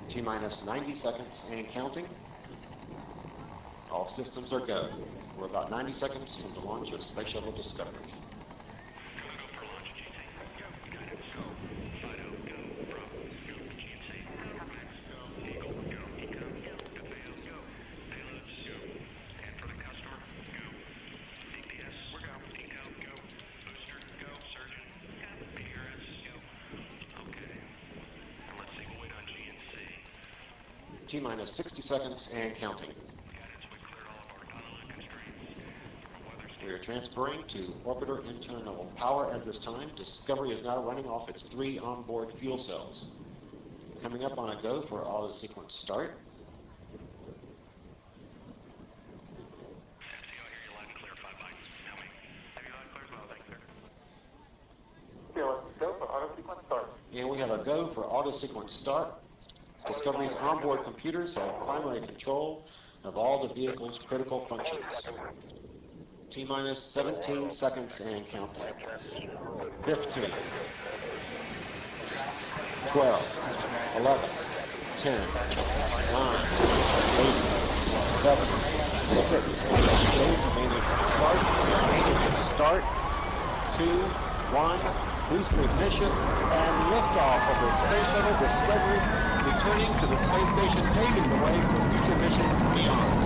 T-minus 90 seconds and counting. All systems are go. We're about 90 seconds from the launch of Space Shuttle Discovery. T-minus 60 seconds and counting. We are transferring to orbiter internal power at this time. Discovery is now running off its 3 onboard fuel cells. Coming up on a go for auto sequence start. And we have a go for auto sequence start. Discovery's onboard computers have primary control of all the vehicle's critical functions. T-minus 17 seconds and counting. 15, 12, 11, 10, 9, 8, 7, 6, start, 2, 1, booster ignition, and liftoff of the Space Shuttle Discovery, returning to the space station, paving the way for future missions beyond.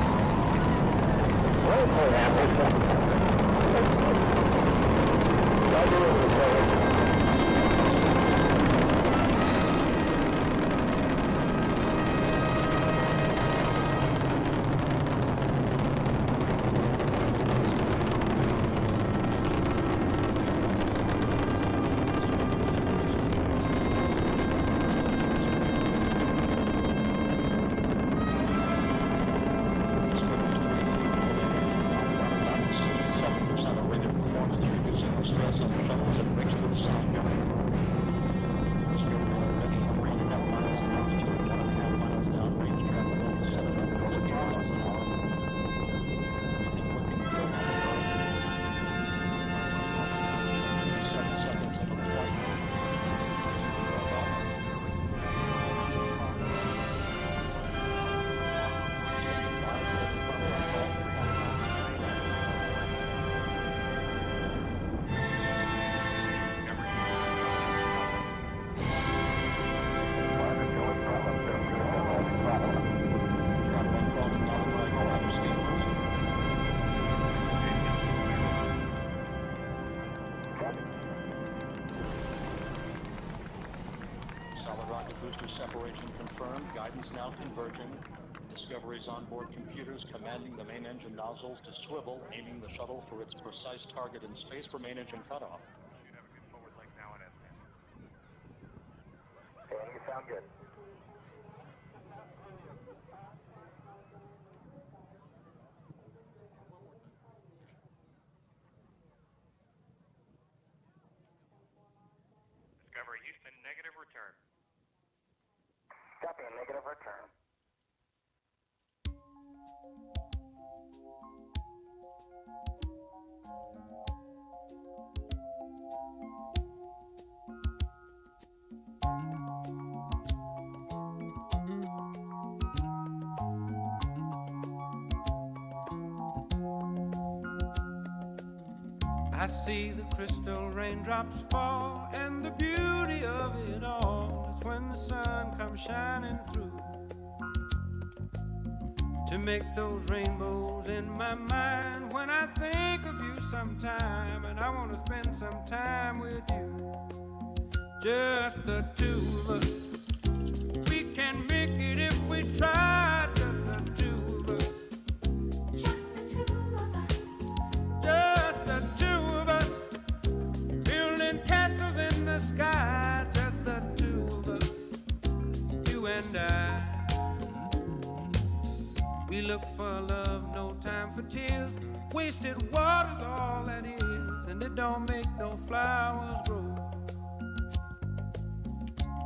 Separation confirmed. Guidance now converging. Discovery's onboard computers commanding the main engine nozzles to swivel, aiming the shuttle for its precise target in space for main engine cutoff. Should have a good forward link now in SM. Okay, you sound good. Discovery Houston, negative return. Copy, a negative return. I see the crystal raindrops fall, and the beauty of it all is when the sun comes shining through to make those rainbows in my mind when I think of you sometime, and I want to spend some time with you, just the two of us. We can make it if we try, just the two of us. Just the two of us. Just the two of us, building castles in the sky. Just the two of us, you and I. We look for love, no time for tears. Wasted water's all that is, and it don't make no flowers grow.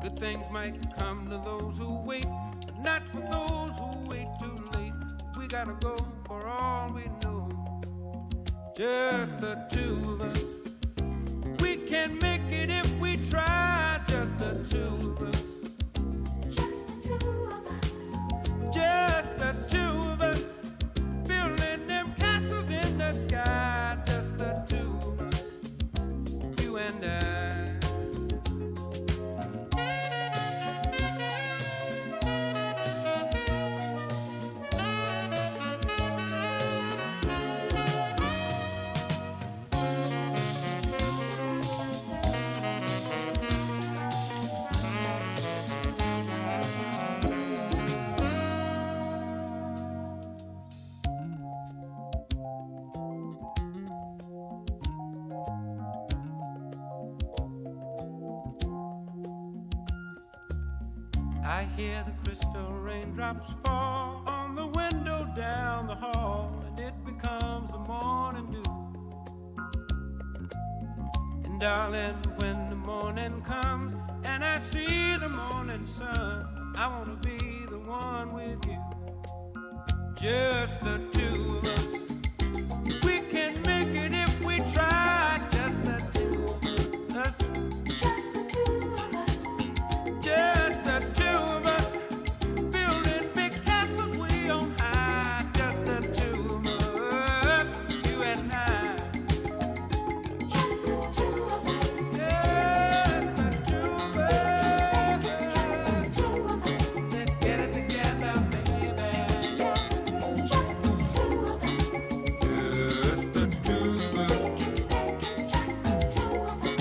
Good things might come to those who wait, but not for those who wait too late. We gotta go for all we know. Just the two of us. We can make it if we try. Just the two of us. Just the two of us. I hear the crystal raindrops fall on the window down the hall, and it becomes the morning dew. And darling, when the morning comes and I see the morning sun, I wanna be the one with you, just the two of us. We can make it if we try, just the two of us. Just the two of us. Just the two of us, building big castles way on high. Just the two of us, you and I. Just the two of us. Just the two of us. Just the two of us. Let's get it together, baby. Just the two of us. Just the two of us. Just the two of us.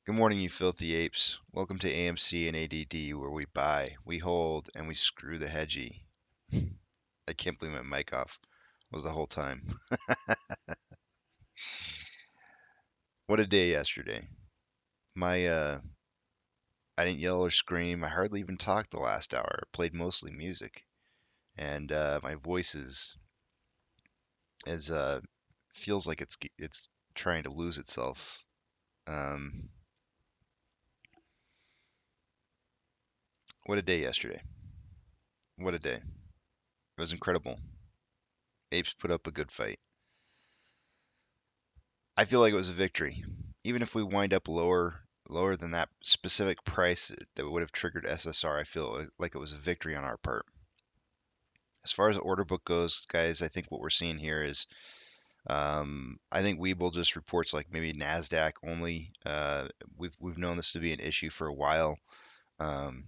Good morning, you filthy apes. Welcome to AMC and ADD, where we buy, we hold, and we screw the hedgie. I can't believe my mic off was the whole time. What a day yesterday. My I didn't yell or scream. I hardly even talked the last hour. I played mostly music, and my voice is feels like it's trying to lose itself. Um, what a day yesterday. What a day. It was incredible. Apes put up a good fight. I feel like it was a victory. Even if we wind up lower than that specific price that would have triggered SSR, I feel like it was a victory on our part. As far as the order book goes, guys, I think what we're seeing here is I think Webull just reports like maybe Nasdaq only. We've known this to be an issue for a while. Um,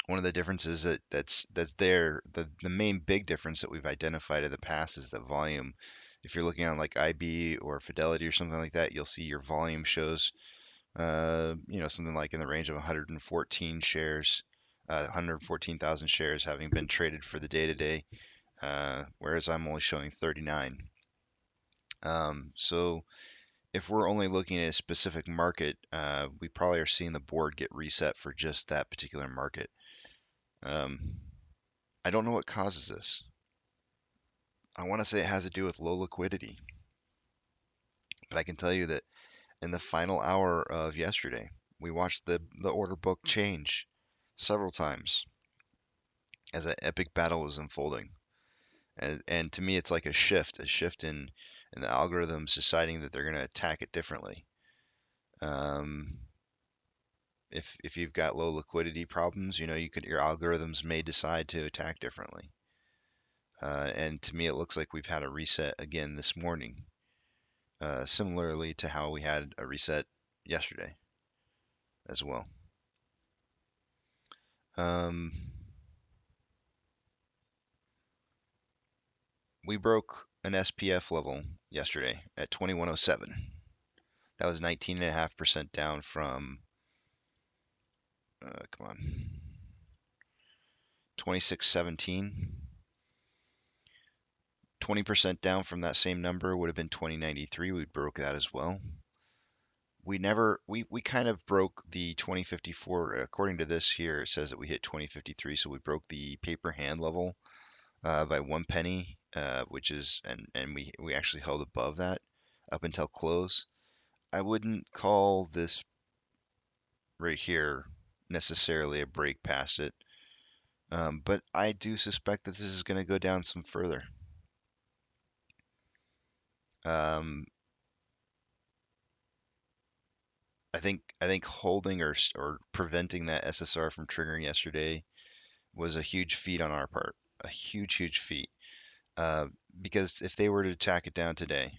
One of the differences that's there, the main big difference that we've identified in the past is the volume. If you're looking on like IB or Fidelity or something like that, you'll see your volume shows, something like in the range of 114 shares, 114,000 shares having been traded for the day today, whereas I'm only showing 39. So if we're only looking at a specific market, we probably are seeing the board get reset for just that particular market. I don't know what causes this. I want to say it has to do with low liquidity, But I can tell you that in the final hour of yesterday, we watched the order book change several times as that epic battle was unfolding. And to me, it's like a shift in the algorithms deciding that they're going to attack it differently. Um, if you've got low liquidity problems, you know, your algorithms may decide to attack differently. And to me, it looks like we've had a reset again this morning, similarly to how we had a reset yesterday as well. We broke an SPF level yesterday at 2107. That was 19.5% down from, come on, 2617. 20% down from that same number would have been 2093. We broke that as well. We kind of broke the 2054. According to this here, it says that we hit 2053, so we broke the paper hand level by 1 penny, which is, and we actually held above that up until close. I wouldn't call this right here necessarily a break past it, but I do suspect that this is going to go down some further. I think holding or preventing that SSR from triggering yesterday was a huge feat on our part, a huge feat. Because if they were to attack it down today,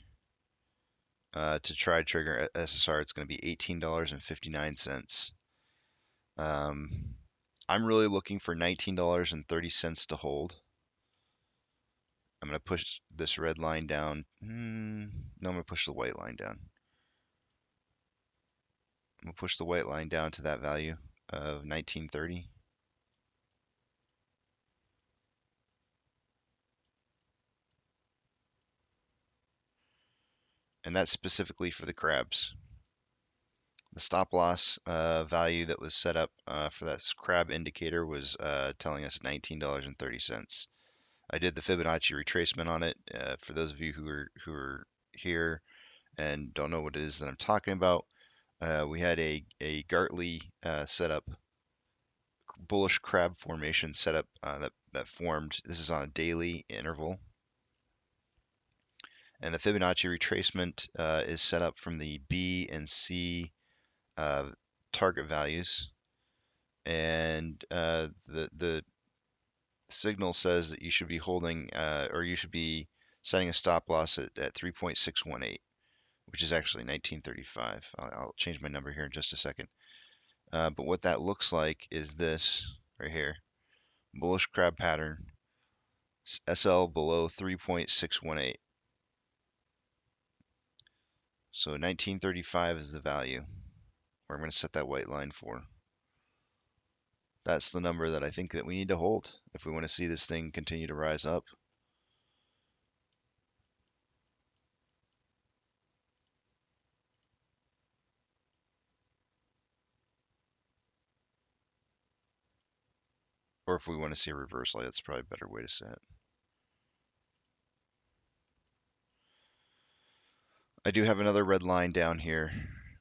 to try to trigger SSR, it's going to be $18.59. I'm really looking for $19.30 to hold. I'm going to push this red line down. No, I'm going to push the white line down. I'm going to push the white line down to that value of 1930. And that's specifically for the crabs. The stop loss value that was set up for that crab indicator was telling us $19.30. I did the Fibonacci retracement on it. For those of you who are here and don't know what it is that I'm talking about, we had a Gartley setup, bullish crab formation setup that formed. This is on a daily interval. And the Fibonacci retracement is set up from the B and C target values, and the signal says that you should be holding or you should be setting a stop loss at 3.618, which is actually 1935. I'll change my number here in just a second. But what that looks like is this right here: bullish crab pattern, SL below 3.618. So 1935 is the value where I'm going to set that white line for. That's the number that I think that we need to hold if we want to see this thing continue to rise up. Or if we want to see a reversal, that's probably a better way to say it. I do have another red line down here.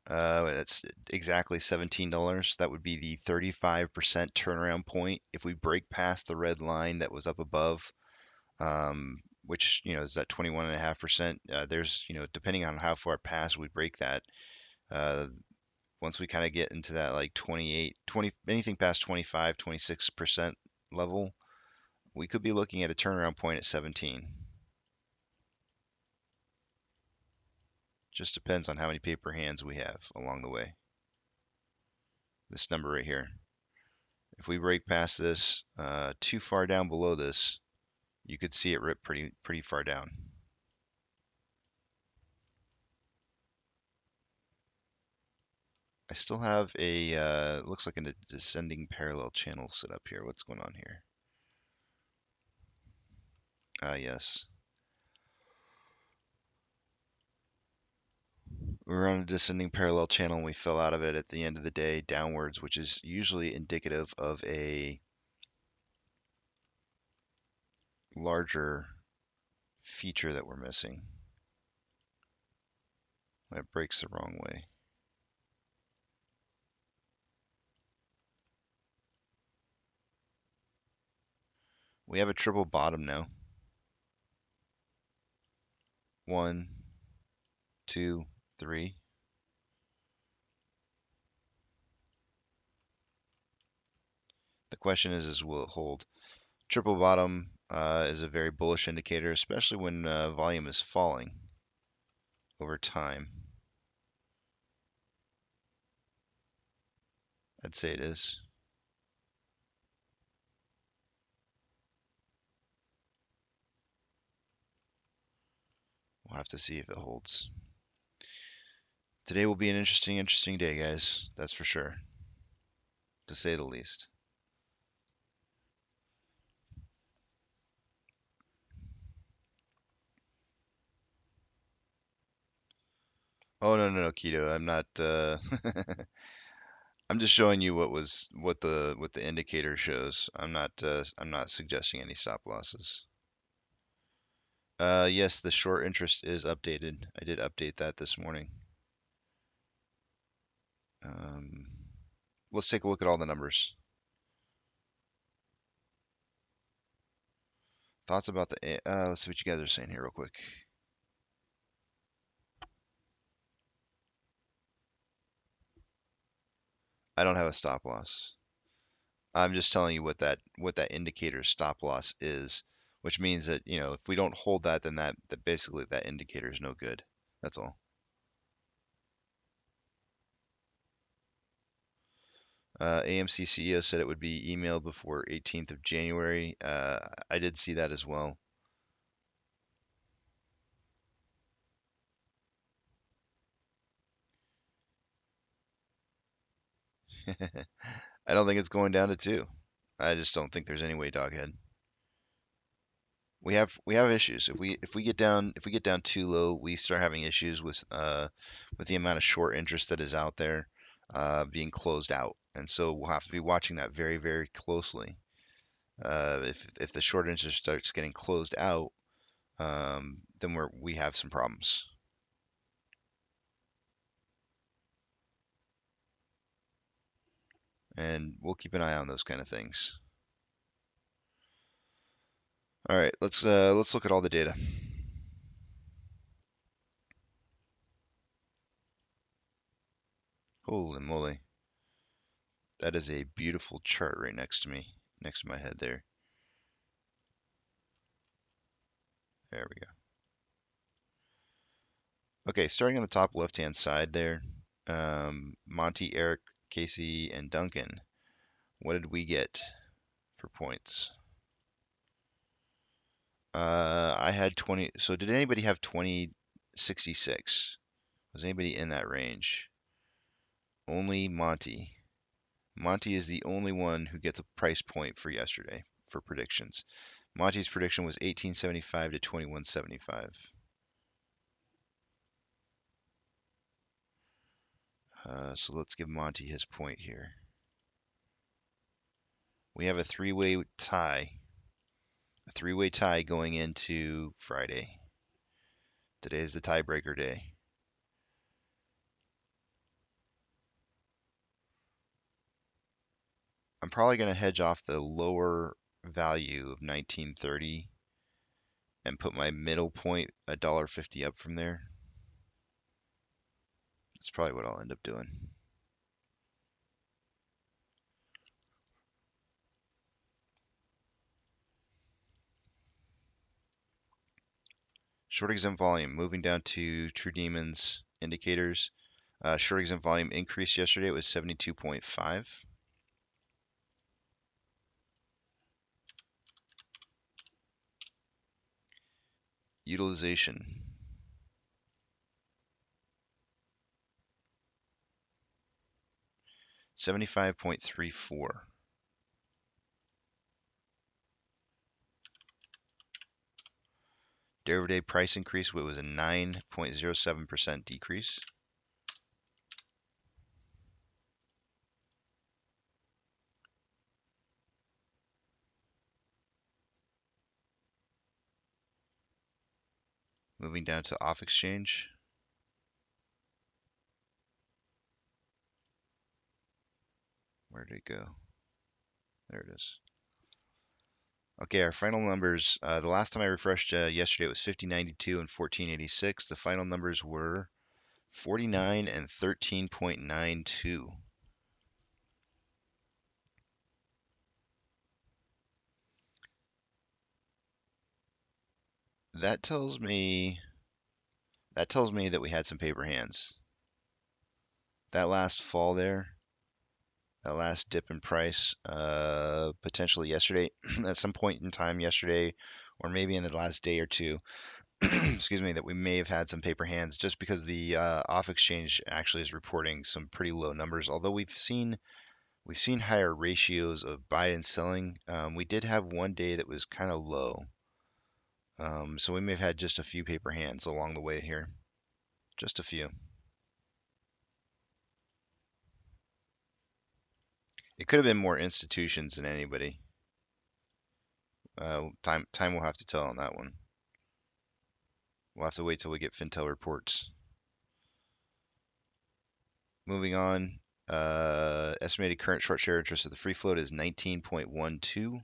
It's exactly $17. That would be the 35% turnaround point. If we break past the red line that was up above, which, you know, is that 21.5%, there's, you know, depending on how far past we break that, once we kind of get into that like 28, 20, anything past 25, 26% level, we could be looking at a turnaround point at 17. Just depends on how many paper hands we have along the way. This number right here. If we break past this too far down below this, you could see it rip pretty far down. I still have a looks like a descending parallel channel set up here. What's going on here? Yes. We were on a descending parallel channel and we fell out of it at the end of the day downwards, which is usually indicative of a larger feature that we're missing. when it breaks the wrong way. We have a triple bottom now. 1, 2, 3. The question is will it hold? Triple bottom is a very bullish indicator, especially when volume is falling over time. I'd say it is. We'll have to see if it holds. Today will be an interesting day, guys. That's for sure, to say the least. Oh no, Keto. I'm not. I'm just showing you what the indicator shows. I'm not suggesting any stop losses. Yes, the short interest is updated. I did update that this morning. Let's take a look at all the numbers. Thoughts about the, let's see what you guys are saying here real quick. I don't have a stop loss. I'm just telling you what that indicator's stop loss is, which means that, you know, if we don't hold that, then that basically that indicator is no good. That's all. AMC CEO said it would be emailed before 18th of January. I did see that as well. I don't think it's going down to 2. I just don't think there's any way, Doghead. We have issues. If we get down too low, we start having issues with the amount of short interest that is out there being closed out, and so we'll have to be watching that very closely. If the short interest starts getting closed out, then we have some problems. And we'll keep an eye on those kind of things. All right, let's look at all the data. Holy moly. That is a beautiful chart right next to me, next to my head there. There we go. Okay, starting on the top left-hand side there, Monty, Eric, Casey, and Duncan. What did we get for points? I had 20. So did anybody have 2066? Was anybody in that range? Only Monty. Monty is the only one who gets a price point for yesterday for predictions. Monty's prediction was 1875 to 2175. So let's give Monty his point here. We have a three-way tie. A three-way tie going into Friday. Today is the tiebreaker day. I'm probably going to hedge off the lower value of 1930 and put my middle point $1.50 up from there. That's probably what I'll end up doing. Short exempt volume, moving down to True Demons indicators. Short exempt volume increased yesterday. It was 72.5. Utilization. $75.34. Derivative price increase, it was a 9.07% decrease. Moving down to off exchange. Where did it go? There it is. Okay, our final numbers. The last time I refreshed yesterday, it was 50.92 and 14.86. The final numbers were 49 and 13.92. That tells me that we had some paper hands. That last fall there, that last dip in price, potentially yesterday, at some point in time yesterday, or maybe in the last day or two, excuse me, that we may have had some paper hands just because the off exchange actually is reporting some pretty low numbers. Although we've seen higher ratios of buy and selling. We did have one day that was kind of low. So we may have had just a few paper hands along the way here. Just a few. It could have been more institutions than anybody. Time will have to tell on that one. We'll have to wait till we get Fintel reports. Moving on, estimated current short share interest of the free float is 19.12.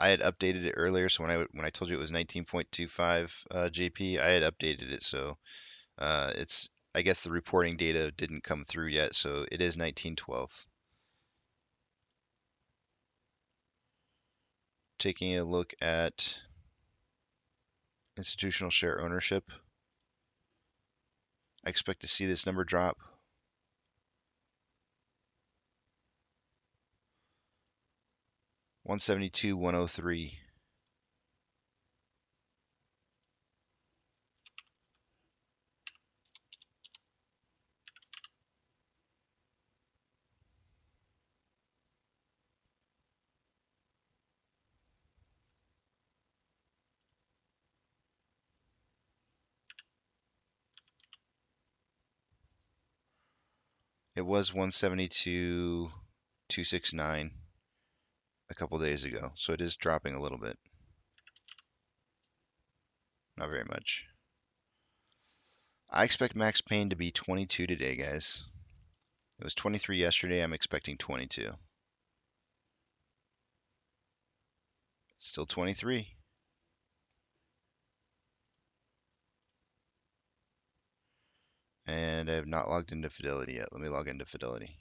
I had updated it earlier, so when I told you it was 19.25 JP, I had updated it, so it's, I guess the reporting data didn't come through yet, so it is 1912. Taking a look at institutional share ownership, I expect to see this number drop. $172.103. It was 172.269 a couple days ago, so it is dropping a little bit. Not very much. I expect max pain to be 22 today, guys. It was 23 yesterday. I'm expecting 22. Still 23. And I have not logged into Fidelity yet. Let me log into Fidelity.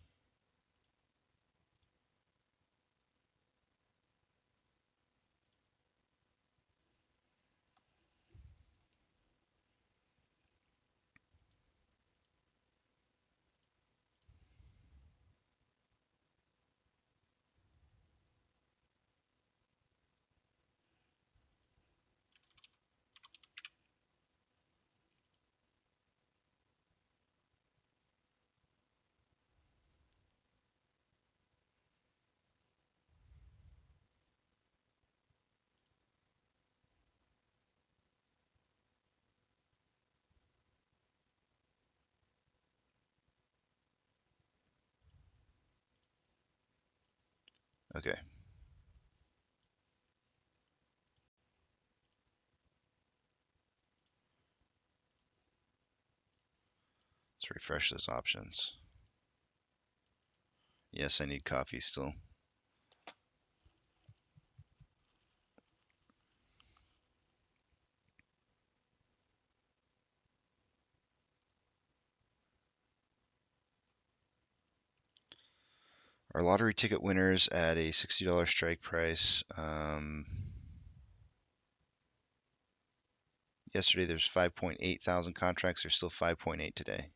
Okay. Let's refresh those options. Yes, I need coffee still. Our lottery ticket winners at a $60 strike price. Yesterday there's 5.8 thousand contracts. There's still 5.8 today.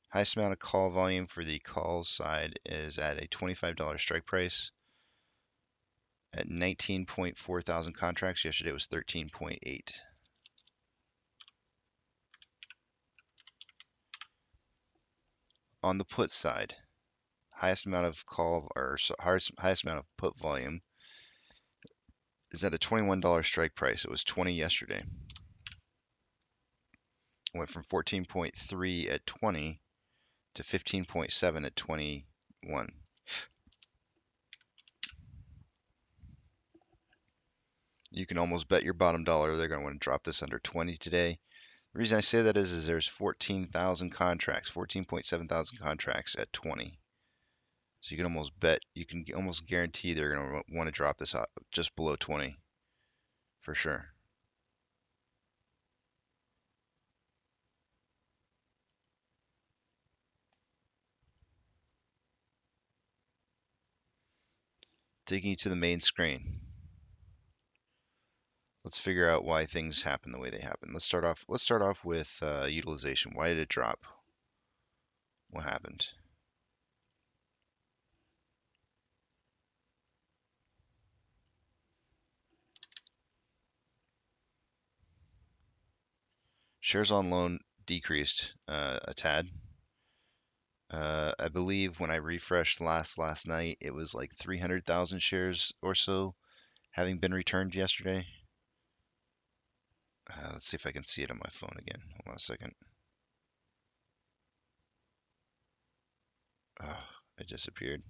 Highest amount of call volume for the calls side is at a $25 strike price at 19.4 thousand contracts. Yesterday it was 13.8. On the put side, highest amount of highest amount of put volume is at a $21 strike price. It was 20 yesterday. It went from 14.3 at 20 to 15.7 at 21. You can almost bet your bottom dollar they're going to want to drop this under 20 today. The reason I say that is there's 14,000 contracts, 14.7 thousand contracts at 20. So you can almost bet, you can almost guarantee they're going to want to drop this out just below 20 for sure. Taking you to the main screen. Let's figure out why things happen the way they happen. Let's start off with utilization. Why did it drop? What happened? Shares on loan decreased a tad. I believe when I refreshed last night, it was like 300,000 shares or so having been returned yesterday. Let's see if I can see it on my phone again. Hold on a second. Oh, it disappeared.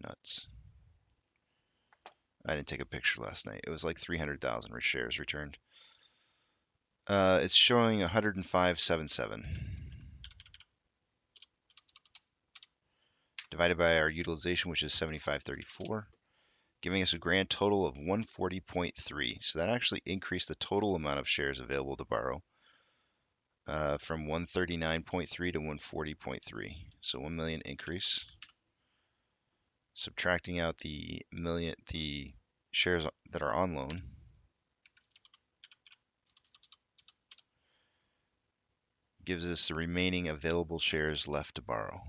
Nuts. I didn't take a picture last night. It was like 300,000 shares returned. It's showing 105.77 divided by our utilization, which is 75.34, giving us a grand total of 140.3. So that actually increased the total amount of shares available to borrow from 139.3 to 140.3. So 1 million increase. Subtracting out the shares that are on loan. Gives us the remaining available shares left to borrow.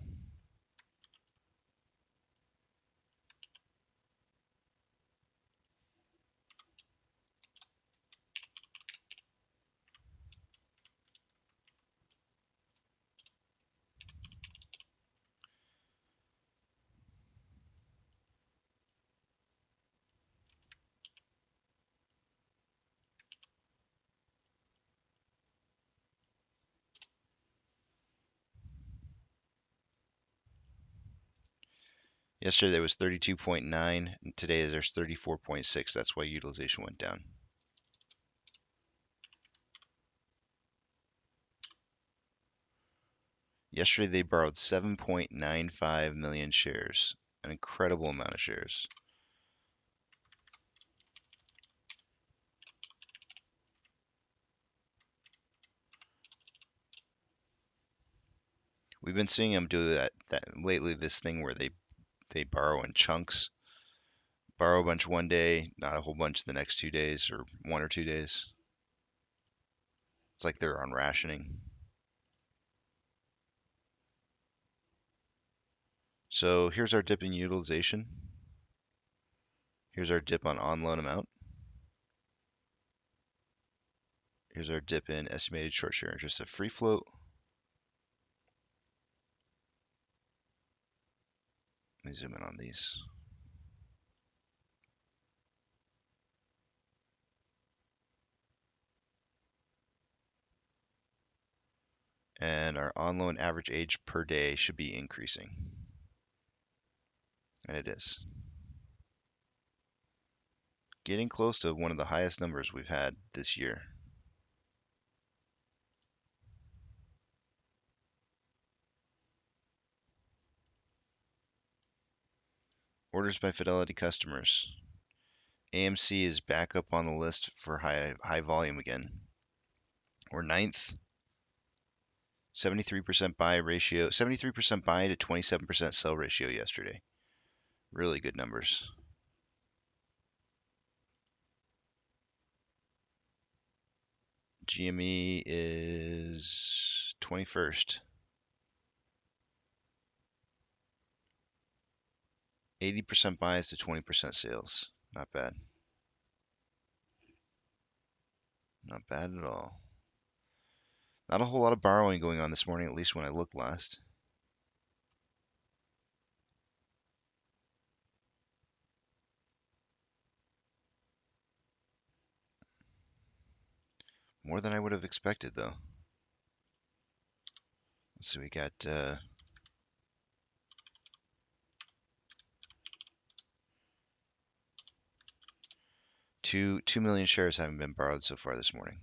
Yesterday there was 32.9, and today there's 34.6. That's why utilization went down. Yesterday they borrowed 7.95 million shares, an incredible amount of shares. We've been seeing them do that lately, this thing where they borrow in chunks. Borrow a bunch one day, not a whole bunch the next 2 days or 1 or 2 days. It's like they're on rationing. So here's our dip in utilization. Here's our dip on loan amount. Here's our dip in estimated short share interest of free float. Let me zoom in on these. And our on loan average age per day should be increasing. And it is. Getting close to one of the highest numbers we've had this year. Orders by Fidelity customers. AMC is back up on the list for high volume again. We're 9th. 73% buy ratio, 73% buy to 27% sell ratio yesterday. Really good numbers. GME is 21st. 80% buys to 20% sales. Not bad. Not bad at all. Not a whole lot of borrowing going on this morning, at least when I looked last. More than I would have expected, though. Let's see, we got 2 million shares having been borrowed so far this morning.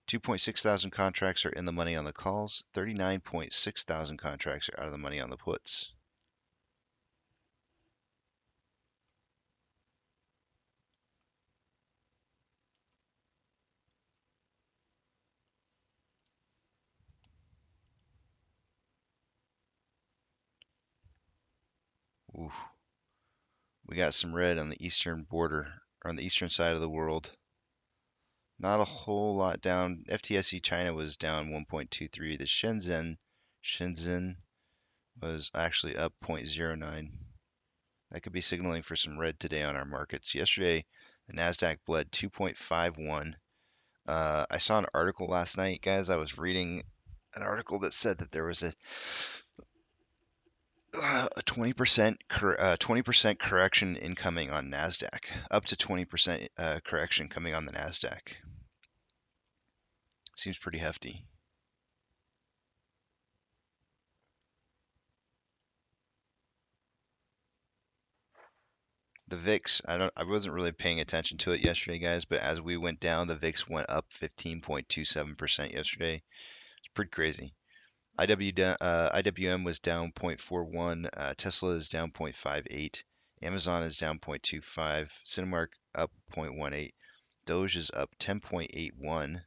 $2.6 thousand contracts are in the money on the calls. 39.6 thousand contracts are out of the money on the puts. Oof. We got some red on the eastern border, or on the eastern side of the world. Not a whole lot down. FTSE China was down 1.23. The Shenzhen was actually up 0.09. That could be signaling for some red today on our markets. Yesterday, the Nasdaq bled 2.51. I saw an article last night, guys. I was reading an article that said that there was a 20% correction incoming on Nasdaq, up to 20% correction coming on the Nasdaq. Seems pretty hefty. The VIX, I wasn't really paying attention to it yesterday, guys, but as we went down, the VIX went up 15.27% yesterday. It's pretty crazy. IWM was down 0.41, Tesla is down 0.58, Amazon is down 0.25, Cinemark up 0.18, Doge is up 10.81,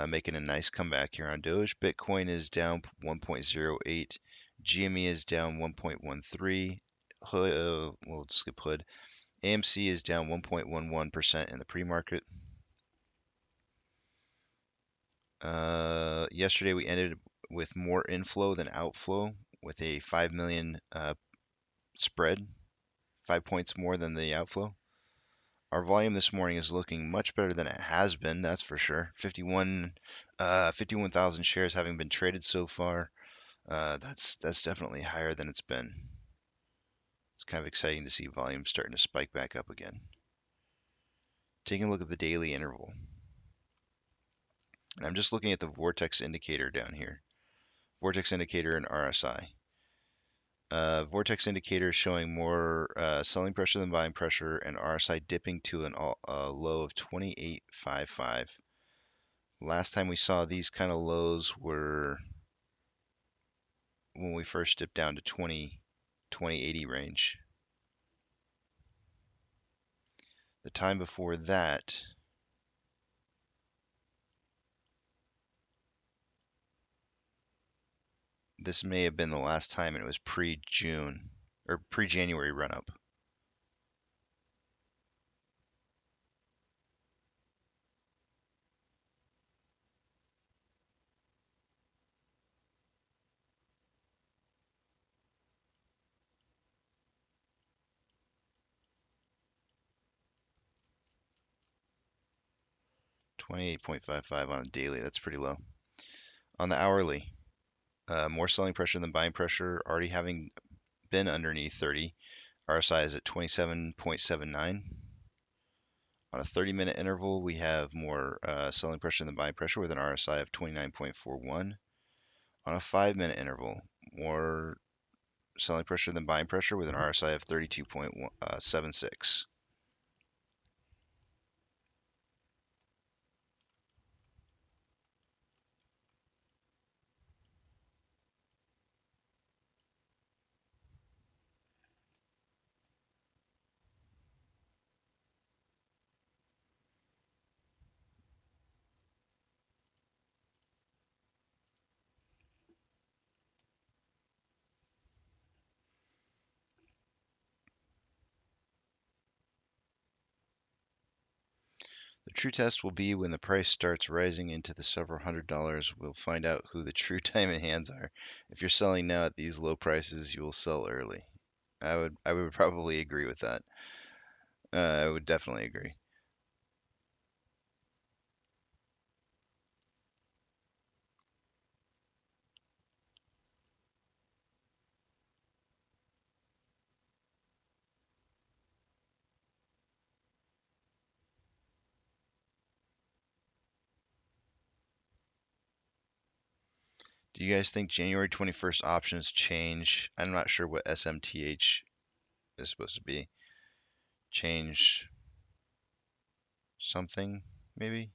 making a nice comeback here on Doge. Bitcoin is down 1.08, GME is down 1.13, we'll skip Hood. AMC is down 1.11% in the pre-market. Yesterday we ended with more inflow than outflow with a 5 million spread, 5 points more than the outflow. Our volume this morning is looking much better than it has been, that's for sure. 51,000 shares having been traded so far. That's definitely higher than it's been. It's kind of exciting to see volume starting to spike back up again. Taking a look at the daily interval. And I'm just looking at the vortex indicator down here. Vortex indicator and RSI. Vortex indicator showing more selling pressure than buying pressure, and RSI dipping to a low of 28.55. Last time we saw these kind of lows were when we first dipped down to 2080 range. The time before that, this may have been the last time, and it was pre-June or pre-January run-up. $28.55 on a daily. That's pretty low. On the hourly, more selling pressure than buying pressure, already having been underneath 30. RSI is at 27.79. On a 30-minute interval, we have more selling pressure than buying pressure with an RSI of 29.41. On a 5-minute interval, more selling pressure than buying pressure with an RSI of 32.76. The true test will be when the price starts rising into the several $100s. We'll find out who the true diamond hands are. If you're selling now at these low prices, you will sell early. I would probably agree with that. I would definitely agree. Do you guys think January 21st options change? I'm not sure what SMTH is supposed to be. Change something, maybe?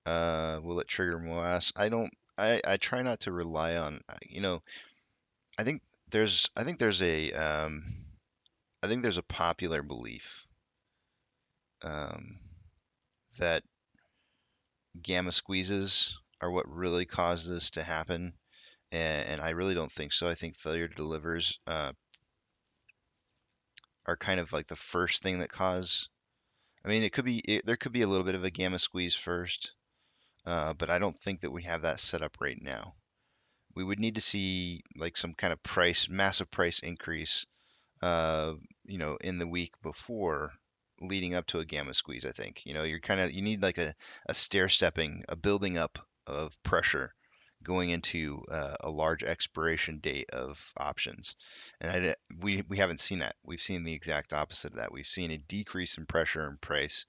Will it trigger MOASS? I try not to rely on, I think I think there's I think there's a popular belief, um, that gamma squeezes are what really caused this to happen. And I really don't think so. I think failure to delivers are kind of like the first thing that cause. I mean, there could be a little bit of a gamma squeeze first, but I don't think that we have that set up right now. We would need to see like some kind of massive price increase, uh, in the week before leading up to a gamma squeeze. I think, you need like a stair stepping, a building up of pressure going into a large expiration date of options. And we haven't seen that. We've seen the exact opposite of that. We've seen a decrease in pressure and price,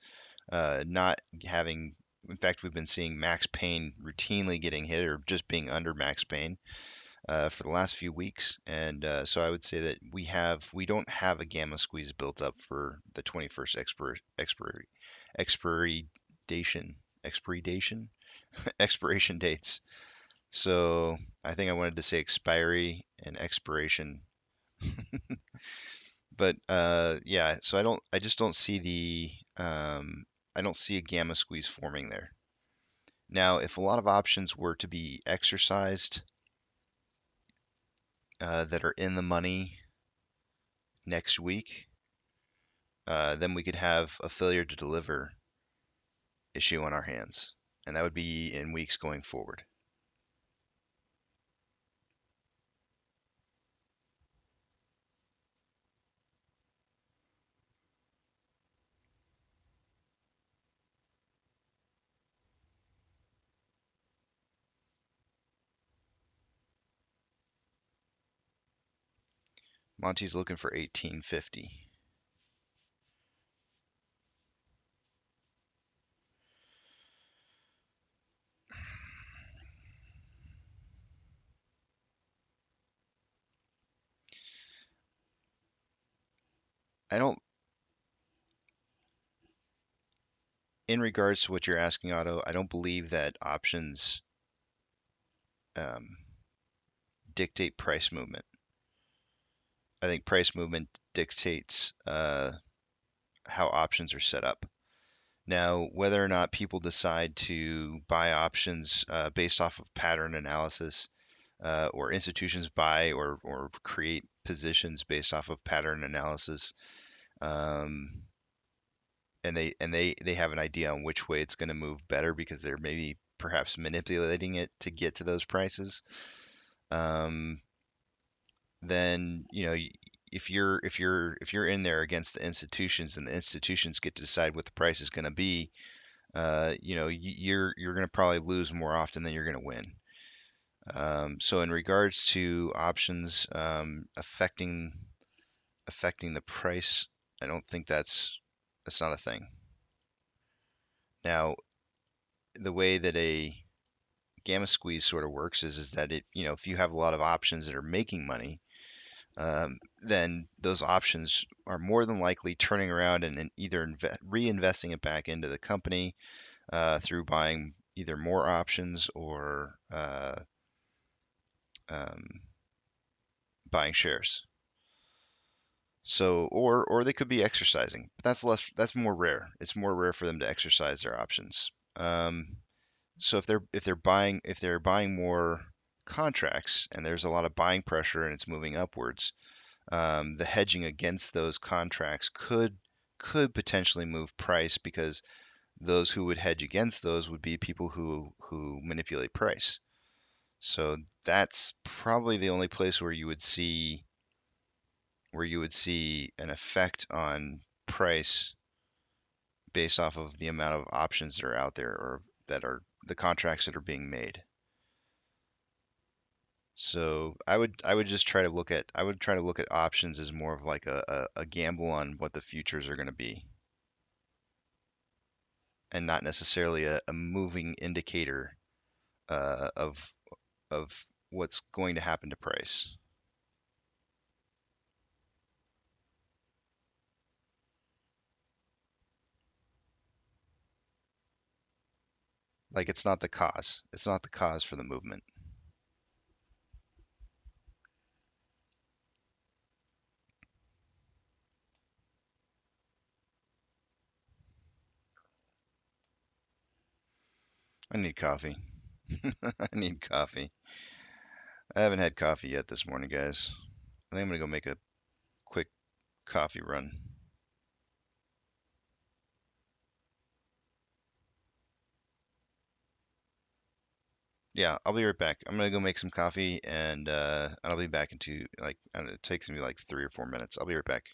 not having, in fact, we've been seeing max pain routinely getting hit or just being under max pain for the last few weeks. And so I would say that we don't have a gamma squeeze built up for the 21st expiration expiration dates. So I think I wanted to say expiry and expiration, but yeah. So I just don't see I don't see a gamma squeeze forming there. Now, if a lot of options were to be exercised that are in the money next week, then we could have a failure to deliver issue on our hands, and that would be in weeks going forward. Monty's looking for 1850. I don't, in regards to what you're asking, Otto, I don't believe that options um, dictate price movement. I think price movement dictates how options are set up. Now, whether or not people decide to buy options based off of pattern analysis, or institutions buy or create positions based off of pattern analysis, um, and they have an idea on which way it's going to move better because they're maybe perhaps manipulating it to get to those prices. Um, then if you're in there against the institutions and the institutions get to decide what the price is going to be, you're going to probably lose more often than you're going to win. So in regards to options affecting the price, I don't think that's not a thing. Now, the way that a gamma squeeze sort of works is that if you have a lot of options that are making money, then those options are more than likely turning around and either reinvesting it back into the company through buying either more options or um, buying shares. So, or they could be exercising, but that's more rare. It's more rare for them to exercise their options. So if they're buying more contracts and there's a lot of buying pressure and it's moving upwards, the hedging against those contracts could potentially move price because those who would hedge against those would be people who manipulate price. So that's probably the only place where you would see an effect on price based off of the amount of options that are out there or that are the contracts that are being made. So I would just try to look at options as more of like a gamble on what the futures are going to be, and not necessarily a moving indicator of of what's going to happen to price. Like it's not the cause. It's not the cause for the movement. I need coffee. I need coffee. I haven't had coffee yet this morning, guys. I think I'm gonna go make a quick coffee run. Yeah, I'll be right back. I'm gonna go make some coffee and I'll be back into like, I don't know, it takes me like 3 or 4 minutes. I'll be right back.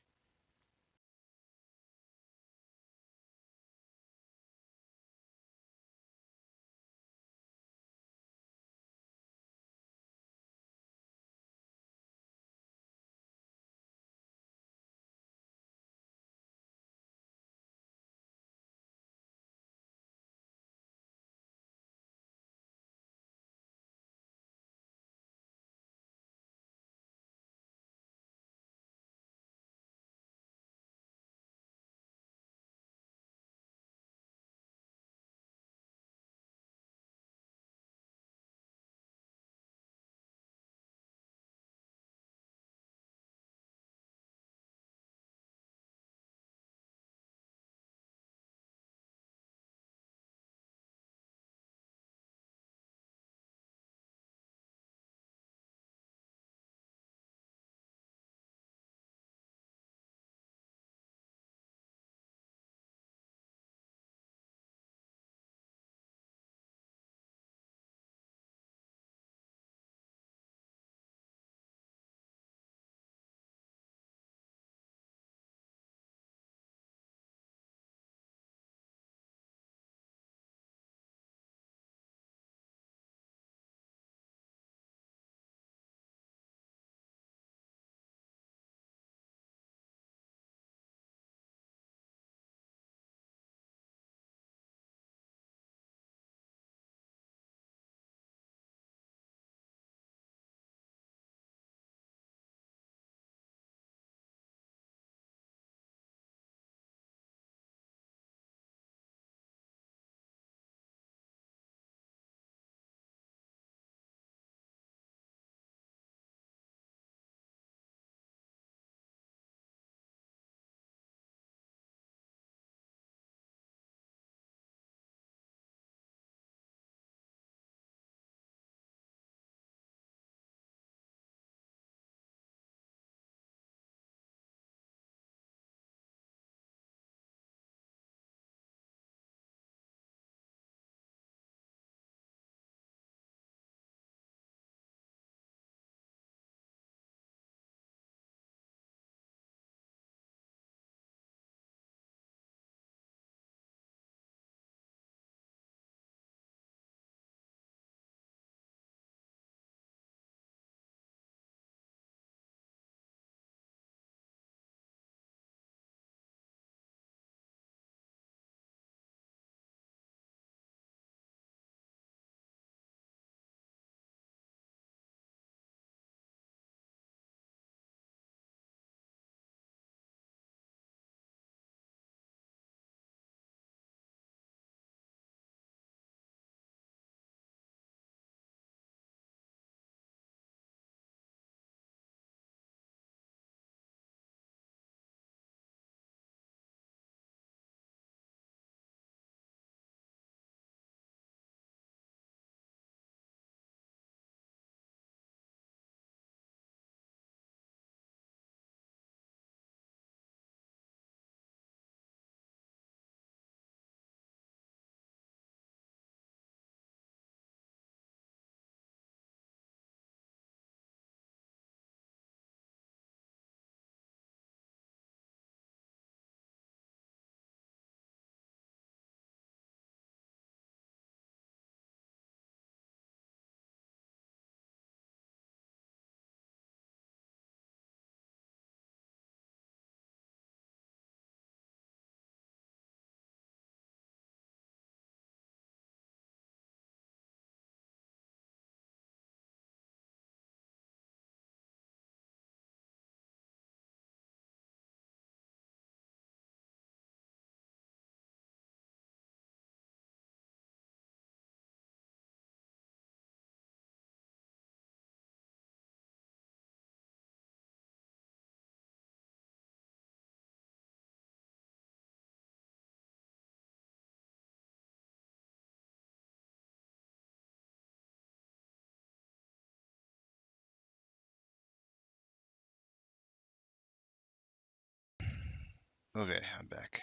Okay, I'm back.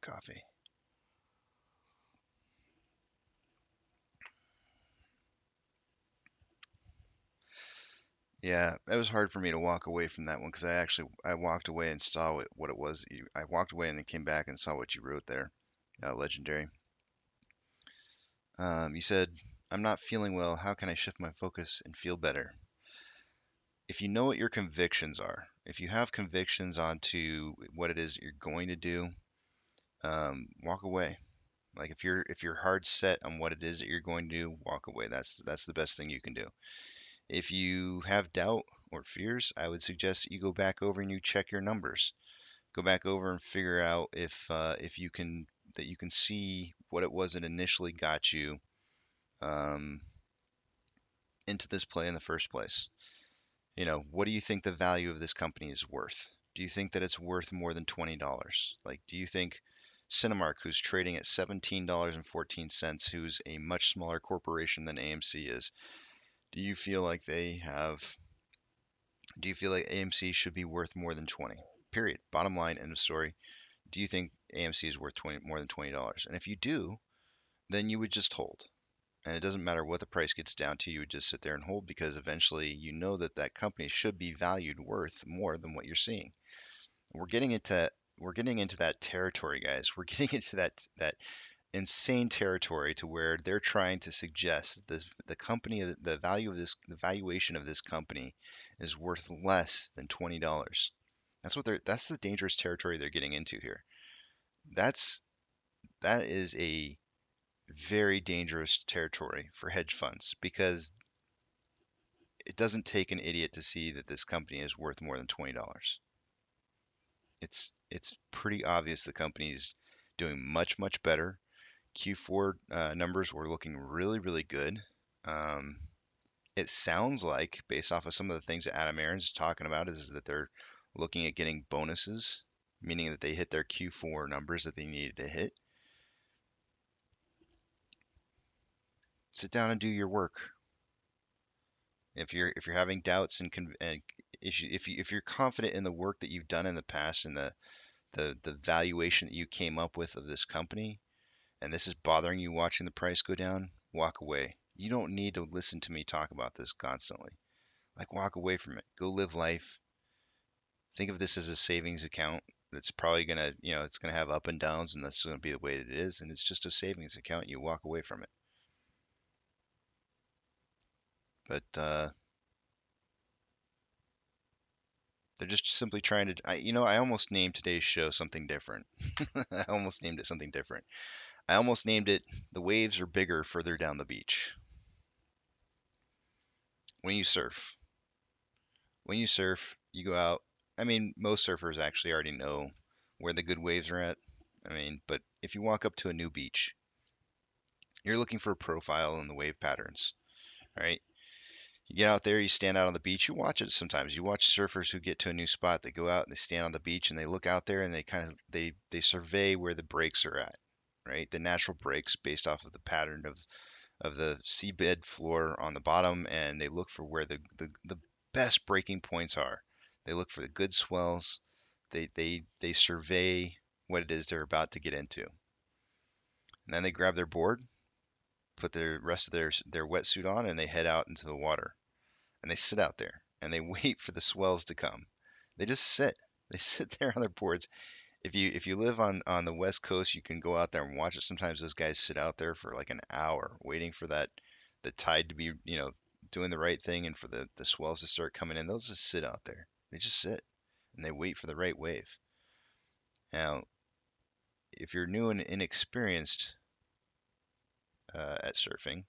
Coffee. Yeah, it was hard for me to walk away from that one because I walked away and saw what it was. I walked away and then came back and saw what you wrote there. Legendary. You said, "I'm not feeling well. How can I shift my focus and feel better?" If you know what your convictions are, if you have convictions onto what it is you're going to do, walk away. Like if you're hard set on what it is that you're going to do, walk away. That's the best thing you can do. If you have doubt or fears, I would suggest you go back over and you check your numbers. Go back over and figure out if you can that you can see what it was that initially got you um, into this play in the first place. What do you think the value of this company is worth? Do you think that it's worth more than $20? Like, do you think Cinemark, who's trading at $17.14, who's a much smaller corporation than AMC is, do you feel like AMC should be worth more than 20? Period. Bottom line, end of story. Do you think AMC is worth more than $20? And if you do, then you would just hold. And it doesn't matter what the price gets down to, you would just sit there and hold because eventually you know that company should be valued worth more than what you're seeing. We're getting into that territory, guys. We're getting into that insane territory to where they're trying to suggest that the valuation of this company is worth less than $20. That's the dangerous territory they're getting into here. That is a very dangerous territory for hedge funds because it doesn't take an idiot to see that this company is worth more than $20. It's pretty obvious the company is doing much better. Q4 numbers were looking really good. Um, it sounds like, based off of some of the things that Adam Aarons is talking about, is that they're looking at getting bonuses, meaning that they hit their Q4 numbers that they needed to hit. Sit down and do your work. If you're having doubts and issues, if you're confident in the work that you've done in the past and the valuation that you came up with of this company, and this is bothering you watching the price go down, walk away. You don't need to listen to me talk about this constantly. Like, walk away from it. Go live life. Think of this as a savings account that's probably it's gonna have up and downs, and that's gonna be the way that it is. And it's just a savings account. You walk away from it. But they're just simply trying to. I almost named today's show something different. I almost named it something different. I almost named it "The Waves Are Bigger Further Down the Beach." When you surf, you go out. I mean, most surfers actually already know where the good waves are at. I mean, but if you walk up to a new beach, you're looking for a profile in the wave patterns, right? You get out there, you stand out on the beach, you watch it sometimes. You watch surfers who get to a new spot, they go out and they stand on the beach and they look out there and they survey where the breaks are at, right? The natural breaks based off of the pattern of the seabed floor on the bottom, and they look for where the best breaking points are. They look for the good swells. They survey what it is they're about to get into. And then they grab their board, put the rest of their wetsuit on, and they head out into the water. And they sit out there and they wait for the swells to come. They just sit. They sit there on their boards. If you live on the West Coast, you can go out there and watch it. Sometimes those guys sit out there for like an hour waiting for the tide to be, doing the right thing and for the swells to start coming in. They'll just sit out there. They just sit and they wait for the right wave. Now, if you're new and inexperienced at surfing,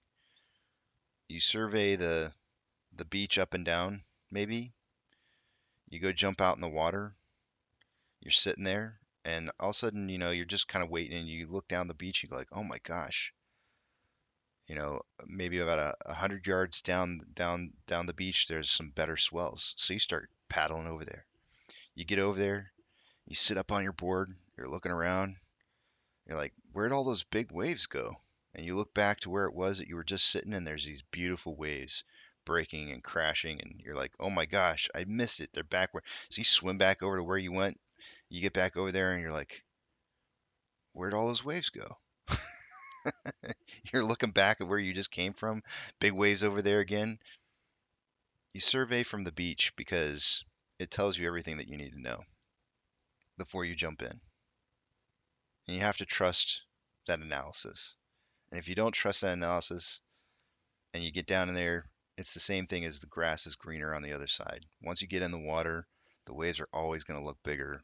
you survey the beach up and down. Maybe you go jump out in the water. You're sitting there, and all of a sudden, you're just kind of waiting, and you look down the beach. You go like, "Oh my gosh!" Maybe about 100 yards down the beach, there's some better swells. So you start paddling over there. You get over there, you sit up on your board, you're looking around, you're like, "Where'd all those big waves go?" And you look back to where it was that you were just sitting, and there's these beautiful waves breaking and crashing, and you're like, "Oh my gosh, I missed it. They're back where." So you swim back over to where you went. You get back over there and you're like, where'd all those waves go? You're looking back at where you just came from, big waves over there again. You survey from the beach because it tells you everything that you need to know before you jump in. And you have to trust that analysis. And if you don't trust that analysis and you get down in there, it's the same thing as the grass is greener on the other side. Once you get in the water, the waves are always going to look bigger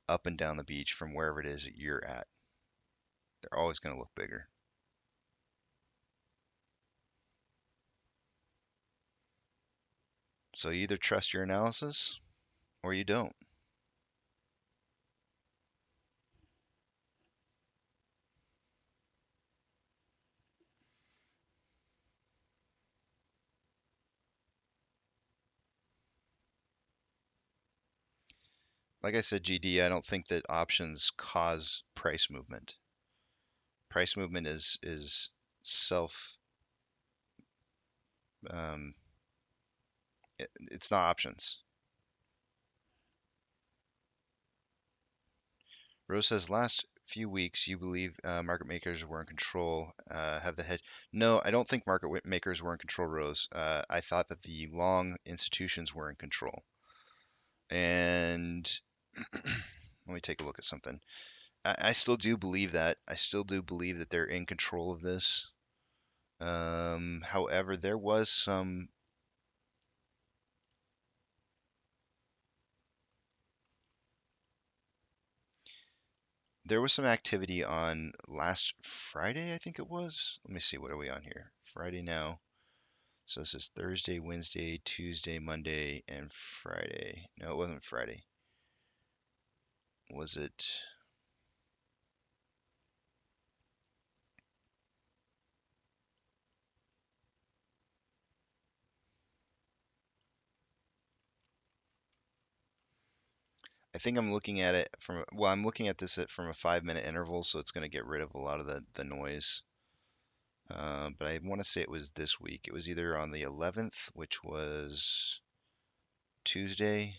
up and down the beach from wherever it is that you're at. They're always going to look bigger. So you either trust your analysis or you don't. Like I said, GD, I don't think that options cause price movement. Price movement is self. Um, it's not options. Rose says, last few weeks you believe market makers were in control, have the hedge. No, I don't think market makers were in control, Rose. I thought that the long institutions were in control. And let me take a look at something. I still do believe that. I still do believe that they're in control of this. However, there was some activity on last Friday, I think it was. Let me see, what are we on here? Friday now. So this is Thursday, Wednesday, Tuesday, Monday, and Friday. No, it wasn't Friday. Was it? I think I'm looking at it from, well, I'm looking at this from a 5-minute interval, so it's going to get rid of a lot of the noise. But I want to say it was this week. It was either on the 11th, which was Tuesday.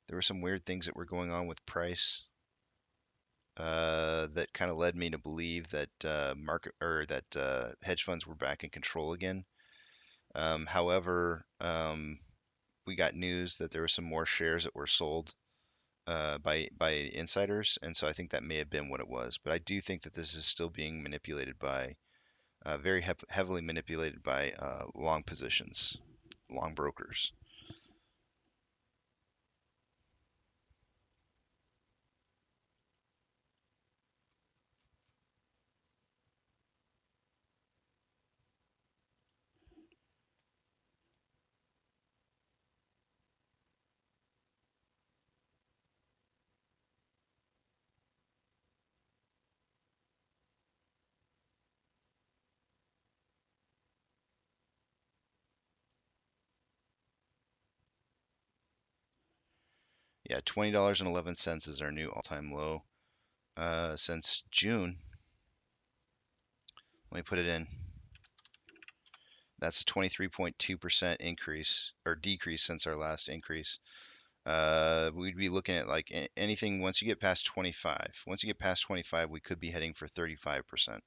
There were some weird things that were going on with price that kind of led me to believe that hedge funds were back in control again. However, we got news that there were some more shares that were sold by insiders, and so I think that may have been what it was. But I do think that this is still being manipulated by very heavily manipulated by long positions, long brokers. Yeah, $20.11 is our new all-time low since June. Let me put it in. That's a 23.2% increase or decrease since our last increase. We'd be looking at like anything once you get past 25. Once you get past 25, we could be heading for 35%.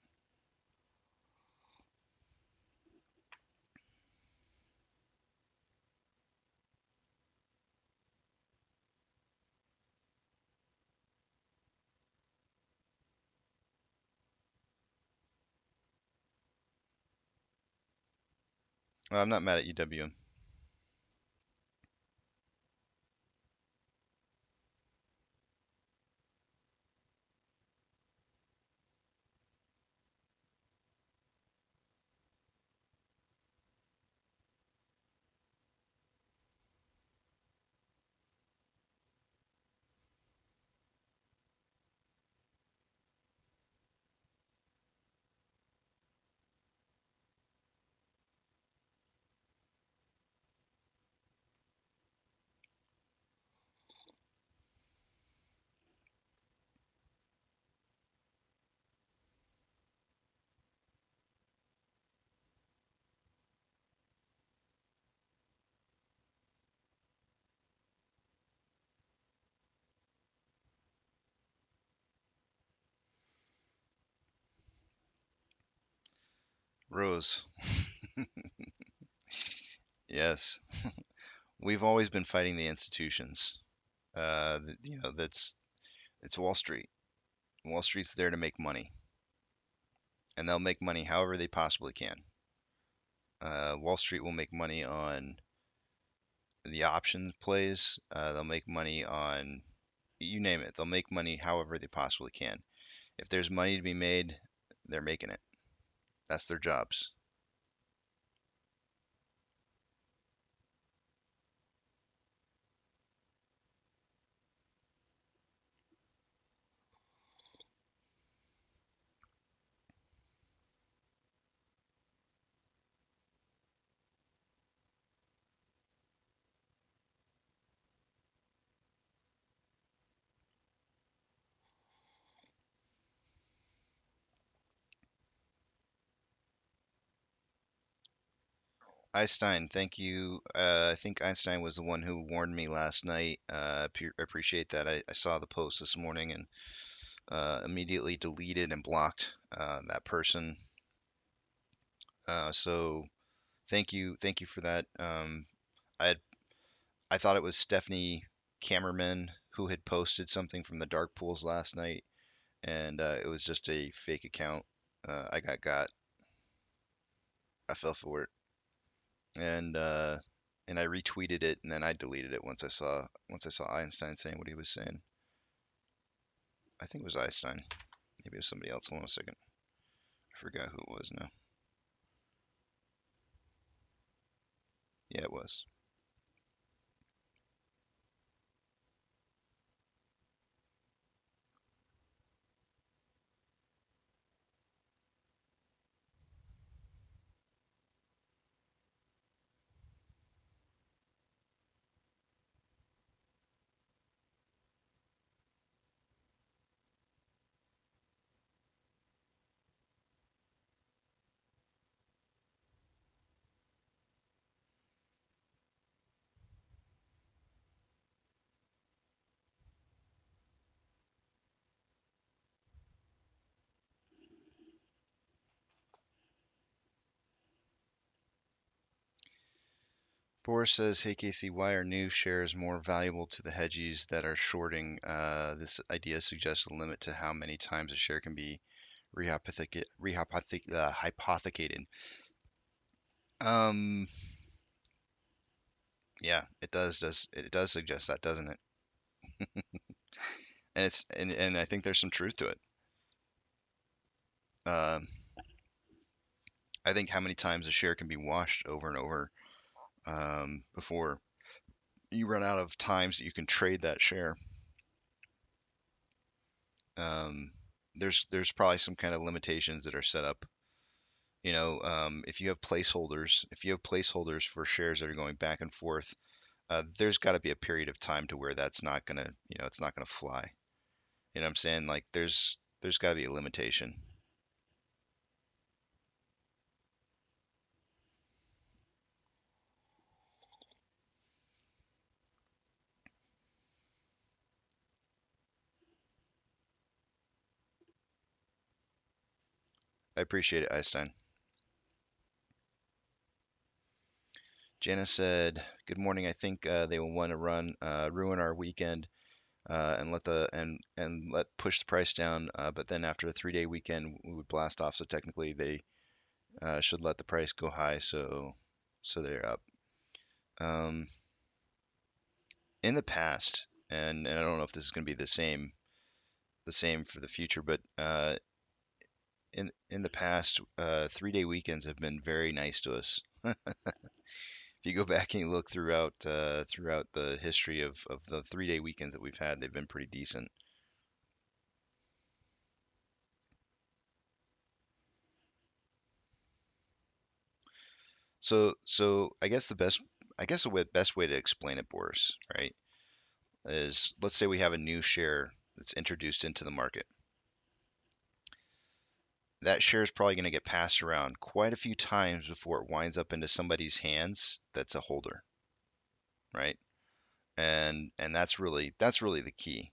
Well, I'm not mad at you, WM. Rose. Yes. We've always been fighting the institutions. That's it's Wall Street. Wall Street's there to make money, and they'll make money however they possibly can. Wall Street will make money on the options plays. They'll make money on you name it. They'll make money however they possibly can. If there's money to be made, they're making it. That's their jobs. Einstein, thank you. I think Einstein was the one who warned me last night. Appreciate that. I saw the post this morning and immediately deleted and blocked that person. So thank you for that. I had, I thought it was Stephanie Cameraman who had posted something from the dark pools last night, and it was just a fake account. I got. I fell for it, and uh, and I retweeted it, and then I deleted it once I saw Einstein saying what he was saying. I think it was Einstein. Maybe it was somebody else. Hold on a second. I forgot who it was now. Yeah, it was. Boris says, "Hey Casey, why are new shares more valuable to the hedgies that are shorting? This idea suggests a limit to how many times a share can be hypothecated." Um, yeah, it does suggest that, doesn't it? And I think there's some truth to it. Um, I think how many times a share can be washed over and over before you run out of times that you can trade that share. Um, there's probably some kind of limitations that are set up. If you have placeholders for shares that are going back and forth, there's got to be a period of time to where that's not gonna, it's not gonna fly. You know what I'm saying? Like there's got to be a limitation. I appreciate it, Einstein. Janice said, "Good morning. I think they will want to ruin our weekend, and let push the price down. But then after a 3-day weekend, we would blast off. So technically, they should let the price go high. So they're up. Um, in the past, and I don't know if this is going to be the same for the future, but in the past, 3-day weekends have been very nice to us. If you go back and you look throughout the history of the 3-day weekends that we've had, they've been pretty decent. So the best way to explain it, Boris, right, is let's say we have a new share that's introduced into the market. That share is probably going to get passed around quite a few times before it winds up into somebody's hands that's a holder, right? And that's really the key.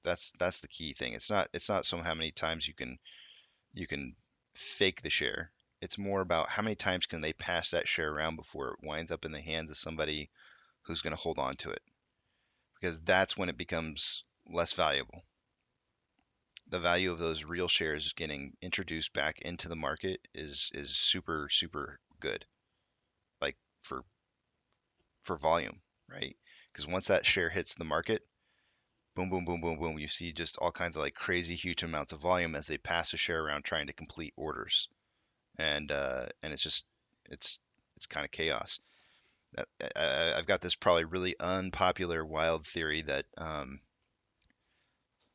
That's the key thing. It's not so how many times you can fake the share. It's more about how many times can they pass that share around before it winds up in the hands of somebody who's going to hold on to it, because that's when it becomes less valuable. The value of those real shares getting introduced back into the market is super good, like for volume, right? Because once that share hits the market, boom, boom, boom, boom, boom, you see just all kinds of like crazy huge amounts of volume as they pass a share around trying to complete orders, and it's just it's kind of chaos. I've got this probably really unpopular wild theory that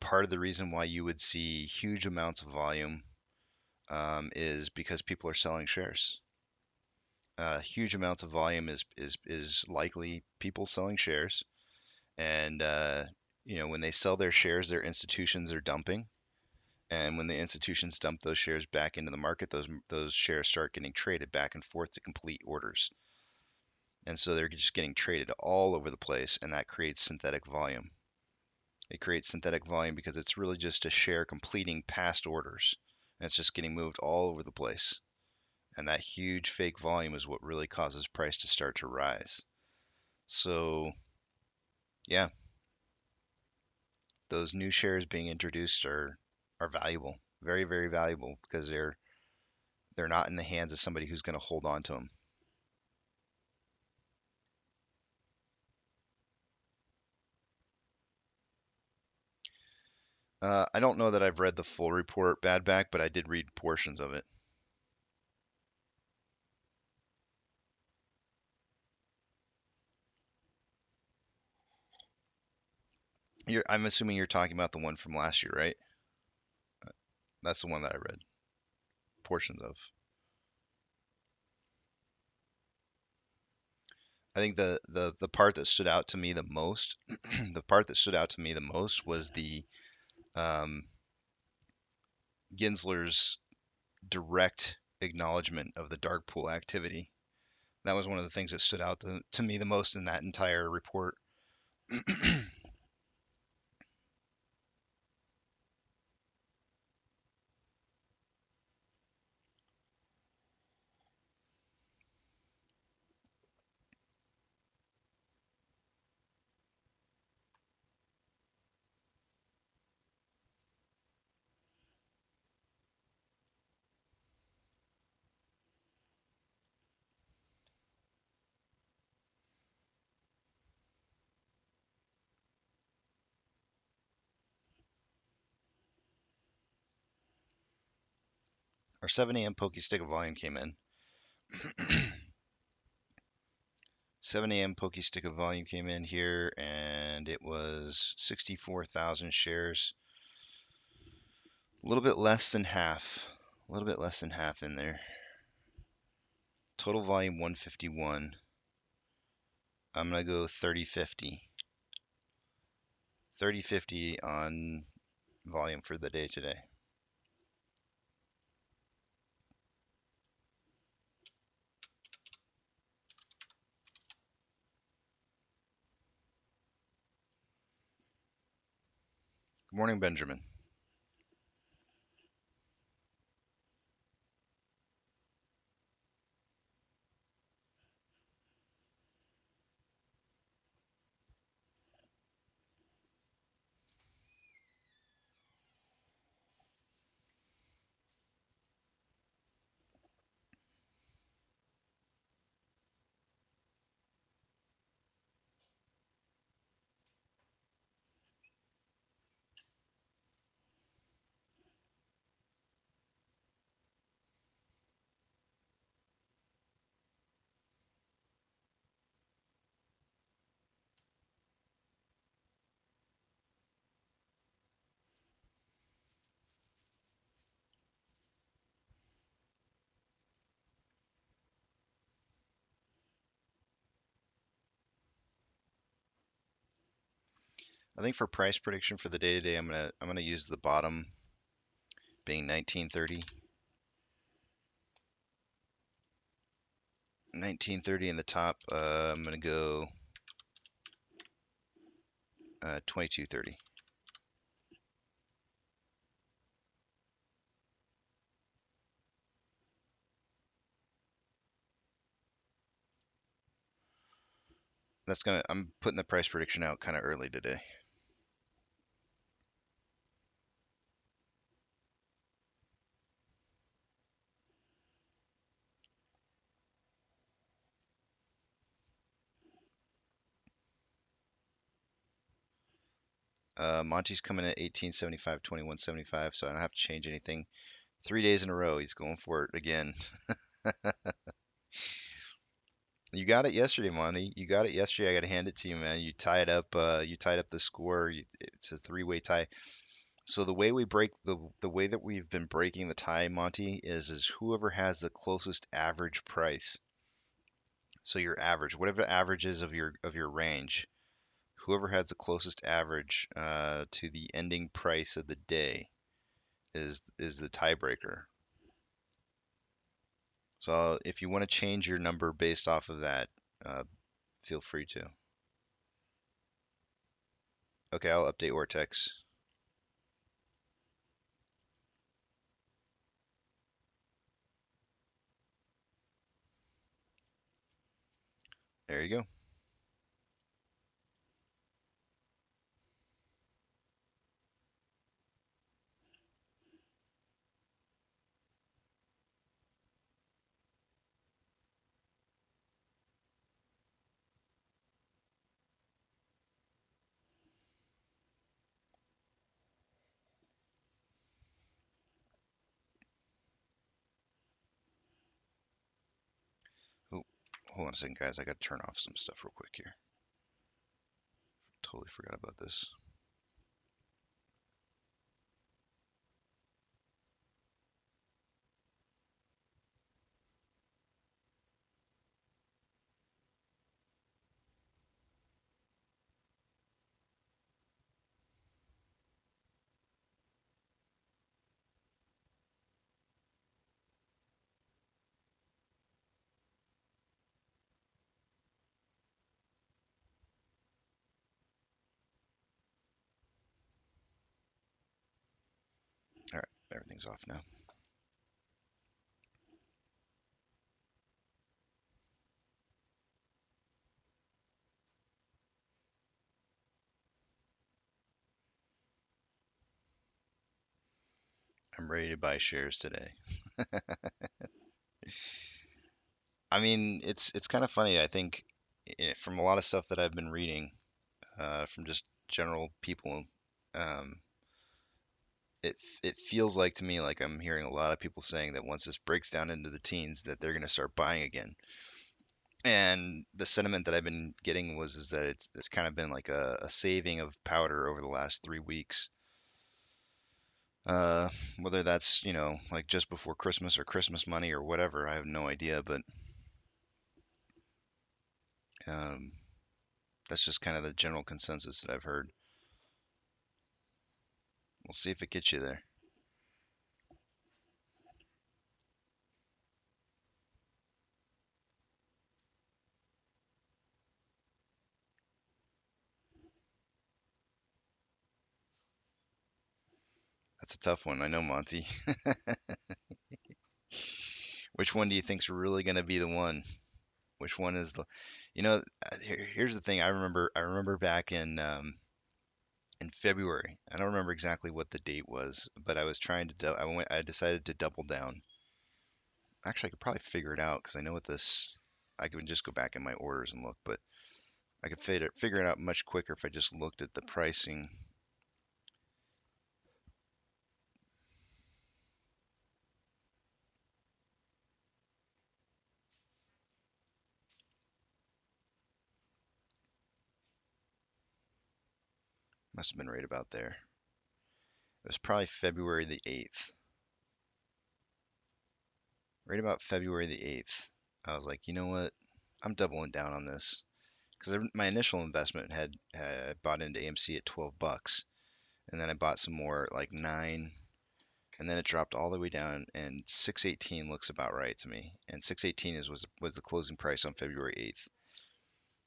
part of the reason why you would see huge amounts of volume is because people are selling shares. Huge amounts of volume is likely people selling shares, and when they sell their shares, their institutions are dumping, and when the institutions dump those shares back into the market, those shares start getting traded back and forth to complete orders, and so they're just getting traded all over the place, and that creates synthetic volume. It creates synthetic volume because it's really just a share completing past orders, and it's just getting moved all over the place. And that huge fake volume is what really causes price to start to rise. So, yeah, those new shares being introduced are valuable, very valuable, because they're not in the hands of somebody who's going to hold on to them. I don't know that I've read the full report, Bad Back, but I did read portions of it. I'm assuming you're talking about the one from last year, right? That's the one that I read portions of. I think the part that stood out to me the most, the part that stood out to me the most was the Gensler's direct acknowledgement of the dark pool activity. That was one of the things that stood out to me the most in that entire report. Our 7 a.m. pokey stick of volume came in. 7 a.m. pokey stick of volume came in here, and it was 64,000 shares. A little bit less than half. A little bit less than half in there. Total volume 151. I'm going to go 30-50. 30-50 on volume for the day today. Good morning, Benjamin. I think for price prediction for the day today, I'm gonna use the bottom being 1930. 1930 in the top. I'm gonna go 2230. I'm putting the price prediction out kind of early today. Monty's coming at 1875, 2175, so I don't have to change anything. 3 days in a row, he's going for it again. You got it yesterday, Monty. You got it yesterday. I got to hand it to you, man. You tied up. You tied up the score. It's a three-way tie. So the way we break the way that we've been breaking the tie, Monty, is whoever has the closest average price. So your average, whatever the average is of your range, whoever has the closest average to the ending price of the day is the tiebreaker. So if you want to change your number based off of that, uh, feel free to. Okay, I'll update Ortex. There you go. Oh, hold on a second, guys. I got to turn off some stuff real quick here. Totally forgot about this. All right, everything's off now. I'm ready to buy shares today. I mean, it's kind of funny. I think from a lot of stuff that I've been reading, from just general people, um, it feels like to me like I'm hearing a lot of people saying that once this breaks down into the teens, that they're going to start buying again. And the sentiment that I've been getting was is that it's kind of been like a saving of powder over the last 3 weeks. Uh, Whether that's, like just before Christmas or Christmas money or whatever, I have no idea. But um, that's just kind of the general consensus that I've heard. We'll see if it gets you there. That's a tough one. I know, Monty. Which one do you think's really going to be the one? Which one is the, here's the thing. I remember back in February. I don't remember exactly what the date was, but I was trying to, I decided to double down. Actually, I could probably figure it out because I know what this, I could just go back in my orders and look, but I could figure it out much quicker if I just looked at the pricing. Must have been right about there. It was probably February the 8th. Right about February the 8th, I was like, you know what? I'm doubling down on this because my initial investment had bought into AMC at $12, and then I bought some more at like 9, and then it dropped all the way down, and 618 looks about right to me. And 618 was the closing price on February 8th.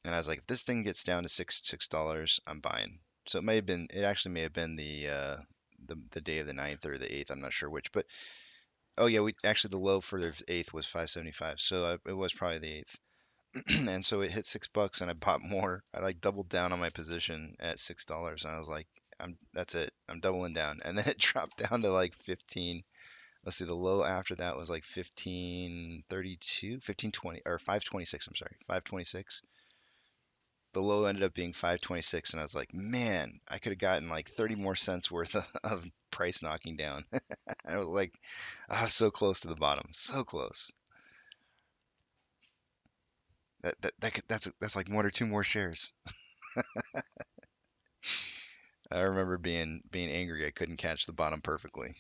And I was like, if this thing gets down to $6, I'm buying. So it actually may have been the day of the 9th or the 8th. I'm not sure which, but oh yeah, we actually the low for the 8th was 575, so it was probably the 8th. And so it hit $6 and I bought more. I like doubled down on my position at $6 and I was like, that's it. I'm doubling down. And then it dropped down to like 15. Let's see, the low after that was like 1532, 1520 or 526, I'm sorry, 526. The low ended up being 526 and I was like, man, I could have gotten like 30 more cents worth of price knocking down. I was like, so close to the bottom, so close. That's like one or two more shares. I remember being angry I couldn't catch the bottom perfectly.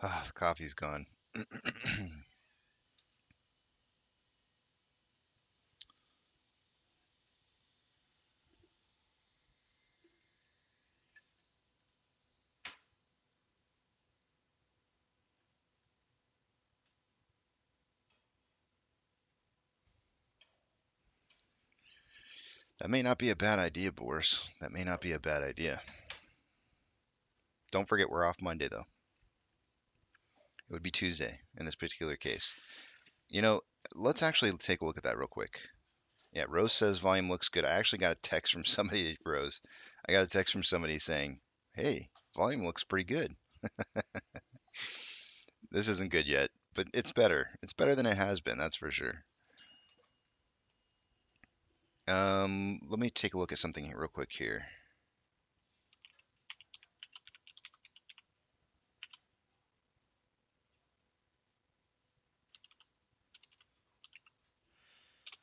Ah, the coffee's gone. That may not be a bad idea, Boris. That may not be a bad idea. Don't forget we're off Monday though. It would be Tuesday in this particular case. You know, let's actually take a look at that real quick. Yeah, Rose says volume looks good. I actually got a text from somebody, Rose. I got a text from somebody saying, hey, volume looks pretty good. This isn't good yet, but it's better. It's better than it has been, that's for sure. Let me take a look at something real quick here.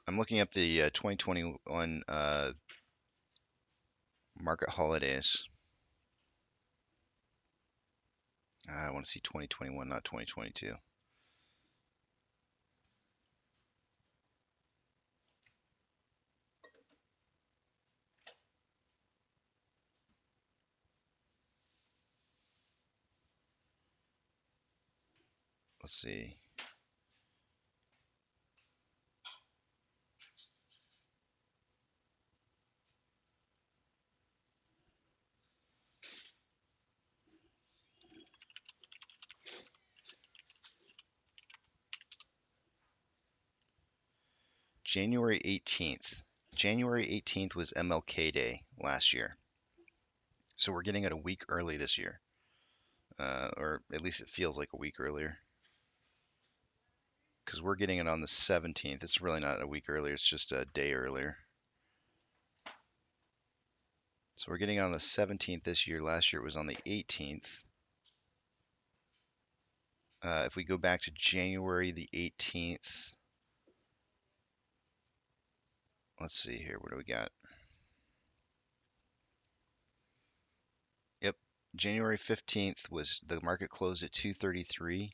I'm looking up the 2021 market holidays. I want to see 2021, not 2022. Let's see. January 18th. January 18th was MLK Day last year. So we're getting it a week early this year. Or at least it feels like a week earlier. Because we're getting it on the 17th. It's really not a week earlier, it's just a day earlier. So we're getting it on the 17th this year. Last year it was on the 18th. If we go back to January the 18th, let's see here. What do we got? Yep. January 15th was the market closed at 233,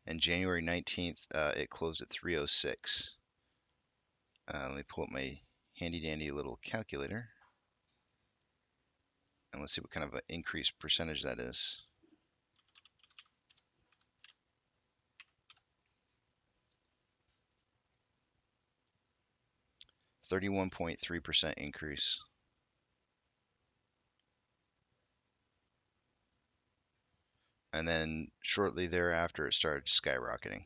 and January 19th it closed at 306. Let me pull up my handy dandy little calculator, and let's see what kind of an increased percentage that is. 31.3% increase. And then shortly thereafter, it started skyrocketing,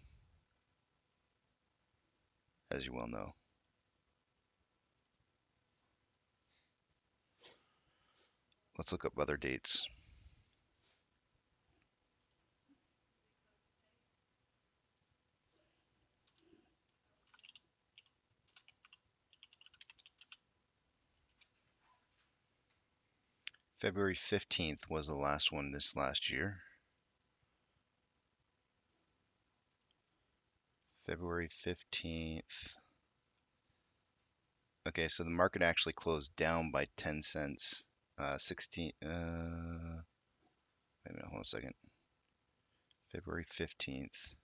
as you well know. Let's look up other dates. February 15th was the last one this last year. February 15th. Okay, so the market actually closed down by 10 cents. 16, wait a minute, hold on a second. February 15th.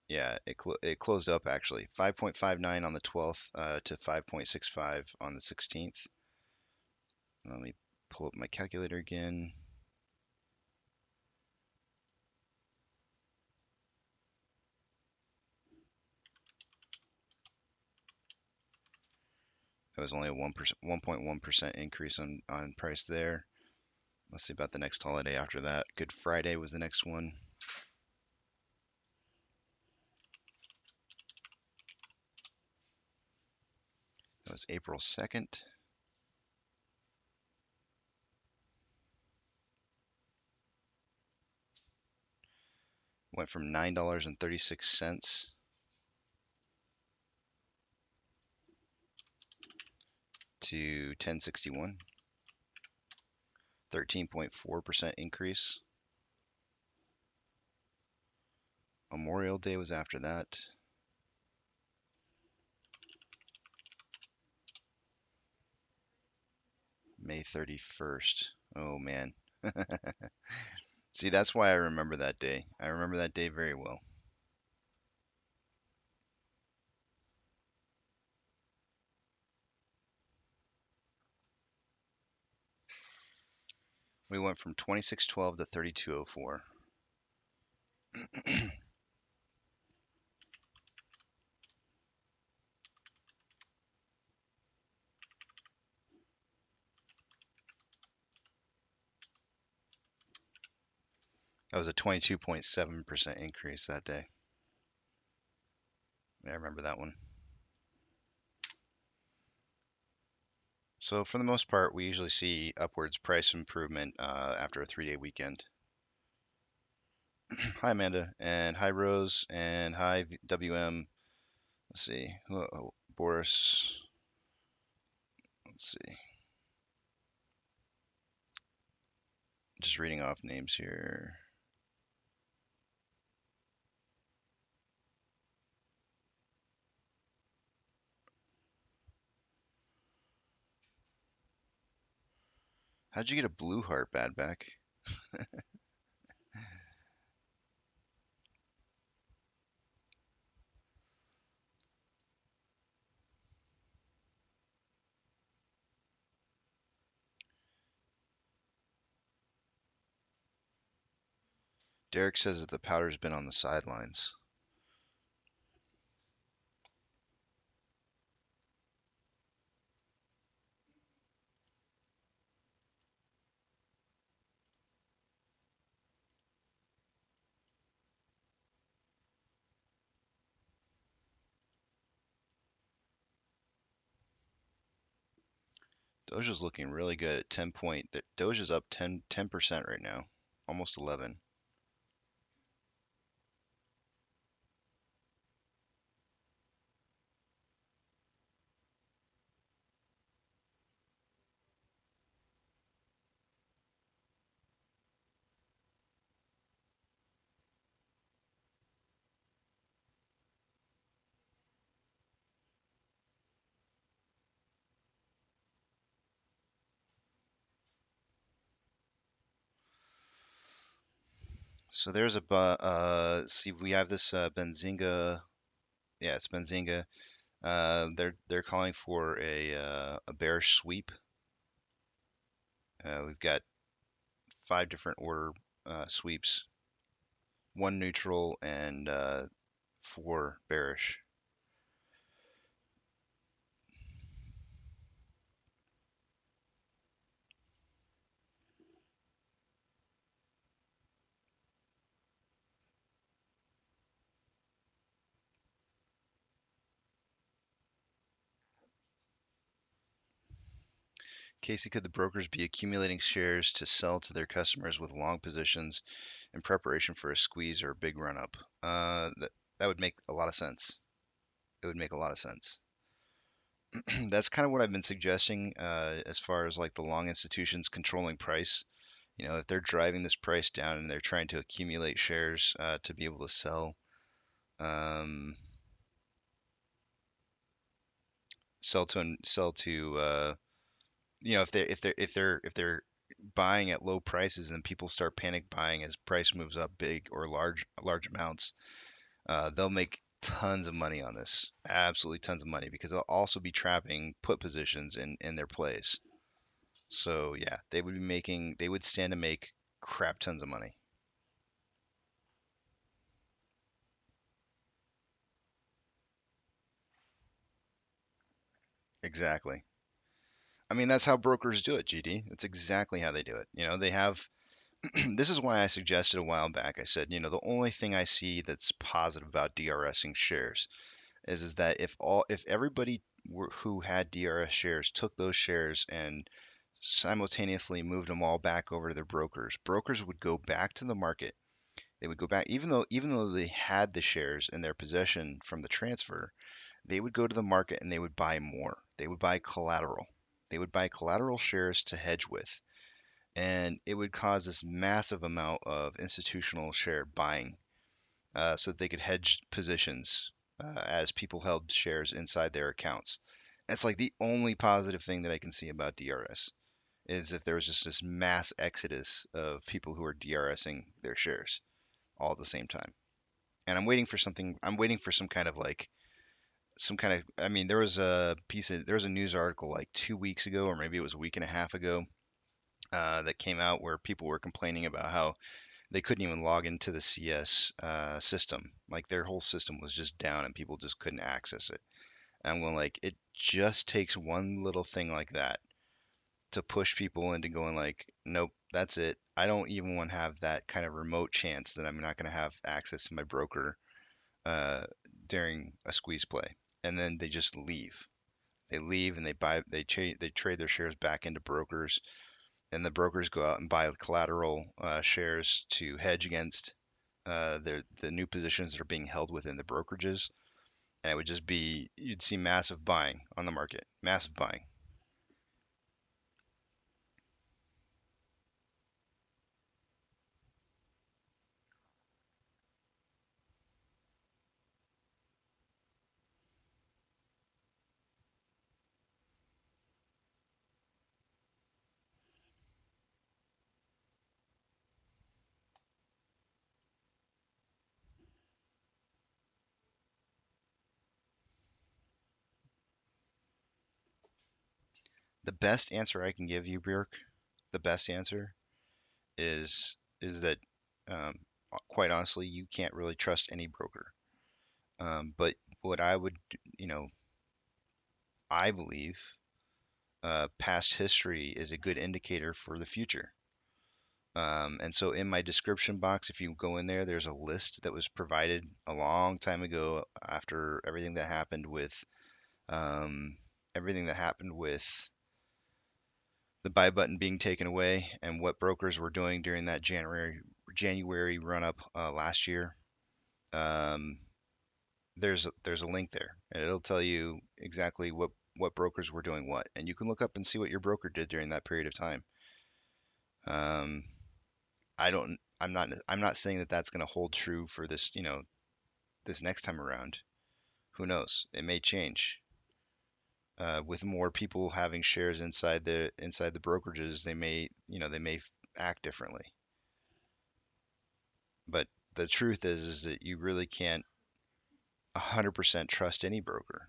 Yeah, it closed up actually. 5.59 on the 12th to 5.65 on the 16th. Let me pull up my calculator again. That was only a 1.1% increase on price there. Let's see about the next holiday after that. Good Friday was the next one. That was April 2nd. Went from $9.36 to $10.61. 13.4% increase. Memorial Day was after that. May 31st. Oh man. See, that's why I remember that day. I remember that day very well. We went from 2612 to 3204. That was a 22.7% increase that day. I remember that one. So for the most part, we usually see upwards price improvement after a 3-day weekend. Hi, Amanda, and hi, Rose, and hi, WM. Let's see, Boris. Let's see. Just reading off names here. How'd you get a blue heart, Badback? Derek says that the powder's been on the sidelines. Doja's looking really good at 10 point. Doja's up 10% right now, almost 11. So there's see, we have this Benzinga. Yeah, it's Benzinga. They're calling for a bearish sweep. We've got 5 different order sweeps, 1 neutral, and 4 bearish. Casey, could the brokers be accumulating shares to sell to their customers with long positions in preparation for a squeeze or a big run up? That would make a lot of sense. It would make a lot of sense. That's kind of what I've been suggesting as far as like the long institutions controlling price. If they're driving this price down and they're trying to accumulate shares to be able to um, sell to if they're buying at low prices and people start panic buying as price moves up big or large amounts, they'll make tons of money on this, absolutely tons of money, because they'll also be trapping put positions in their plays. So yeah, they would stand to make crap tons of money. Exactly. I mean, that's how brokers do it, GD. That's exactly how they do it. They have this is why I suggested a while back. I said, the only thing I see that's positive about DRSing shares is that if everybody who had DRS shares took those shares and simultaneously moved them all back over to their brokers would go back to the market. They would go back, even though they had the shares in their possession from the transfer, they would go to the market and they would buy more. They would buy collateral. They would buy collateral shares to hedge with, and it would cause this massive amount of institutional share buying, so that they could hedge positions as people held shares inside their accounts. That's like the only positive thing that I can see about DRS, is if there was just this mass exodus of people who are DRSing their shares all at the same time. And I'm waiting for some kind of I mean, there was a news article like 2 weeks ago, or maybe it was a week and a half ago, that came out where people were complaining about how they couldn't even log into the CS system. Like their whole system was just down and people just couldn't access it. And I'm going like, it just takes one little thing like that to push people into going like, nope, that's it. I don't even want to have that kind of remote chance that I'm not going to have access to my broker uh, during a squeeze play. And then they just leave. They leave and they trade their shares back into brokers, and the brokers go out and buy collateral shares to hedge against the new positions that are being held within the brokerages. And it would just be, you'd see massive buying on the market, massive buying. The best answer I can give you, Bjork, the best answer is that, um, quite honestly, you can't really trust any broker. But what I would, you know, I believe past history is a good indicator for the future. And so in my description box, if you go in there, there's a list that was provided a long time ago after um, everything that happened with the buy button being taken away and what brokers were doing during that January run up last year. Um, there's a link there, and it'll tell you exactly what brokers were doing what, and you can look up and see what your broker did during that period of time. Um, I don't. I'm not saying that that's going to hold true for this. This next time around. Who knows? It may change. With more people having shares inside the brokerages, they may act differently. But the truth is that you really can't 100% trust any broker.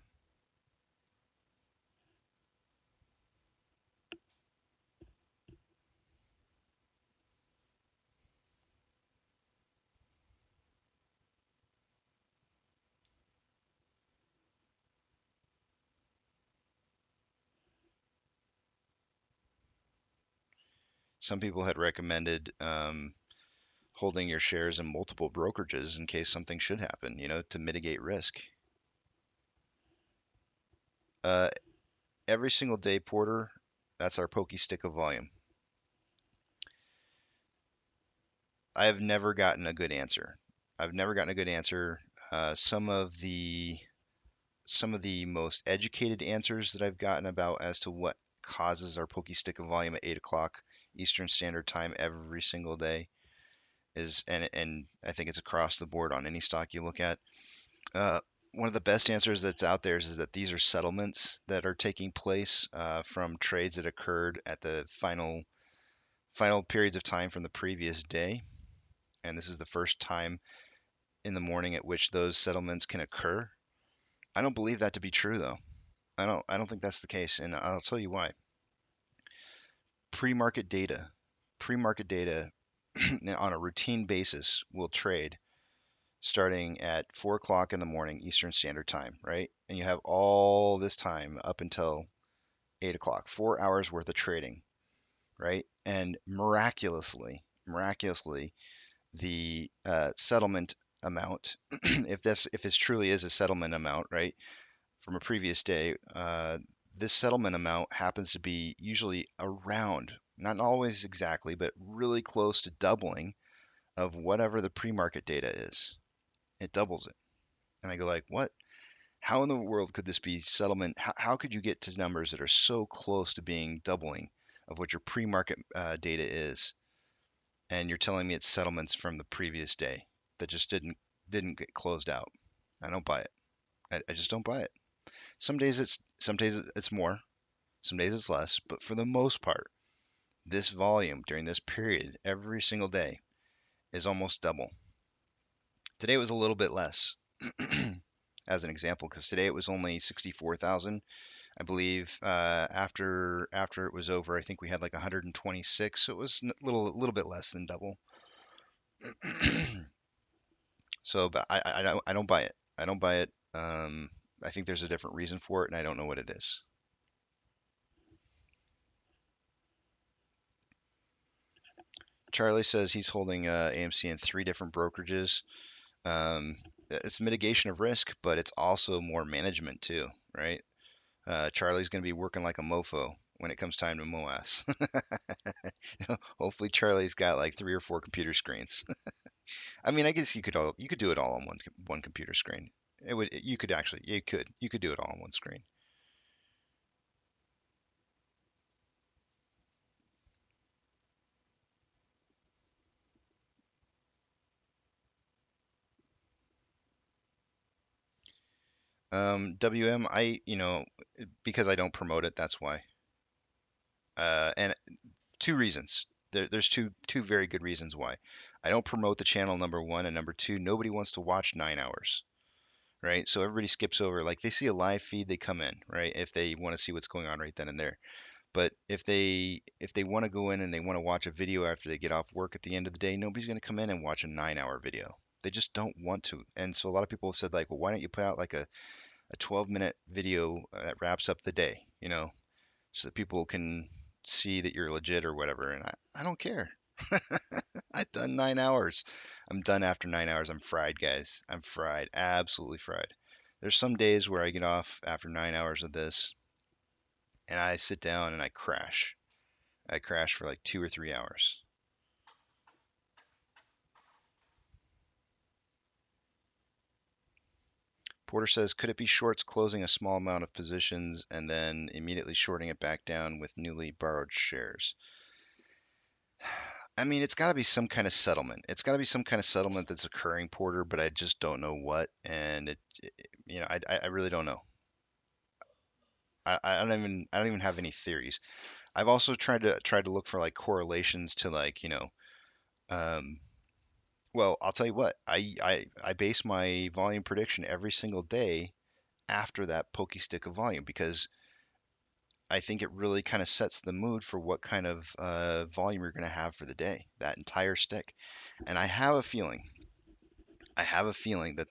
Some people had recommended holding your shares in multiple brokerages in case something should happen, to mitigate risk. Uh, every single day, Porter, that's our pokey stick of volume. I have never gotten a good answer. I've never gotten a good answer. Some of the some of the most educated answers that I've gotten about as to what causes our pokey stick of volume at 8 o'clock Eastern Standard Time every single day is, and I think it's across the board on any stock you look at. One of the best answers that's out there is that these are settlements that are taking place from trades that occurred at the final periods of time from the previous day, and this is the first time in the morning at which those settlements can occur. I don't believe that to be true, though. I don't think that's the case, and I'll tell you why. Pre-market data, pre-market data on a routine basis will trade starting at 4 o'clock in the morning Eastern Standard Time, right? And you have all this time up until 8 o'clock, 4 hours worth of trading, right? And miraculously, the settlement amount, if it truly is a settlement amount, right, from a previous day, this settlement amount happens to be usually around, not always exactly, but really close to doubling of whatever the pre-market data is. It doubles it. And I go like, what? How in the world could this be settlement? How could you get to numbers that are so close to being doubling of what your pre-market data is? And you're telling me it's settlements from the previous day that just didn't get closed out. I don't buy it. I just don't buy it. Some days it's more, some days it's less, but for the most part, this volume during this period every single day is almost double. Today was a little bit less, as an example, because today it was only 64,000. I believe after it was over, I think we had like 126, so it was a little bit less than double. So, but I don't buy it. I don't buy it. I think there's a different reason for it, and I don't know what it is. Charlie says he's holding AMC in 3 different brokerages. It's mitigation of risk, but it's also more management too, right? Charlie's going to be working like a mofo when it comes time to MOASS. Hopefully, Charlie's got like 3 or 4 computer screens. I mean, I guess you could do it all on one computer screen. You could do it all on one screen. WM, because I don't promote it, that's why. And 2 reasons. There's two very good reasons why. I don't promote the channel, number 1, and number 2, nobody wants to watch 9 hours, right? So everybody skips over. Like they see a live feed, they come in, right? If they want to see what's going on right then and there. But if they want to go in and they want to watch a video after they get off work at the end of the day, nobody's going to come in and watch a 9-hour video. They just don't want to. And so a lot of people have said like, well, why don't you put out like a 12-minute video that wraps up the day, so that people can see that you're legit or whatever. And I don't care. I've done 9 hours. I'm done after 9 hours. I'm fried, guys. I'm fried. Absolutely fried. There's some days where I get off after 9 hours of this and I sit down and I crash. I crash for like 2 or 3 hours. Porter says, could it be shorts closing a small amount of positions and then immediately shorting it back down with newly borrowed shares? I mean, it's got to be some kind of settlement. It's got to be some kind of settlement that's occurring, Porter, but I just don't know what. And I really don't know. I don't even have any theories. I've also tried to look for like correlations to like, um, well, I'll tell you what, I base my volume prediction every single day after that pokey stick of volume because I think it really kind of sets the mood for what kind of volume you're going to have for the day, that entire stick. And I have a feeling that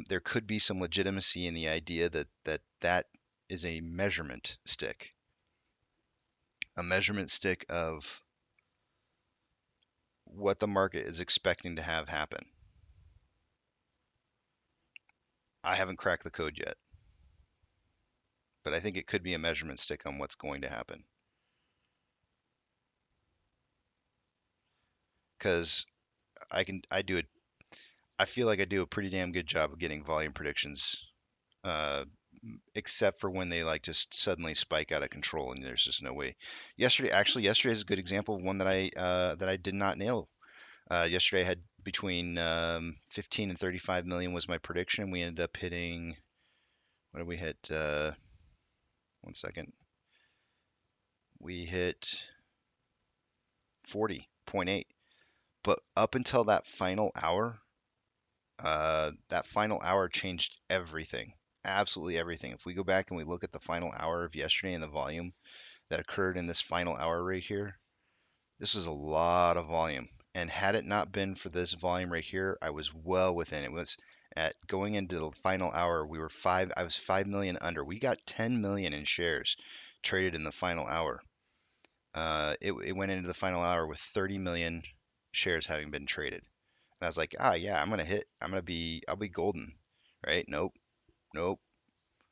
there could be some legitimacy in the idea that is a measurement stick of what the market is expecting to have happen. I haven't cracked the code yet, but I think it could be a measurement stick on what's going to happen. Because I feel like I do a pretty damn good job of getting volume predictions uh, except for when they like just suddenly spike out of control and there's just no way. Yesterday is a good example of one that I did not nail. Yesterday I had between 15 and 35 million was my prediction. We ended up hitting, what did we hit? One second. We hit 40.8. But up until that final hour changed everything. Absolutely everything. If we go back and we look at the final hour of yesterday and the volume that occurred in this final hour right here, this is a lot of volume. And had it not been for this volume right here, I was well within. It was at going into the final hour, I was 5 million under. We got 10 million in shares traded in the final hour. It went into the final hour with 30 million shares having been traded. And I was like, yeah, I'll be golden, right? Nope, nope.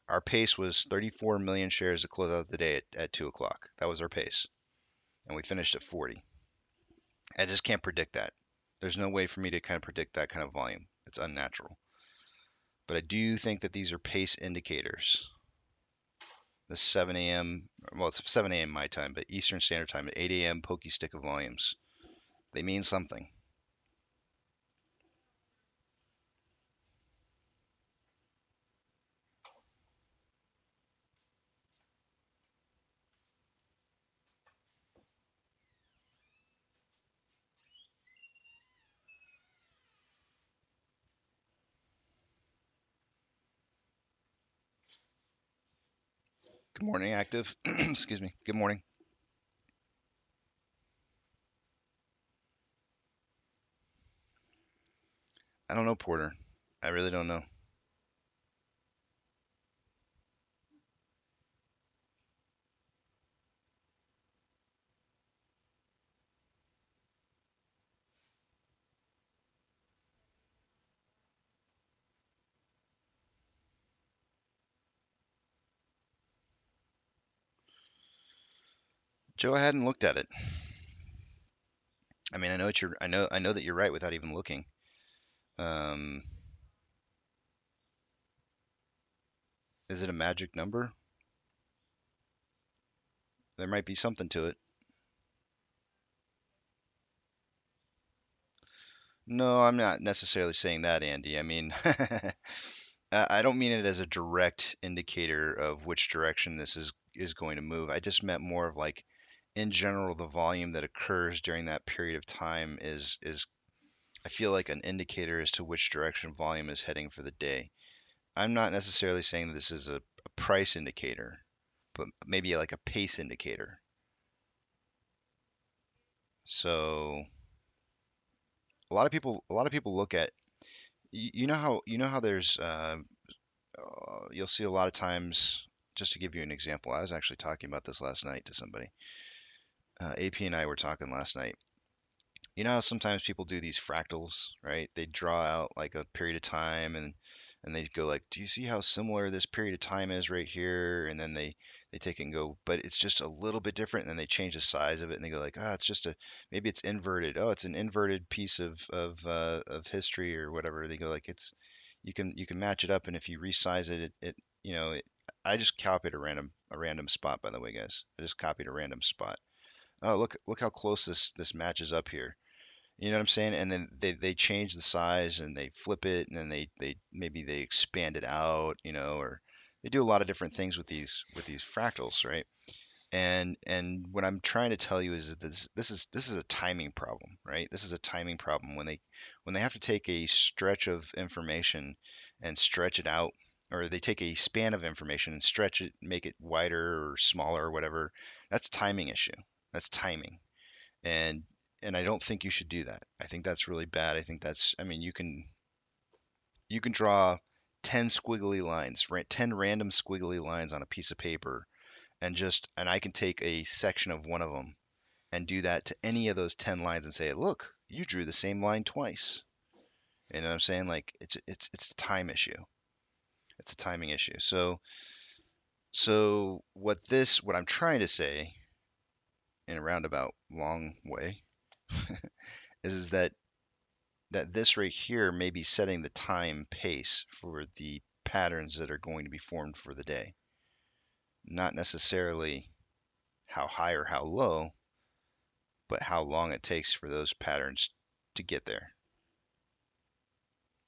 Our pace was 34 million shares to close out the day at 2 o'clock. That was our pace. And we finished at 40. I just can't predict that. There's no way for me to kind of predict that kind of volume. It's unnatural. But I do think that these are pace indicators. The 7 a.m., well, it's 7 a.m. my time, but Eastern Standard Time, at 8 a.m. pokey stick of volumes. They mean something. Good morning, active. Excuse me. Good morning. I don't know, Porter. I really don't know. Joe, I hadn't looked at it. I mean, I know that you're right without even looking. Um, is it a magic number? There might be something to it. No, I'm not necessarily saying that, Andy. I mean, I don't mean it as a direct indicator of which direction this is going to move. I just meant more of like, in general, the volume that occurs during that period of time is I feel like an indicator as to which direction volume is heading for the day. I'm not necessarily saying this is a price indicator, but maybe like a pace indicator. So a lot of people look at you know how there's you'll see a lot of times. Just to give you an example, I was actually talking about this last night to somebody. AP and I were talking last night. You know how sometimes people do these fractals, right? They draw out like a period of time and they go like, do you see how similar this period of time is right here? And then they take it and go, but it's just a little bit different. And then they change the size of it and they go like, it's just maybe it's inverted. Oh, it's an inverted piece of history or whatever. They go like, you can match it up, and if you resize it, you know, I just copied a random spot, by the way, guys. I just copied a random spot. Oh, look how close this matches up here. You know what I'm saying? And then they change the size and they flip it and then they maybe they expand it out, you know, or they do a lot of different things with these fractals, right? And what I'm trying to tell you is that this is a timing problem, right? This is a timing problem when they have to take a stretch of information and stretch it out, or they take a span of information and stretch it, make it wider or smaller or whatever. That's a timing issue. That's timing. And and I don't think you should do that. I think that's really bad. I think that's, I mean, you can draw 10 squiggly lines, right? 10 random squiggly lines on a piece of paper and I can take a section of one of them and do that to any of those 10 lines and say, look, you drew the same line twice. You know what I'm saying? Like it's a time issue. It's a timing issue. So what I'm trying to say in a roundabout long way is that this right here may be setting the time pace for the patterns that are going to be formed for the day, not necessarily how high or how low, but how long it takes for those patterns to get there.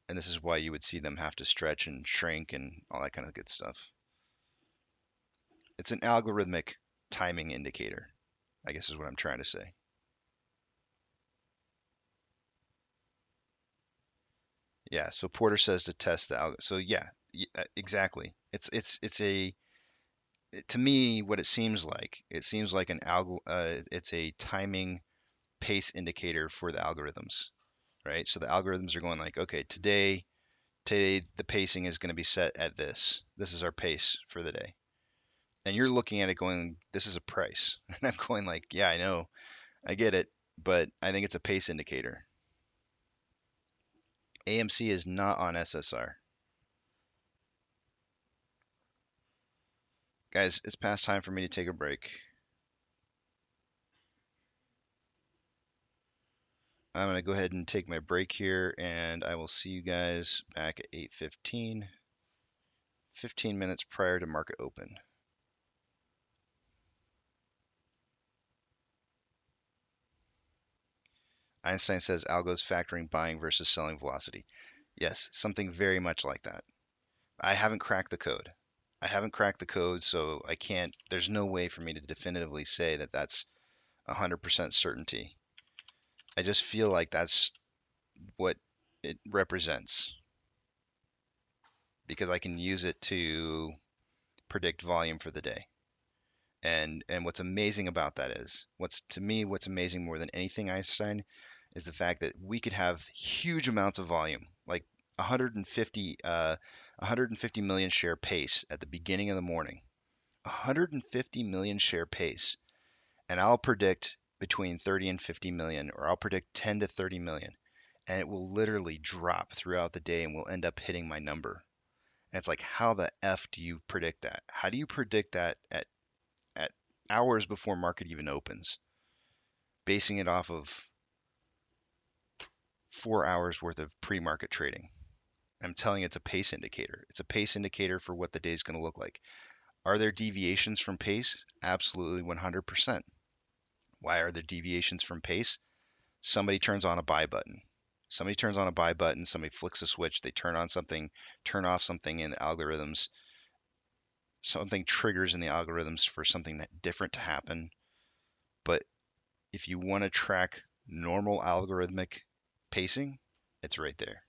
And this is why you would see them have to stretch and shrink and all that kind of good stuff. It's an algorithmic timing indicator, I guess is what I'm trying to say. Yeah, so Porter says to test the algo. So yeah, exactly. It's a to me what it seems like. It seems like it's a timing pace indicator for the algorithms, right? So the algorithms are going like, okay, today the pacing is going to be set at this. This is our pace for the day. And you're looking at it going, this is a price. And I'm going like, yeah, I know, I get it, but I think it's a pace indicator. AMC is not on SSR. Guys, it's past time for me to take a break. I'm going to go ahead and take my break here, and I will see you guys back at 8:15, 15 minutes prior to market open. Einstein says algos factoring buying versus selling velocity. Yes, something very much like that. I haven't cracked the code. I haven't cracked the code, so I can't, there's no way for me to definitively say that that's 100% certainty. I just feel like that's what it represents because I can use it to predict volume for the day. And what's amazing about that is, what's amazing more than anything, Einstein, is the fact that we could have huge amounts of volume, like 150 million share pace at the beginning of the morning, 150 million share pace, and I'll predict between 30 and 50 million, or I'll predict 10 to 30 million, and it will literally drop throughout the day and we'll end up hitting my number. And it's like, how the F do you predict that? How do you predict that at hours before market even opens, basing it off of 4 hours worth of pre-market trading? I'm telling you, it's a pace indicator. It's a pace indicator for what the day is going to look like. Are there deviations from pace? Absolutely, 100%. Why are there deviations from pace? Somebody turns on a buy button. Somebody turns on a buy button, somebody flicks a switch, they turn on something, turn off something in the algorithms. Something triggers in the algorithms for something different to happen. But if you want to track normal algorithmic pacing, it's right there.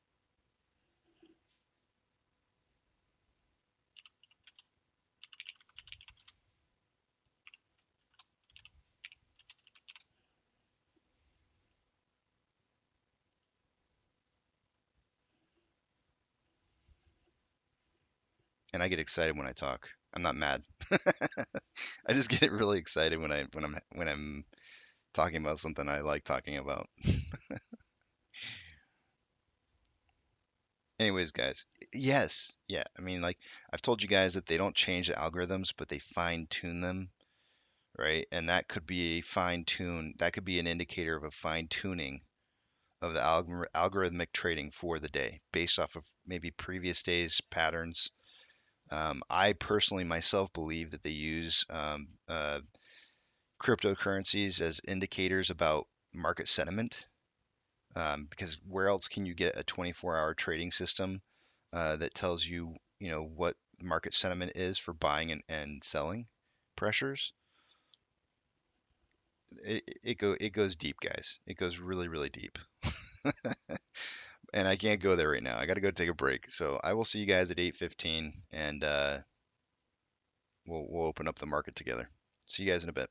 And I get excited when I talk. I'm not mad. I just get really excited when I'm talking about something I like talking about. Anyways, guys, yes, yeah. I mean, like I've told you guys that they don't change the algorithms, but they fine tune them, right? And that could be a fine tune. That could be an indicator of a fine tuning of the algorithmic trading for the day based off of maybe previous days patterns. I personally myself believe that they use cryptocurrencies as indicators about market sentiment, because where else can you get a 24-hour trading system that tells you, you know, what market sentiment is for buying and selling pressures? It goes deep, guys. It goes really, really deep. And I can't go there right now. I got to go take a break. So I will see you guys at 8:15, and we'll open up the market together. See you guys in a bit.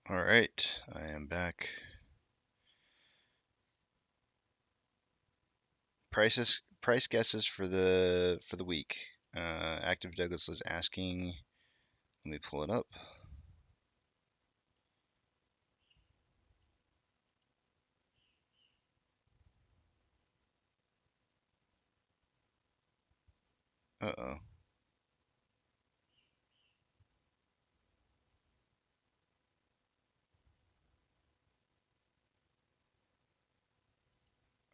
All right, I am back. Price guesses for the week. Active Douglas is asking. Let me pull it up. Uh-oh.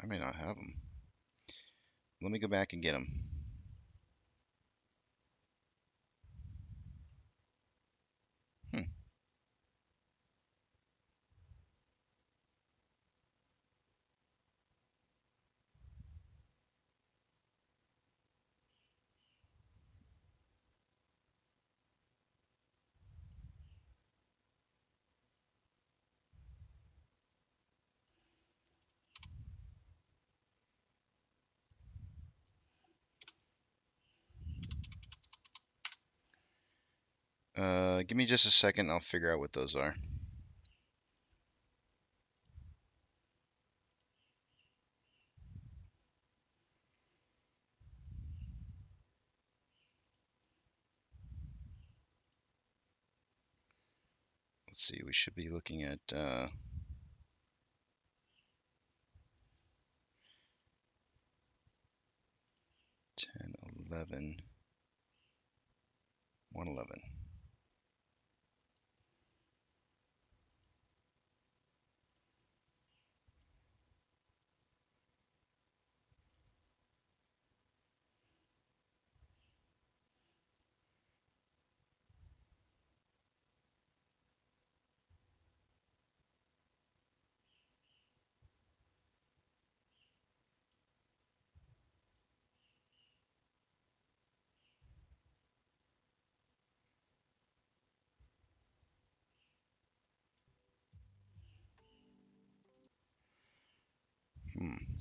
I may not have them. Let me go back and get them. Hmm. Give me just a second. I'll figure out what those are. Let's see. We should be looking at 10, 11, 111. Hmm.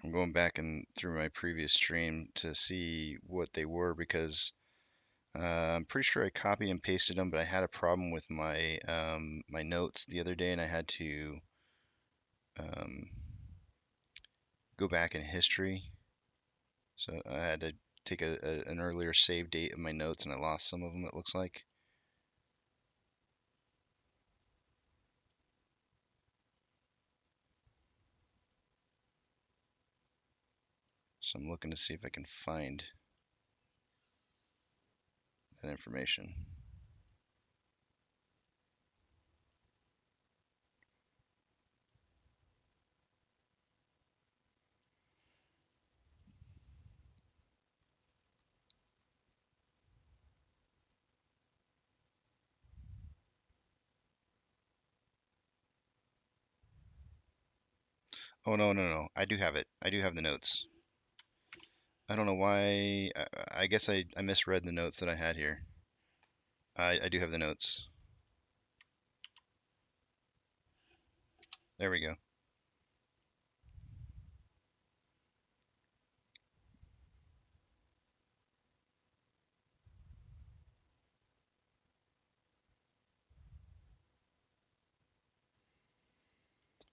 I'm going back and through my previous stream to see what they were because I'm pretty sure I copied and pasted them, but I had a problem with my my notes the other day, and I had to um, go back in history. So I had to take an earlier save date of my notes, and I lost some of them. It looks like. So I'm looking to see if I can find that information. Oh no! I do have it. I do have the notes. I don't know why. I guess I misread the notes that I had here. I do have the notes. There we go.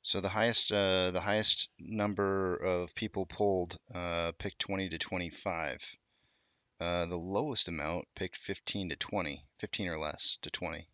So the highest number of people polled picked 20 to 25. The lowest amount picked 15 to 20, 15 or less to 20.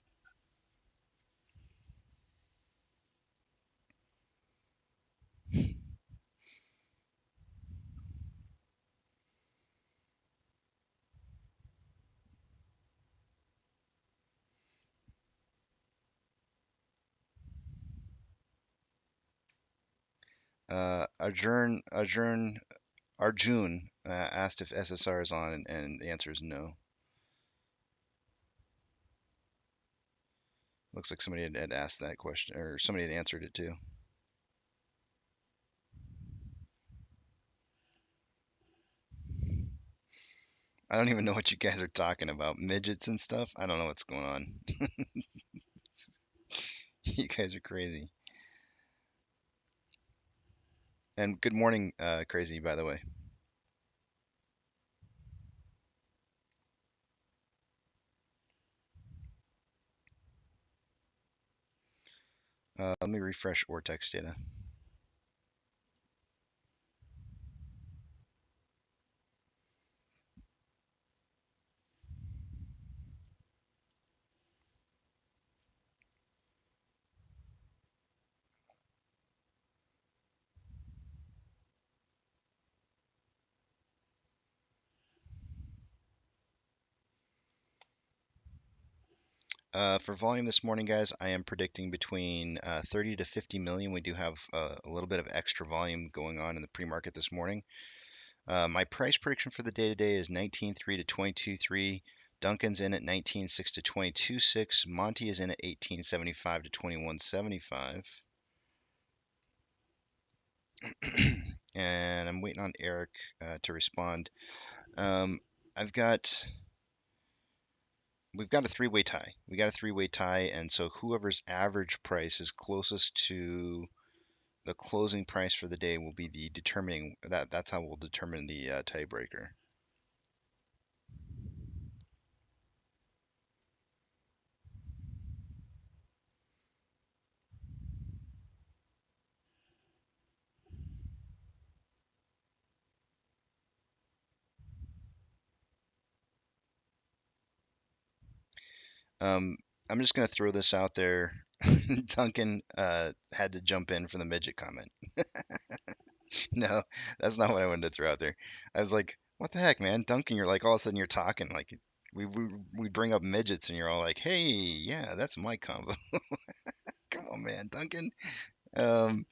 Arjun asked if SSR is on, and the answer is no. Looks like somebody had asked that question, or somebody had answered it too. I don't even know what you guys are talking about. Midgets and stuff? I don't know what's going on. You guys are crazy. And good morning, Crazy, by the way. Let me refresh Ortex data. For volume this morning, guys, I am predicting between 30 to 50 million. We do have a little bit of extra volume going on in the pre-market this morning. My price prediction for the day today is 19.3 to 22.3. Duncan's in at 19.6 to 22.6. Monty is in at 18.75 to 21.75. And I'm waiting on Eric to respond. I've got We've got a three-way tie. We got a three-way tie, and so whoever's average price is closest to the closing price for the day will be the determining that. That's how we'll determine the tiebreaker. I'm just gonna throw this out there. Duncan had to jump in for the midget comment. No, that's not what I wanted to throw out there. I was like, what the heck, man? Duncan, you're like all of a sudden you're talking like we bring up midgets and you're all like, hey, yeah, that's my combo. Come on, man, Duncan. Um,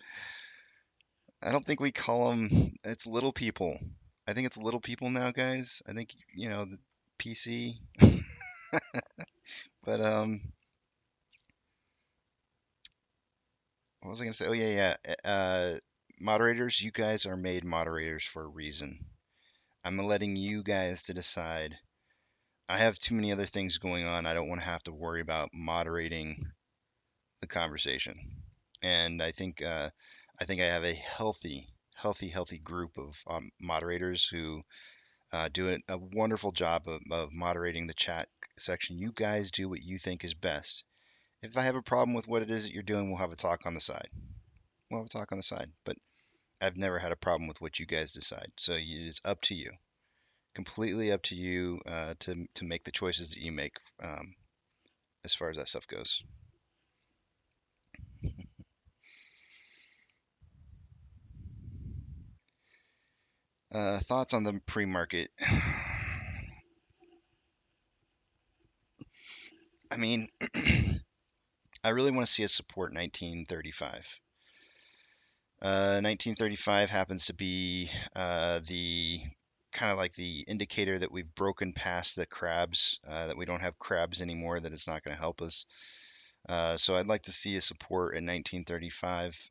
I don't think we call them. It's little people. I think it's little people now, guys. I think the PC. But what was I gonna say? Oh yeah, yeah. Moderators, you guys are made moderators for a reason. I'm letting you guys to decide. I have too many other things going on. I don't want to have to worry about moderating the conversation. And I think I have a healthy group of moderators who do a wonderful job of moderating the chat section. You guys do what you think is best. If I have a problem with what it is that you're doing, we'll have a talk on the side. We'll have a talk on the side. But I've never had a problem with what you guys decide. So it is up to you, completely up to you to make the choices that you make as far as that stuff goes. Thoughts on the pre-market? I mean, I really want to see us support 1935. 1935 happens to be the kind of like the indicator that we've broken past the crabs, that we don't have crabs anymore, that it's not going to help us. So I'd like to see a support in 1935.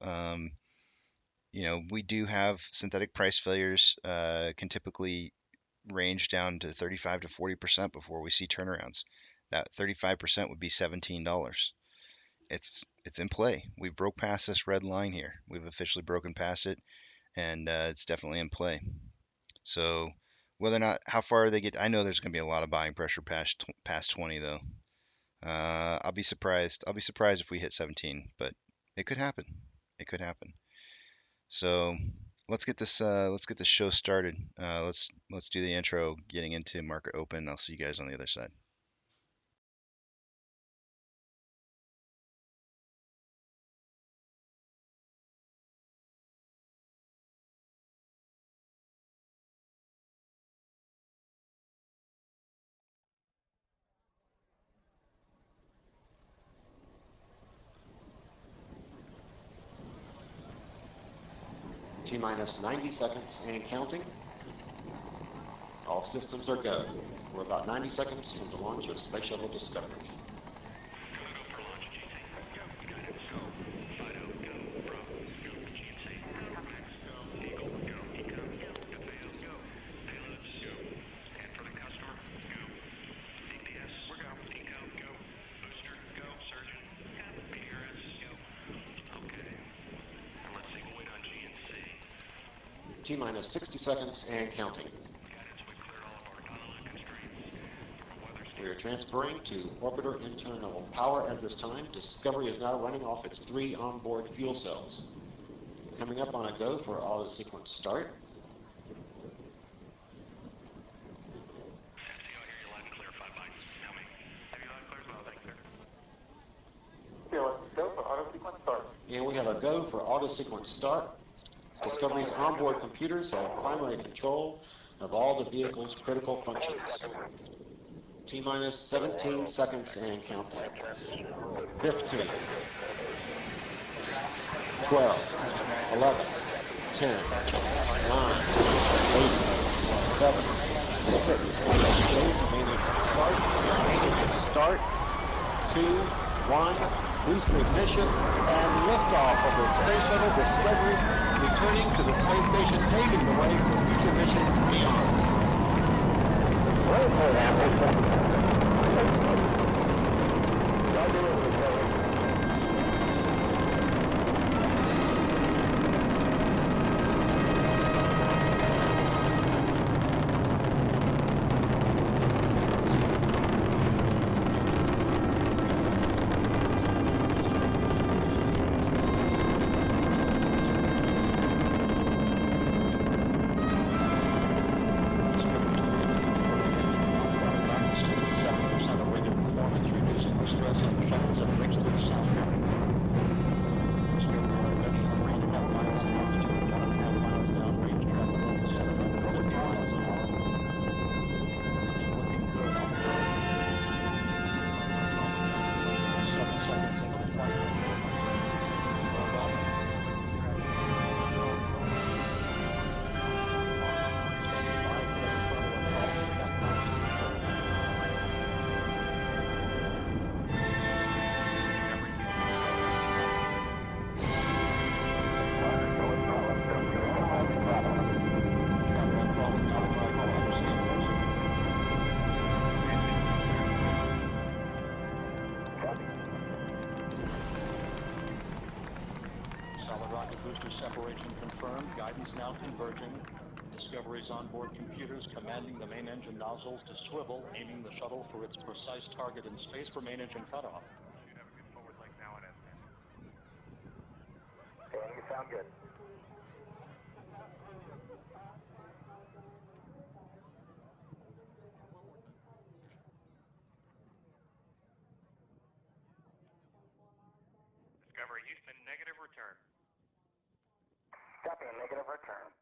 We do have synthetic price failures, can typically range down to 35 to 40% before we see turnarounds. That 35% would be $17. It's in play. We broke past this red line here. We've officially broken past it, and it's definitely in play. So whether or not how far they get, I know there's going to be a lot of buying pressure past 20 though. I'll be surprised. I'll be surprised if we hit 17, but it could happen. It could happen. So let's get this show started. Let's do the intro, getting into market open. I'll see you guys on the other side. T-minus 90 seconds and counting. All systems are go. We're about 90 seconds from the launch of Space Shuttle Discovery. T-minus 60 seconds and counting. We are transferring to orbiter internal power at this time. Discovery is now running off its 3 onboard fuel cells. Coming up on a go for auto sequence start. And we have a go for auto sequence start. Discovery's onboard computers have primary control of all the vehicle's critical functions. T-minus 17 seconds and counting. 15, 12, 11, 10, 9, 8, 7, 6, start, 2, 1, booster ignition, and liftoff of the Space Shuttle Discovery, returning to the space station, paving the way for future missions beyond. Separation confirmed. Guidance now converging. Discovery's onboard computers commanding the main engine nozzles to swivel, aiming the shuttle for its precise target in space for main engine cutoff. Should have a good forward leg now and Dan, you sound good. Discovery Houston, negative return. Copy, a negative return.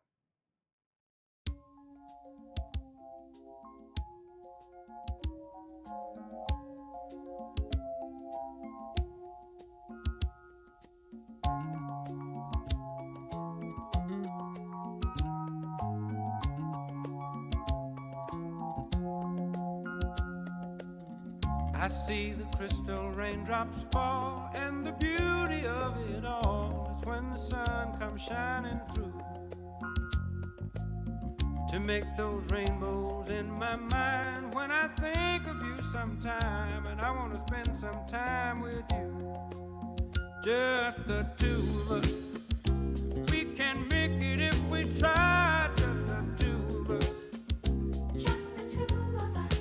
I see the crystal raindrops fall, and the beauty of it all is when the sun comes shining through to make those rainbows in my mind when I think of you sometime, and I want to spend some time with you, just the two of us. We can make it if we try, just the two of us. Just the two of us.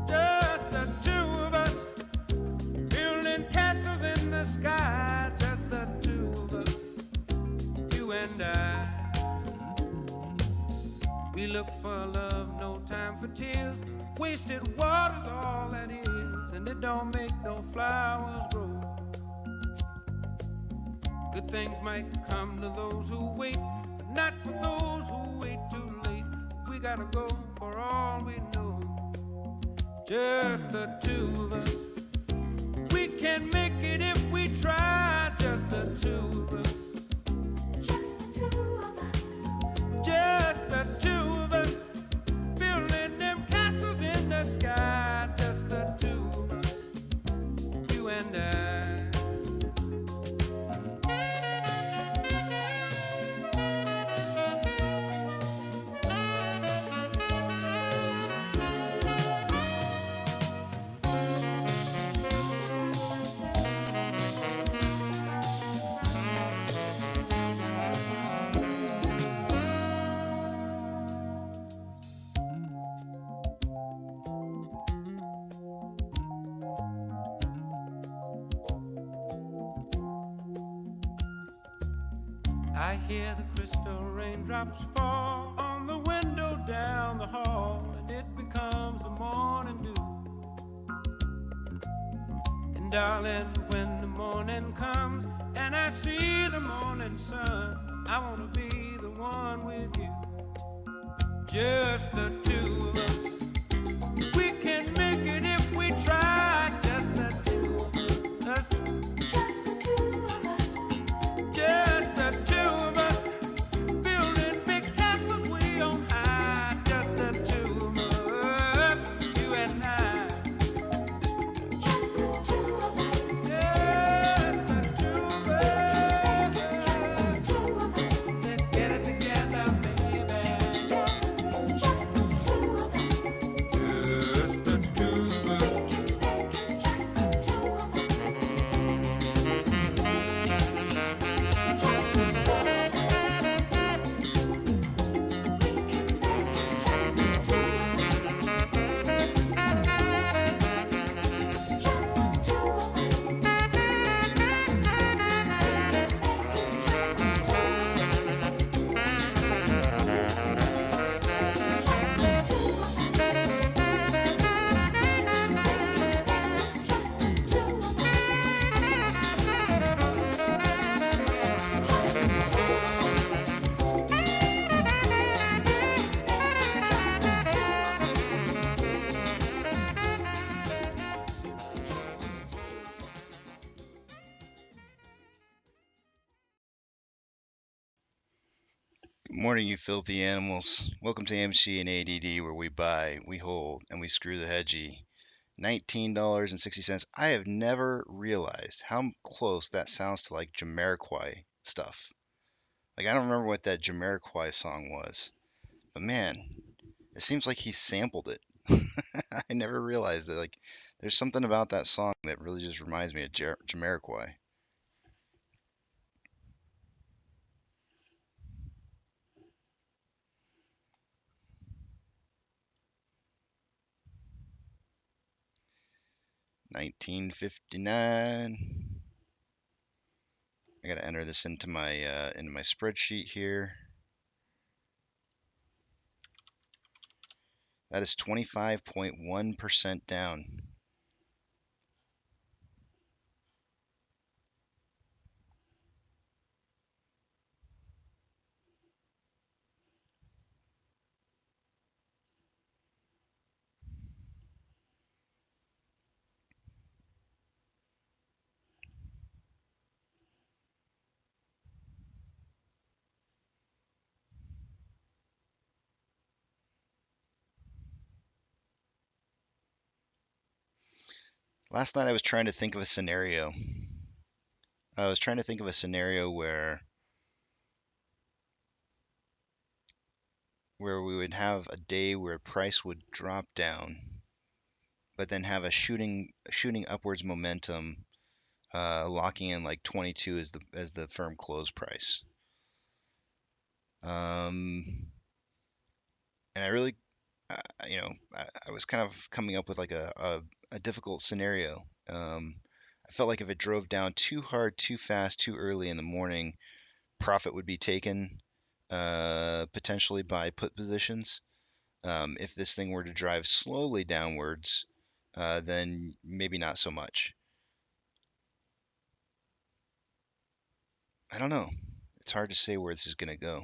Just the two of us, building castles in the sky. Just the two of us, you and I. We look for love, no time for tears. Wasted water's all that is, and it don't make no flowers grow. Good things might come to those who wait, but not for those who wait too late. We gotta go for all we know. Just the two of us. We can make it if we try. Just the two of us. Just the two of us. Just the two of us. Building them castles in the sky. Just the two of us. You and I. I hear the crystal raindrops fall on the window down the hall, and it becomes the morning dew. And darling, when the morning comes and I see the morning sun, I wanna be the one with you. Just the two of us. We can make it if we try. Just the two of us. Just the two of us. Just the two of us, building big castles way on high. Just the two of us, you and I. Just the two of us. Just the two of us. Just the two of us. Let's get it together, baby. Just the two of us. Just the two of us. Just the two of us. Good morning, you filthy animals. Welcome to AMC and ADD, where we buy, we hold, and we screw the hedgie. $19.60. I have never realized how close that sounds to like Jamiroquai stuff. Like, I don't remember what that Jamiroquai song was, but man, it seems like he sampled it. I never realized that. Like, there's something about that song that really just reminds me of Jamiroquai. $19.59. I gotta enter this into my spreadsheet here. That is 25.1% down. Last night I was trying to think of a scenario. I was trying to think of a scenario where we would have a day where price would drop down, but then have a shooting upwards momentum, locking in like 22 as the firm close price. And I really, I was kind of coming up with like a difficult scenario. I felt like if it drove down too hard, too fast, too early in the morning, profit would be taken. potentially buy put positions. If this thing were to drive slowly downwards, then maybe not so much. I don't know. It's hard to say where this is going to go.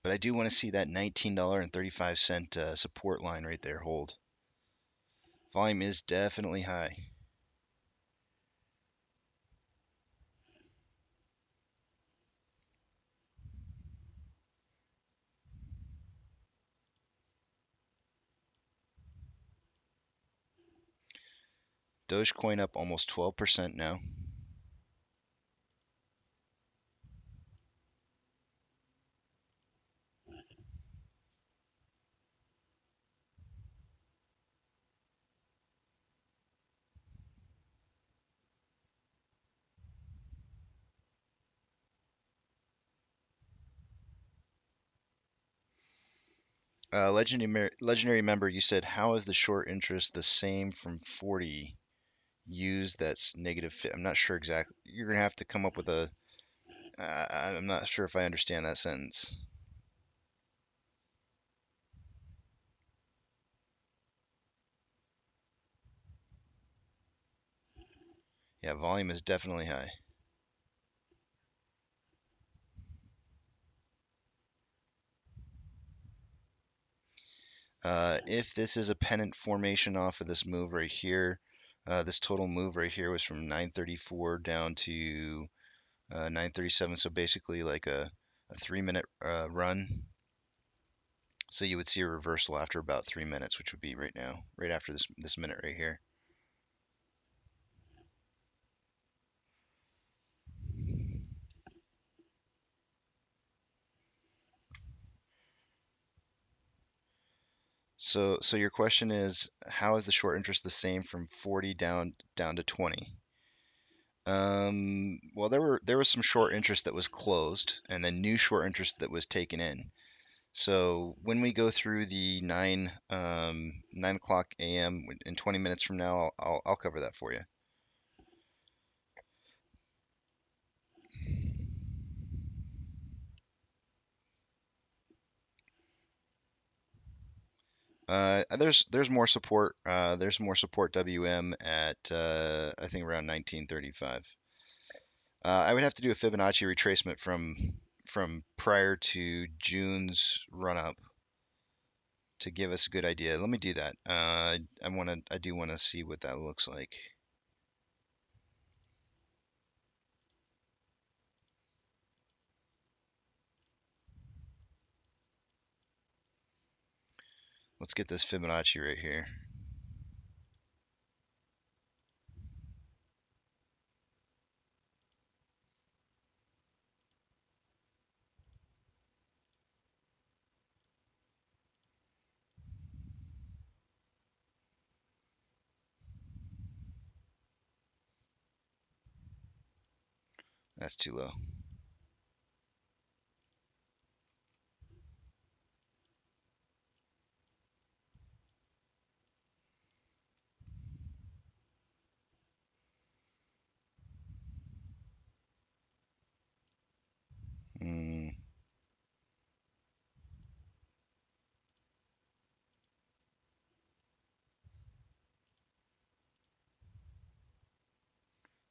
But I do want to see that $19.35 support line right there hold. Volume is definitely high. Dogecoin up almost 12% now. Legendary member, you said, how is the short interest the same from 40 used that's negative? I'm not sure exactly. You're going to have to come up with a. I'm not sure if I understand that sentence. Yeah, volume is definitely high. If this is a pennant formation off of this move right here, this total move right here was from 934 down to 937, so basically like a 3-minute run. So you would see a reversal after about 3 minutes, which would be right now, right after this minute right here. So your question is, how is the short interest the same from 40 down to 20? Well, there was some short interest that was closed, and then new short interest that was taken in. So when we go through the 9 o'clock a.m. in 20 minutes from now, I'll cover that for you. There's more support. There's more support WM at I think around 1935. I would have to do a Fibonacci retracement from prior to June's run up to give us a good idea. Let me do that. I do want to see what that looks like. Let's get this Fibonacci right here. That's too low. Mm,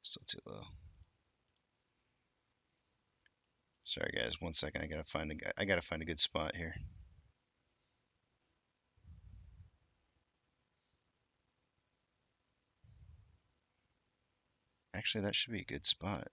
still too low. Sorry guys, 1 second. I gotta find a good spot here. Actually, that should be a good spot.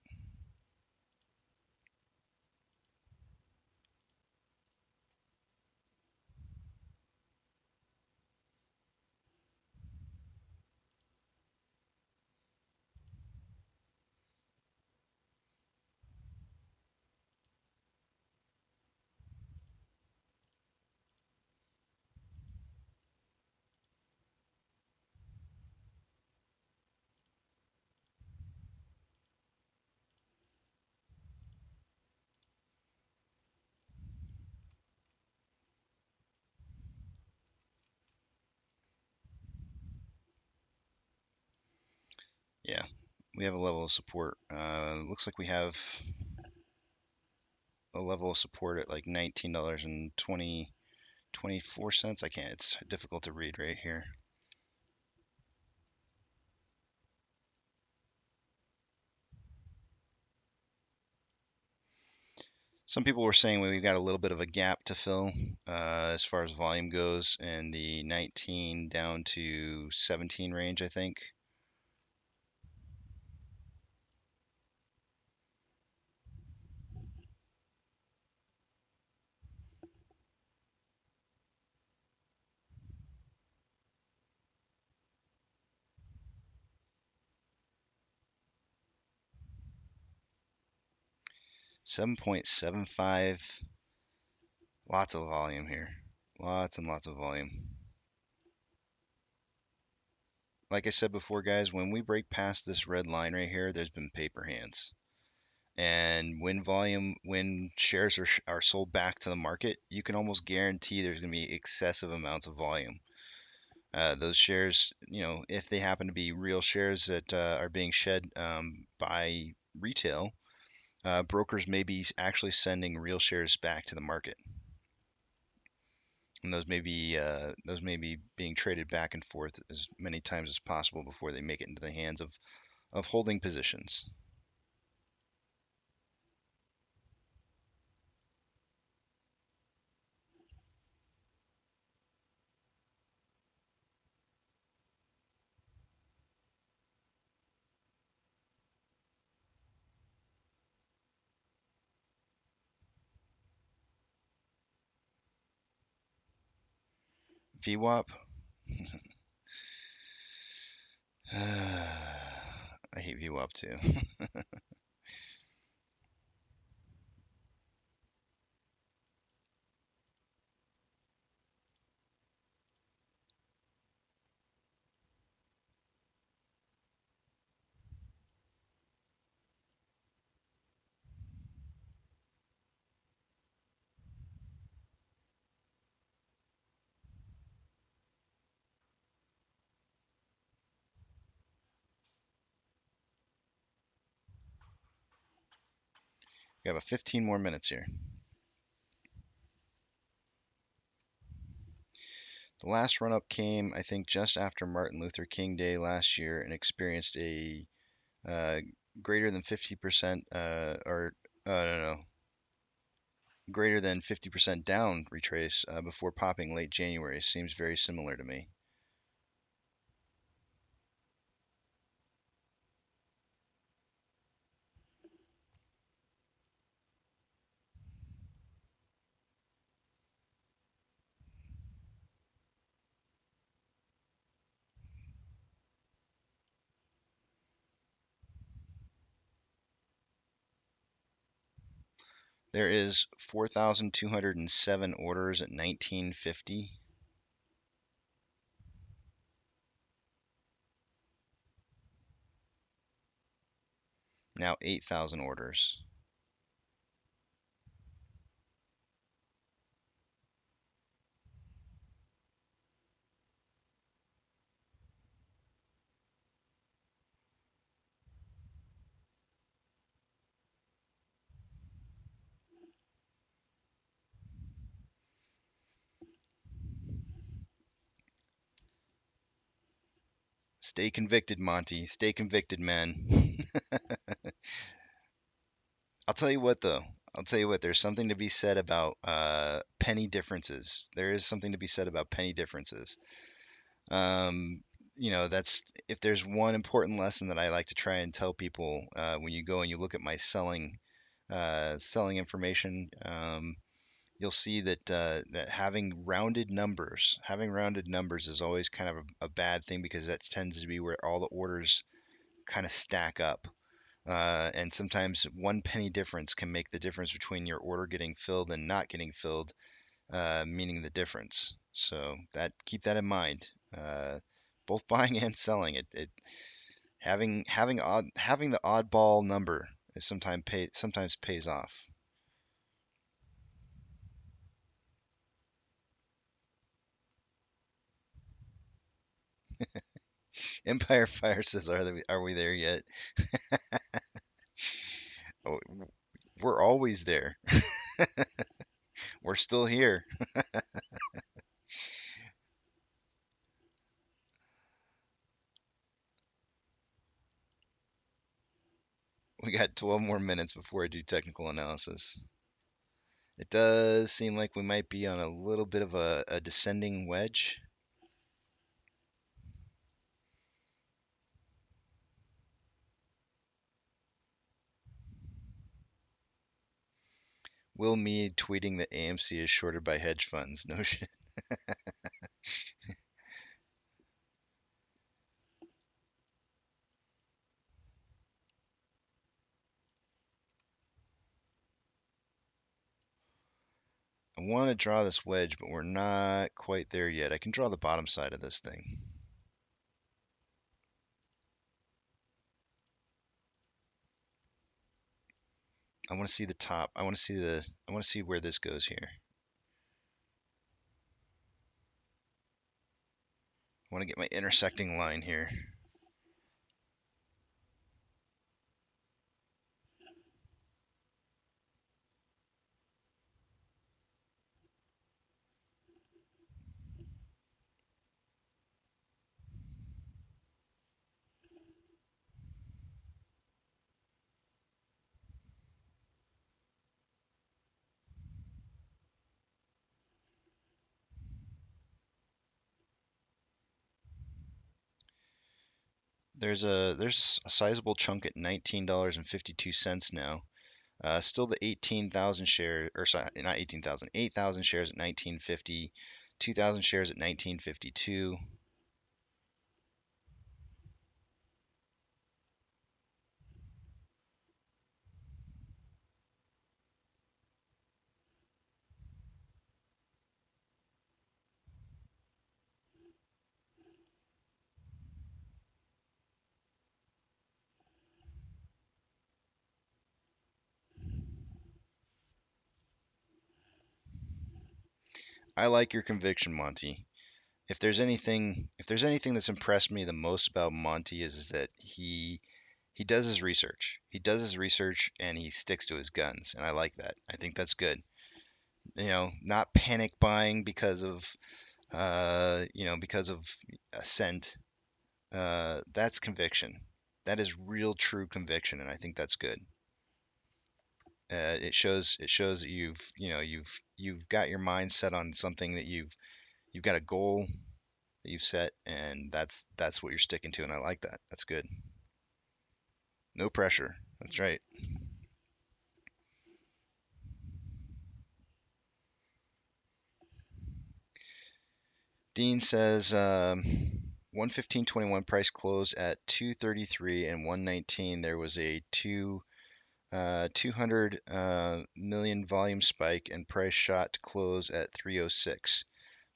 Yeah, we have a level of support. Looks like we have a level of support at like $19.24. I can't. It's difficult to read right here. Some people were saying we've got a little bit of a gap to fill as far as volume goes in the 19 down to 17 range, I think. $7.75. Lots of volume here. Lots and lots of volume. Like I said before, guys, when we break past this red line right here, there's been paper hands. And when shares are sold back to the market, you can almost guarantee there's going to be excessive amounts of volume. Those shares, if they happen to be real shares that are being shed by retail, brokers may be actually sending real shares back to the market, and those may be being traded back and forth as many times as possible before they make it into the hands of holding positions. VWAP. I hate VWAP too. We have 15 more minutes here. The last run up came, I think, just after Martin Luther King Day last year and experienced a greater than 50% no, greater than 50% down retrace before popping late January. Seems very similar to me. There is 4,207 orders at 1950. Now 8,000 orders. Stay convicted, Monty. Stay convicted, man. I'll tell you what, though. I'll tell you what. There's something to be said about penny differences. There is something to be said about penny differences. That's if there's one important lesson that I like to try and tell people when you go and you look at my selling information, you'll see that having rounded numbers is always kind of a bad thing because that tends to be where all the orders kind of stack up. And sometimes one penny difference can make the difference between your order getting filled and not getting filled, meaning the difference. So keep that in mind. Both buying and selling having the oddball number is sometimes pays off. Empire Fire says, "Are we there yet?" Oh, we're always there. We're still here. We got 12 more minutes before I do technical analysis. It does seem like we might be on a little bit of a descending wedge. Will Mead tweeting that AMC is shorted by hedge funds. No shit. I want to draw this wedge, but we're not quite there yet. I can draw the bottom side of this thing. I want to see the top. I want to see where this goes here. I want to get my intersecting line here. There's a sizable chunk at $19.52 now. Still the 18,000 shares, or sorry, not 18,000, 8,000 shares at 1950, 2,000 shares at 1952. I like your conviction, Monty. If there's anything that's impressed me the most about Monty is that he does his research. He does his research and he sticks to his guns, and I like that. I think that's good. Not panic buying because of because of a cent. That's conviction. That is real, true conviction, and I think that's good. It shows that you've got your mind set on something that you've got a goal that you've set, and that's what you're sticking to, and I like that. That's good. No pressure. That's right. Dean says 115.21 price closed at 233 and 119. There was a 200 million volume spike and price shot to close at 306.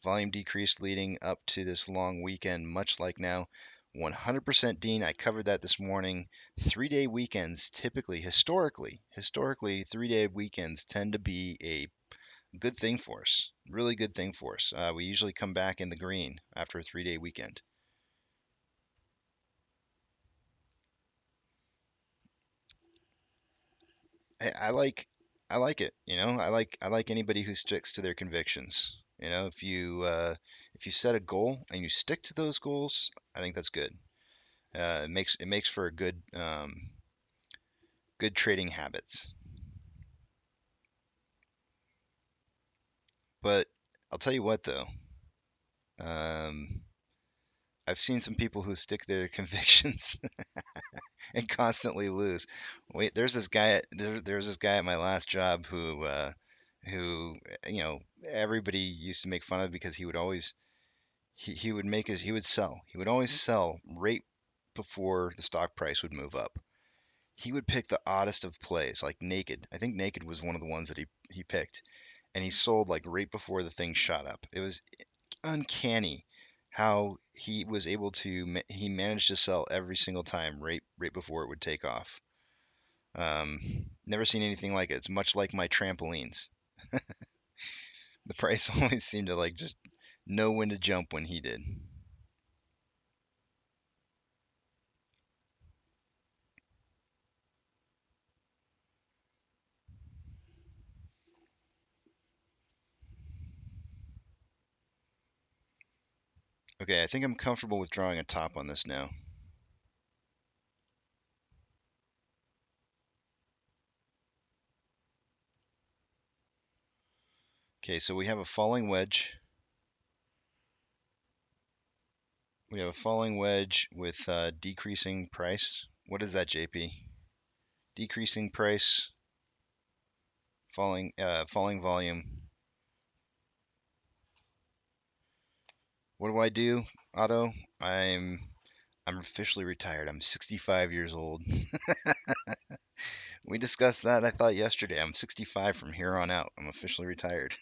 Volume decreased leading up to this long weekend, much like now. 100% Dean, I covered that this morning. 3-day weekends typically, historically, 3-day weekends tend to be a good thing for us. Really good thing for us. We usually come back in the green after a 3-day weekend. I like it. I like anybody who sticks to their convictions. If you set a goal and you stick to those goals, I think that's good. It makes for a good trading habits. But I'll tell you what though, um, I've seen some people who stick to their convictions and constantly lose. Wait, there's this guy at my last job who everybody used to make fun of because he would sell. He would always sell right before the stock price would move up. He would pick the oddest of plays, like naked. I think naked was one of the ones that he picked, and he sold like right before the thing shot up. It was uncanny how he was able to he managed to sell every single time right before it would take off. Um, Never seen anything like it. It's much like my trampolines. The price always seemed to like just know when to jump when he did. Okay, I think I'm comfortable with drawing a top on this now. Okay, so we have a falling wedge. We have a falling wedge with decreasing price. What is that, JP? Decreasing price, falling volume. What do? Otto? I'm officially retired. I'm 65 years old. We discussed that, I thought, yesterday. I'm 65 from here on out. I'm officially retired.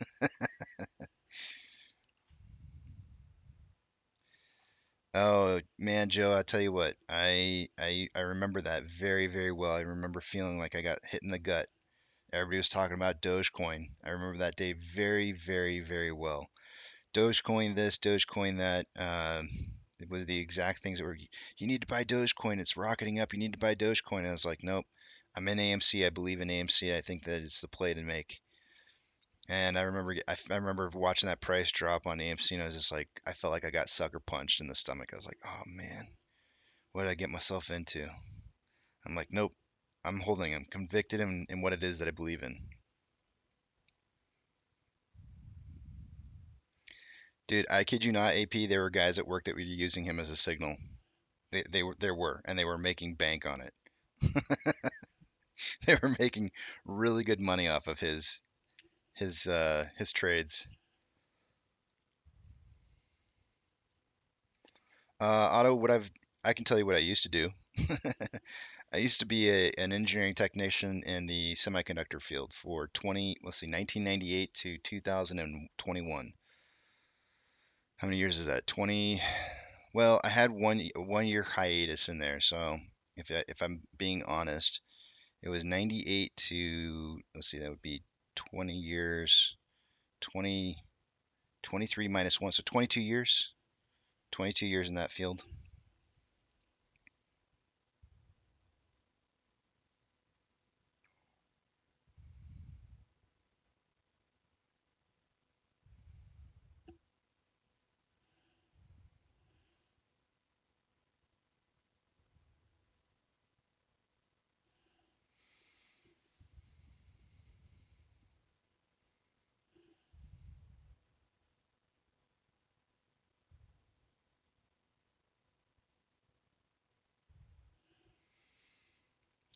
Oh man, Joe, I tell you what, I remember that very, very well. I remember feeling like I got hit in the gut. Everybody was talking about Dogecoin. I remember that day very, very, very well. Dogecoin this, Dogecoin that. It was the exact things that were, you need to buy Dogecoin. It's rocketing up. You need to buy Dogecoin. And I was like, nope. I'm in AMC. I believe in AMC. I think that it's the play to make. And I remember watching that price drop on AMC, and I was just like, I felt like I got sucker punched in the stomach. I was like, oh man, what did I get myself into? I'm like, nope. I'm holding him, convicted in what it is that I believe in. Dude, I kid you not, AP, there were guys at work that were using him as a signal. And they were making bank on it. They were making really good money off of his trades. Otto, I can tell you what I used to do. I used to be an engineering technician in the semiconductor field for 1998 to 2021. How many years is that? 20. Well, I had one year hiatus in there, so if I'm being honest, it was 98 to, let's see, that would be 20 years, 20, 23 minus 1, so 22 years. 22 years in that field.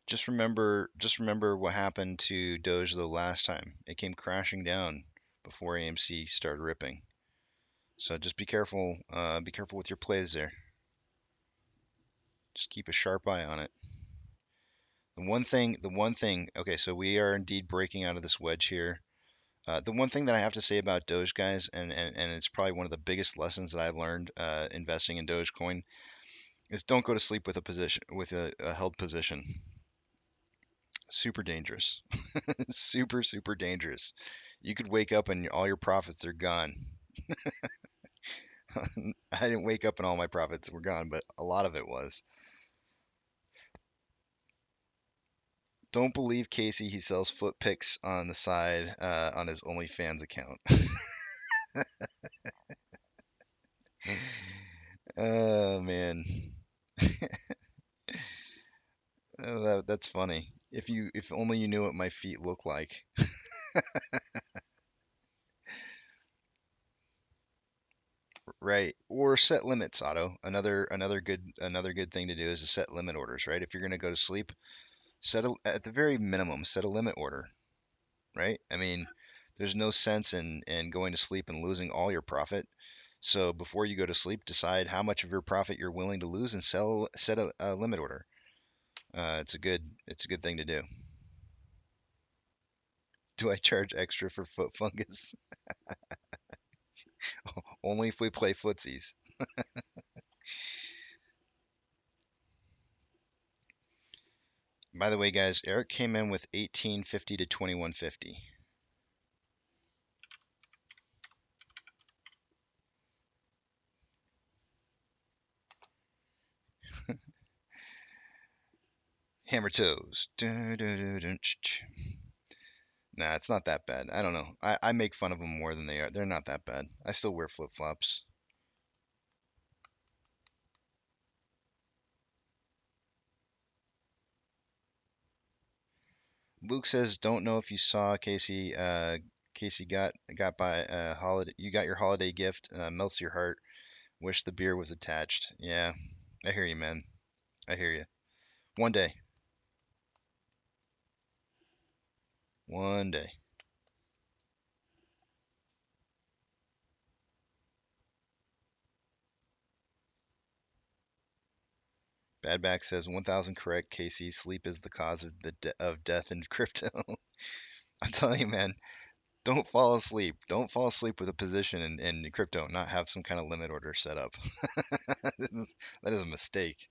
Just remember what happened to Doge the last time. It came crashing down before AMC started ripping. So just be careful. Be careful with your plays there. Just keep a sharp eye on it. The one thing. Okay, so we are indeed breaking out of this wedge here. The one thing that I have to say about Doge, guys, and it's probably one of the biggest lessons that I've learned investing in Dogecoin, is don't go to sleep with a held position. Super dangerous. Super, super dangerous. You could wake up and all your profits are gone. I didn't wake up and all my profits were gone, but a lot of it was. Don't believe Casey. He sells foot pics on the side on his OnlyFans account. Oh man, that's funny. If only you knew what my feet look like. Right. Or set limits, Otto. Another good thing to do is to set limit orders, right? If you're going to go to sleep, at the very minimum, set a limit order, right? I mean, there's no sense in going to sleep and losing all your profit. So before you go to sleep, decide how much of your profit you're willing to lose and set a limit order. It's a good thing to do. Do I charge extra for foot fungus? Only if we play footsies. By the way, guys, Eric came in with 1850 to 2150. Hammer toes. Nah, it's not that bad. I don't know. I make fun of them more than they are. They're not that bad. I still wear flip flops. Luke says, don't know if you saw Casey. Casey got by holiday. You got your holiday gift. Melts your heart. Wish the beer was attached. Yeah, I hear you, man. I hear you. One day. One day. Badback says 1,000 correct. Casey, sleep is the cause of of death in crypto. I'm telling you, man. Don't fall asleep. Don't fall asleep with a position in crypto and not have some kind of limit order set up. That is a mistake.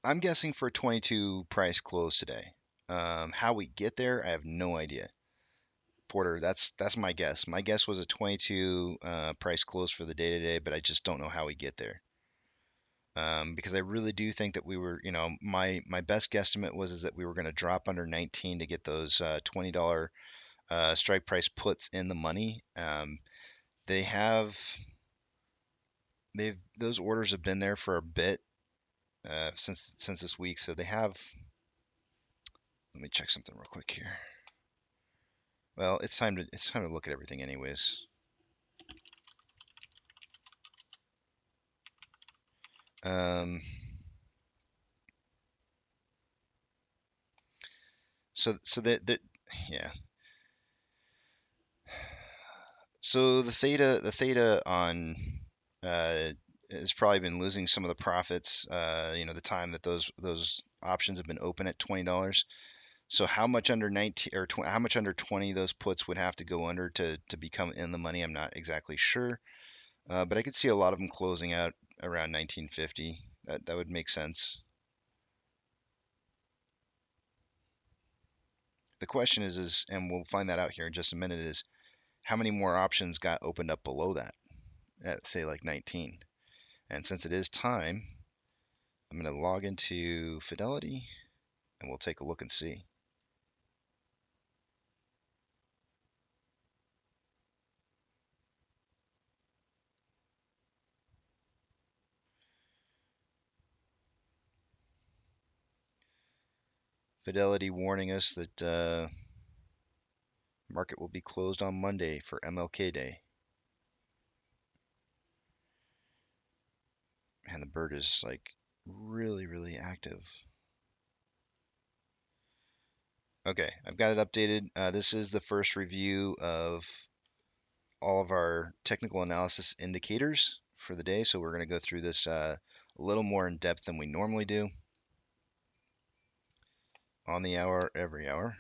I'm guessing for 22 price close today. How we get there, I have no idea. Porter, that's my guess. My guess was a 22 price close for the day today, but I just don't know how we get there. Because I really do think that we were, my best guesstimate was is that we were going to drop under 19 to get those $20 strike price puts in the money. They have those orders have been there for a bit since this week, so they have. Let me check something real quick here. Well, it's time to look at everything anyways. So that yeah. So the theta on has probably been losing some of the profits. The time that those options have been open at $20. So how much under 19 or how much under 20 those puts would have to go under to become in the money? I'm not exactly sure, but I could see a lot of them closing out around 1950. That would make sense. The question is, and we'll find that out here in just a minute, is how many more options got opened up below that at say like 19? And since it is time, I'm going to log into Fidelity and we'll take a look and see. Fidelity warning us that market will be closed on Monday for MLK Day. And the bird is like really, really active. Okay, I've got it updated. This is the first review of all of our technical analysis indicators for the day. So we're going to go through this a little more in depth than we normally do. On the hour, every hour.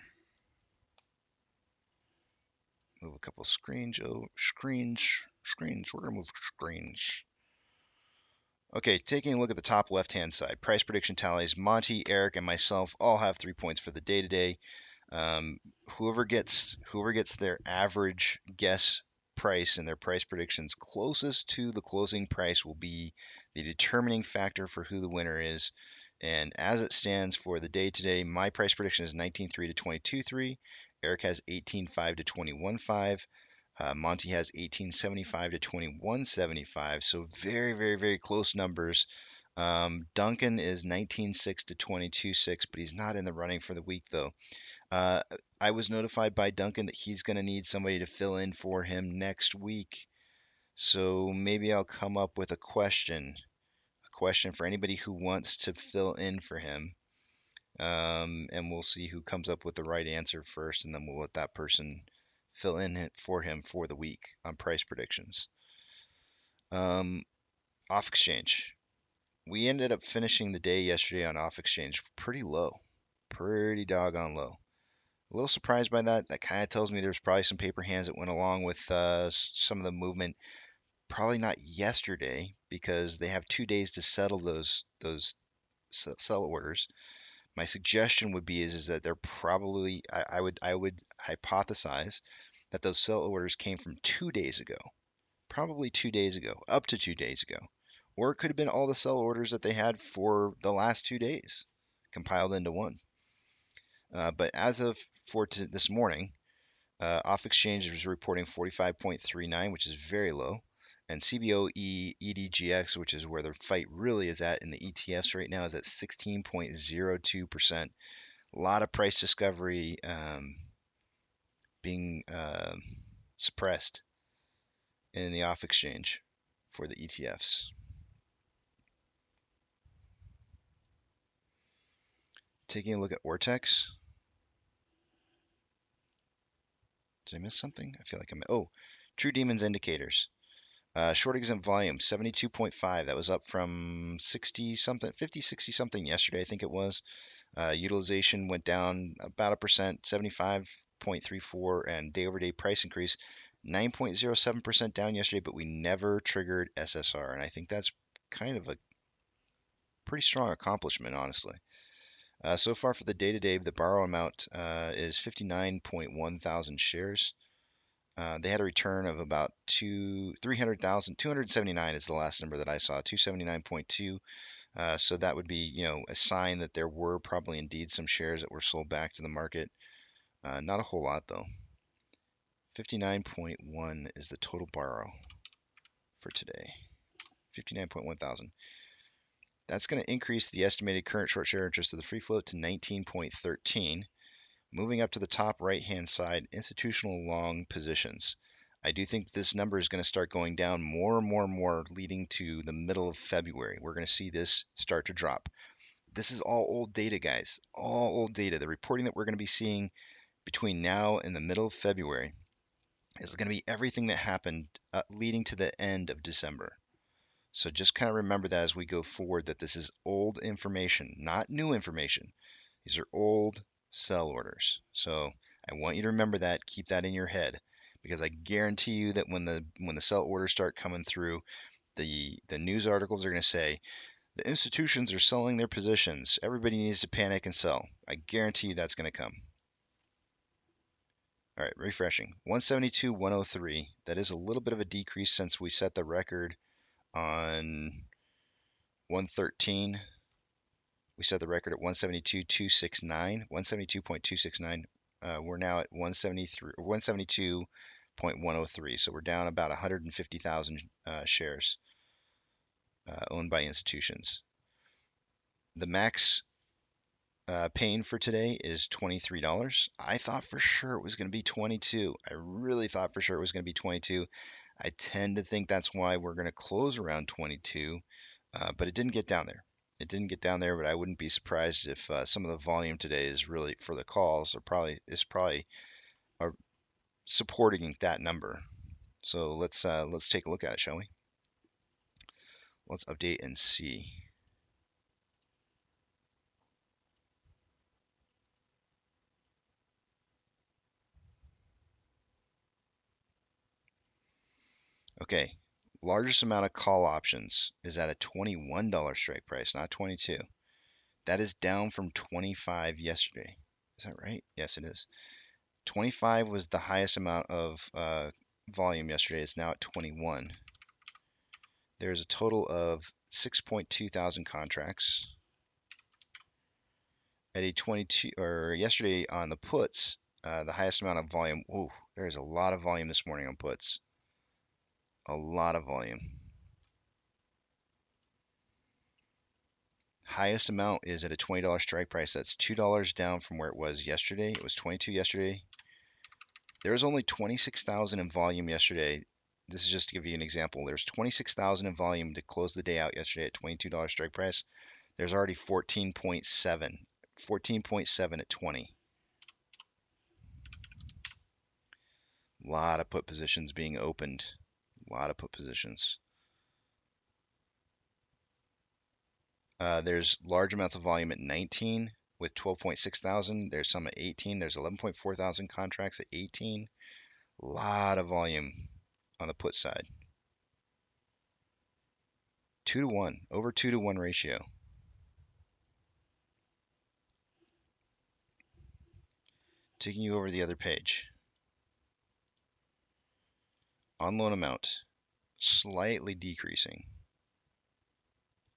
Move a couple screens. Oh, screens. We're going to move screens. Okay, taking a look at the top left-hand side, price prediction tallies. Monty, Eric, and myself all have 3 points for the day today. Whoever gets their average guess price and their price predictions closest to the closing price will be the determining factor for who the winner is. And as it stands for the day today, my price prediction is 19.3 to 22.3. Eric has 18.5 to 21.5. Monty has 1875 to 2175, so very, very, very close numbers. Duncan is 19.6 to 22.6, but he's not in the running for the week though. I was notified by Duncan that he's going to need somebody to fill in for him next week. So maybe I'll come up with a question for anybody who wants to fill in for him. And we'll see who comes up with the right answer first, and then we'll let that person fill in for him for the week on price predictions. Off exchange. We ended up finishing the day yesterday on off exchange pretty low, pretty doggone low. A little surprised by that. That kind of tells me there's probably some paper hands that went along with some of the movement. Probably not yesterday because they have 2 days to settle those sell orders. My suggestion would be is that they're probably I would hypothesize that those sell orders came from 2 days ago, probably 2 days ago, up to 2 days ago, or it could have been all the sell orders that they had for the last 2 days compiled into one. But as of this morning, off exchange is reporting 45.39, which is very low. And CBOE EDGX, which is where the fight really is at in the ETFs right now, is at 16.02%. A lot of price discovery being suppressed in the off exchange for the ETFs. Taking a look at Ortex. Did I miss something? I feel like True Demons indicators. Short exempt volume 72.5. That was up from 60 something, 50, 60 something yesterday, I think it was. Utilization went down about 1%, 75.34, and day over day price increase 9.07% down yesterday, but we never triggered SSR, and I think that's kind of a pretty strong accomplishment, honestly. So far for the day-to-day, the borrow amount is 59.1 thousand shares. They had a return of about 300,000. 279 is the last number that I saw. 279.2. So that would be, a sign that there were probably indeed some shares that were sold back to the market. Not a whole lot though. 59.1 is the total borrow for today. 59.1 thousand. That's going to increase the estimated current short share interest of the free float to 19.13. Moving up to the top right-hand side, institutional long positions. I do think this number is going to start going down more and more and more leading to the middle of February. We're going to see this start to drop. This is all old data, guys. All old data. The reporting that we're going to be seeing between now and the middle of February is going to be everything that happened leading to the end of December. So just kind of remember that as we go forward, that this is old information, not new information. These are old sell orders. So I want you to remember that, keep that in your head, because I guarantee you that when the sell orders start coming through, the news articles are going to say the institutions are selling their positions. Everybody needs to panic and sell. I guarantee you that's going to come. All right, refreshing. 172.103. That is a little bit of a decrease since we set the record on 113. We set the record at 172.269, 172.269. We're now at 172.103. So we're down about 150,000 shares owned by institutions. The max pain for today is $23. I thought for sure it was going to be 22. I really thought for sure it was going to be 22. I tend to think that's why we're going to close around 22, but it didn't get down there. It didn't get down there, but I wouldn't be surprised if some of the volume today is really for the calls are probably supporting that number. So let's take a look at it, shall we? Let's update and see. Okay, largest amount of call options is at a $21 strike price, not 22. That is down from 25 yesterday. Is that right? Yes, it is. 25 was the highest amount of volume yesterday. It's now at 21. There's a total of 6.2 thousand contracts. At a 22, or yesterday on the puts, the highest amount of volume. Ooh, there's a lot of volume this morning on puts. A lot of volume. Highest amount is at a $20 strike price. That's $2 down from where it was yesterday. It was 22 yesterday. There was only 26,000 in volume yesterday. This is just to give you an example. There's 26,000 in volume to close the day out yesterday at $22 strike price. There's already 14.7. 14.7 at 20. A lot of put positions being opened. A lot of put positions. There's large amounts of volume at 19 with 12.6 thousand. There's some at 18. There's 11.4 thousand contracts at 18. A lot of volume on the put side. 2 to 1, over 2 to 1 ratio. Taking you over the other page. On loan amount, slightly decreasing.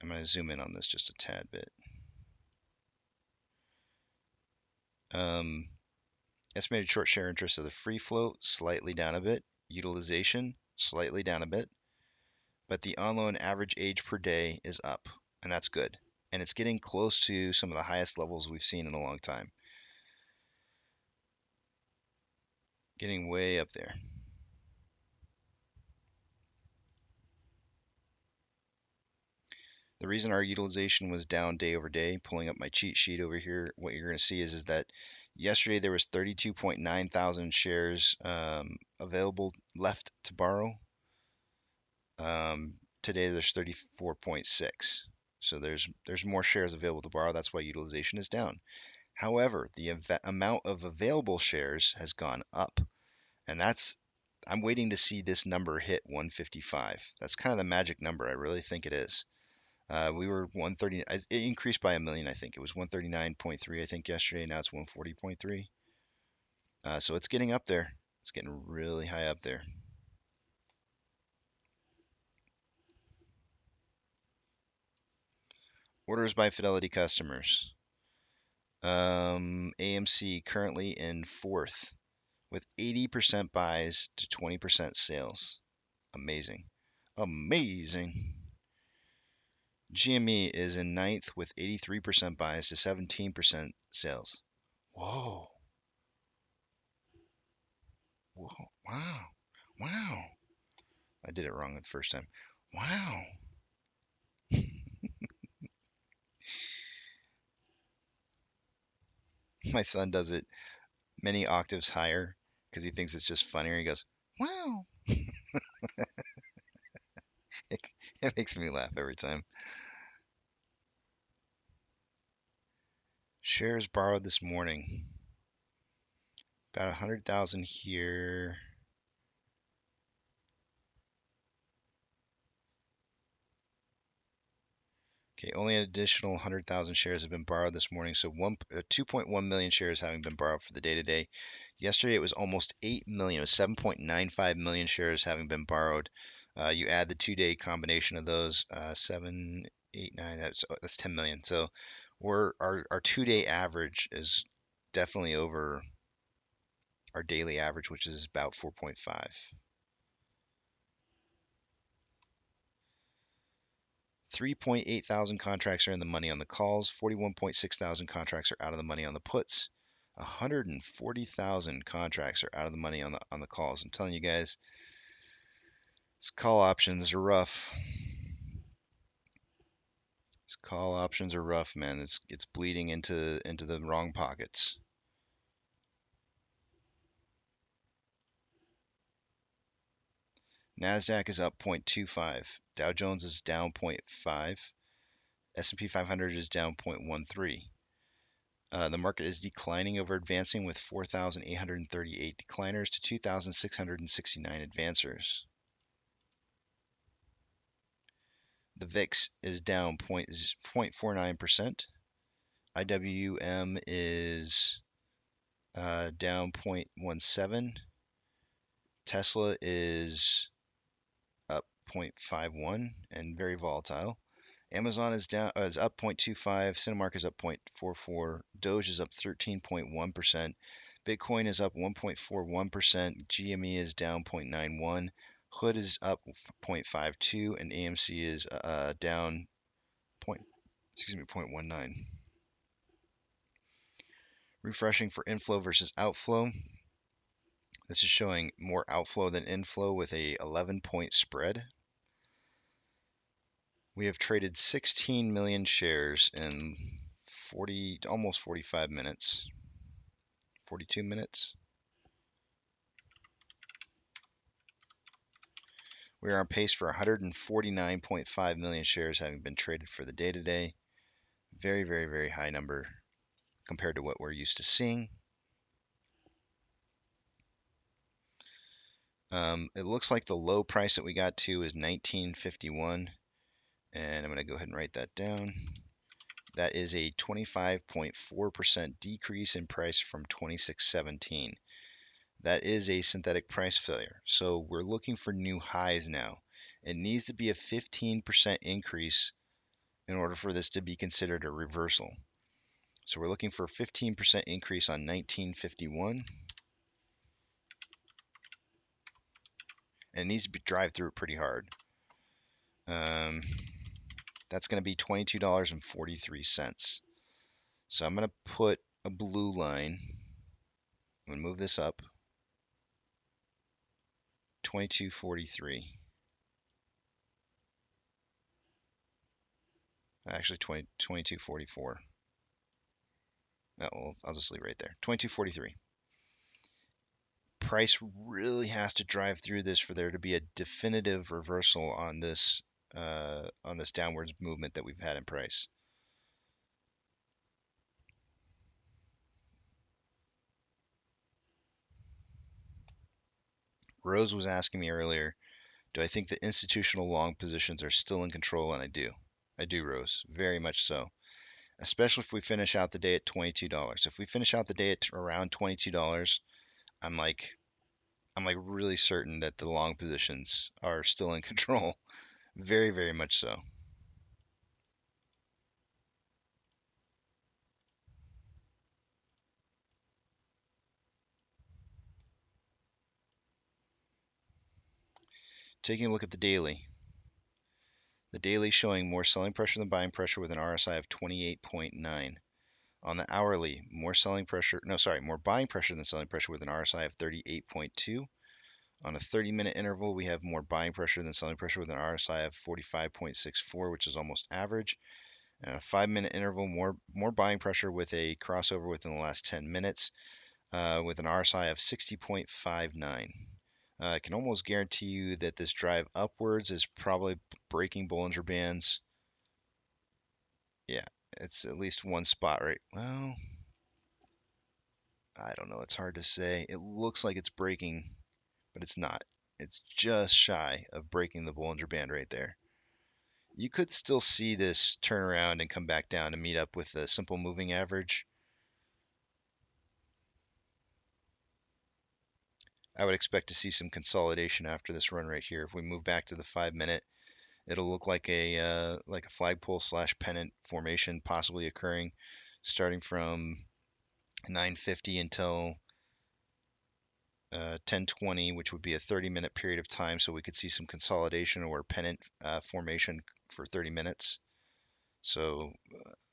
I'm going to zoom in on this just a tad bit. Um, estimated short share interest of the free float slightly down a bit. Utilization slightly down a bit. But the on-loan average age per day is up, and that's good. And it's getting close to some of the highest levels we've seen in a long time. Getting way up there. The reason our utilization was down day over day, pulling up my cheat sheet over here, what you're going to see is that yesterday there was 32.9 thousand shares available left to borrow. Today there's 34.6. So there's more shares available to borrow. That's why utilization is down. However, the amount of available shares has gone up, and I'm waiting to see this number hit 155. That's kind of the magic number. I really think it is. We were 130. It increased by a million, I think. It was 139.3, I think, yesterday. Now it's 140.3. So it's getting up there. It's getting really high up there. Orders by Fidelity customers. AMC currently in fourth with 80% buys to 20% sales. Amazing. Amazing. GME is in ninth with 83% buys to 17% sales. Whoa. Whoa. Wow. Wow. I did it wrong the first time. Wow. My son does it many octaves higher because he thinks it's just funnier. He goes, wow. It makes me laugh every time. Shares borrowed this morning. About 100,000 here. Okay, only an additional 100,000 shares have been borrowed this morning, so 2.1 million shares having been borrowed for the day today. Yesterday it was almost 8 million, it was 7.95 million shares having been borrowed. You add the 2-day combination of those, 7, 8, 9, that's 10 million. So our 2-day average is definitely over our daily average, which is about 4.5. 3.8 thousand contracts are in the money on the calls. 41.6 thousand contracts are out of the money on the puts. 140,000 contracts are out of the money on the calls. I'm telling you guys, these call options are rough. These call options are rough, man. It's bleeding into the wrong pockets. Nasdaq is up 0.25. Dow Jones is down 0.5. S&P 500 is down 0.13. The market is declining over advancing with 4,838 decliners to 2,669 advancers. The VIX is down 0.49%. IWM is down 0.17. Tesla is up 0.51 and very volatile. Amazon is up 0.25, Cinemark is up 0.44, Doge is up 13.1%, Bitcoin is up 1.41%, GME is down 0.91, Hood is up 0.52, and AMC is down 0.19. Refreshing for inflow versus outflow. This is showing more outflow than inflow with a 11-point spread. We have traded 16 million shares in almost 45 minutes, 42 minutes. We are on pace for 149.5 million shares having been traded for the day today. Very, very, very high number compared to what we're used to seeing. It looks like the low price that we got to is 19.51, and I'm going to go ahead and write that down. That is a 25.4% decrease in price from 26.17. That is a synthetic price failure. So we're looking for new highs now. It needs to be a 15% increase in order for this to be considered a reversal. So we're looking for a 15% increase on 1951. And it needs to drive through it pretty hard. That's going to be $22.43. So I'm going to put a blue line. I'm going to move this up. 22.43. Actually, 22.44. No, I'll just leave it right there. 22.43. Price really has to drive through this for there to be a definitive reversal on this downwards movement that we've had in price. Rose was asking me earlier, do I think the institutional long positions are still in control? And I do. I do, Rose. Very much so. Especially if we finish out the day at $22. If we finish out the day at around $22, I'm like really certain that the long positions are still in control. Very, very much so. Taking a look at the daily. The daily showing more selling pressure than buying pressure with an RSI of 28.9. On the hourly, more buying pressure than selling pressure with an RSI of 38.2. On a 30-minute interval, we have more buying pressure than selling pressure with an RSI of 45.64, which is almost average. And a 5-minute interval, more buying pressure with a crossover within the last 10 minutes with an RSI of 60.59. I can almost guarantee you that this drive upwards is probably breaking Bollinger Bands. Yeah, it's at least one spot, right? Well, I don't know. It's hard to say. It looks like it's breaking, but it's not. It's just shy of breaking the Bollinger Band right there. You could still see this turn around and come back down to meet up with the simple moving average. I would expect to see some consolidation after this run right here. If we move back to the 5-minute, it'll look like a flagpole / pennant formation possibly occurring starting from 9:50 until 10:20, which would be a 30-minute period of time. So we could see some consolidation or pennant formation for 30 minutes. So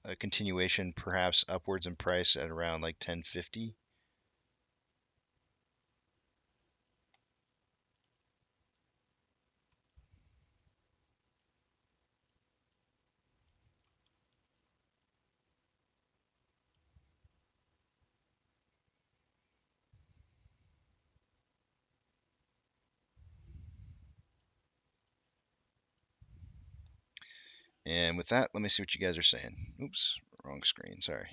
a continuation perhaps upwards in price at around like 10:50. And with that, let me see what you guys are saying. Oops, wrong screen, sorry.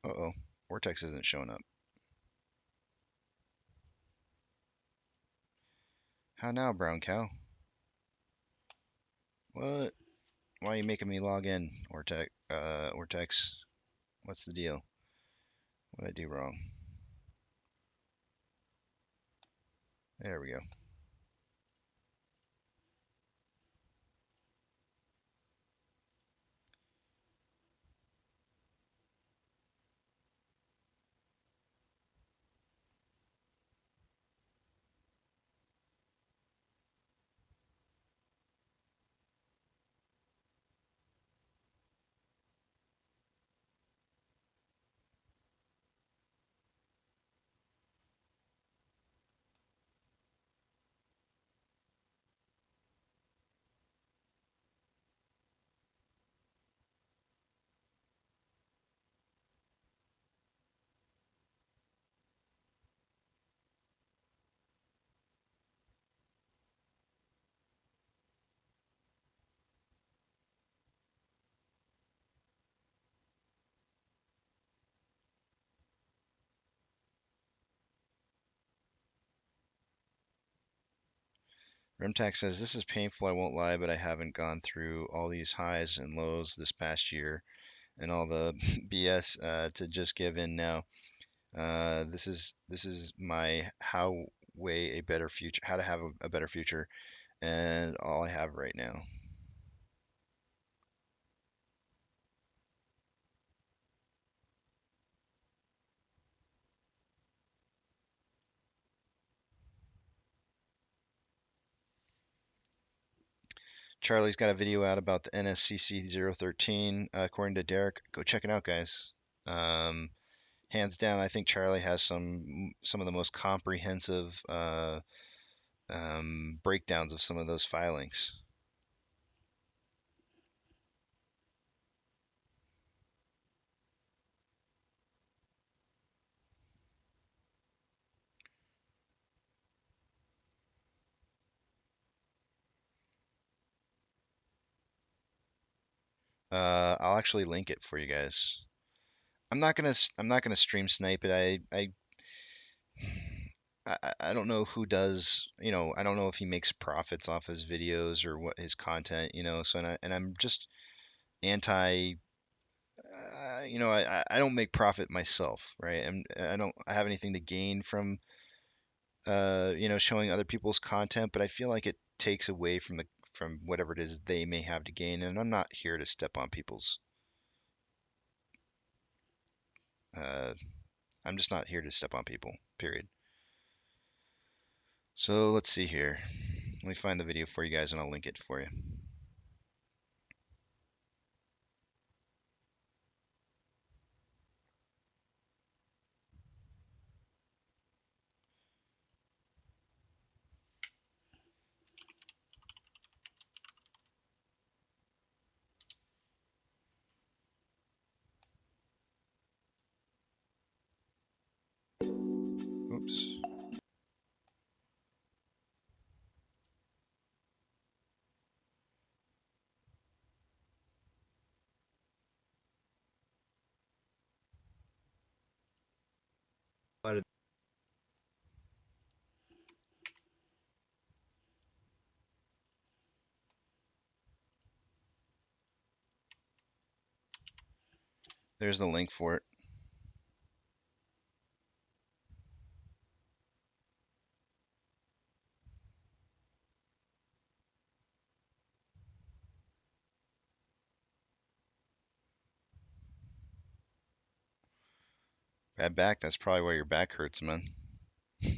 Uh-oh, Vortex isn't showing up. How now, brown cow? What? Why are you making me log in, Vortex? What's the deal? What did I do wrong? There we go. Remtax says, this is painful, I won't lie, but I haven't gone through all these highs and lows this past year and all the BS to just give in now. This is my how way a better future, how to have a better future, and all I have right now. Charlie's got a video out about the NSCC 013. According to Derek, go check it out, guys. Um, Hands down, I think Charlie has some of the most comprehensive breakdowns of some of those filings. I'll actually link it for you guys. I'm not gonna stream snipe it. I don't know who does, I don't know if he makes profits off his videos or what his content, so I'm just anti, I don't make profit myself, right? I don't have anything to gain from showing other people's content, but I feel like it takes away from whatever it is they may have to gain, and I'm not here to step on people's uh I'm just not here to step on people, period. So let's see here. Let me find the video for you guys and I'll link it for you. Oops. There's the link for it. Bad back, that's probably why your back hurts, man. You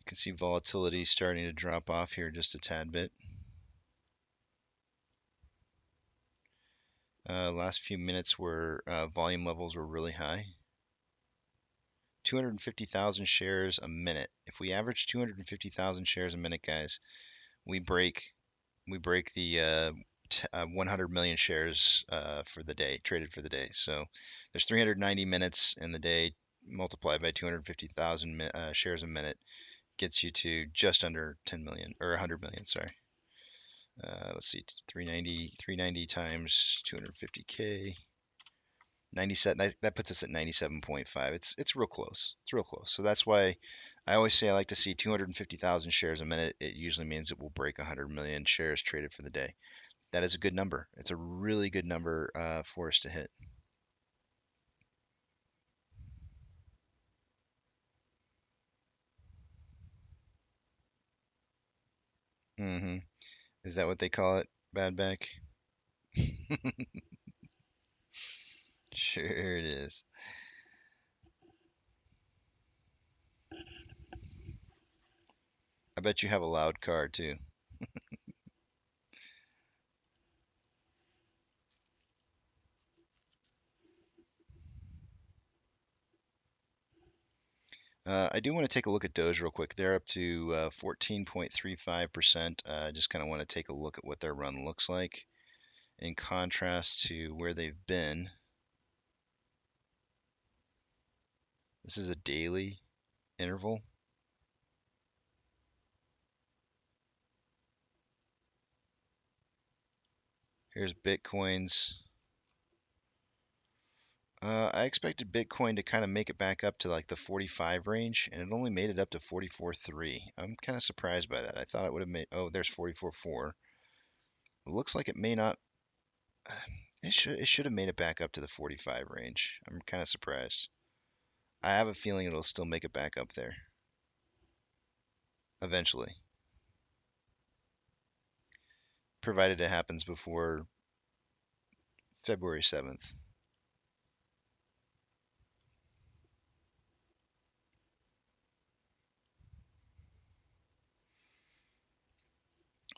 can see volatility starting to drop off here just a tad bit. Last few minutes were volume levels were really high. 250,000 shares a minute. If we average 250,000 shares a minute, guys, we break the 100 million shares for the day, traded for the day. So there's 390 minutes in the day multiplied by 250,000 shares a minute gets you to just under 10 million or 100 million, sorry. Let's see, 390 times 250K. 97, that puts us at 97.5. It's real close. It's real close. So that's why I always say I like to see 250,000 shares a minute. It usually means it will break 100 million shares traded for the day. That is a good number. It's a really good number for us to hit. hmm Is that what they call it? Bad back? Sure it is. I bet you have a loud car too. I do want to take a look at Doge real quick. They're up to 14.35%. Just kind of want to take a look at what their run looks like in contrast to where they've been. This is a daily interval. Here's Bitcoin's I expected Bitcoin to kind of make it back up to like the 45 range, and it only made it up to 44.3. I'm kind of surprised by that. I thought it would have made. Oh, there's 44.4. It looks like it may not. It should have made it back up to the 45 range. I'm kind of surprised. I have a feeling it'll still make it back up there eventually, provided it happens before February 7th.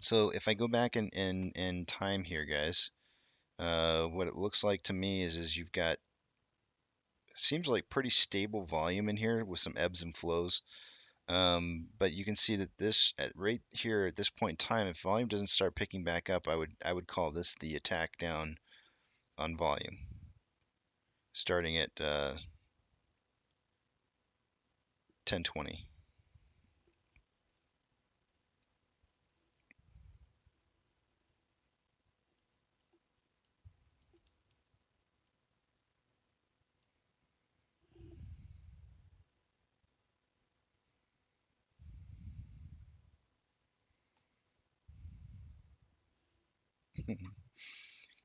So if I go back in time here, guys, what it looks like to me is you've got seems like pretty stable volume in here with some ebbs and flows. But you can see that this right here at this point in time, if volume doesn't start picking back up, I would call this the attack down on volume, starting at 1020.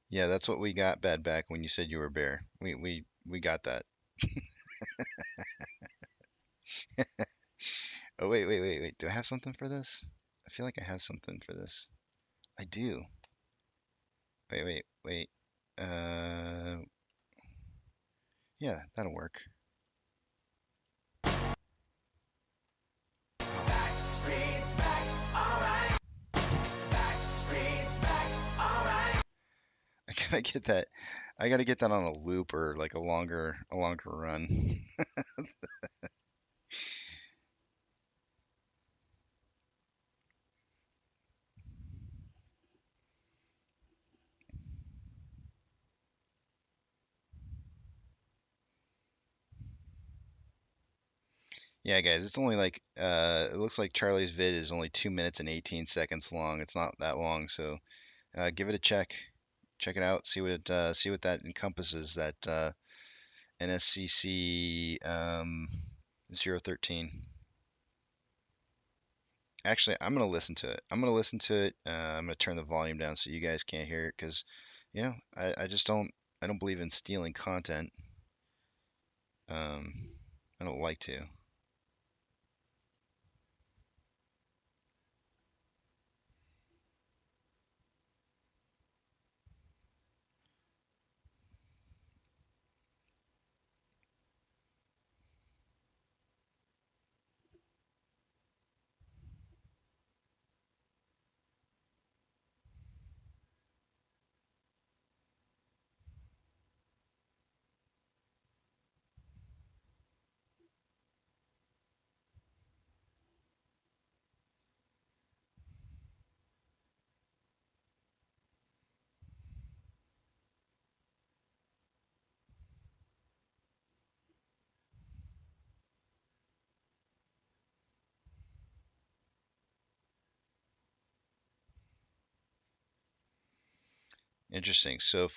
Yeah, that's what we got, bad back, when you said you were a bear. We got that. Oh wait. Do I have something for this? I feel like I have something for this. I do. Wait. Uh, yeah, that'll work. I gotta get that. I gotta get that on a loop or like a longer run. Yeah, guys, it's only like it looks like Charlie's vid is only 2 minutes and 18 seconds long. It's not that long, so give it a check. Check it out. See what that encompasses. That NSCC 013. Actually, I'm gonna listen to it. I'm gonna turn the volume down so you guys can't hear it because, I just don't believe in stealing content. Um, I don't like to. Interesting. So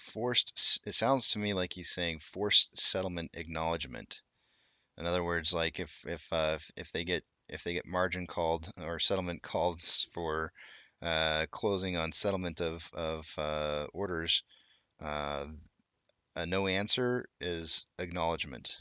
it sounds to me like he's saying forced settlement acknowledgement. In other words, like if they get margin called or settlement calls for closing on settlement of orders, uh, a no answer is acknowledgement.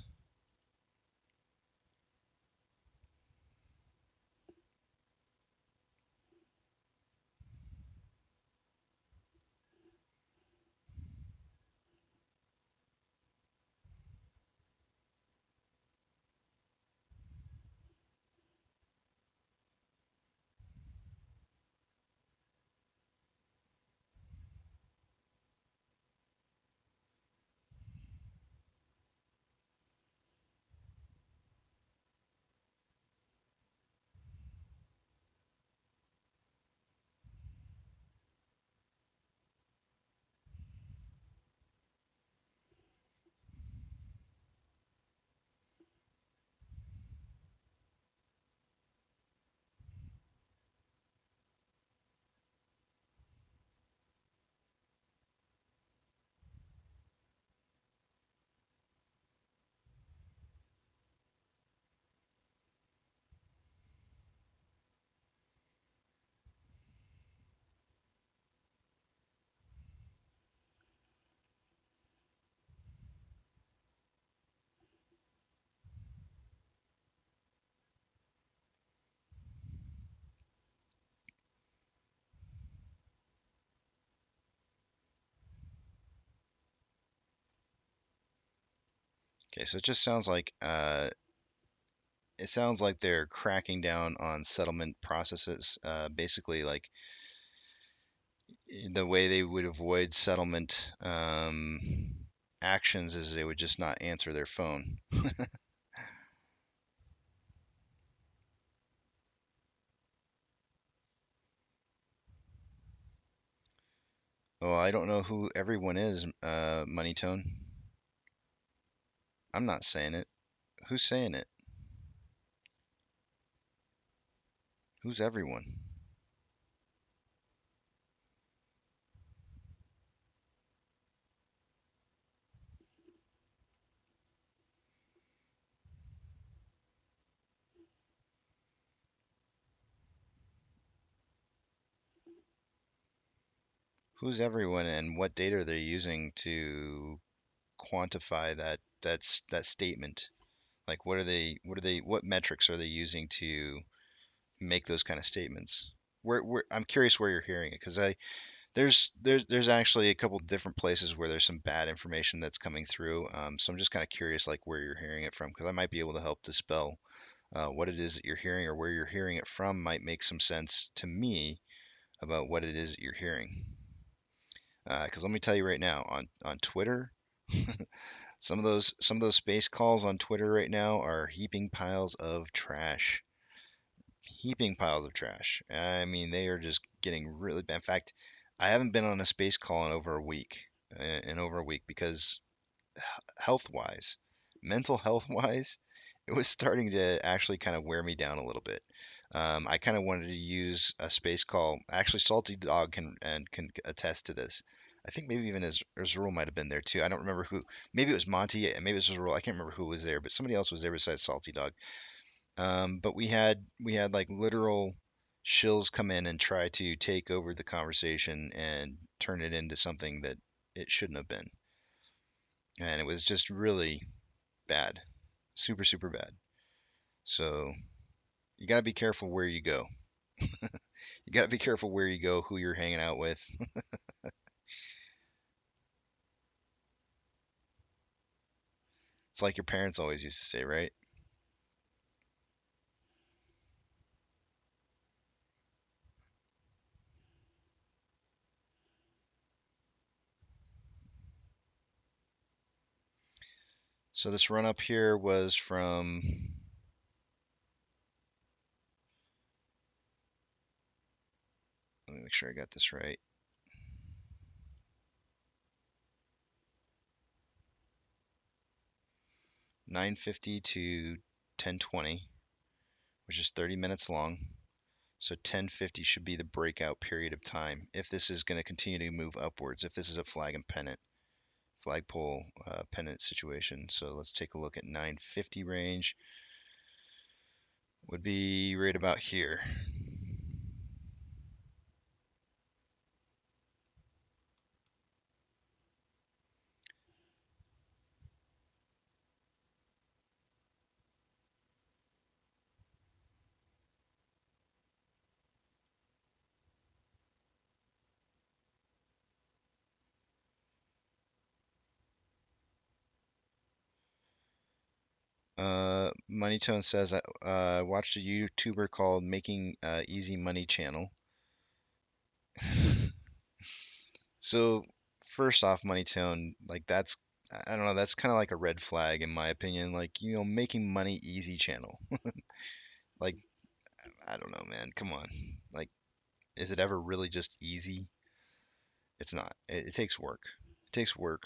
Okay, so it just sounds like they're cracking down on settlement processes. Basically, like the way they would avoid settlement actions is they would just not answer their phone. Well, I don't know who everyone is, Money Tone. I'm not saying it. Who's saying it? Who's everyone? Who's everyone, and what data are they using to quantify that statement? Like, what metrics are they using to make those kind of statements? I'm curious where you're hearing it, because there's actually a couple different places where there's some bad information that's coming through. So I'm just kind of curious, like where you're hearing it from, because I might be able to help dispel what it is that you're hearing, or where you're hearing it from might make some sense to me about what it is that you're hearing. Because let me tell you right now, on Twitter, some of those space calls on Twitter right now are heaping piles of trash. Heaping piles of trash. I mean, they are just getting really bad. In fact, I haven't been on a space call in over a week, because health wise, mental health wise, it was starting to actually kind of wear me down a little bit. I kind of wanted to use a space call. Actually, Salty Dog can attest to this. I think maybe even Azrul might have been there too. I don't remember who. Maybe it was Monty. Maybe it was Azrul. I can't remember who was there, but somebody else was there besides Salty Dog. But we had like literal shills come in and try to take over the conversation and turn it into something that it shouldn't have been. And it was just really bad. Super, super bad. So you got to be careful where you go. You got to be careful where you go, who you're hanging out with. It's like your parents always used to say, right? So this run up here was from, let me make sure I got this right. 9:50 to 10:20, which is 30 minutes long. So 10:50 should be the breakout period of time if this is going to continue to move upwards, if this is a flagpole pennant situation. So let's take a look at 9:50 range. Would be right about here. Moneytone says I watched a YouTuber called Making Easy Money channel. So first off, Moneytone, like I don't know, that's kind of like a red flag in my opinion. Like, Making Money Easy channel. Like, I don't know, man. Come on. Like, is it ever really just easy? It's not. It takes work. It takes work.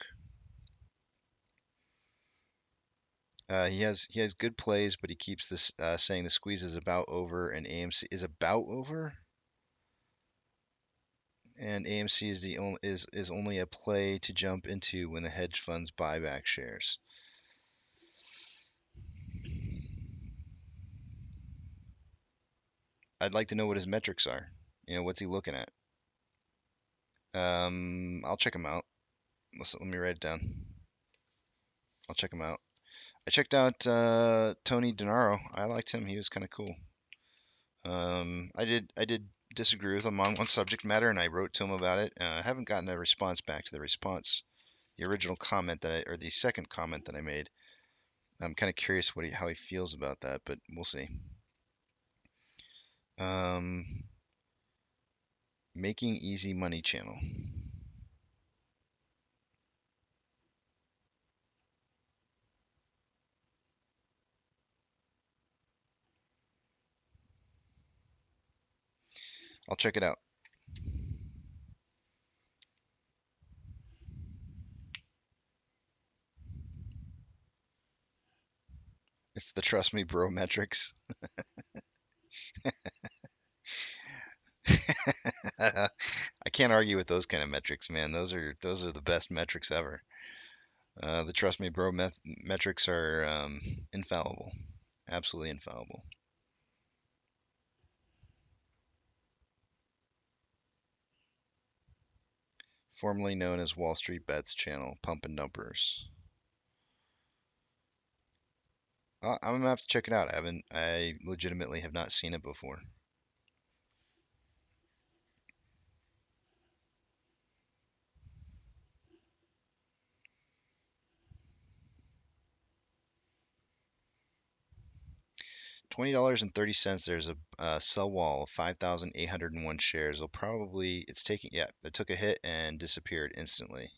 He has good plays, but he keeps this saying the squeeze is about over and AMC is about over, and AMC is only a play to jump into when the hedge funds buy back shares. I'd like to know what his metrics are. What's he looking at? I'll check him out. Let me write it down. I'll check him out. I checked out Tony Denaro. I liked him. He was kind of cool. I did disagree with him on one subject matter, and I wrote to him about it. I haven't gotten a response back to the original comment or the second comment that I made. I'm kind of curious how he feels about that, but we'll see. Making easy money channel. I'll check it out. It's the trust me bro metrics. I can't argue with those kind of metrics, man. Those are the best metrics ever. The trust me bro metrics are infallible, absolutely infallible. Formerly known as Wall Street Bets channel, Pump and Dumpers. I'm gonna have to check it out. I legitimately have not seen it before. $20.30. There's a sell wall of 5,801 shares. It took a hit and disappeared instantly.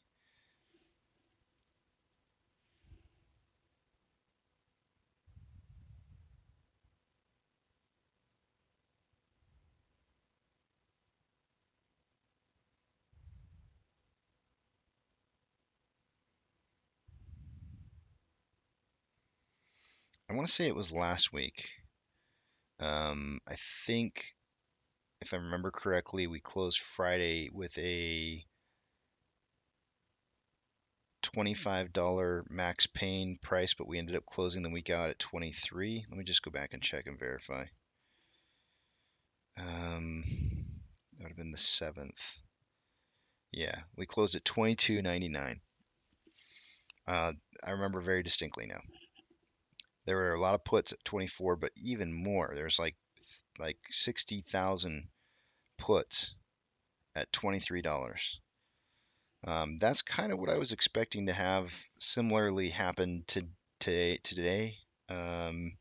I want to say it was last week. I think, if I remember correctly, we closed Friday with a $25 max pain price, but we ended up closing the week out at 23. Let me just go back and check and verify. That would have been the 7th. Yeah, we closed at 22.99. I remember very distinctly now. There were a lot of puts at 24, but even more. There's like 60,000 puts at $23. That's kind of what I was expecting to have similarly happen today. Um,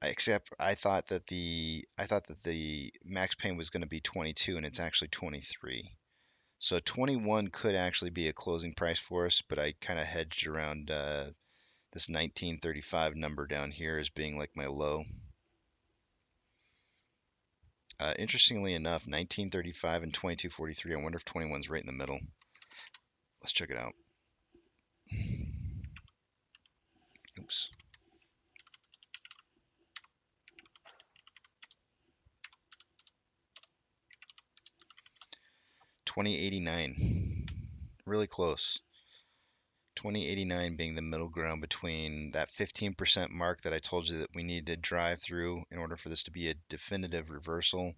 except I thought that the max pain was going to be 22 and it's actually 23. So 21 could actually be a closing price for us, but I kind of hedged around this 1935 number down here as being like my low. Interestingly enough, 1935 and 2243. I wonder if 21's right in the middle. Let's check it out. Oops. 2089. Really close. 2089 being the middle ground between that 15% mark that I told you that we needed to drive through in order for this to be a definitive reversal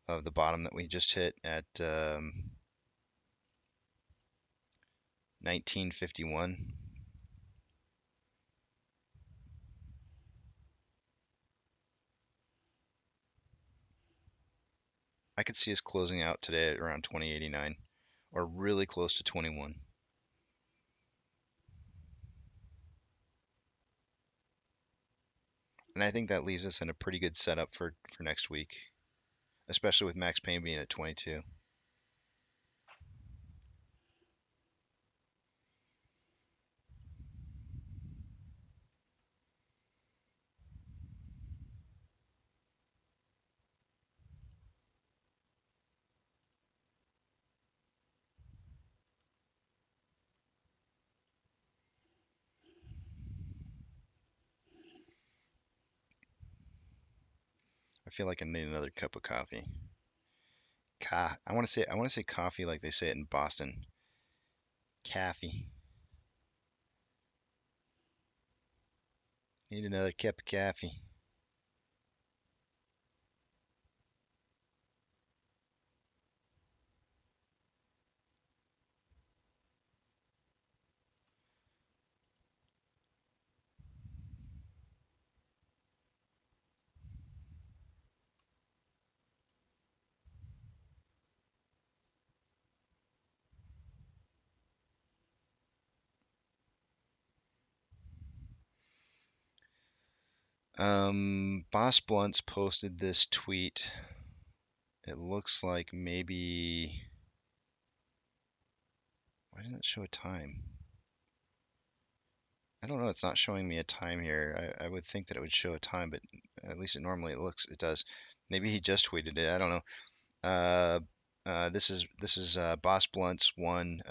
of the bottom that we just hit at 1951. I could see us closing out today at around 2089 or really close to 21. And I think that leaves us in a pretty good setup for next week, especially with max pain being at 22. I feel like I need another cup of coffee. I want to say coffee like they say it in Boston. Coffee. Need another cup of coffee. Boss Blunts posted this tweet. It looks like maybe. Why doesn't it show a time? I don't know. It's not showing me a time here. I would think that it would show a time, but at least it does. Maybe he just tweeted it. I don't know. This is Boss Blunts one.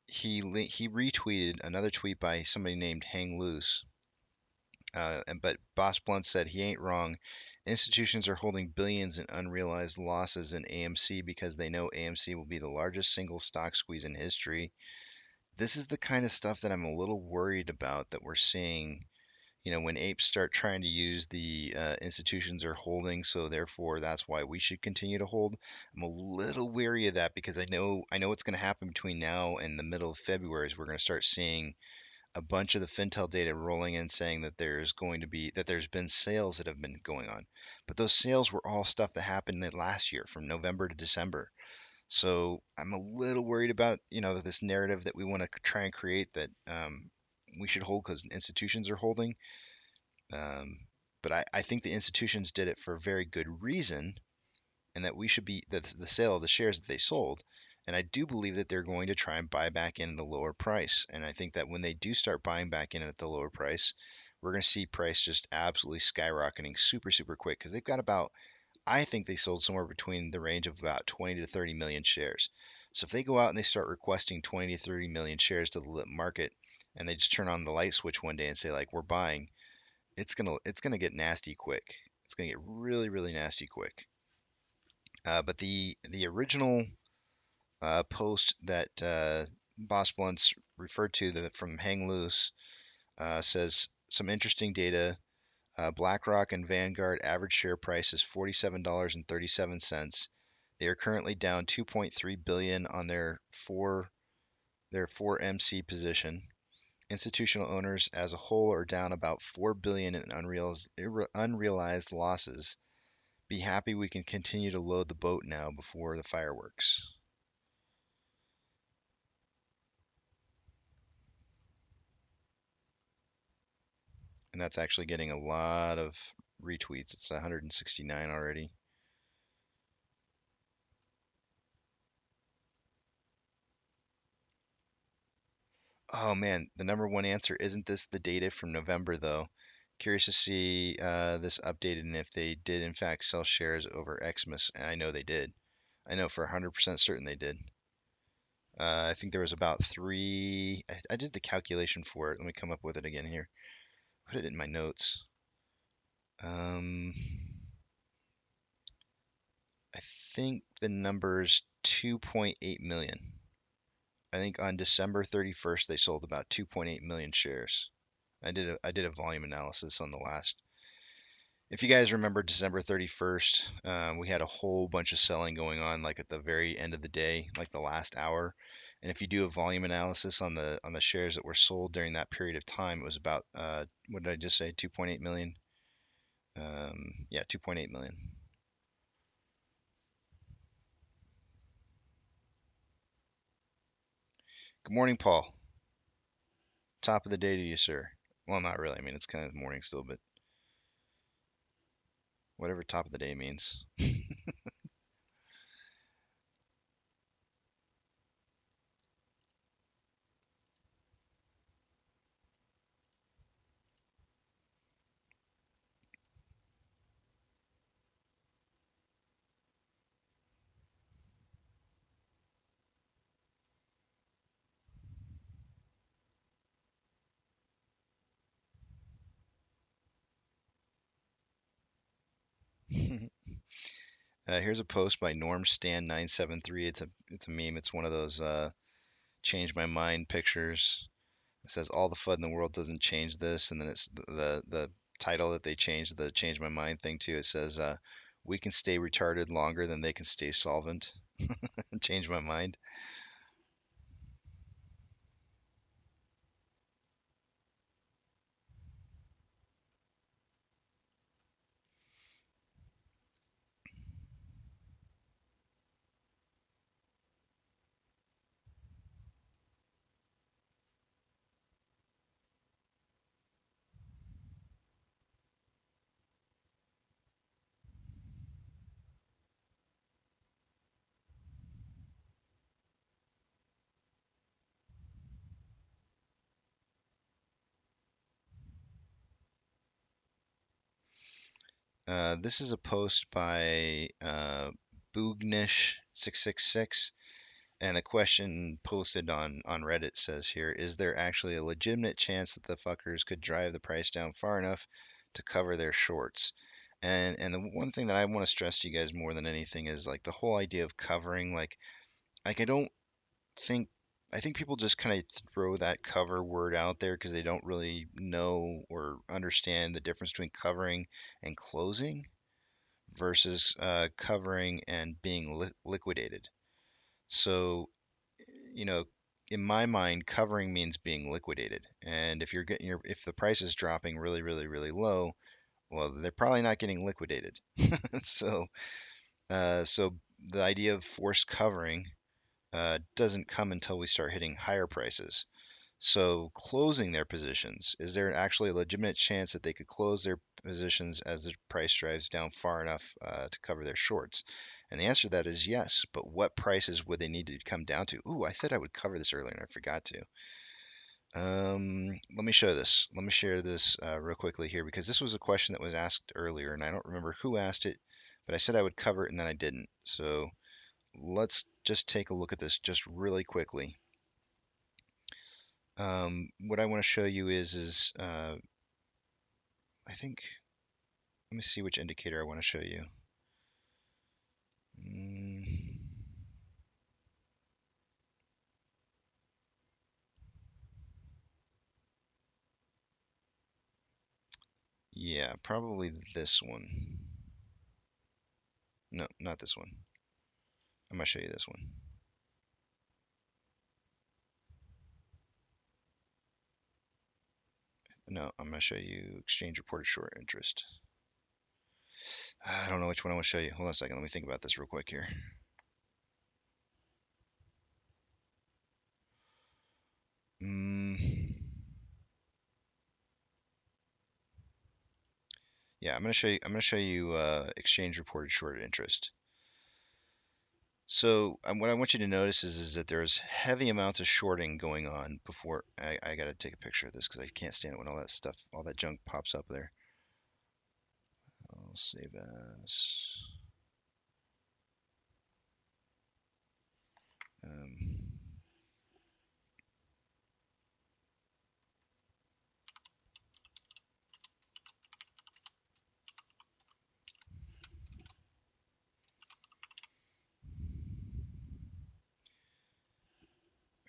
He retweeted another tweet by somebody named Hang Loose. But Boss Blunt said he ain't wrong. Institutions are holding billions in unrealized losses in AMC because they know AMC will be the largest single stock squeeze in history. This is the kind of stuff that I'm a little worried about that we're seeing. When apes start trying to use the institutions are holding, so therefore that's why we should continue to hold. I'm a little weary of that because I know what's going to happen between now and the middle of February is we're going to start seeing a bunch of the Fintel data rolling in saying that there's been sales that have been going on. But those sales were all stuff that happened last year from November to December. So I'm a little worried about, this narrative that we want to try and create that we should hold because institutions are holding. Um, but I think the institutions did it for a very good reason, and that we should be the sale of the shares that they sold. And I do believe that they're going to try and buy back in at a lower price. And I think that when they do start buying back in at the lower price, we're going to see price just absolutely skyrocketing super, super quick because they've got I think they sold somewhere between the range of about 20 to 30 million shares. So if they go out and they start requesting 20 to 30 million shares to the lit market and they just turn on the light switch one day and say like we're buying, it's gonna get nasty quick. It's gonna get really, really nasty quick. But the original post that Boss Blunts referred to from Hang Loose says some interesting data. BlackRock and Vanguard average share price is $47.37. They are currently down 2.3 billion on their 4MC position. Institutional owners as a whole are down about 4 billion in unrealized losses. Be happy we can continue to load the boat now before the fireworks. And that's actually getting a lot of retweets. It's 169 already. Oh man, the number one answer isn't this the data from November though. Curious to see this updated and if they did in fact sell shares over Xmas. And I know they did. I know for 100% certain they did. I think there was about three. I did the calculation for it. Let me come up with it again here. Put it in my notes. I think the number's 2.8 million. I think on December 31st they sold about 2.8 million shares. I did a volume analysis on the last. If you guys remember December 31st, we had a whole bunch of selling going on, like at the very end of the day, like the last hour. And if you do a volume analysis on the shares that were sold during that period of time, it was about what did I just say? 2.8 million. Yeah, 2.8 million. Good morning, Paul. Top of the day to you, sir. Well, not really. I mean, it's kind of morning still, but whatever top of the day means. Here's a post by Norm Stan 973. It's a meme. It's one of those change my mind pictures. It says all the FUD in the world doesn't change this, and then it's the title that they changed the change my mind thing to. It says we can stay retarded longer than they can stay solvent. Change my mind. This is a post by Boognish666, and the question posted on Reddit says here, is there actually a legitimate chance that the fuckers could drive the price down far enough to cover their shorts? And the one thing that I want to stress to you guys more than anything is like the whole idea of covering. Like I don't think I think people just kind of throw that cover word out there because they don't really know or understand the difference between covering and closing versus covering and being liquidated. So, you know, in my mind, covering means being liquidated. And if you're getting if the price is dropping really, really, really low, well, they're probably not getting liquidated. So, so the idea of forced covering doesn't come until we start hitting higher prices. So closing their positions, is there actually a legitimate chance that they could close their positions as the price drives down far enough to cover their shorts? And the answer to that is yes, but what prices would they need to come down to? Ooh, I said I would cover this earlier and I forgot to. Let me show this. Let me share this real quickly here because this was a question that was asked earlier and I don't remember who asked it, but I said I would cover it and then I didn't. So let's just take a look at this just really quickly. What I want to show you is I think, let me see which indicator I want to show you. Yeah, probably this one. No, not this one. I'm going to show you this one. No, I'm going to show you exchange reported short interest. I don't know which one I want to show you. Hold on a second. Let me think about this real quick here. Yeah, I'm going to show you exchange reported short interest. So what I want you to notice is that there's heavy amounts of shorting going on before I got to take a picture of this because I can't stand it when all that stuff, all that junk pops up there. I'll save as.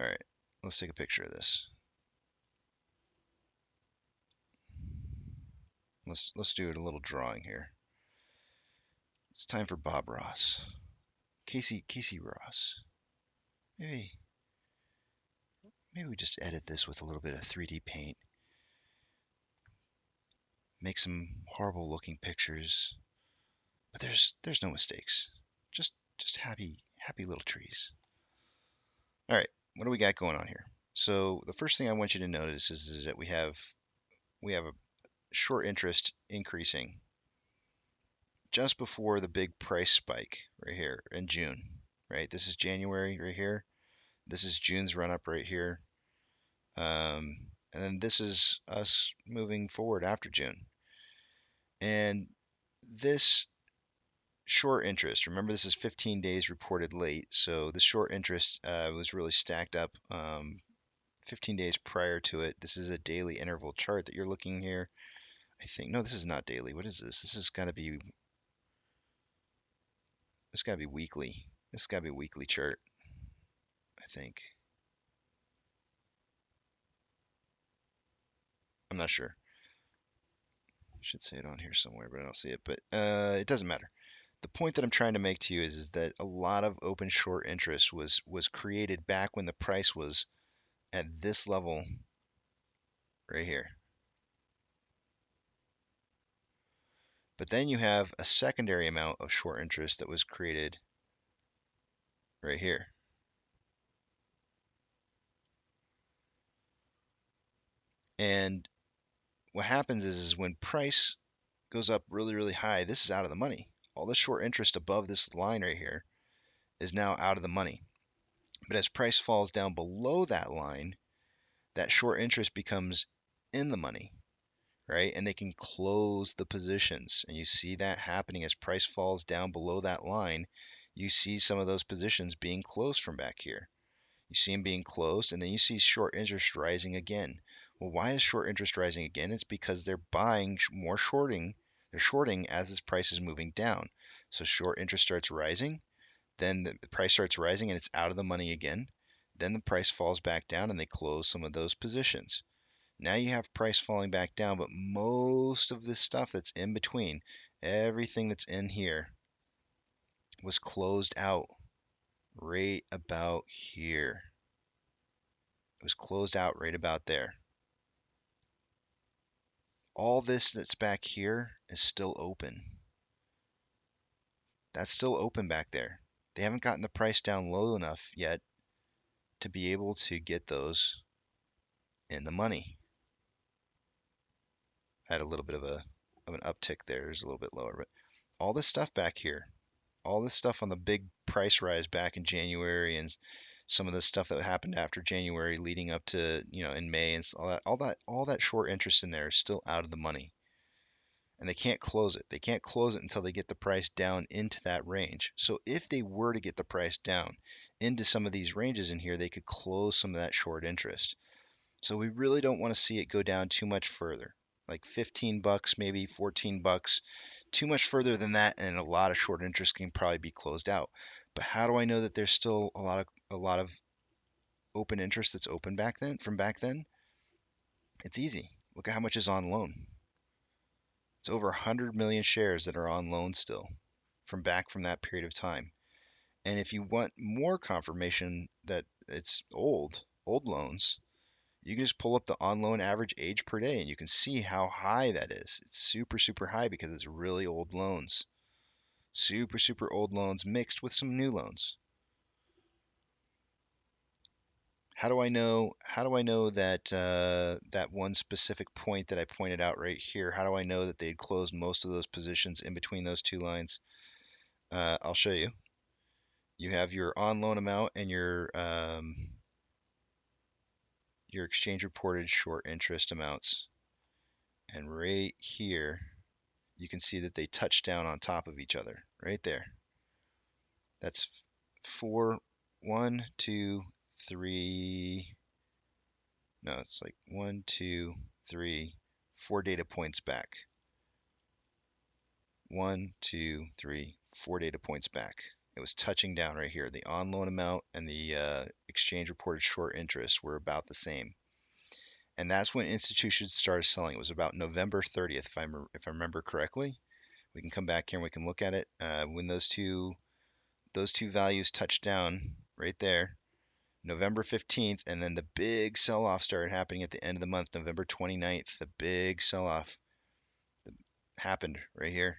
All right, let's take a picture of this. Let's do a little drawing here. It's time for Bob Ross, Casey Ross. Maybe we just edit this with a little bit of 3D paint. Make some horrible looking pictures, but there's no mistakes. Just happy little trees. All right, what do we got going on here? So the first thing I want you to notice is that we have a short interest increasing just before the big price spike right here in June, right? This is January right here. This is June's run up right here. And then this is us moving forward after June. And this short interest, remember this is 15 days reported late. So the short interest was really stacked up 15 days prior to it. This is a daily interval chart that you're looking here. I think, no, this is not daily. What is this? This has got to be weekly. This has got to be a weekly chart, I think. I'm not sure. I should say it on here somewhere, but I don't see it. But it doesn't matter. The point that I'm trying to make to you is that a lot of open short interest was created back when the price was at this level right here. But then you have a secondary amount of short interest that was created right here. And what happens is when price goes up really, really high, this is out of the money. All the short interest above this line right here is now out of the money. But as price falls down below that line, that short interest becomes in the money. right? And they can close the positions. And you see that happening as price falls down below that line. You see some of those positions being closed from back here. You see them being closed, and then you see short interest rising again. Well, why is short interest rising again? It's because they're buying more shorting. They're shorting as this price is moving down. So short interest starts rising, then the price starts rising and it's out of the money again. Then the price falls back down and they close some of those positions. Now you have price falling back down, but most of this stuff that's in between, everything that's in here, was closed out right about here. It was closed out right about there. All this that's back here is still open. That's still open back there. They haven't gotten the price down low enough yet to be able to get those in the money. I had a little bit of an uptick there. It's a little bit lower, but all this stuff back here, all this stuff on the big price rise back in January, and some of the stuff that happened after January leading up to, in May, and all that short interest in there is still out of the money. And they can't close it. They can't close it until they get the price down into that range. So if they were to get the price down into some of these ranges in here, they could close some of that short interest. So we really don't want to see it go down too much further. Like 15 bucks, maybe 14 bucks. Too much further than that, and a lot of short interest can probably be closed out. But how do I know that there's still a lot of open interest that's open back then, from back then? It's easy. Look at how much is on loan. It's over 100 million shares that are on loan still from that period of time. And if you want more confirmation that it's old loans, you can just pull up the on loan average age per day and you can see how high that is. It's super, super high because it's really old loans. Super, super old loans mixed with some new loans. How do I know that that one specific point that I pointed out right here? How do I know that they'd closed most of those positions in between those two lines? I'll show you. You have your on loan amount and your exchange reported short interest amounts. And right here, you can see that they touch down on top of each other right there. That's 1, 2, 3. No, it's like 1, 2, 3, 4 data points back. 1, 2, 3, 4 data points back. It was touching down right here. The on loan amount and the exchange reported short interest were about the same. And that's when institutions started selling. It was about November 30th, if I remember correctly. We can come back here and we can look at it. When those two values touched down right there, November 15th, and then the big sell-off started happening at the end of the month, November 29th. The big sell-off happened right here.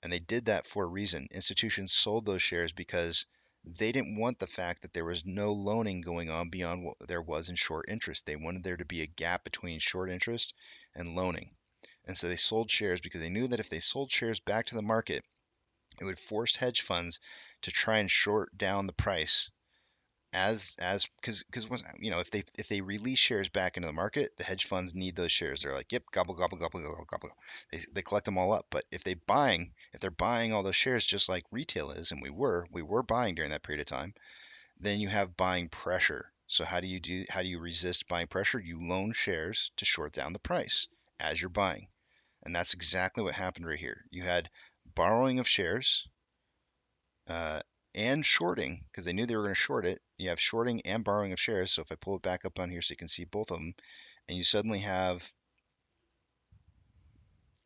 And they did that for a reason. Institutions sold those shares because they didn't want the fact that there was no loaning going on beyond what there was in short interest. They wanted there to be a gap between short interest and loaning. And so they sold shares because they knew that if they sold shares back to the market, it would force hedge funds to try and short down the price because if they release shares back into the market, the hedge funds need those shares. They're like, yep, gobble gobble gobble gobble gobble. They collect them all up. But if they're buying all those shares just like retail is, and we were buying during that period of time, then you have buying pressure. So how do you resist buying pressure? You loan shares to short down the price as you're buying. And that's exactly what happened right here. You had borrowing of shares, and shorting, because they knew they were going to short it. You have shorting and borrowing of shares. So if I pull it back up on here so you can see both of them, and you suddenly have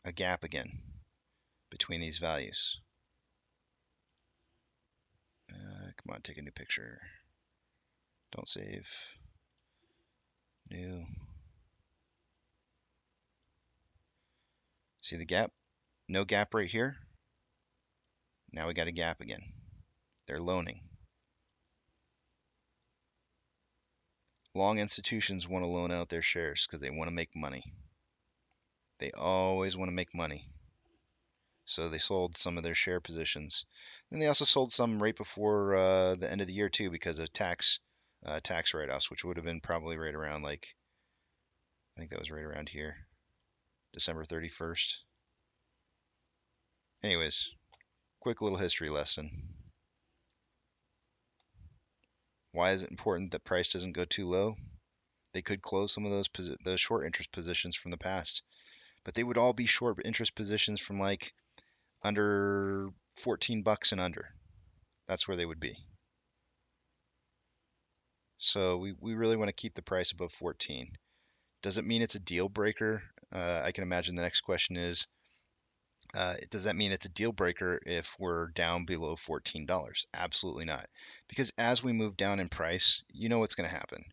a gap again between these values. Come on, take a new picture. Don't save. New. See the gap? No gap right here. Now we got a gap again. They're loaning. Long institutions want to loan out their shares because they want to make money. They always want to make money. So they sold some of their share positions. And they also sold some right before the end of the year too because of tax write-offs, which would have been probably right around I think that was right around here. December 31st. Anyways, quick little history lesson. Why is it important that price doesn't go too low? They could close some of those short interest positions from the past, but they would all be short interest positions from like under 14 bucks and under. That's where they would be. So we really want to keep the price above 14. Does it mean it's a deal breaker? I can imagine the next question is, does that mean it's a deal breaker if we're down below $14? Absolutely not. Because as we move down in price, you know what's going to happen.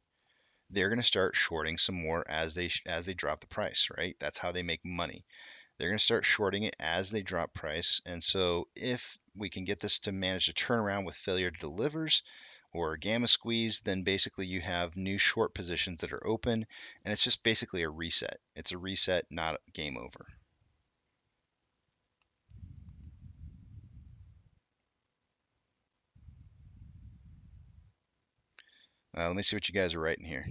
They're going to start shorting some more as they drop the price, right? That's how they make money. They're going to start shorting it as they drop price. And so if we can get this to manage to turn around with failure to delivers or gamma squeeze, then basically you have new short positions that are open, and it's just basically a reset. It's a reset, not game over. Let me see what you guys are writing here.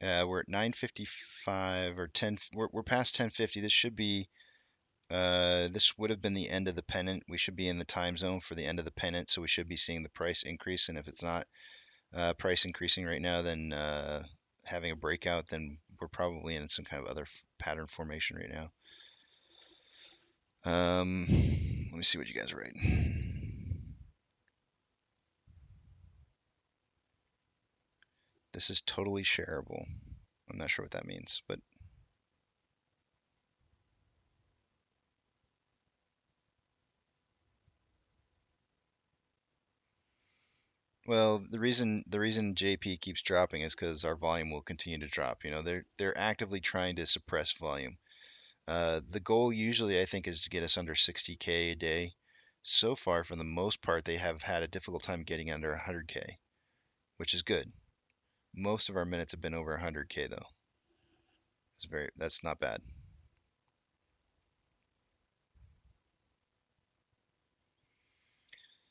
We're at 9:55 or 10. We're past 10:50. This should be. This would have been the end of the pennant. We should be in the time zone for the end of the pennant, so we should be seeing the price increase. And if it's not price increasing right now, then having a breakout, then we're probably in some kind of other pattern formation right now. Let me see what you guys are writing. This is totally shareable. I'm not sure what that means, but well, the reason JP keeps dropping is because our volume will continue to drop. You know, they're actively trying to suppress volume. The goal usually, I think, is to get us under 60K a day. So far, for the most part, they have had a difficult time getting under 100K, which is good. Most of our minutes have been over 100K though. That's not bad.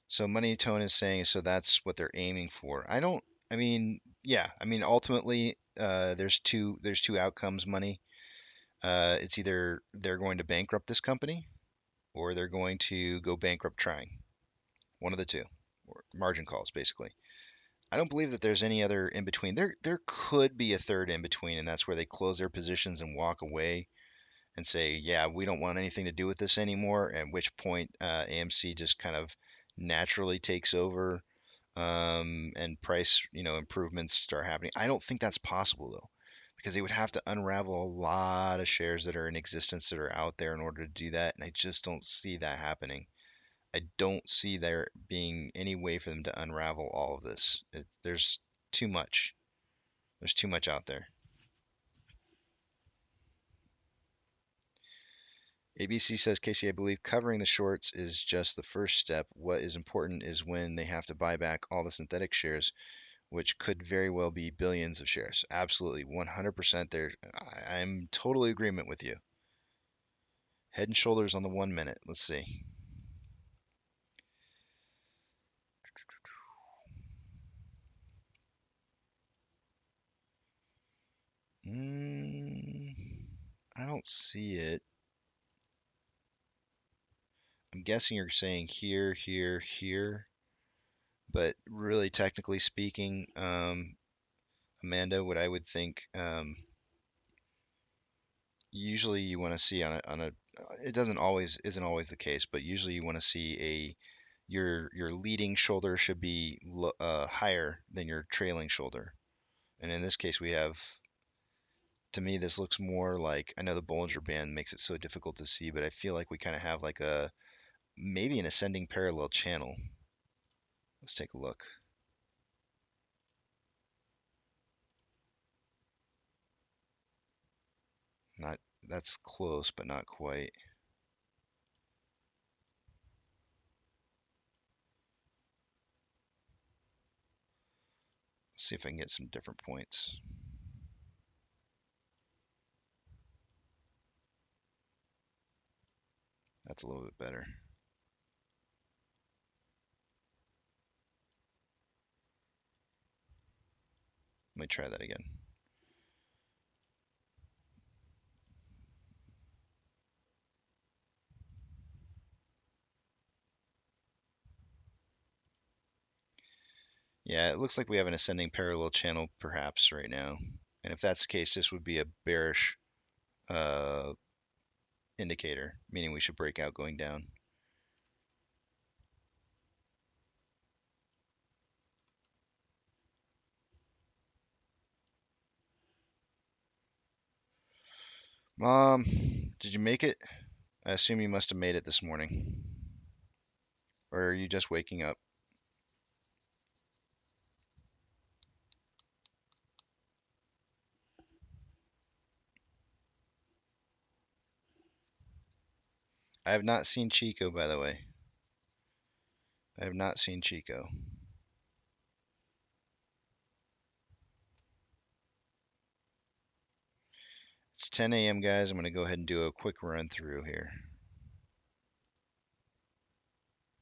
So Money Tone is saying, so that's what they're aiming for. I mean, yeah, I mean, ultimately, there's two outcomes, Money. It's either they're going to bankrupt this company or they're going to go bankrupt trying. One of the two, or margin calls, basically. I don't believe that there's any other in between. There could be a third in between, and that's where they close their positions and walk away and say, yeah, we don't want anything to do with this anymore. At which point, AMC just kind of naturally takes over, and price, improvements start happening. I don't think that's possible though, because they would have to unravel a lot of shares that are in existence that are out there in order to do that, and I just don't see that happening. I don't see there being any way for them to unravel all of this. There's too much. There's too much out there. ABC says, Casey, I believe covering the shorts is just the first step. What is important is when they have to buy back all the synthetic shares, which could very well be billions of shares. Absolutely, 100% there. I'm totally agreement with you. Head and shoulders on the 1 minute. Let's see. I don't see it. I'm guessing you're saying here, here, here, but really technically speaking, Amanda, what I would think, usually you want to see on a it isn't always the case, but usually you want to see your leading shoulder should be higher than your trailing shoulder. And in this case, we have, to me, this looks more like, I know the Bollinger Band makes it so difficult to see, but I feel like we kind of have like maybe an ascending parallel channel. Let's take a look. Not, that's close, but not quite. See if I can get some different points. That's a little bit better. Let me try that again. Yeah, it looks like we have an ascending parallel channel perhaps right now. And if that's the case, this would be a bearish uh, indicator, meaning we should break out going down. Mom, did you make it? I assume you must have made it this morning. Or are you just waking up? I have not seen Chico, by the way. I have not seen Chico. It's 10 a.m., guys. I'm going to go ahead and do a quick run through here.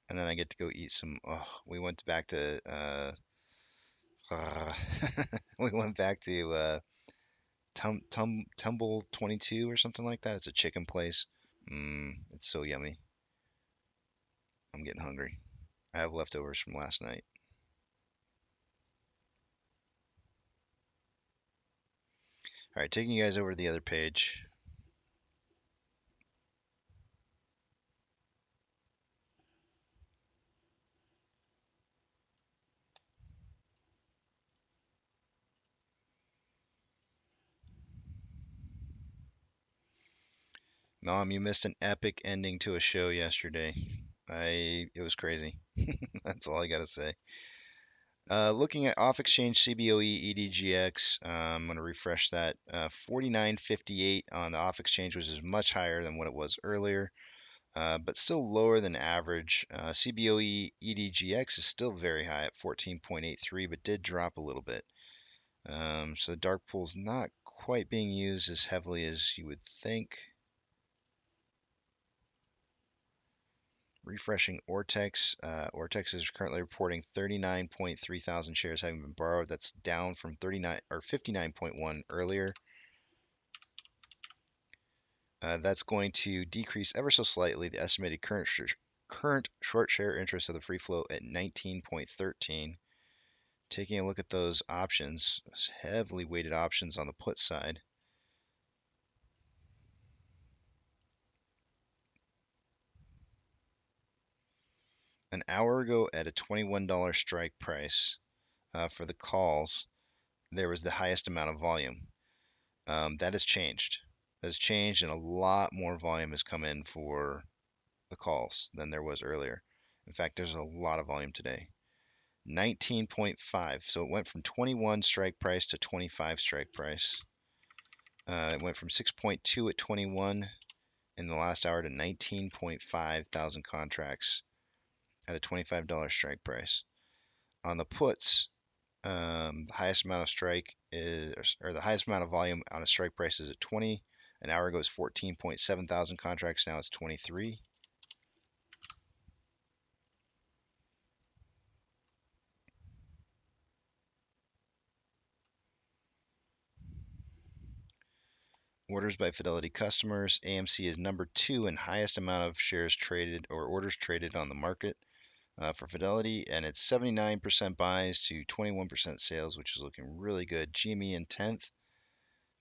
And then I get to go eat some. Oh, we went back to. We went back to Tumble 22 or something like that. It's a chicken place. It's so yummy. I'm getting hungry. I have leftovers from last night. All right, taking you guys over to the other page. Mom, you missed an epic ending to a show yesterday. It was crazy. That's all I gotta say. Looking at off-exchange CBOE EDGX, I'm going to refresh that. 49.58 on the off-exchange, which is much higher than what it was earlier, but still lower than average. CBOE EDGX is still very high at 14.83, but did drop a little bit. So dark pool's not quite being used as heavily as you would think. Refreshing Ortex. Ortex is currently reporting 39.3 thousand shares having been borrowed. That's down from 39 or 59.1 earlier. That's going to decrease ever so slightly the estimated current short share interest of the free float at 19.13. Taking a look at those options, heavily weighted options on the put side. An hour ago at a $21 strike price for the calls, there was the highest amount of volume. That has changed. Has changed, and a lot more volume has come in for the calls than there was earlier. In fact, there's a lot of volume today. 19.5. So it went from 21 strike price to 25 strike price. It went from 6.2 at 21 in the last hour to 19.5 thousand contracts at a $25 strike price. On the puts, the highest amount of strike is, or the highest amount of volume on a strike price is at 20. An hour ago it was 14.7 thousand contracts. Now it's 23. Orders by Fidelity customers. AMC is number 2 in highest amount of shares traded or orders traded on the market for Fidelity, and it's 79% buys to 21% sales, which is looking really good. GME in 10th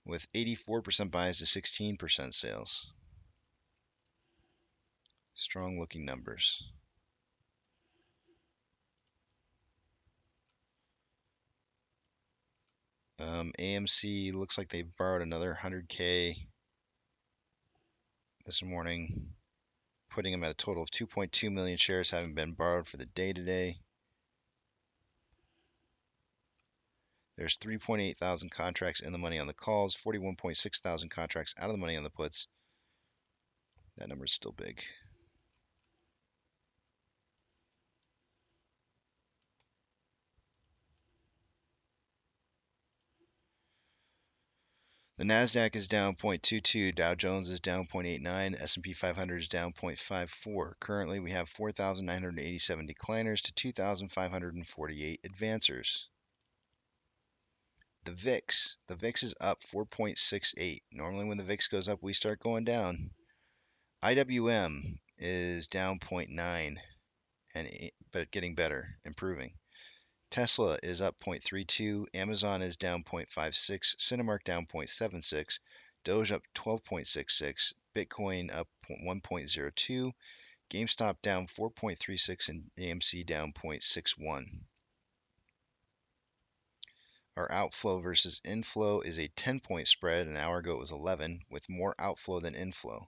with 84% buys to 16% sales. Strong looking numbers. AMC looks like they borrowed another 100K this morning, putting them at a total of 2.2 million shares having been borrowed for the day today. There's 3.8 thousand contracts in the money on the calls, 41.6 thousand contracts out of the money on the puts. That number is still big. The Nasdaq is down 0.22, Dow Jones is down 0.89, S&P 500 is down 0.54. Currently, we have 4,987 decliners to 2,548 advancers. The VIX is up 4.68. Normally when the VIX goes up, we start going down. IWM is down 0.9, but getting better, improving. Tesla is up 0.32, Amazon is down 0.56, Cinemark down 0.76, Doge up 12.66, Bitcoin up 1.02, GameStop down 4.36, and AMC down 0.61. Our outflow versus inflow is a 10-point spread. An hour ago it was 11, with more outflow than inflow.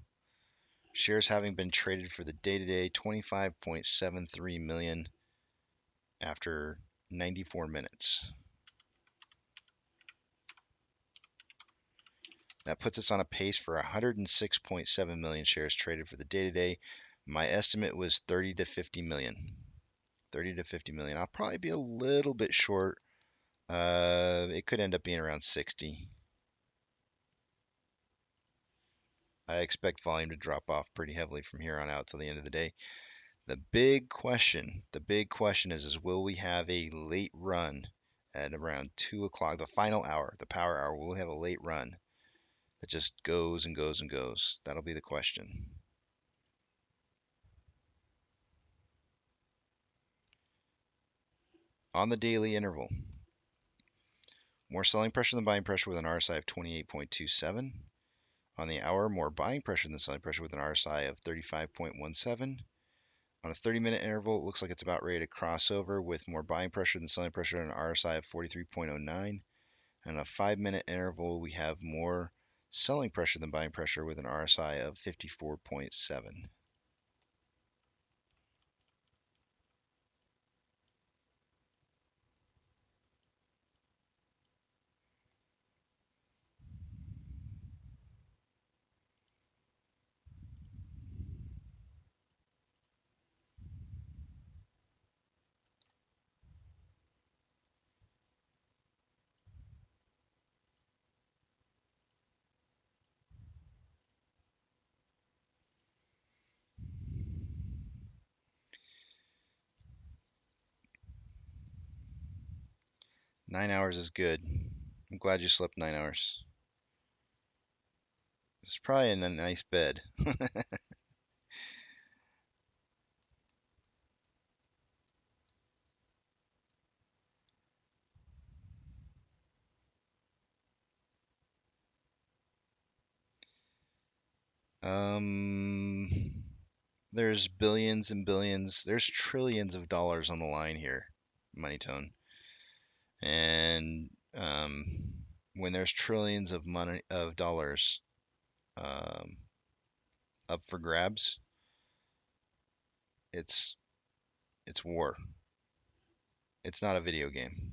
Shares having been traded for the day-to-day 25.73 million after 94 minutes. That puts us on a pace for 106.7 million shares traded for the day-to-day. My estimate was 30 to 50 million. 30 to 50 million. I'll probably be a little bit short. It could end up being around 60. I expect volume to drop off pretty heavily from here on out till the end of the day. The big question is will we have a late run at around 2 o'clock, the final hour, the power hour? Will we have a late run that just goes and goes and goes? That'll be the question. On the daily interval, more selling pressure than buying pressure with an RSI of 28.27. On the hour, more buying pressure than selling pressure with an RSI of 35.17. On a 30-minute interval, it looks like it's about ready to cross over with more buying pressure than selling pressure and an RSI of 43.09. And on a 5-minute interval, we have more selling pressure than buying pressure with an RSI of 54.7. Nine hours is good. I'm glad you slept 9 hours. It's probably in a nice bed. There's billions and billions, there's trillions of dollars on the line here, Money Tone. And when there's trillions of dollars up for grabs, it's war. It's not a video game.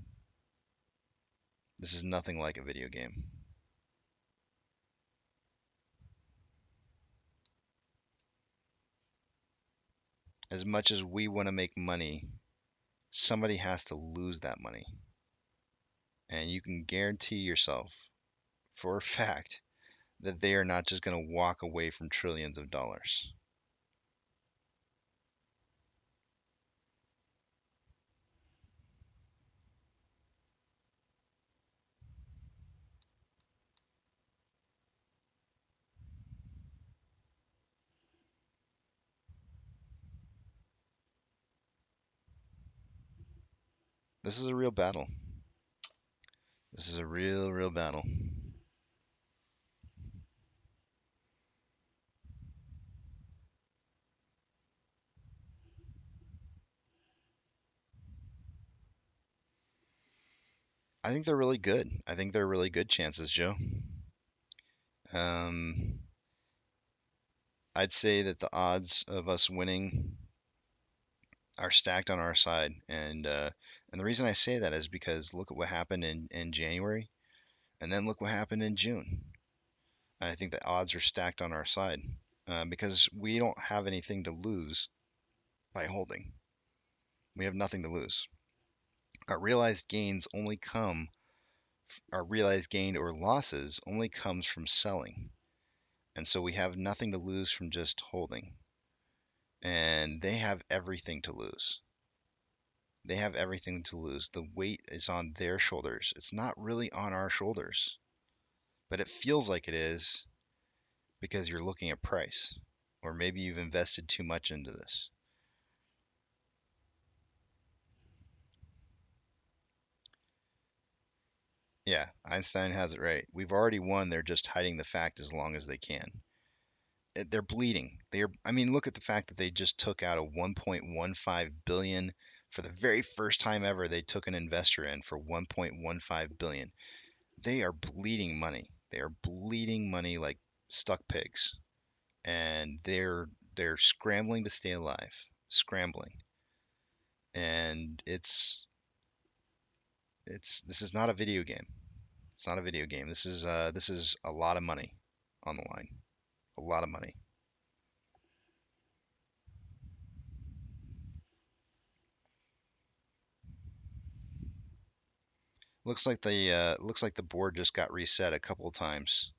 This is nothing like a video game. As much as we want to make money, somebody has to lose that money. And you can guarantee yourself for a fact that they are not just going to walk away from trillions of dollars. This is a real battle. This is a real battle. I think they're really good. I think they're really good chances, Joe. I'd say that the odds of us winning are stacked on our side, and the reason I say that is because look at what happened in January, and then look what happened in June. And I think the odds are stacked on our side because we don't have anything to lose by holding. We have nothing to lose. Our realized gains only come, our realized gain or losses only comes from selling. And so we have nothing to lose from just holding. And they have everything to lose. They have everything to lose. The weight is on their shoulders. It's not really on our shoulders, but it feels like it is because you're looking at price, or maybe you've invested too much into this. Yeah, Einstein has it right. We've already won. They're just hiding the fact as long as they can. They're bleeding. I mean, look at the fact that they just took out a 1.15 billion for the very first time ever. They took an investor in for 1.15 billion. They are bleeding money. They are bleeding money like stuck pigs, and they're scrambling to stay alive, scrambling. And this is not a video game. It's not a video game. This is a lot of money on the line. A lot of money. Looks like the board just got reset a couple of times.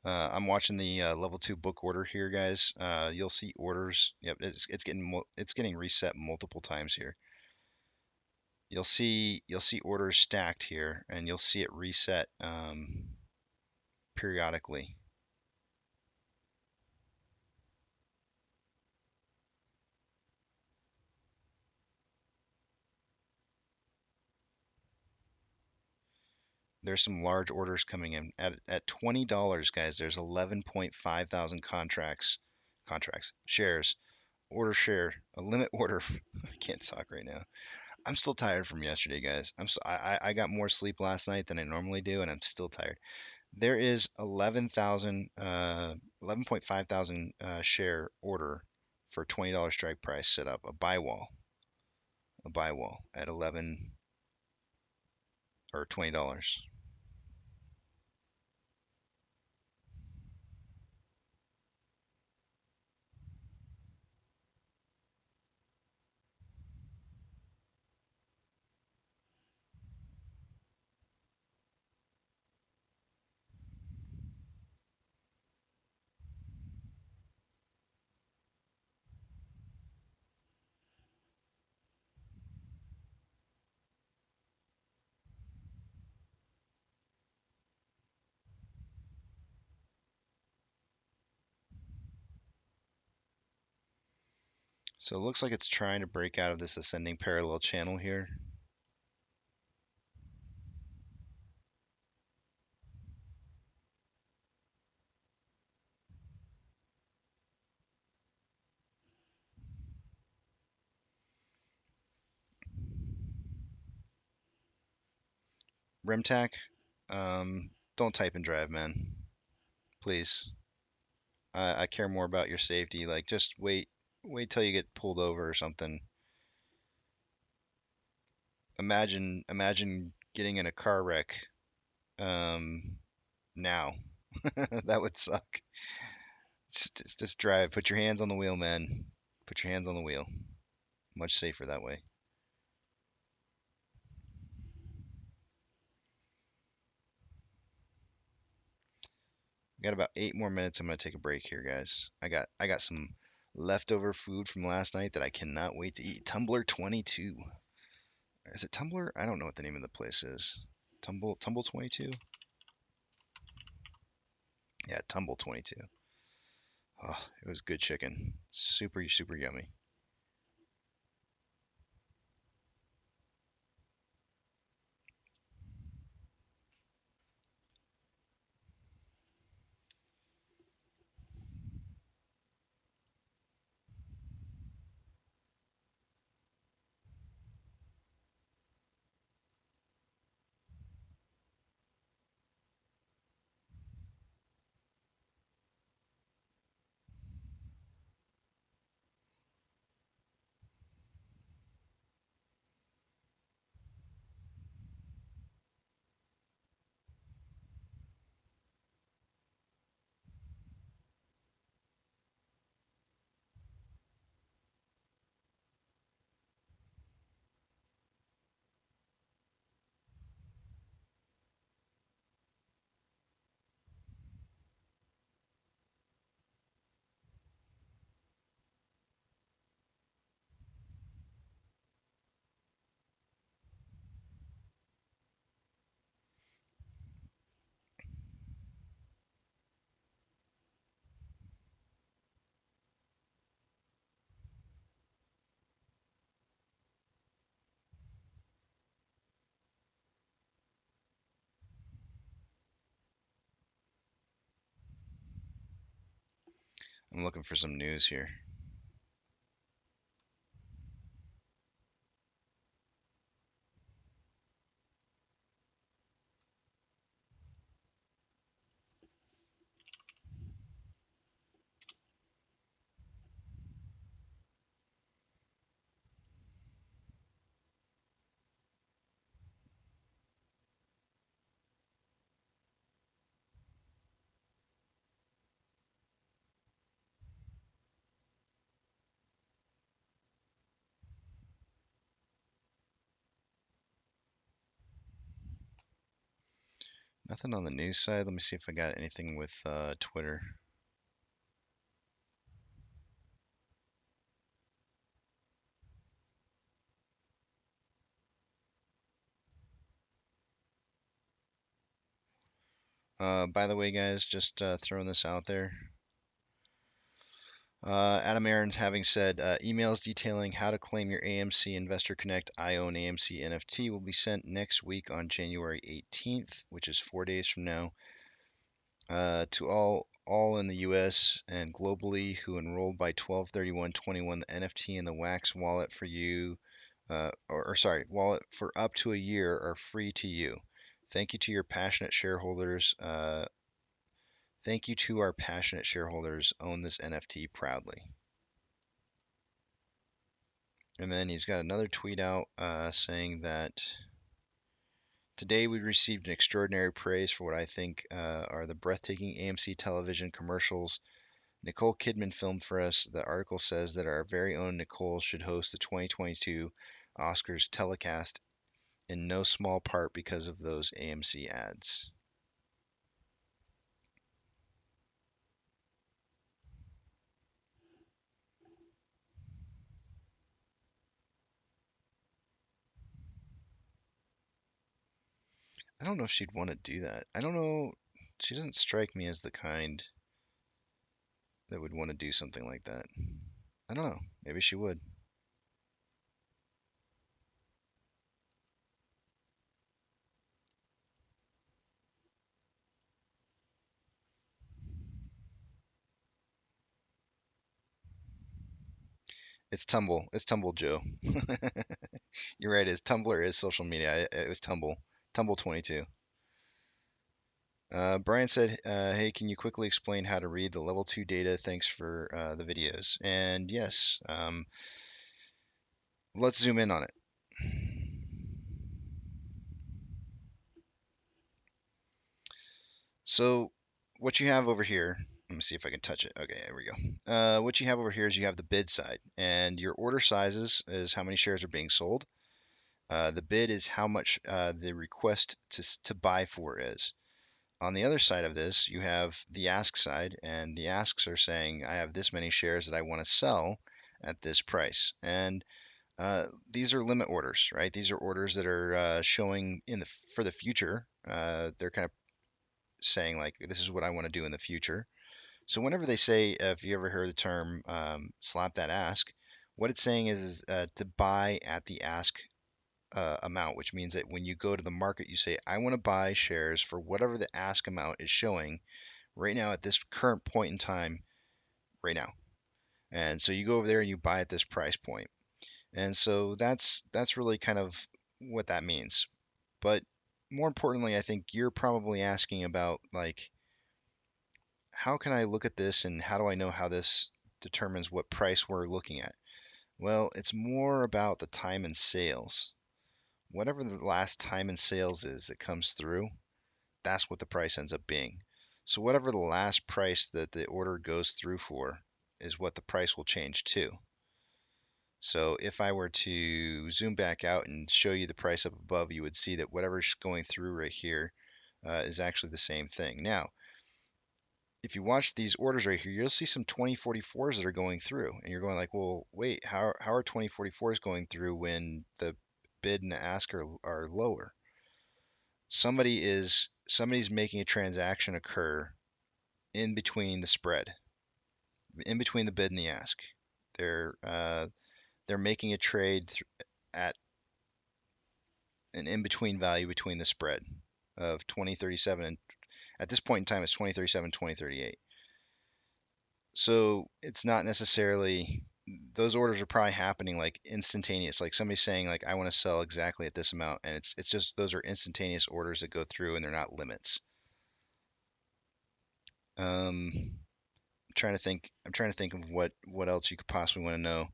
I'm watching the level 2 book order here, guys. You'll see orders. Yep, it's getting reset multiple times here. You'll see orders stacked here, and you'll see it reset periodically. There's some large orders coming in at $20, guys. There's 11.5 thousand shares, order share, a limit order. I can't talk right now. I'm still tired from yesterday, guys. I got more sleep last night than I normally do, and I'm still tired. There is 11.5 thousand share order for $20 strike price set up, a buy wall at 11 or $20. So it looks like it's trying to break out of this ascending parallel channel here. Remtac, don't type and drive, man. Please. I care more about your safety. Like, just wait till you get pulled over or something. Imagine getting in a car wreck now. That would suck. Just drive. Put your hands on the wheel, man. Put your hands on the wheel. Much safer that way. We got about 8 more minutes. I'm gonna take a break here, guys. I got some leftover food from last night that I cannot wait to eat. Tumbler 22. Is it Tumbler? I don't know what the name of the place is. Tumble 22? Yeah, Tumble 22. Oh, it was good chicken. Super, super yummy. I'm looking for some news here. Nothing on the news side. Let me see if I got anything with Twitter. By the way, guys, just throwing this out there. Adam Aaron's having said emails detailing how to claim your AMC Investor Connect I own AMC NFT will be sent next week on January 18th, which is 4 days from now, to all in the U.S. and globally who enrolled by 12/31/21. The NFT and the Wax wallet for you, wallet for up to a year are free to you. Thank you to your passionate shareholders. Thank you to our passionate shareholders. Own this NFT proudly. And then he's got another tweet out saying that today we received an extraordinary praise for what I think are the breathtaking AMC television commercials Nicole Kidman filmed for us. The article says that our very own Nicole should host the 2022 Oscars telecast in no small part because of those AMC ads. I don't know if she'd want to do that. I don't know. She doesn't strike me as the kind that would want to do something like that. I don't know. Maybe she would. It's Tumble. It's Tumble Joe. You're right. Tumblr is social media. It was Tumble. Tumble 22. Brian said, "Hey, can you quickly explain how to read the level 2 data? Thanks for the videos." And yes, let's zoom in on it. So what you have over here, let me see if I can touch it. Okay, there we go. What you have over here is you have the bid side, and your order sizes is how many shares are being sold. The bid is how much the request to buy for is. On the other side of this, you have the ask side, and the asks are saying, I have this many shares that I want to sell at this price. And these are limit orders, right? These are orders that are showing for the future. They're kind of saying like, this is what I want to do in the future. So whenever they say, if you ever heard the term slap that ask, what it's saying is to buy at the ask amount, which means that when you go to the market, you say, I want to buy shares for whatever the ask amount is showing right now at this current point in time, right now. And so you go over there and you buy at this price point. And so that's really kind of what that means. But more importantly, I think you're probably asking about like, how can I look at this and how do I know how this determines what price we're looking at? Well, it's more about the time and sales. Whatever the last time and sales is that comes through, that's what the price ends up being. So whatever the last price that the order goes through for is what the price will change to. So if I were to zoom back out and show you the price up above, you would see that whatever's going through right here is actually the same thing. Now, if you watch these orders right here, you'll see some 2044s that are going through. And you're going like, well, wait, how are 2044s going through when the bid and the ask are lower? Somebody's making a transaction occur in between the spread, in between the bid and the ask. They're making a trade at an in-between value between the spread of 2037 and at this point in time it's 2037 2038. So it's not necessarily, those orders are probably happening like instantaneous. Like somebody saying like I want to sell exactly at this amount, and it's just those are instantaneous orders that go through and they're not limits. Trying to think. I'm trying to think of what else you could possibly want to know.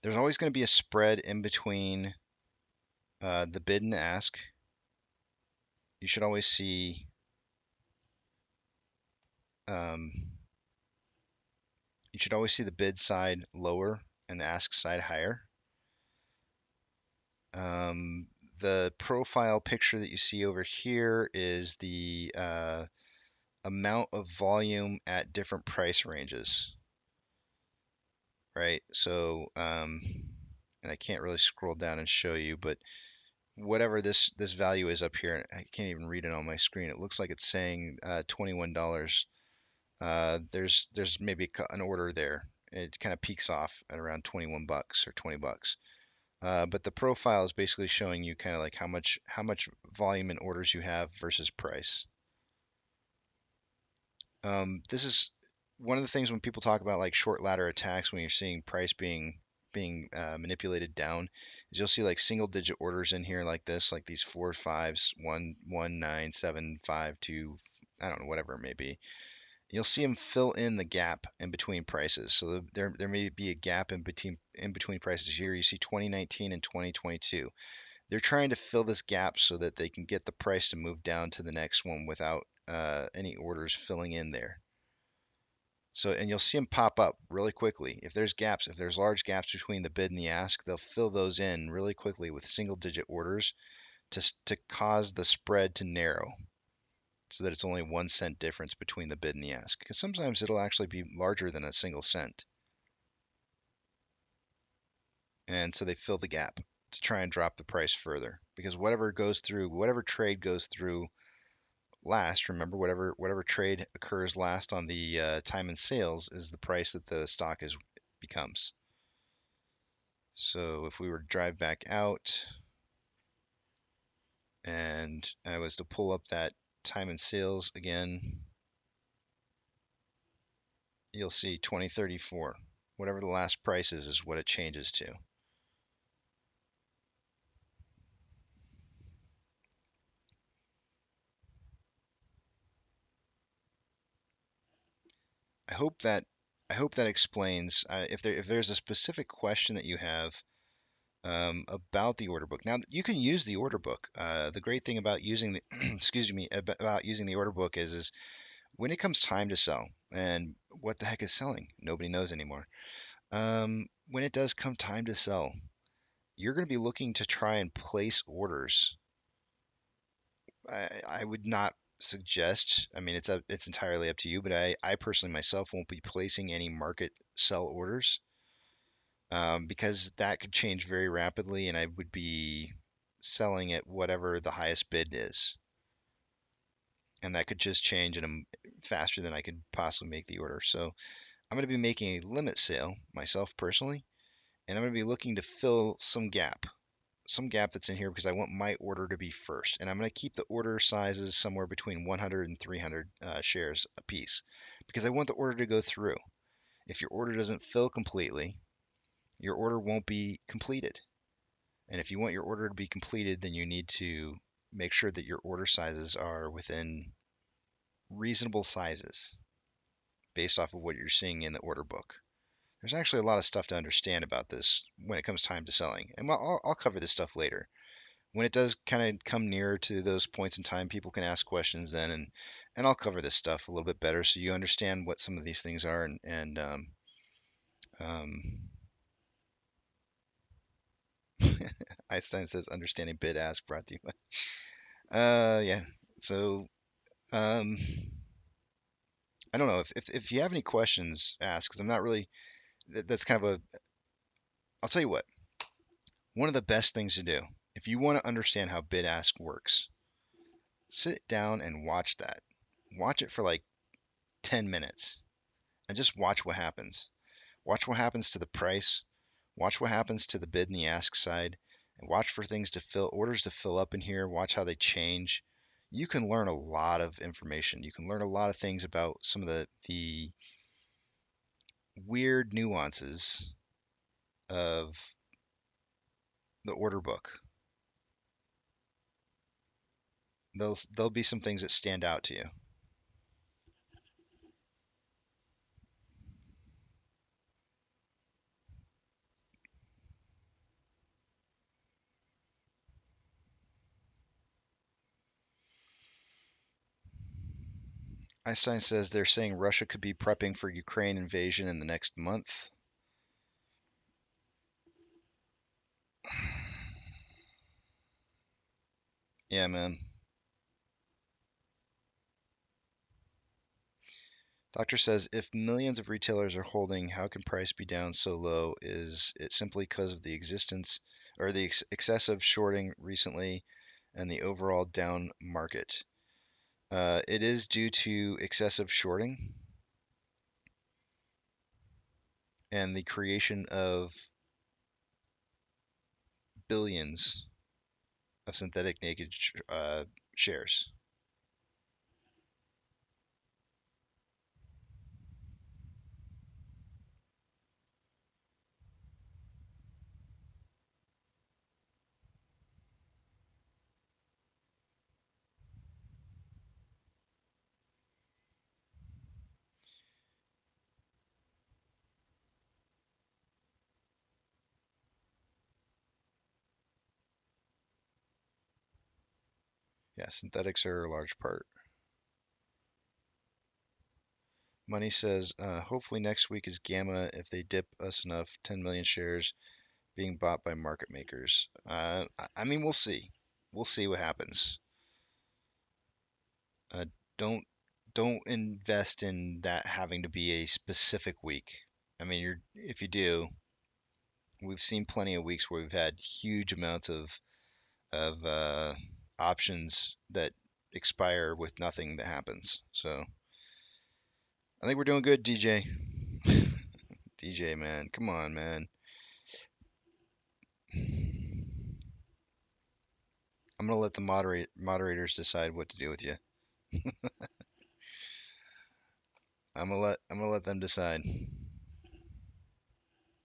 There's always going to be a spread in between the bid and the ask. You should always see um, the bid side lower and the ask side higher. The profile picture that you see over here is the amount of volume at different price ranges, right? So, and I can't really scroll down and show you, but whatever this value is up here, I can't even read it on my screen. It looks like it's saying $21. There's maybe an order there. It kind of peaks off at around 21 bucks or 20 bucks. But the profile is basically showing you kind of like how much volume and orders you have versus price. This is one of the things when people talk about like short ladder attacks when you're seeing price being manipulated down is you'll see like single digit orders in here like this, like these 4 5s, 1 1 9 7 5 2, I don't know, whatever it may be. You'll see them fill in the gap in between prices. So there may be a gap in between prices here. You see 2019 and 2022. They're trying to fill this gap so that they can get the price to move down to the next one without any orders filling in there. So, and you'll see them pop up really quickly. If there's large gaps between the bid and the ask, they'll fill those in really quickly with single digit orders to cause the spread to narrow so that it's only 1 cent difference between the bid and the ask. Because sometimes it'll actually be larger than a single cent. And so they fill the gap to try and drop the price further. Because whatever trade goes through last, remember, whatever trade occurs last on the time and sales is the price that the stock becomes. So if we were to drive back out and I was to pull up that time and sales again, you'll see 2034. Whatever the last price is what it changes to. I hope that explains. If there's a specific question that you have about the order book, now you can use the order book. The great thing about using the excuse me, about using the order book is when it comes time to sell, and what the heck is selling? Nobody knows anymore. When it does come time to sell, you're going to be looking to try and place orders. I would not suggest. I mean, it's entirely up to you, but I personally myself won't be placing any market sell orders because that could change very rapidly, and I would be selling at whatever the highest bid is, and that could just change faster than I could possibly make the order. So I'm going to be making a limit sale myself personally, and I'm going to be looking to fill some gap that's in here because I want my order to be first. And I'm going to keep the order sizes somewhere between 100 and 300 shares a piece because I want the order to go through. If your order doesn't fill completely, your order won't be completed. And if you want your order to be completed, then you need to make sure that your order sizes are within reasonable sizes based off of what you're seeing in the order book. There's actually a lot of stuff to understand about this when it comes time to selling. And I'll cover this stuff later. When it does kind of come nearer to those points in time, people can ask questions then, and I'll cover this stuff a little bit better so you understand what some of these things are. And Einstein says, "Understanding bid ask," brought to you by. Yeah. So um, I don't know if you have any questions, ask because I'm not really. That's kind of a. I'll tell you what. One of the best things to do if you want to understand how bid ask works, sit down and watch that. Watch it for like 10 minutes and just watch what happens. Watch what happens to the price. Watch what happens to the bid and the ask side. And watch for orders to fill up in here. Watch how they change. you can learn a lot of information. You can learn a lot of things about some of the weird nuances of the order book. There'll be some things that stand out to you. Einstein says they're saying Russia could be prepping for Ukraine invasion in the next month. Yeah, man. Doctor says if millions of retailers are holding, how can price be down so low? Is it simply because of the existence or the excessive shorting recently and the overall down market? It is due to excessive shorting and the creation of billions of synthetic naked shares. Yeah, synthetics are a large part. Money says, hopefully next week is Gamma if they dip us enough, 10 million shares being bought by market makers. I mean, we'll see. We'll see what happens. Uh, don't don't invest in that having to be a specific week. I mean, if you do, we've seen plenty of weeks where we've had huge amounts of options that expire with nothing that happens. So I think we're doing good, DJ. DJ, man, come on, man. I'm gonna let the moderators decide what to do with you. I'm gonna let them decide.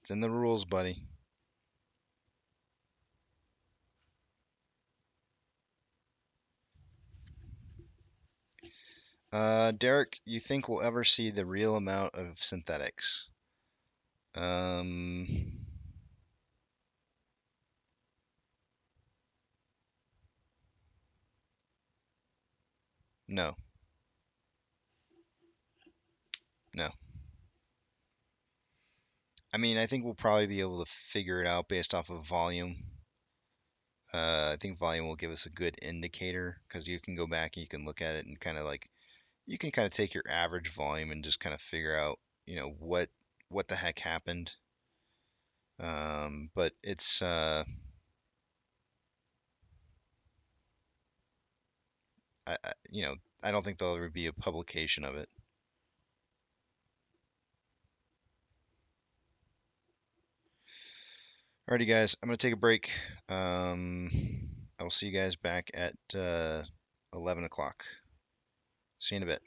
It's in the rules, buddy. Derek, you think we'll ever see the real amount of synthetics? Um, no, no. I mean, I think we'll probably be able to figure it out based off of volume. I think volume will give us a good indicator because you can go back and you can look at it and kind of like you can kind of take your average volume and just kind of figure out, what the heck happened. But it's I don't think there'll ever be a publication of it. Alrighty, guys, I'm gonna take a break. I will see you guys back at 11 o'clock. See you in a bit.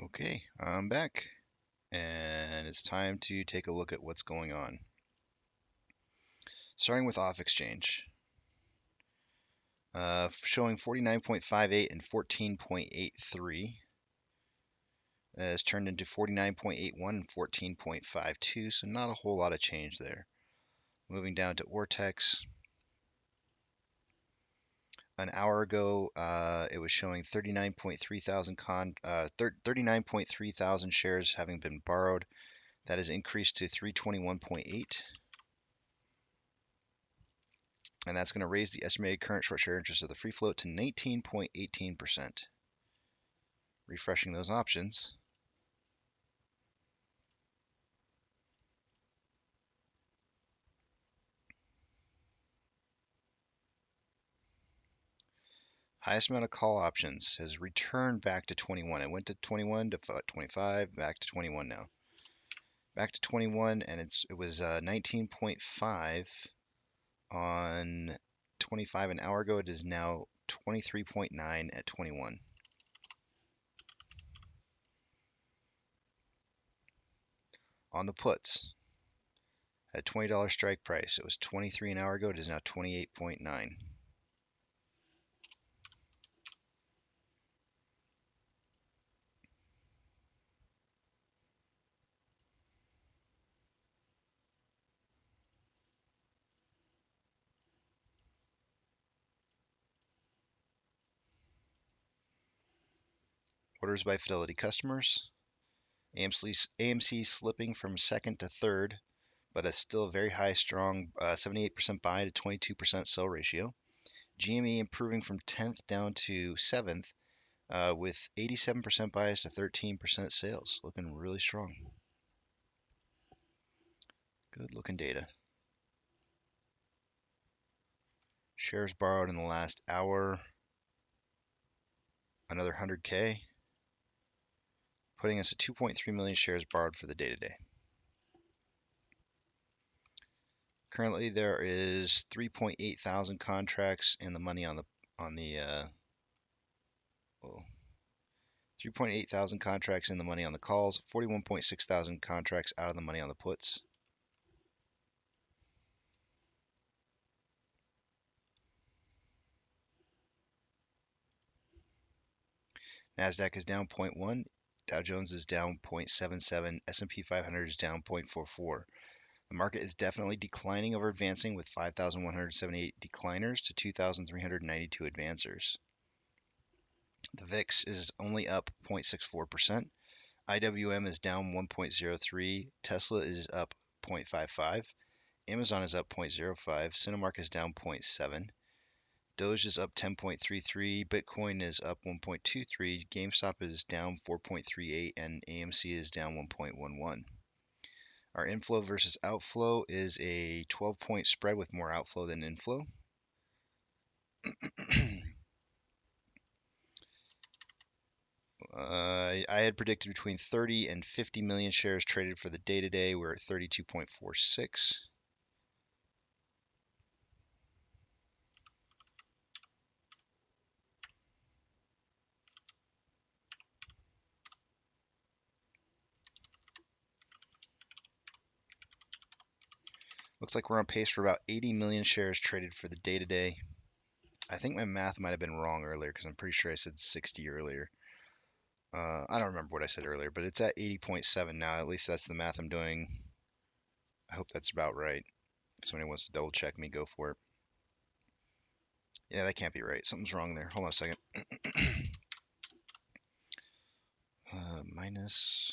Okay, I'm back, and it's time to take a look at what's going on. Starting with off exchange, showing 49.58 and 14.83 has turned into 49.81 and 14.52, so not a whole lot of change there. Moving down to Ortex, an hour ago, it was showing 39.3 thousand shares having been borrowed. That has increased to 321.8, and that's going to raise the estimated current short share interest of the free float to 19.18%. Refreshing those options. Highest amount of call options has returned back to 21. It went to 21 to 25, back to 21 now. Back to 21, and it was 19.5 on 25 an hour ago. It is now 23.9 at 21. On the puts, at a $20 strike price, it was 23 an hour ago. It is now 28.9. Orders by Fidelity customers. AMC slipping from second to third, but a still very high, strong 78% buy to 22% sell ratio. GME improving from 10th down to 7th with 87% buys to 13% sales. Looking really strong. Good looking data. Shares borrowed in the last hour, another 100K, putting us at 2.3 million shares borrowed for the day today. Currently, there is 3.8 thousand contracts in the money on the 3.8 thousand contracts in the money on the calls, 41.6 thousand contracts out of the money on the puts. NASDAQ is down 0.1, Dow Jones is down 0.77, S&P 500 is down 0.44. The market is definitely declining over advancing, with 5,178 decliners to 2,392 advancers. The VIX is only up 0.64%. IWM is down 1.03. Tesla is up 0.55. Amazon is up 0.05. Cinemark is down 0.7. Doge is up 10.33. Bitcoin is up 1.23. GameStop is down 4.38, and AMC is down 1.11. Our inflow versus outflow is a 12-point spread with more outflow than inflow. I had predicted between 30 and 50 million shares traded for the day today. We're at 32.46. Looks like we're on pace for about 80 million shares traded for the day today. I think my math might have been wrong earlier, because I'm pretty sure I said 60 earlier. I don't remember what I said earlier, but it's at 80.7 now. At least that's the math I'm doing. I hope that's about right. If somebody wants to double check me, go for it. Yeah, that can't be right. Something's wrong there. Hold on a second. Minus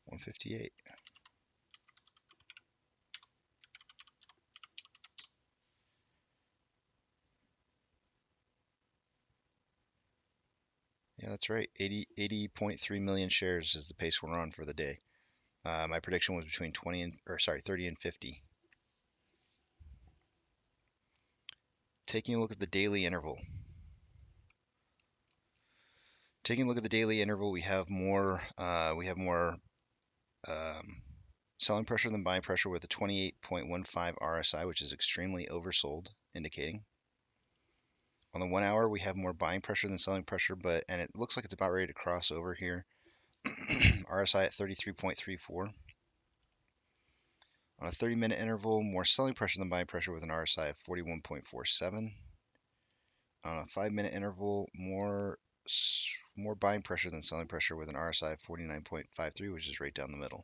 158. Yeah, that's right. 80.3 million shares is the pace we're on for the day. My prediction was between 30 and 50. Taking a look at the daily interval. Taking a look at the daily interval, we have more selling pressure than buying pressure, with a 28.15 RSI, which is extremely oversold, indicating. On the 1 hour, we have more buying pressure than selling pressure, and it looks like it's about ready to cross over here. RSI at 33.34. On a 30-minute interval, more selling pressure than buying pressure with an RSI of 41.47. On a 5-minute interval, more buying pressure than selling pressure with an RSI of 49.53, which is right down the middle.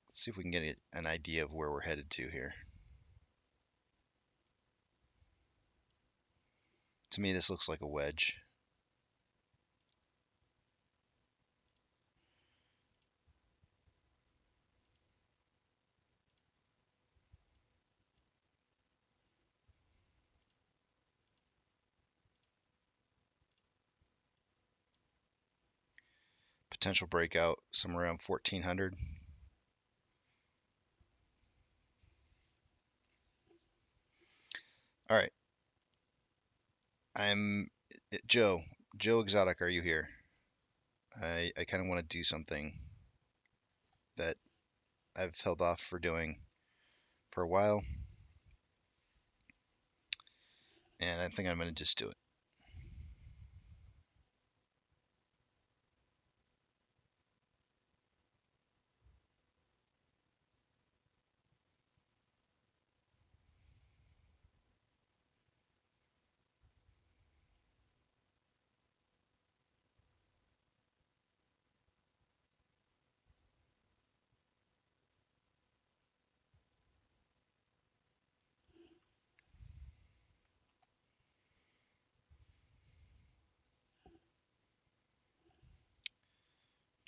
Let's see if we can get an idea of where we're headed to here. To me, this looks like a wedge. Potential breakout somewhere around 1400. All right. Joe Exotic, are you here? I kind of want to do something that I've held off for doing for a while, and I think I'm going to just do it.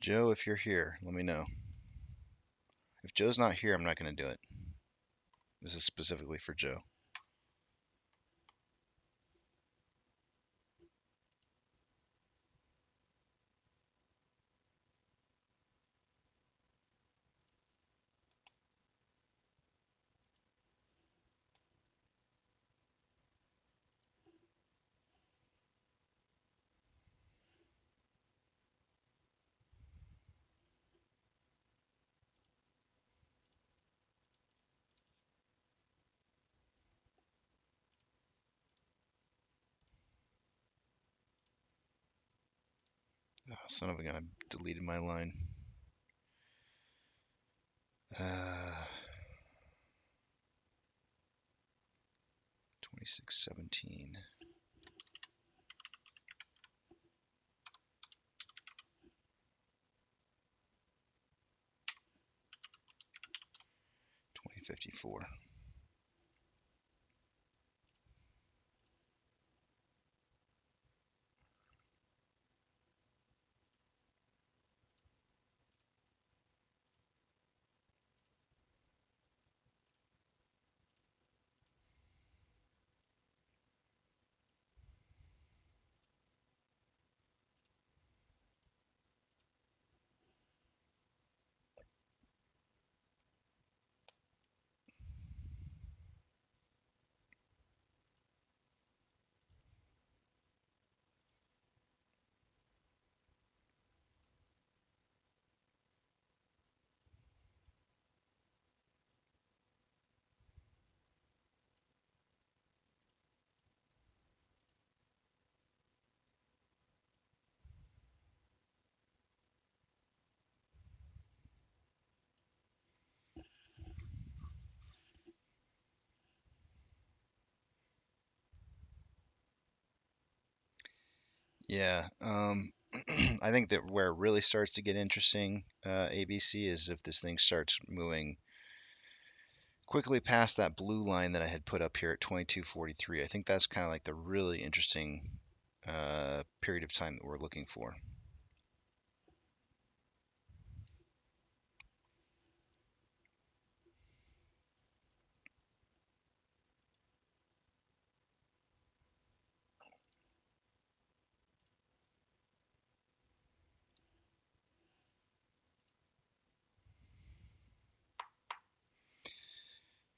Joe, if you're here, let me know. If Joe's not here, I'm not going to do it. This is specifically for Joe. Oh, son of a gun, I deleted my line. 2617. 2054. Yeah, I think that where it really starts to get interesting, ABC, is if this thing starts moving quickly past that blue line that I had put up here at 2243. I think that's kind of like the really interesting period of time that we're looking for.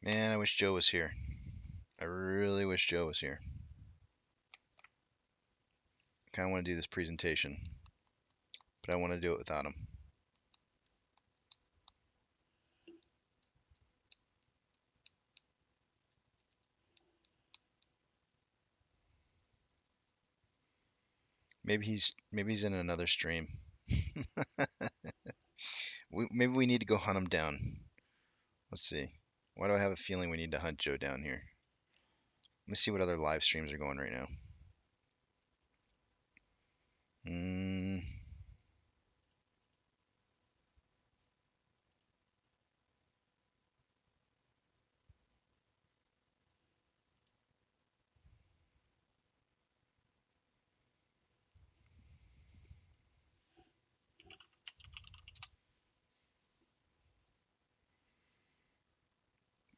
Man, I wish Joe was here. I really wish Joe was here. I kind of want to do this presentation, but I want to do it without him. Maybe he's in another stream. Maybe we need to go hunt him down. Let's see. Why do I have a feeling we need to hunt Joe down here? Let me see what other live streams are going right now.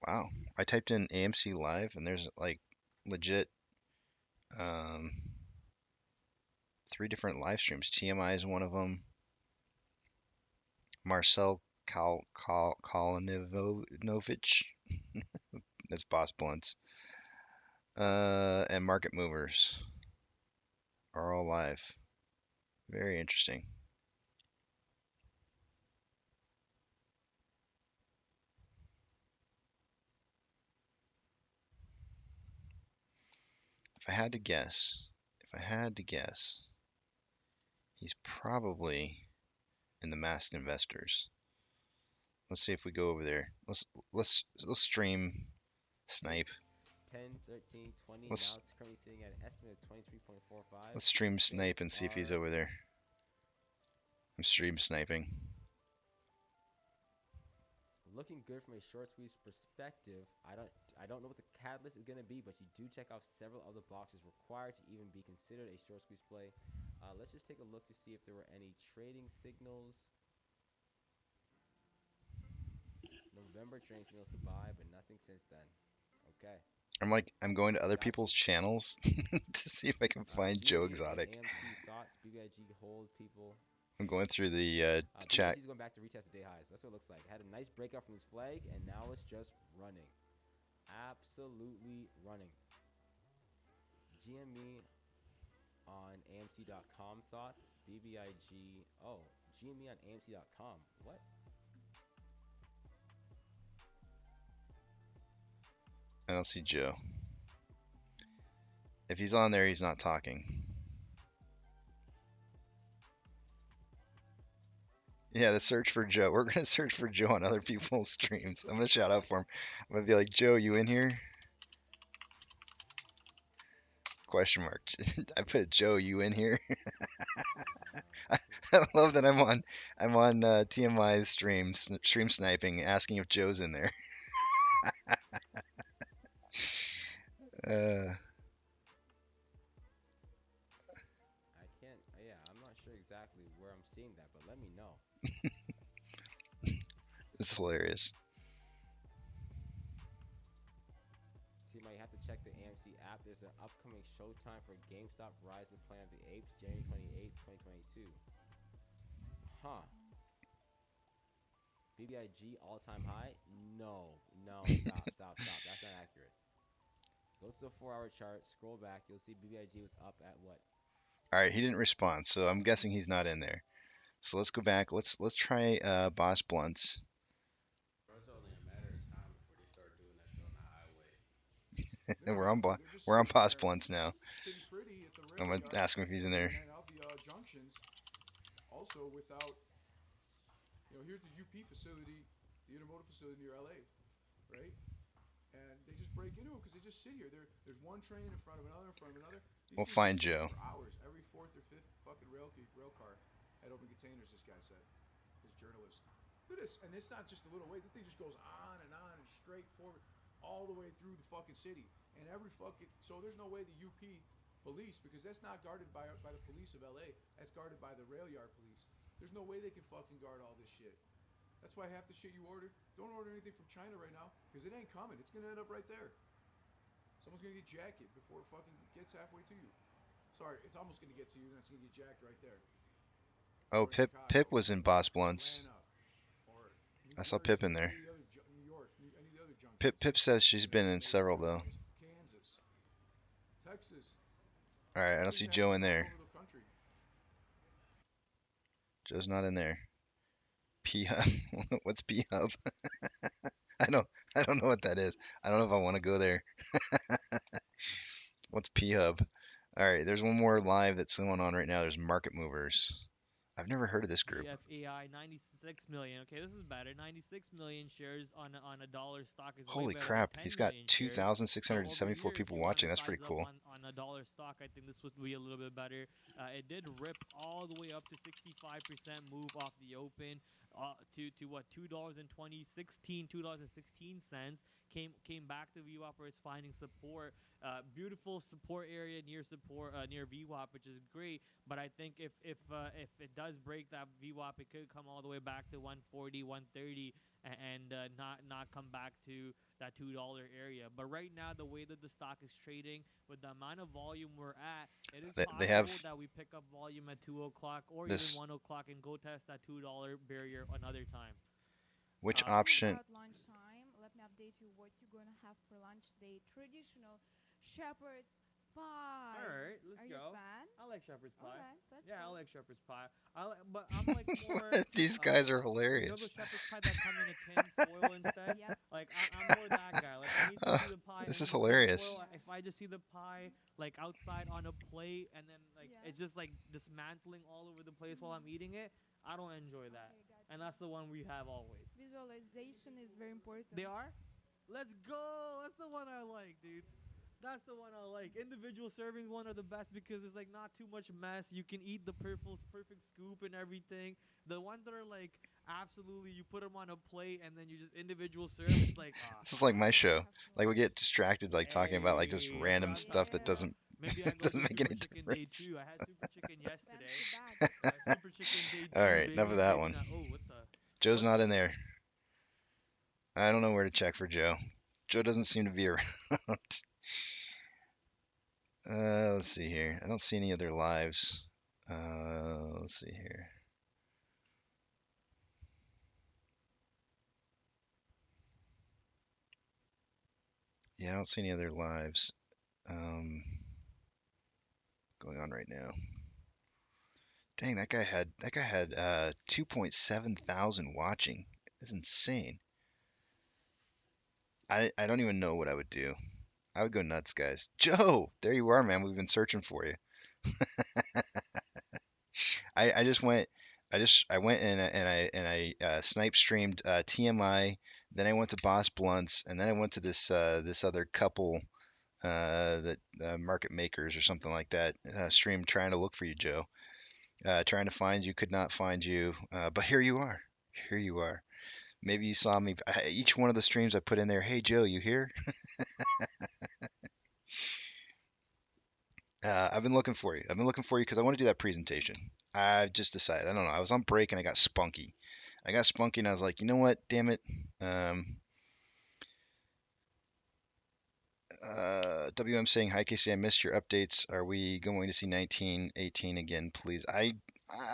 Wow. I typed in AMC Live and there's like legit 3 different live streams. TMI is one of them. Marcel Kalinovich, that's Boss Blunts, and Market Movers are all live. Very interesting. If I had to guess, he's probably in the Masked Investors. Let's see if we go over there. Let's stream snipe. 10, 13, 20. Let's- Now it's currently sitting at an estimate of 23.45. Let's stream snipe and see if he's are- over there. I'm stream sniping. Looking good from a short squeeze perspective. I don't know what the catalyst is going to be, but you do check off several other boxes required to even be considered a short squeeze play. Let's just take a look to see if there were any trading signals. November trading signals to buy, but nothing since then. Okay. I'm going to other Gotcha. people's channels to see if I can find Joe GME and Exotic. AMC thoughts, BIG hold people. I'm going through the chat. BIG's going back to retest the day highs. That's what it looks like. It had a nice breakout from this flag, and now it's just running. Absolutely running. GME on AMC.com thoughts. BBIG. Oh, GME on AMC.com. What? I don't see Joe. If he's on there, he's not talking. Yeah, the search for Joe. We're gonna search for Joe on other people's streams. I'm gonna shout out for him. I'm gonna be like, Joe, you in here? Question mark. I put Joe, you in here? I love that I'm on TMI's stream sniping, asking if Joe's in there. I can't. Yeah, I'm not sure exactly where I'm seeing that, but let me know. It's hilarious. See, you have to check the AMC app. There's an upcoming showtime for GameStop Rise of the Planet of the Apes, January 28th, 2022. Huh. BBIG all-time high? No, stop. That's not accurate. Go to the 4-hour chart, scroll back. You'll see BBIG was up at what? All right, he didn't respond, so I'm guessing he's not in there. So let's go back. Let's try Boss Blunts. It's only a matter of time before they start doing that shit on the highway. And we're on Boss Blunts now. I'm gonna ask him if he's in there. Junctions. Also, without, here's the UP facility, the intermodal facility near LA, right? And they just break into it because they just sit here. There's one train in front of another, These We'll things find just sit Joe. for hours. Every fourth or fifth fucking rail car had open containers. This guy said, this journalist. Look at this, and it's not just a little way. The thing just goes on and straight forward, all the way through the fucking city. And so there's no way the UP police, because that's not guarded by the police of LA. That's guarded by the rail yard police. There's no way they can fucking guard all this shit. That's why half the shit you order, don't order anything from China right now, because it ain't coming. It's gonna end up right there. Someone's gonna get jacked before it fucking gets halfway to you. Sorry, it's almost gonna get to you, and it's gonna get jacked right there. Oh, Or in Pip Chicago, was in Boss Blunts. Atlanta, or I saw New Pip in there. Jersey, New York, any of the other junctions. Pip says she's been in several though. Kansas, Texas. All right, I don't see Joe in there. All over the country. Joe's not in there. P Hub. What's P Hub? I don't know what that is. I don't know if I want to go there. What's P Hub? All right, there's one more live that's going on right now. There's Market Movers. I've never heard of this group. GFAI 96 million. Okay, this is better. 96 million shares on a dollar stock is way Holy better crap, than he's 10 got million shares. So over 2,674 here, if people you want to watching. That's size pretty up cool. on a dollar stock, I think this would be a little bit better. It did rip all the way up to 65% move off the open to what $2.16 came back to VWAP where it's finding support. Beautiful support area near near VWAP, which is great. But I think if it does break that VWAP, it could come all the way back to 140, 130, and not come back to that $2 area. But right now, the way that the stock is trading, with the amount of volume we're at, it is They possible have that we pick up volume at 2 o'clock or this. even 1 o'clock and go test that $2 barrier another time. Which Uh, option? About lunchtime, let me update you what you're gonna have for lunch today. Traditional shepherd's pie. All right, let's Are go. you a fan? I like shepherd's pie. Alright, that's Yeah, I cool. like shepherd's pie. But I'm like more. These guys are You know hilarious. the shepherd's pie that come in a tin foil instead? Yep. Like I'm more that guy. Like I need to see the pie This in is the tin hilarious. foil. If I just see the pie like outside on a plate and then like Yeah. it's just like dismantling all over the place while I'm eating it, I don't enjoy that. Okay, gotcha. And that's the one we have always. Visualization is very important. They are? Let's go. That's the one I like, dude. That's the one I like. Individual serving one are the best because it's like not too much mess. You can eat the perfect scoop and everything. The ones that are like absolutely you put them on a plate and then you just individual serve. It's like This is like my show. Have to Like we get distracted, like talking about like just hey, random that's stuff that Yeah. doesn't maybe I go doesn't for make super any chicken day difference. 2. I had super chicken yesterday. fancy bag. Super chicken day 2. All right, enough of that baby. one. Oh, what the? Joe's What? not in there. I don't know where to check for Joe. Joe doesn't seem to be around. Let's see here. I don't see any other lives. Let's see here. Yeah, I don't see any other lives going on right now. Dang, that guy had 2.7 thousand watching. That's insane. I don't even know what I would do. I would go nuts, guys. Joe, there you are, man. We've been searching for you. I just went. I went and I snipe streamed TMI. Then I went to Boss Blunts, and then I went to this other couple that market makers or something like that stream trying to look for you, Joe. Trying to find you, could not find you, but here you are. Here you are. Maybe you saw me. Each one of the streams I put in there. Hey Joe, you here? I've been looking for you. I've been looking for you because I want to do that presentation. I've just decided. I don't know. I was on break and I got spunky. I got spunky and I was like, you know what? Damn it. WM saying, hi Casey, I missed your updates. Are we going to see 1918 again, please?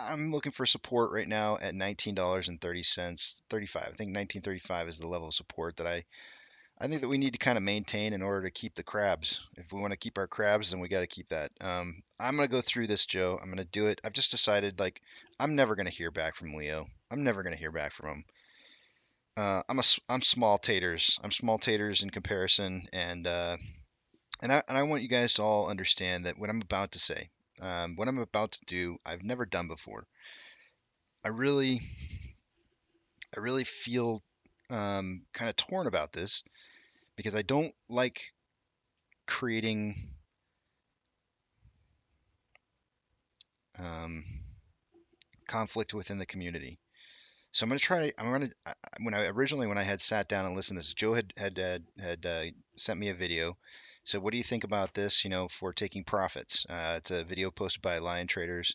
I'm looking for support right now at $19.30, 35. I think 1935 is the level of support that I think that we need to kind of maintain in order to keep the crabs. If we want to keep our crabs, then we got to keep that. I'm gonna go through this, Joe. I'm gonna do it. I've just decided, like, I'm never gonna hear back from Leo. I'm never gonna hear back from him. I'm small taters. I'm small taters in comparison, and I want you guys to all understand that what I'm about to say, what I'm about to do, I've never done before. I really feel kind of torn about this because I don't like creating conflict within the community. So I'm gonna try. I'm gonna when I had sat down and listened to this, Joe had sent me a video. So what do you think about this? You know, for taking profits. It's a video posted by Lion Traders,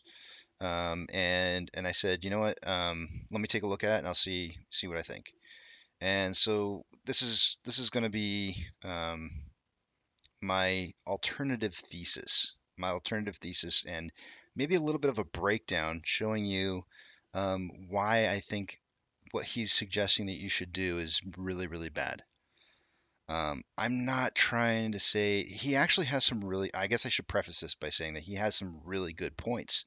and I said, you know what? Let me take a look at it and I'll see what I think. And so this is going to be my alternative thesis, and maybe a little bit of a breakdown showing you why I think what he's suggesting that you should do is really, really bad. I'm not trying to say he actually has some really, I guess I should preface this by saying that he has some really good points.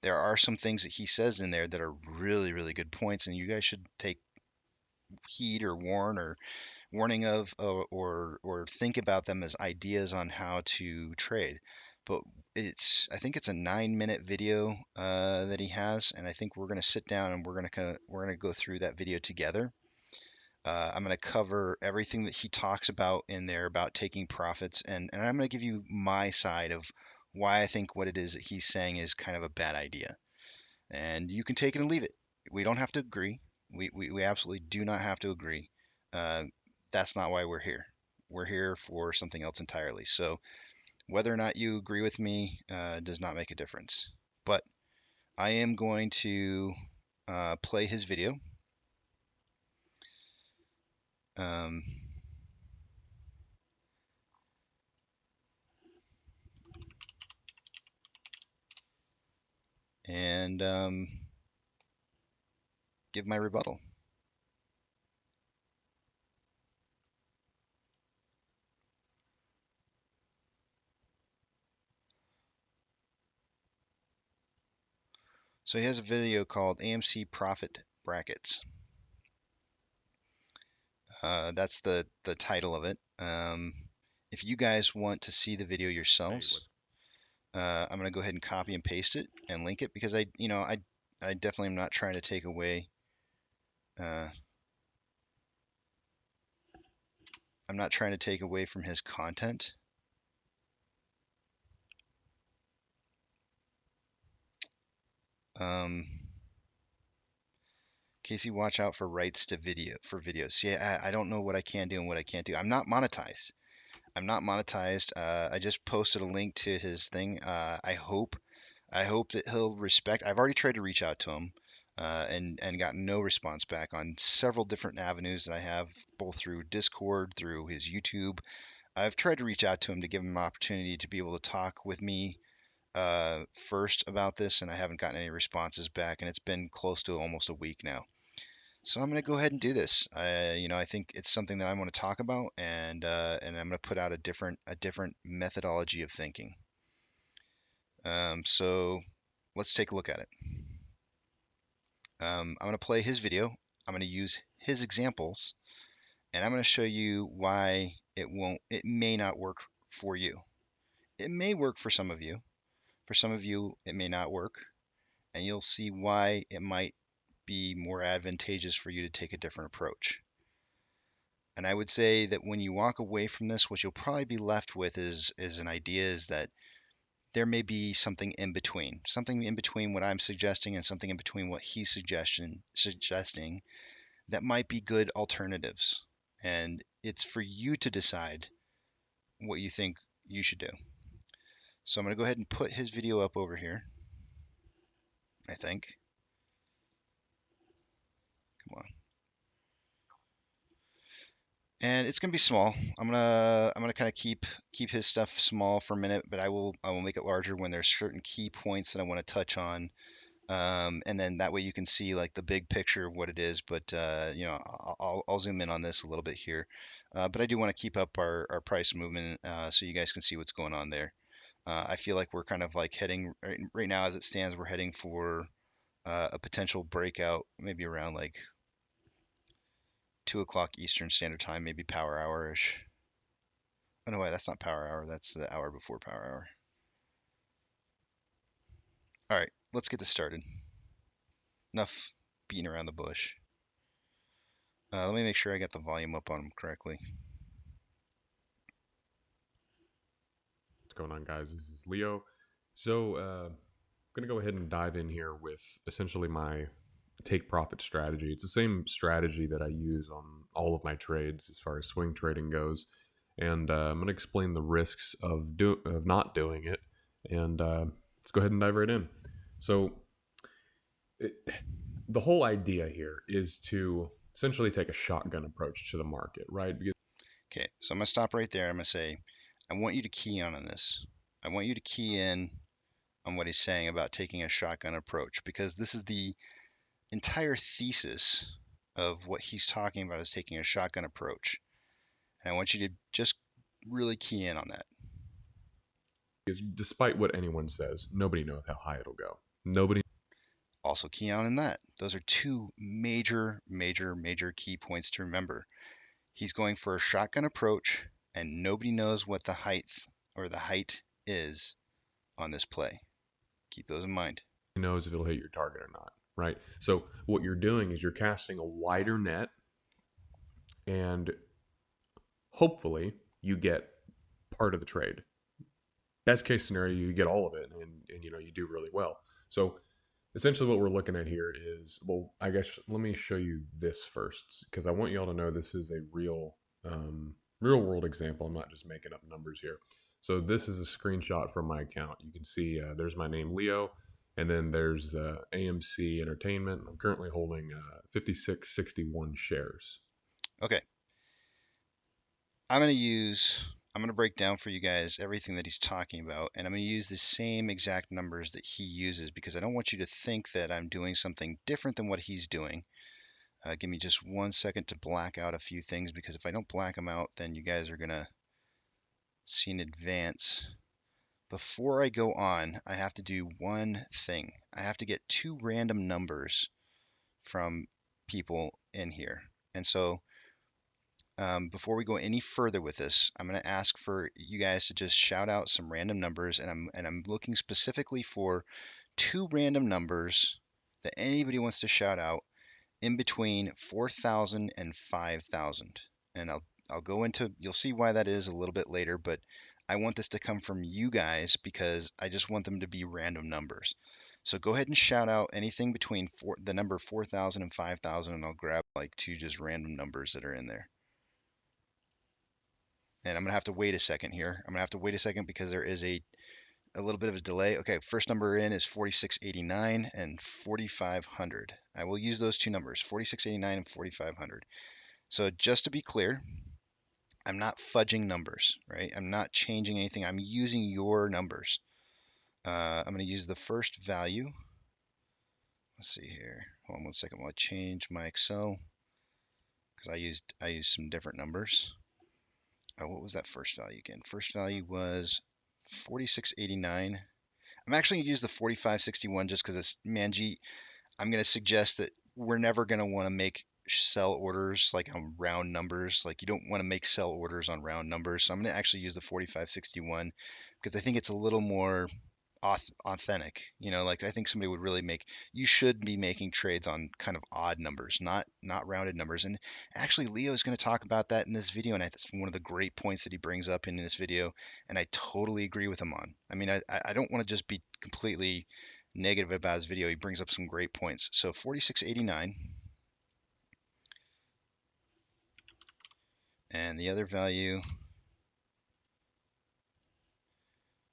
There are some things that he says in there that are really, really good points, and you guys should take heed or warning of or think about them as ideas on how to trade. but I think it's a 9-minute video that he has, and I think we're going to sit down and we're going to go through that video together. I'm going to cover everything that he talks about in there about taking profits, and I'm going to give you my side of why I think what it is that he's saying is kind of a bad idea. And you can take it and leave it. We don't have to agree. We absolutely do not have to agree. That's not why we're here. We're here for something else entirely. So whether or not you agree with me does not make a difference. But I am going to play his video. And give my rebuttal. So he has a video called AMC Profit Brackets. That's the title of it. If you guys want to see the video yourselves, I'm going to go ahead and copy and paste it and link it, because I definitely am not trying to take away. I'm not trying to take away from his content. Casey, watch out for rights to videos. Yeah, I don't know what I can do and what I can't do. I'm not monetized. I just posted a link to his thing. I hope that he'll respect. I've already tried to reach out to him, and got no response back on several different avenues that I have, both through Discord, through his YouTube. I've tried to reach out to him to give him an opportunity to be able to talk with me first about this, and I haven't gotten any responses back, and it's been close to almost a week now. So I'm going to go ahead and do this. I think it's something that I want to talk about, and I'm going to put out a different methodology of thinking. So let's take a look at it. I'm going to play his video. I'm going to use his examples, and I'm going to show you why it may not work for you. It may work for some of you. For some of you, it may not work, and you'll see why it might be more advantageous for you to take a different approach. And I would say that when you walk away from this, what you'll probably be left with is an idea is that there may be something in between what I'm suggesting and something in between what he's suggesting that might be good alternatives. And it's for you to decide what you think you should do. So I'm going to go ahead and put his video up over here, I think. Come on. And it's going to be small. I'm gonna kind of keep his stuff small for a minute, but I will make it larger when there's certain key points that I want to touch on. And then that way you can see like the big picture of what it is. But I'll zoom in on this a little bit here. But I do want to keep up our price movement so you guys can see what's going on there. I feel like we're kind of like heading right now as it stands. We're heading for a potential breakout, maybe around like 2 o'clock Eastern Standard Time, maybe power hour-ish. Oh no, wait, that's not power hour. That's the hour before power hour. All right, let's get this started. Enough beating around the bush. Let me make sure I got the volume up on them correctly. What's going on, guys? This is Leo. So I'm going to go ahead and dive in here with essentially my take profit strategy. It's the same strategy that I use on all of my trades as far as swing trading goes. And I'm going to explain the risks of not doing it. And let's go ahead and dive right in. So the whole idea here is to essentially take a shotgun approach to the market, right? Okay, so I'm going to stop right there. I'm going to say, I want you to key on this. I want you to key in on what he's saying about taking a shotgun approach, because this is the entire thesis of what he's talking about, is taking a shotgun approach. And I want you to just really key in on that. Because despite what anyone says, nobody knows how high it'll go. Nobody. Also key on in that. Those are two major key points to remember. He's going for a shotgun approach, and nobody knows what the height is on this play. Keep those in mind. Knows if it'll hit your target or not, right? So what you're doing is you're casting a wider net, and hopefully you get part of the trade. Best case scenario, you get all of it, and you know, you do really well. So essentially what we're looking at here is, well, I guess let me show you this first, because I want y'all to know this is a real world example. I'm not just making up numbers here. So this is a screenshot from my account. You can see there's my name, Leo, and then there's AMC Entertainment. I'm currently holding 5661 shares. Okay. I'm going to break down for you guys everything that he's talking about, and I'm going to use the same exact numbers that he uses because I don't want you to think that I'm doing something different than what he's doing. Give me just 1 second to black out a few things, because if I don't black them out, then you guys are going to see in advance. Before I go on, I have to do one thing. I have to get 2 random numbers from people in here. And so before we go any further with this, I'm going to ask for you guys to just shout out some random numbers, and I'm looking specifically for 2 random numbers that anybody wants to shout out in between 4,000 and 5,000. And I'll go into, you'll see why that is a little bit later, but I want this to come from you guys because I just want them to be random numbers. So go ahead and shout out anything between the number 4,000 and 5,000, and I'll grab like 2 just random numbers that are in there. And I'm going to have to wait a second here. I'm going to have to wait a second because there is a little bit of a delay. Okay, first number in is 4689 and 4500. I will use those 2 numbers, 4689 and 4500. So just to be clear, I'm not fudging numbers, right? I'm not changing anything. I'm using your numbers. I'm going to use the first value. Let's see here. Hold on 1 second while I change my Excel, because I used some different numbers. What was that first value again? First value was 4689. I'm actually going to use the 4561 just because it's Manji. I'm going to suggest that we're never going to want to make sell orders like on round numbers. Like, you don't want to make sell orders on round numbers. So I'm going to actually use the 4561 because I think it's a little more authentic. You know, like I think somebody would really you should be making trades on kind of odd numbers, not rounded numbers. And actually, Leo is going to talk about that in this video, and that's one of the great points that he brings up in this video, and I totally agree with him on. I mean, I don't want to just be completely negative about his video. He brings up some great points. So 4689, and the other value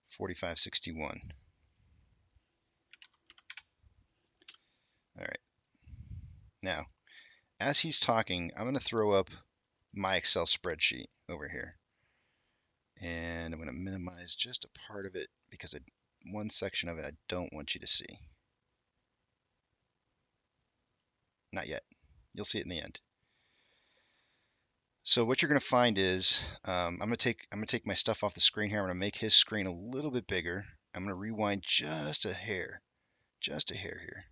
4561. All right. Now, as he's talking, I'm going to throw up my Excel spreadsheet over here. And I'm going to minimize just a part of it because one section of it I don't want you to see. Not yet. You'll see it in the end. So what you're going to find is I'm going to take my stuff off the screen here. I'm going to make his screen a little bit bigger. I'm going to rewind just a hair here.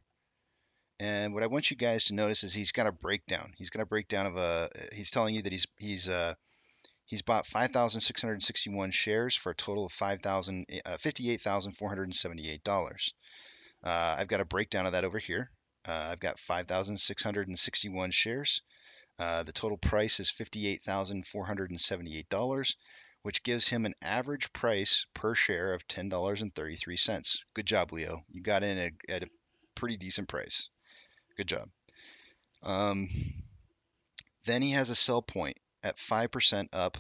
And what I want you guys to notice is he's got a breakdown. He's got a breakdown of he's telling you that he's bought 5,661 shares for a total of $58,478. I've got a breakdown of that over here. I've got 5,661 shares. The total price is $58,478, which gives him an average price per share of $10.33. Good job, Leo. You got in at a pretty decent price. Good job. Then he has a sell point at 5% up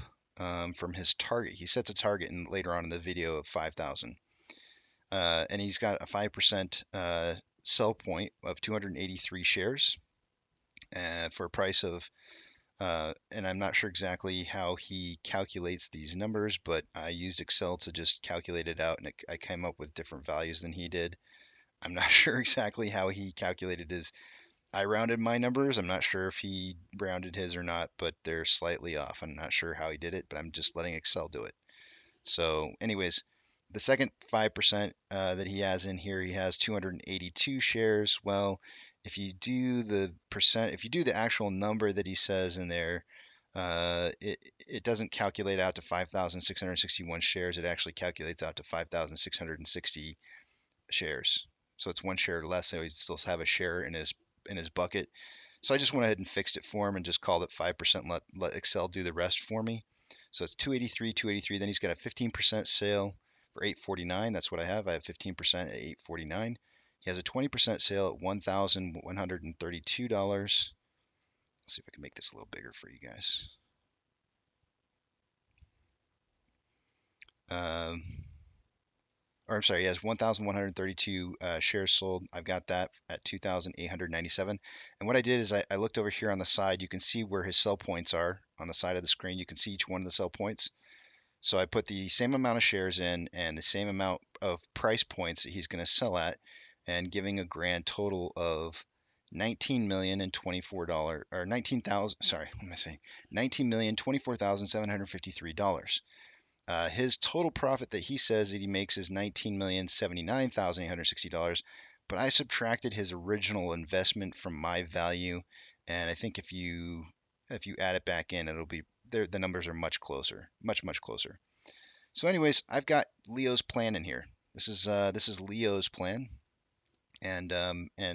from his target. He sets a target later on in the video of 5,000. And he's got a 5% sell point of 283 shares for a price of, and I'm not sure exactly how he calculates these numbers, but I used Excel to just calculate it out, and I came up with different values than he did. I'm not sure exactly how he calculated his. I rounded my numbers. I'm not sure if he rounded his or not, but they're slightly off. I'm not sure how he did it, but I'm just letting Excel do it. So anyways, the second 5% that he has in here, he has 282 shares. Well, if you do the actual number that he says in there, it doesn't calculate out to 5,661 shares. It actually calculates out to 5,660 shares. So it's one share less. So he still have a share in his bucket. So I just went ahead and fixed it for him and just called it 5%. Let Excel do the rest for me. So it's 283, 283. Then he's got a 15% sale for 849. That's what I have. I have 15% at 849. He has a 20% sale at $1,132. Let's see if I can make this a little bigger for you guys. Or I'm sorry, he has 1,132 shares sold. I've got that at 2,897. And what I did is I looked over here on the side. You can see where his sell points are on the side of the screen. You can see each one of the sell points. So I put the same amount of shares in and the same amount of price points that he's going to sell at, and giving a grand total of $19,024 or 19,000. Sorry, what am I saying? $19,024,753. His total profit that he says that he makes is $19,079,860, but I subtracted his original investment from my value, and I think if you add it back in, it'll be there. The numbers are much closer, much closer. So, anyways, I've got Leo's plan in here. This is Leo's plan, and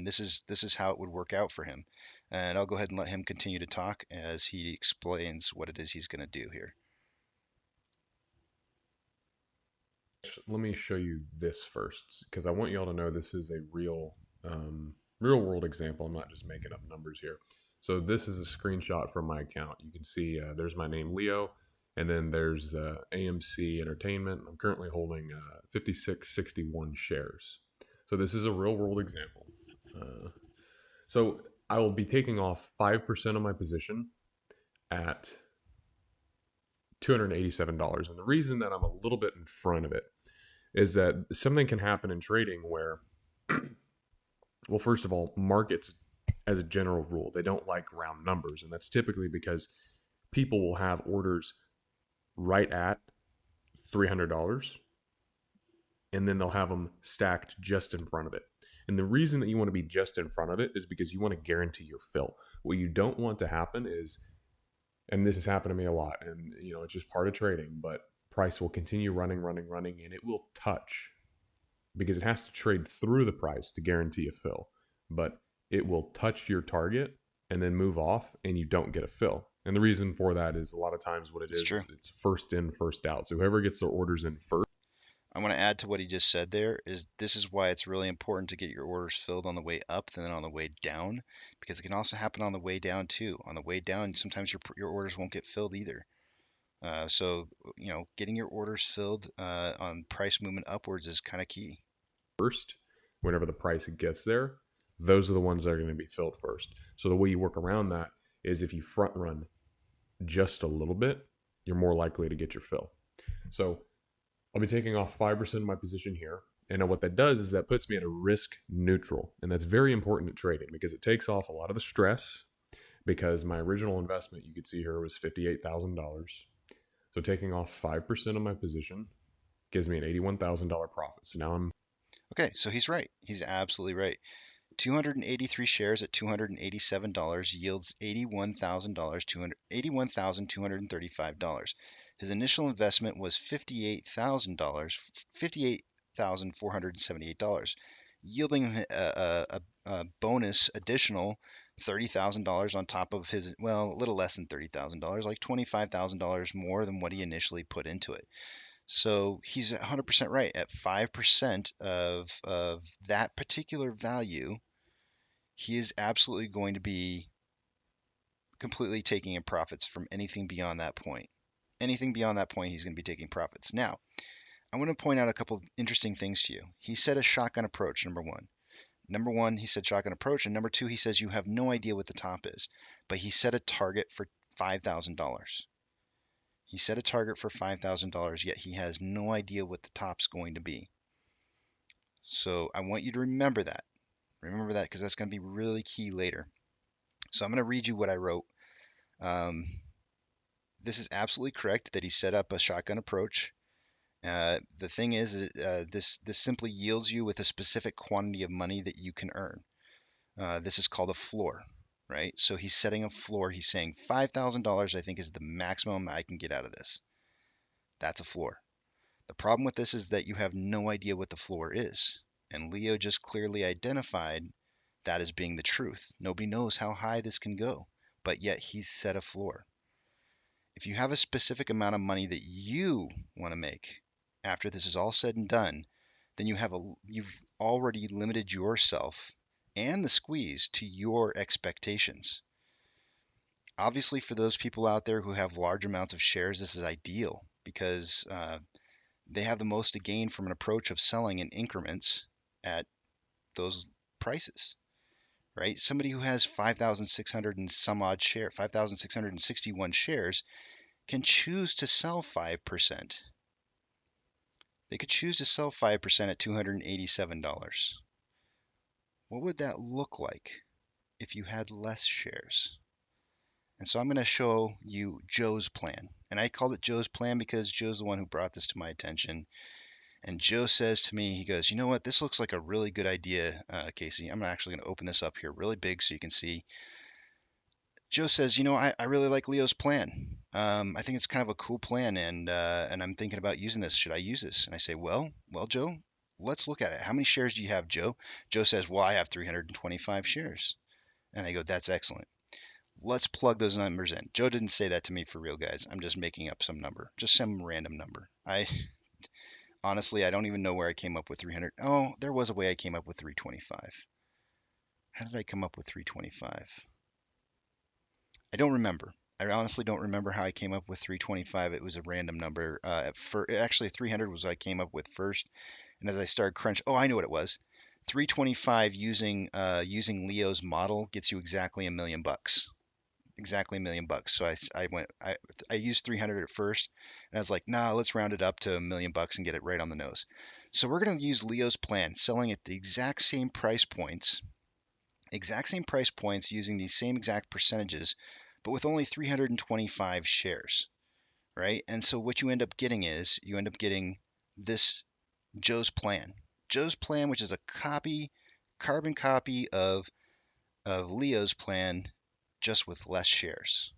this is how it would work out for him. And I'll go ahead and let him continue to talk as he explains what it is he's going to do here. Let me show you this first, because I want y'all to know this is a real world example. I'm not just making up numbers here. So this is a screenshot from my account. You can see there's my name, Leo, and then there's AMC Entertainment. I'm currently holding 5661 shares. So this is a real world example. So I will be taking off 5% of my position at $287. And the reason that I'm a little bit in front of it is that something can happen in trading where, well, first of all, markets as a general rule, they don't like round numbers. And that's typically because people will have orders right at $300 and then they'll have them stacked just in front of it. And the reason that you want to be just in front of it is because you want to guarantee your fill. What you don't want to happen is, and this has happened to me a lot, and it's just part of trading, but price will continue running, and it will touch, because it has to trade through the price to guarantee a fill, but it will touch your target and then move off, and you don't get a fill. And the reason for that is a lot of times what it is, it's first in, first out. So whoever gets their orders in first. I want to add to what he just said there is this is why it's really important to get your orders filled on the way up than on the way down, because it can also happen on the way down too. On the way down, sometimes your orders won't get filled either. So getting your orders filled on price movement upwards is kind of key. First, whenever the price gets there, those are the ones that are going to be filled first. So the way you work around that is if you front run just a little bit, you're more likely to get your fill. So I'll be taking off 5% of my position here. And what that does is that puts me at a risk neutral. And that's very important at trading because it takes off a lot of the stress, because my original investment, you could see here, was $58,000. So taking off 5% of my position gives me an $81,000 profit. So now I'm... Okay, so he's right. He's absolutely right. 283 shares at $287 yields $81,235. His initial investment was $58,478, yielding a bonus additional $30,000 on top of his, well, a little less than $30,000, like $25,000 more than what he initially put into it. So he's 100% right. At 5% of that particular value, he is absolutely going to be completely taking in profits from anything beyond that point. Anything beyond that point, he's going to be taking profits. Now, I want to point out a couple of interesting things to you. He said a shotgun approach, number one. Number one, he said shotgun approach. And number two, he says you have no idea what the top is. But he set a target for $5,000. He set a target for $5,000, yet he has no idea what the top's going to be. So I want you to remember that. Remember that, because that's going to be really key later. So I'm going to read you what I wrote. This is absolutely correct that he set up a shotgun approach. The thing is, this simply yields you with a specific quantity of money that you can earn. This is called a floor. right? So he's setting a floor. He's saying $5,000 I think is the maximum I can get out of this. That's a floor. The problem with this is that you have no idea what the floor is. And Leo just clearly identified that as being the truth. Nobody knows how high this can go, but yet he's set a floor. If you have a specific amount of money that you want to make after this is all said and done, then you've already limited yourself and the squeeze to your expectations. Obviously, for those people out there who have large amounts of shares, this is ideal because they have the most to gain from an approach of selling in increments at those prices, right? Somebody who has 5,600 and some odd share, 5,661 shares can choose to sell 5%. They could choose to sell 5% at $287. What would that look like if you had less shares? And so I'm going to show you Joe's plan. And I called it Joe's plan because Joe's the one who brought this to my attention. And Joe says to me, he goes, you know what, this looks like a really good idea, Casey. I'm actually going to open this up here really big so you can see. Joe says, you know, I really like Leo's plan. I think it's kind of a cool plan, and I'm thinking about using this. Should I use this? And I say, well, Joe, let's look at it. How many shares do you have, Joe? Joe says, well, I have 325 shares. And I go, that's excellent. Let's plug those numbers in. Joe didn't say that to me for real, guys. I'm just making up some number, just some random number. Honestly, I don't even know where I came up with 300. Oh, there was a way I came up with 325. How did I come up with 325? I don't remember. I honestly don't remember how I came up with 325. It was a random number. Actually, 300 was what I came up with first. And as I started crunch, oh, I know what it was. 325 using Leo's model gets you exactly $1 million. Exactly $1 million. So I used 300 at first, and I was like, nah, let's round it up to $1 million and get it right on the nose. So we're going to use Leo's plan, selling at the exact same price points using these same exact percentages, but with only 325 shares, right? And so what you end up getting is this Joe's plan. Joe's plan, which is a carbon copy of Leo's plan, just with less shares.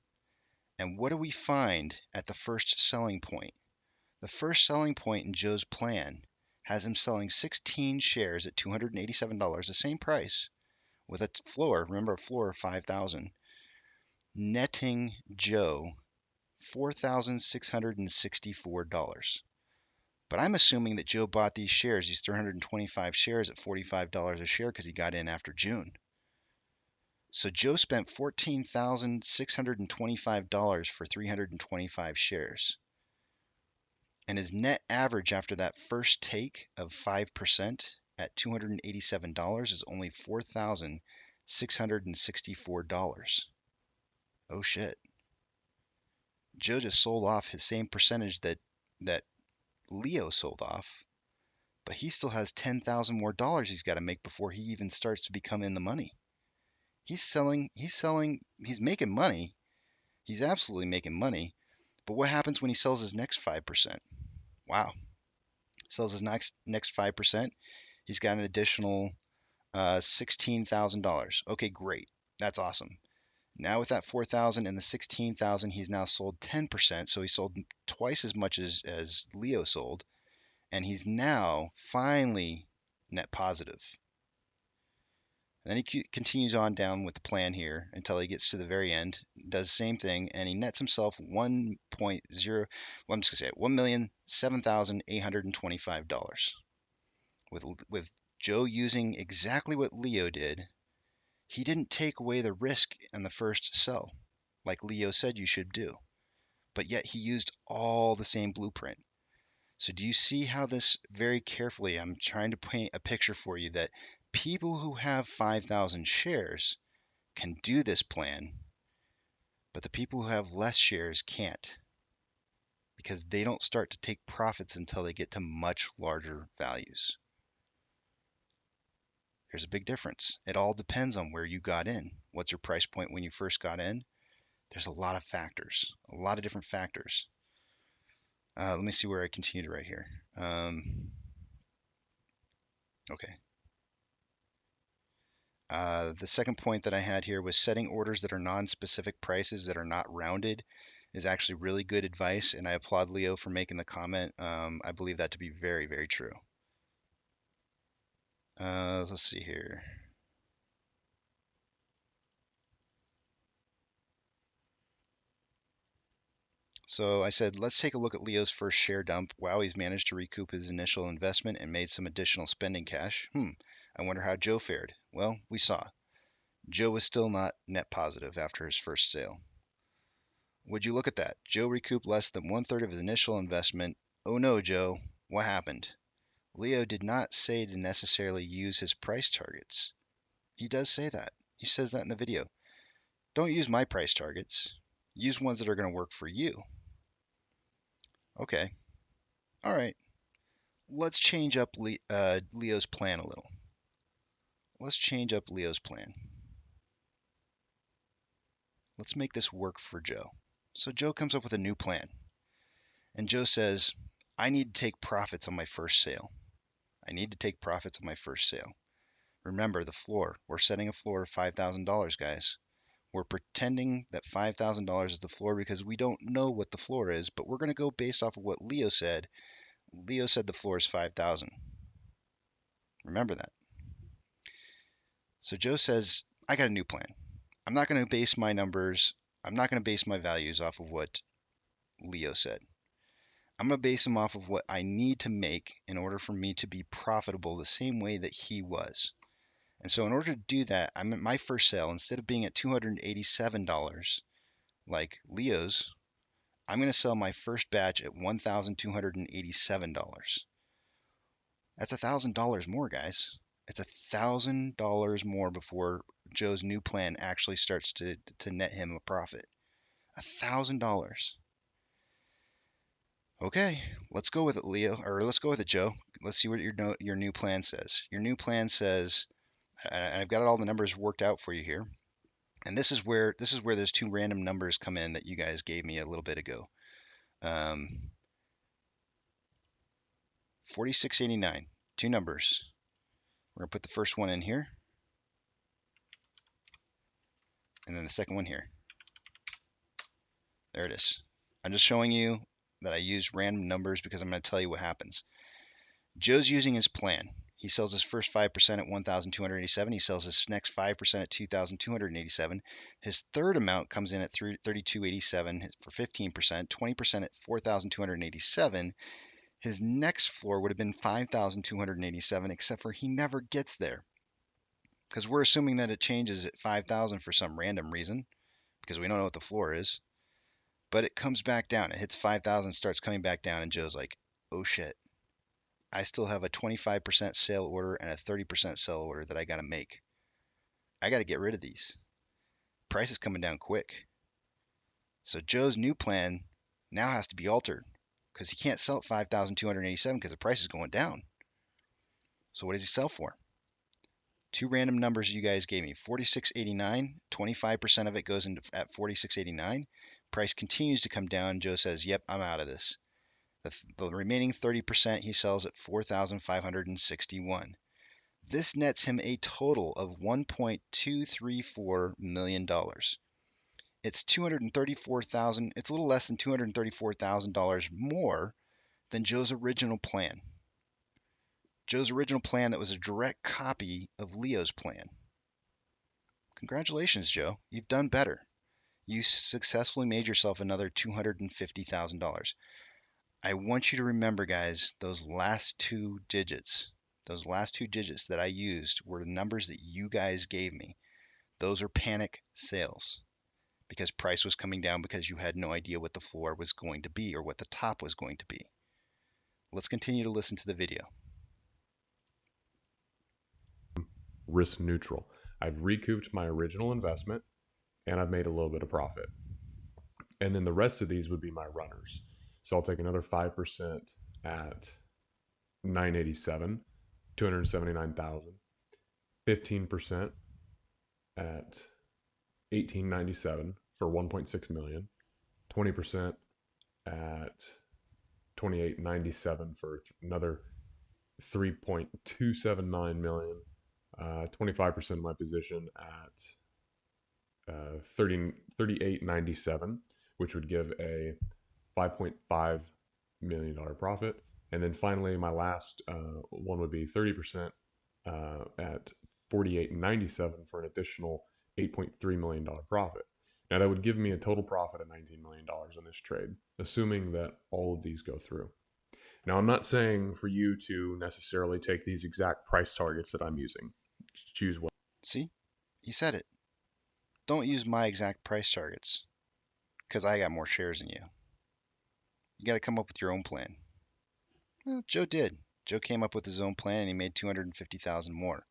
And what do we find at the first selling point? The first selling point in Joe's plan has him selling 16 shares at $287, the same price, with a floor, remember a floor of 5,000, netting Joe $4,664. But I'm assuming that Joe bought these shares, these 325 shares at $45 a share because he got in after June. So Joe spent $14,625 for 325 shares. And his net average after that first take of 5% at $287 is only $4,664. Oh shit. Joe just sold off his same percentage that Leo sold off, but he still has $10,000 more he's got to make before he even starts to become in the money. He's making money. He's absolutely making money. But what happens when he sells his next 5%? Wow. Sells his next 5%. He's got an additional $16,000. Okay, great. That's awesome. Now with that 4,000 and the 16,000, he's now sold 10%. So he sold twice as much as Leo sold. And he's now finally net positive. And then he continues on down with the plan here until he gets to the very end, does the same thing, and he nets himself $1,007,825. With Joe using exactly what Leo did, he didn't take away the risk in the first sell, like Leo said you should do. But yet he used all the same blueprint. So do you see how this very carefully, I'm trying to paint a picture for you that people who have 5,000 shares can do this plan, but the people who have less shares can't because they don't start to take profits until they get to much larger values. There's a big difference. It all depends on where you got in. What's your price point when you first got in? There's a lot of factors, a lot of different factors. Let me see where I continued right here. Okay. The second point that I had here was setting orders that are non-specific prices that are not rounded is actually really good advice, and I applaud Leo for making the comment. I believe that to be very, very true. Let's see here. So I said, let's take a look at Leo's first share dump. Wow, he's managed to recoup his initial investment and made some additional spending cash. I wonder how Joe fared. Well, we saw. Joe was still not net positive after his first sale. Would you look at that? Joe recouped less than 1/3 of his initial investment. Oh no, Joe, what happened? Leo did not say to necessarily use his price targets. He does say that. He says that in the video. Don't use my price targets. Use ones that are going to work for you. Okay. All right. Let's change up Leo's plan a little. Let's change up Leo's plan. Let's make this work for Joe. So Joe comes up with a new plan. And Joe says, I need to take profits on my first sale. I need to take profits on my first sale. Remember the floor. We're setting a floor of $5,000, guys. We're pretending that $5,000 is the floor because we don't know what the floor is, but we're going to go based off of what Leo said. Leo said the floor is 5,000. Remember that. So Joe says, I got a new plan. I'm not going to base my numbers, I'm not going to base my values off of what Leo said. I'm going to base them off of what I need to make in order for me to be profitable the same way that he was. And so in order to do that, I'm at my first sale, instead of being at $287 like Leo's, I'm going to sell my first batch at $1,287. That's $1,000 more, guys. It's $1,000 more before Joe's new plan actually starts to net him a profit. $1,000. Okay, let's go with it, Leo, or let's go with it, Joe. Let's see what your new plan says. Your new plan says, and I've got all the numbers worked out for you here. And this is where those two random numbers come in that you guys gave me a little bit ago. 4689, two numbers. We're gonna put the first one in here, and then the second one here. There it is. I'm just showing you that I used random numbers because I'm going to tell you what happens. Joe's using his plan. He sells his first 5% at 1,287. He sells his next 5% at 2,287. His third amount comes in at 3,287 for 15%, 20% at 4,287. His next floor would have been 5,287, except for he never gets there. Because we're assuming that it changes at 5,000 for some random reason, because we don't know what the floor is. But it comes back down. It hits 5,000, starts coming back down, and Joe's like, oh shit. I still have a 25% sale order and a 30% sell order that I got to make. I got to get rid of these. Price is coming down quick. So Joe's new plan now has to be altered because he can't sell at 5,287 because the price is going down. So what does he sell for? Two random numbers you guys gave me. 46.89, 25% of it goes into at 46.89. Price continues to come down. Joe says, yep, I'm out of this. The remaining 30% he sells at 4,561. This nets him a total of $1.234 million. It's $234,000. It's a little less than $234,000 more than Joe's original plan. Joe's original plan that was a direct copy of Leo's plan. Congratulations, Joe. You've done better. You successfully made yourself another $250,000. I want you to remember, guys, those last two digits that I used were the numbers that you guys gave me. Those are panic sales because price was coming down because you had no idea what the floor was going to be or what the top was going to be. Let's continue to listen to the video. Risk neutral. I've recouped my original investment and I've made a little bit of profit. And then the rest of these would be my runners. So I'll take another 5% at 987, 279,000, 15% at 1897 for 1.6 million, 20% at 2897 for another 3.279 million, 25% of my position at 38.97, which would give a $5.5 million profit. And then finally, my last one would be 30% at 48.97 for an additional $8.3 million profit. Now that would give me a total profit of $19 million on this trade, assuming that all of these go through. Now, I'm not saying for you to necessarily take these exact price targets that I'm using. Choose what. See? He said it. Don't use my exact price targets because I got more shares than you. You got to come up with your own plan. Well, Joe did. Joe came up with his own plan and he made 250,000 more.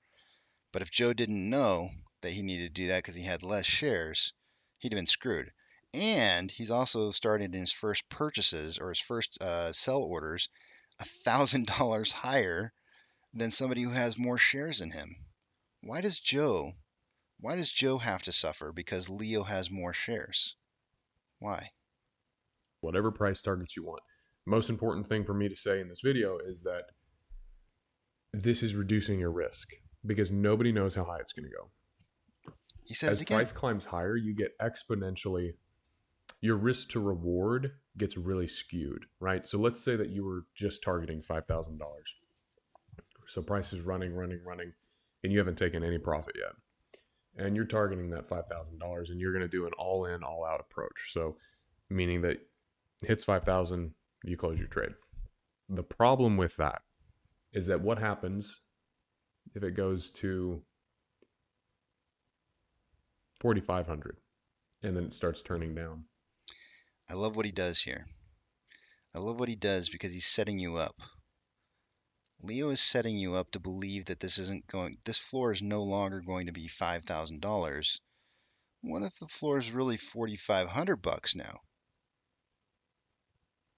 But if Joe didn't know that he needed to do that because he had less shares, he'd have been screwed. And he's also started in his first purchases or his first sell orders $1,000 higher than somebody who has more shares than him. Why does Joe have to suffer because Leo has more shares? Why? Whatever price targets you want. Most important thing for me to say in this video is that this is reducing your risk because nobody knows how high it's going to go. He said As it again. price climbs higher, you get exponentially, your risk to reward gets really skewed, right? So let's say that you were just targeting $5,000. So price is running, and you haven't taken any profit yet. And you're targeting that $5,000 and you're going to do an all in, all out approach. So meaning that hits 5,000, you close your trade. The problem with that is that what happens if it goes to 4,500 and then it starts turning down? I love what he does here. I love what he does because he's setting you up. Leo is setting you up to believe that this floor is no longer going to be $5,000. What if the floor is really $4,500 now?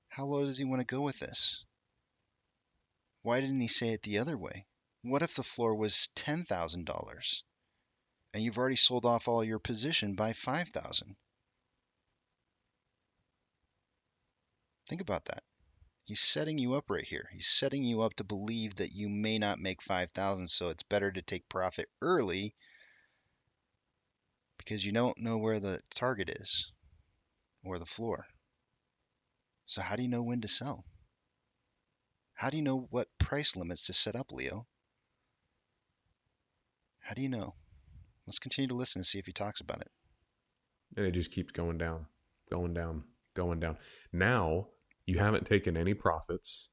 How low does he want to go with this? Why didn't he say it the other way? What if the floor was $10,000 and you've already sold off all your position by $5,000? Think about that. He's setting you up right here. He's setting you up to believe that you may not make 5,000, so it's better to take profit early because you don't know where the target is or the floor. So how do you know when to sell? How do you know what price limits to set up, Leo? How do you know? Let's continue to listen and see if he talks about it. And it just keeps going down, going down, going down. Now, you haven't taken any profits.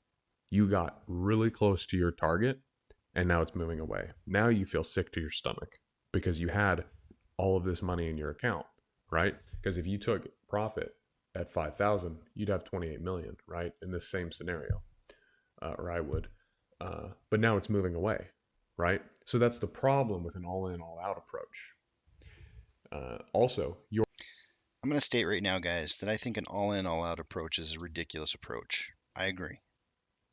You got really close to your target, and now it's moving away. Now you feel sick to your stomach because you had all of this money in your account, right? Because if you took profit at 5,000, you'd have 28 million, right? In this same scenario, or I would. But now it's moving away, right? So that's the problem with an all-in, all-out approach. I'm going to state right now, guys, that I think an all-in, all-out approach is a ridiculous approach. I agree.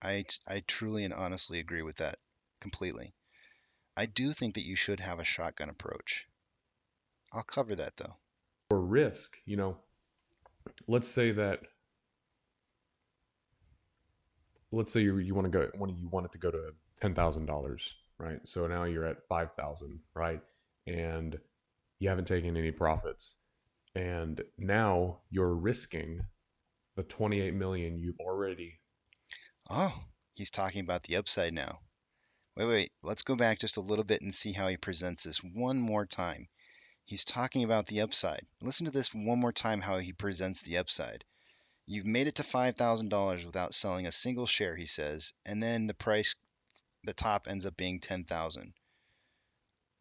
I truly and honestly agree with that completely. I do think that you should have a shotgun approach. I'll cover that, though. For risk, let's say you want it to go to $10,000, right? So now you're at 5,000, right? And you haven't taken any profits. And now you're risking the 28 million you've already. Oh, he's talking about the upside now. Wait. Let's go back just a little bit and see how he presents this one more time. He's talking about the upside. Listen to this one more time, how he presents the upside. You've made it to $5,000 without selling a single share, he says, and then the top ends up being 10,000.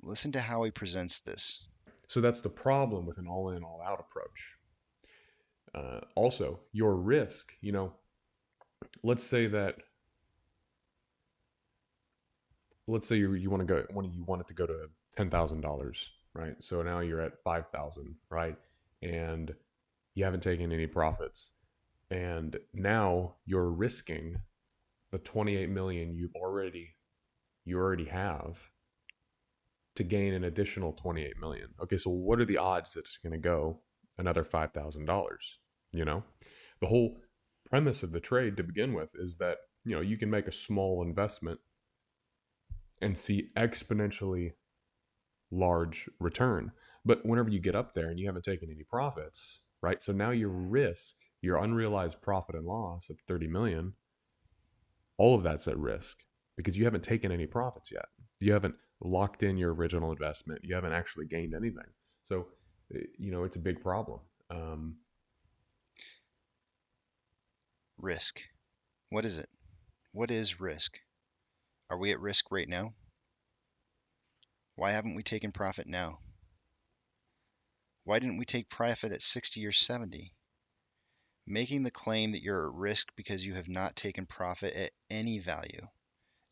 Listen to how he presents this. So that's the problem with an all-in, all-out approach. Also, your risk, let's say you want it to go to $10,000, right? So now you're at 5,000, right? And you haven't taken any profits. And now you're risking the 28 million you already have to gain an additional 28 million. Okay, so what are the odds that it's going to go another $5,000? The whole premise of the trade to begin with is that, you can make a small investment and see exponentially large return. But whenever you get up there and you haven't taken any profits, right? So now your risk, your unrealized profit and loss of 30 million, all of that's at risk because you haven't taken any profits yet. You haven't locked in your original investment. You haven't actually gained anything. So, it's a big problem. Risk. What is it? What is risk? Are we at risk right now? Why haven't we taken profit now? Why didn't we take profit at 60 or 70? Making the claim that you're at risk because you have not taken profit at any value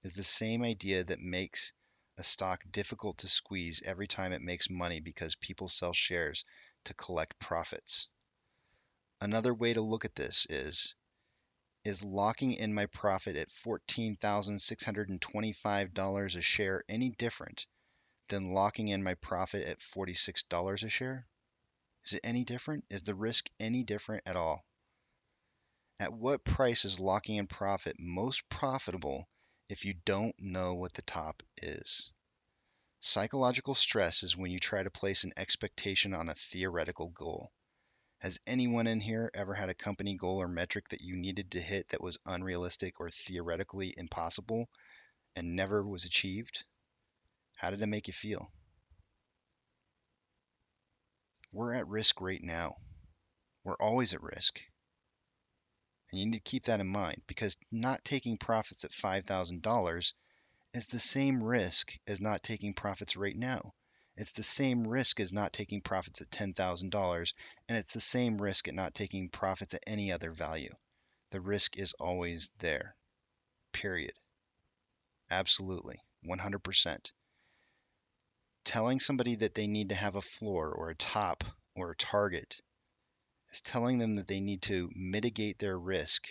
is the same idea that makes a stock difficult to squeeze every time it makes money because people sell shares to collect profits. Another way to look at this is locking in my profit at $14,625 a share any different than locking in my profit at $46 a share? Is it any different? Is the risk any different at all? At what price is locking in profit most profitable if you don't know what the top is? Psychological stress is when you try to place an expectation on a theoretical goal. Has anyone in here ever had a company goal or metric that you needed to hit that was unrealistic or theoretically impossible and never was achieved? How did it make you feel? We're at risk right now. We're always at risk. And you need to keep that in mind because not taking profits at $5,000 is the same risk as not taking profits right now. It's the same risk as not taking profits at $10,000, and it's the same risk at not taking profits at any other value. The risk is always there. Period. Absolutely. 100%. Telling somebody that they need to have a floor or a top or a target is telling them that they need to mitigate their risk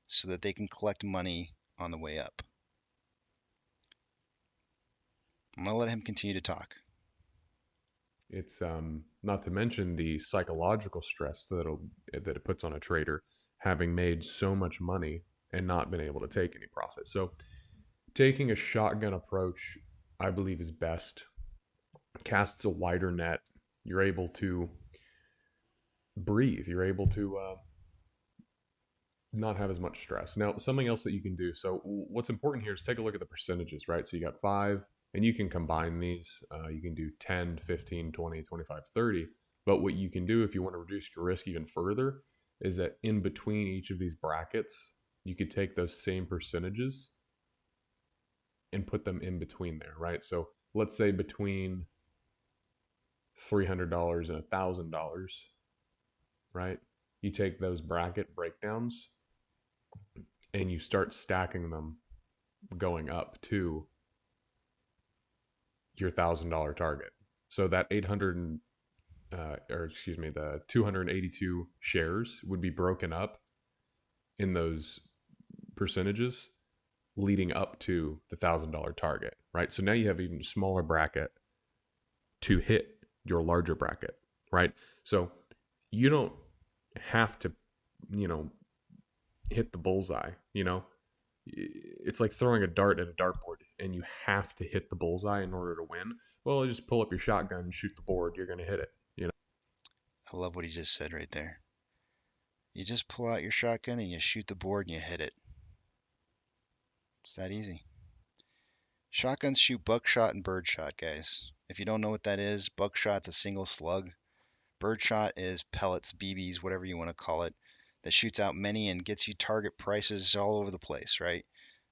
so that they can collect money on the way up. I'm going to let him continue to talk. It's not to mention the psychological stress that it puts on a trader, having made so much money and not been able to take any profit. So taking a shotgun approach, I believe, is best. Casts a wider net. You're able to breathe. You're able to not have as much stress. Now, something else that you can do. So what's important here is take a look at the percentages, right? So you got 5, and you can combine these. You can do 10, 15, 20, 25, 30. But what you can do if you want to reduce your risk even further is that in between each of these brackets, you could take those same percentages and put them in between there, right? So let's say between $300 and $1,000, right? You take those bracket breakdowns and you start stacking them going up to your $1,000 target. So that the 282 shares would be broken up in those percentages leading up to the $1,000 target, right? So now you have even smaller bracket to hit your larger bracket, right? So you don't have to, hit the bullseye, It's like throwing a dart at a dartboard and you have to hit the bullseye in order to win. Well, just pull up your shotgun and shoot the board. You're going to hit it, I love what he just said right there. You just pull out your shotgun and you shoot the board and you hit it. It's that easy. Shotguns shoot buckshot and birdshot, guys. If you don't know what that is, buckshot's a single slug. Birdshot is pellets, BBs, whatever you want to call it, that shoots out many and gets you target prices all over the place, right?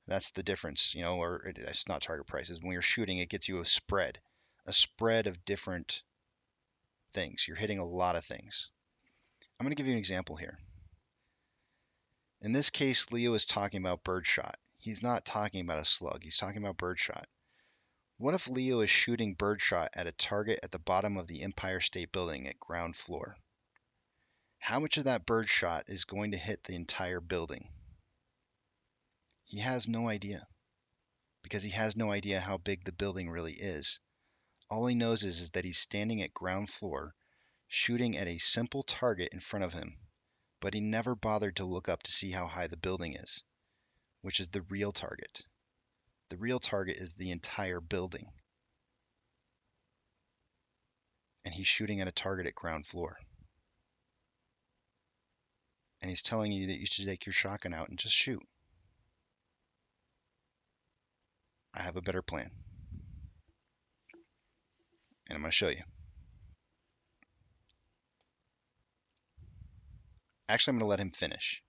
That's the difference, or it's not target prices. When you're shooting, it gets you a spread of different things. You're hitting a lot of things. I'm going to give you an example here. In this case, Leo is talking about birdshot. He's not talking about a slug. He's talking about birdshot. What if Leo is shooting birdshot at a target at the bottom of the Empire State Building at ground floor? How much of that birdshot is going to hit the entire building? He has no idea, because he has no idea how big the building really is. All he knows is that he's standing at ground floor, shooting at a simple target in front of him, but he never bothered to look up to see how high the building is, which is the real target. The real target is the entire building. And he's shooting at a target at ground floor. And he's telling you that you should take your shotgun out and just shoot. I have a better plan. And I'm going to show you. Actually, I'm going to let him finish.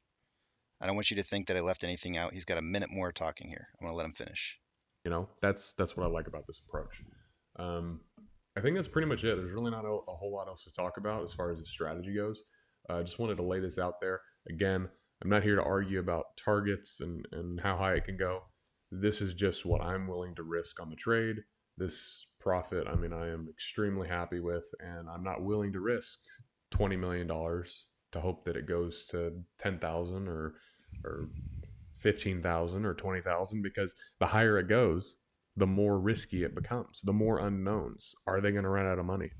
I don't want you to think that I left anything out. He's got a minute more talking here. I'm going to let him finish. You know, that's what I like about this approach. I think that's pretty much it. There's really not a whole lot else to talk about as far as the strategy goes. I just wanted to lay this out there. Again, I'm not here to argue about targets and how high it can go. This is just what I'm willing to risk on the trade. This profit, I mean, I am extremely happy with, and I'm not willing to risk $20 million to hope that it goes to 10,000 or 15,000 or 20,000, because the higher it goes, the more risky it becomes, the more unknowns. Are they going to run out of money?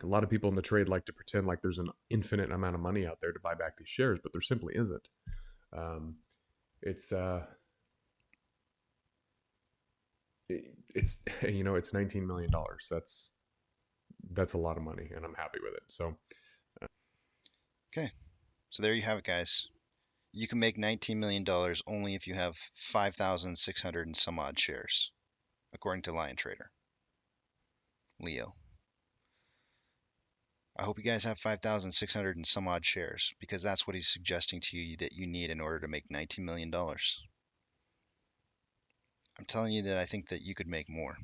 A lot of people in the trade like to pretend like there's an infinite amount of money out there to buy back these shares, but there simply isn't. It's you know, it's $19 million. That's a lot of money, and I'm happy with it. So okay, so there you have it, guys. You can make $19 million only if you have 5,600 and some odd shares, according to Lion Trader. Leo. I hope you guys have 5,600 and some odd shares, because that's what he's suggesting to you that you need in order to make $19 million. I'm telling you that I think that you could make more.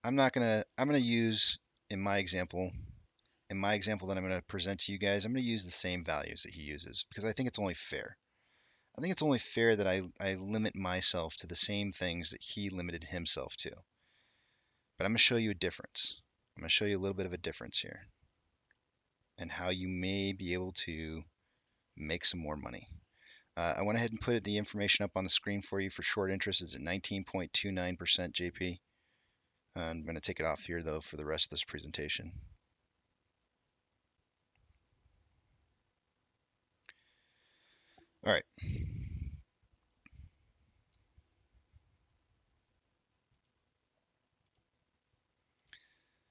I'm gonna use in my example that I'm going to present to you guys, I'm going to use the same values that he uses, because I think it's only fair. I think it's only fair that I limit myself to the same things that he limited himself to. But I'm going to show you a difference. I'm going to show you a little bit of a difference here, and how you may be able to make some more money. I went ahead and put the information up on the screen for you for short interest. It's at 19.29% JP. I'm going to take it off here, though, for the rest of this presentation. All right.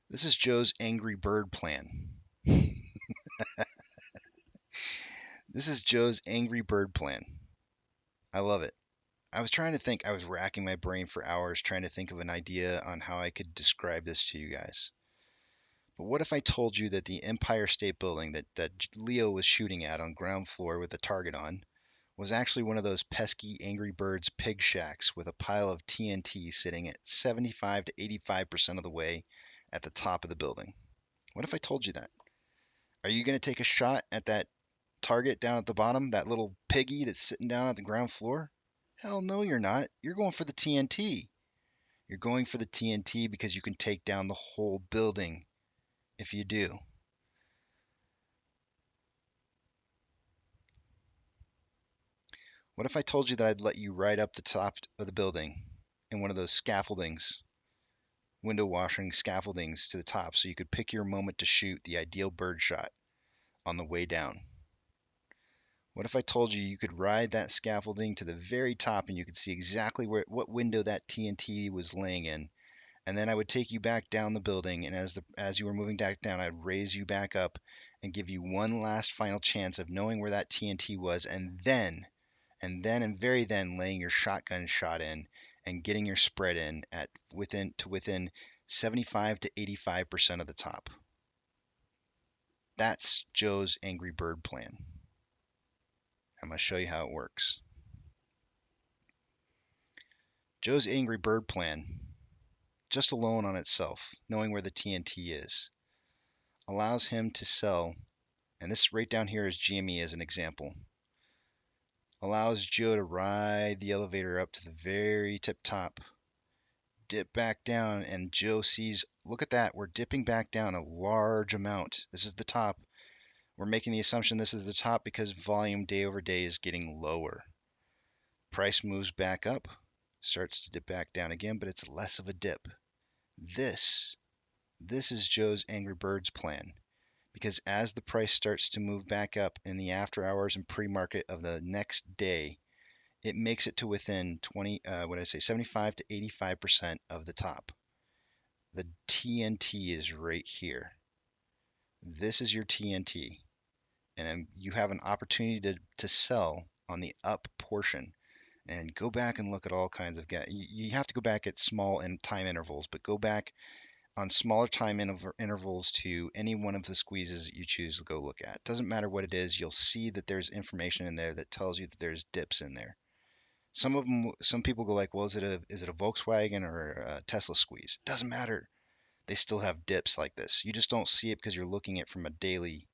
This is Joe's Angry Bird plan. This is Joe's Angry Bird plan. I love it. I was trying to think, I was racking my brain for hours trying to think of an idea on how I could describe this to you guys. But what if I told you that the Empire State Building that Leo was shooting at on ground floor with the target on was actually one of those pesky Angry Birds pig shacks with a pile of TNT sitting at 75 to 85% of the way at the top of the building? What if I told you that? Are you going to take a shot at that target down at the bottom, that little piggy that's sitting down at the ground floor? Hell no, you're not. You're going for the TNT. You're going for the TNT because you can take down the whole building if you do. What if I told you that I'd let you ride up the top of the building in one of those scaffoldings, window washing scaffoldings to the top, so you could pick your moment to shoot the ideal bird shot on the way down? What if I told you you could ride that scaffolding to the very top and you could see exactly what window that TNT was laying in, and then I would take you back down the building, and as you were moving back down, I'd raise you back up and give you one last final chance of knowing where that TNT was, and then laying your shotgun shot in and getting your spread in at within 75 to 85% of the top. That's Joe's Angry Bird plan. I'm going to show you how it works. Joe's Angry Bird plan, just alone on itself, knowing where the TNT is, allows him to sell, and this right down here is GME as an example, allows Joe to ride the elevator up to the very tip top, dip back down, and Joe sees, look at that, we're dipping back down a large amount. This is the top. We're making the assumption this is the top because volume day over day is getting lower. Price moves back up, starts to dip back down again, but it's less of a dip. This is Joe's Angry Birds plan, because as the price starts to move back up in the after hours and pre-market of the next day, it makes it to within 75 to 85% of the top. The TNT is right here. This is your TNT. And you have an opportunity to sell on the up portion. And go back and look at all kinds of you have to go back at small and time intervals, but go back on smaller time intervals to any one of the squeezes that you choose to go look at. Doesn't matter what it is, you'll see that there's information in there that tells you that there's dips in there. Some people go like, well, is it a Volkswagen or a Tesla squeeze? Doesn't matter. They still have dips like this. You just don't see it because you're looking at it from a daily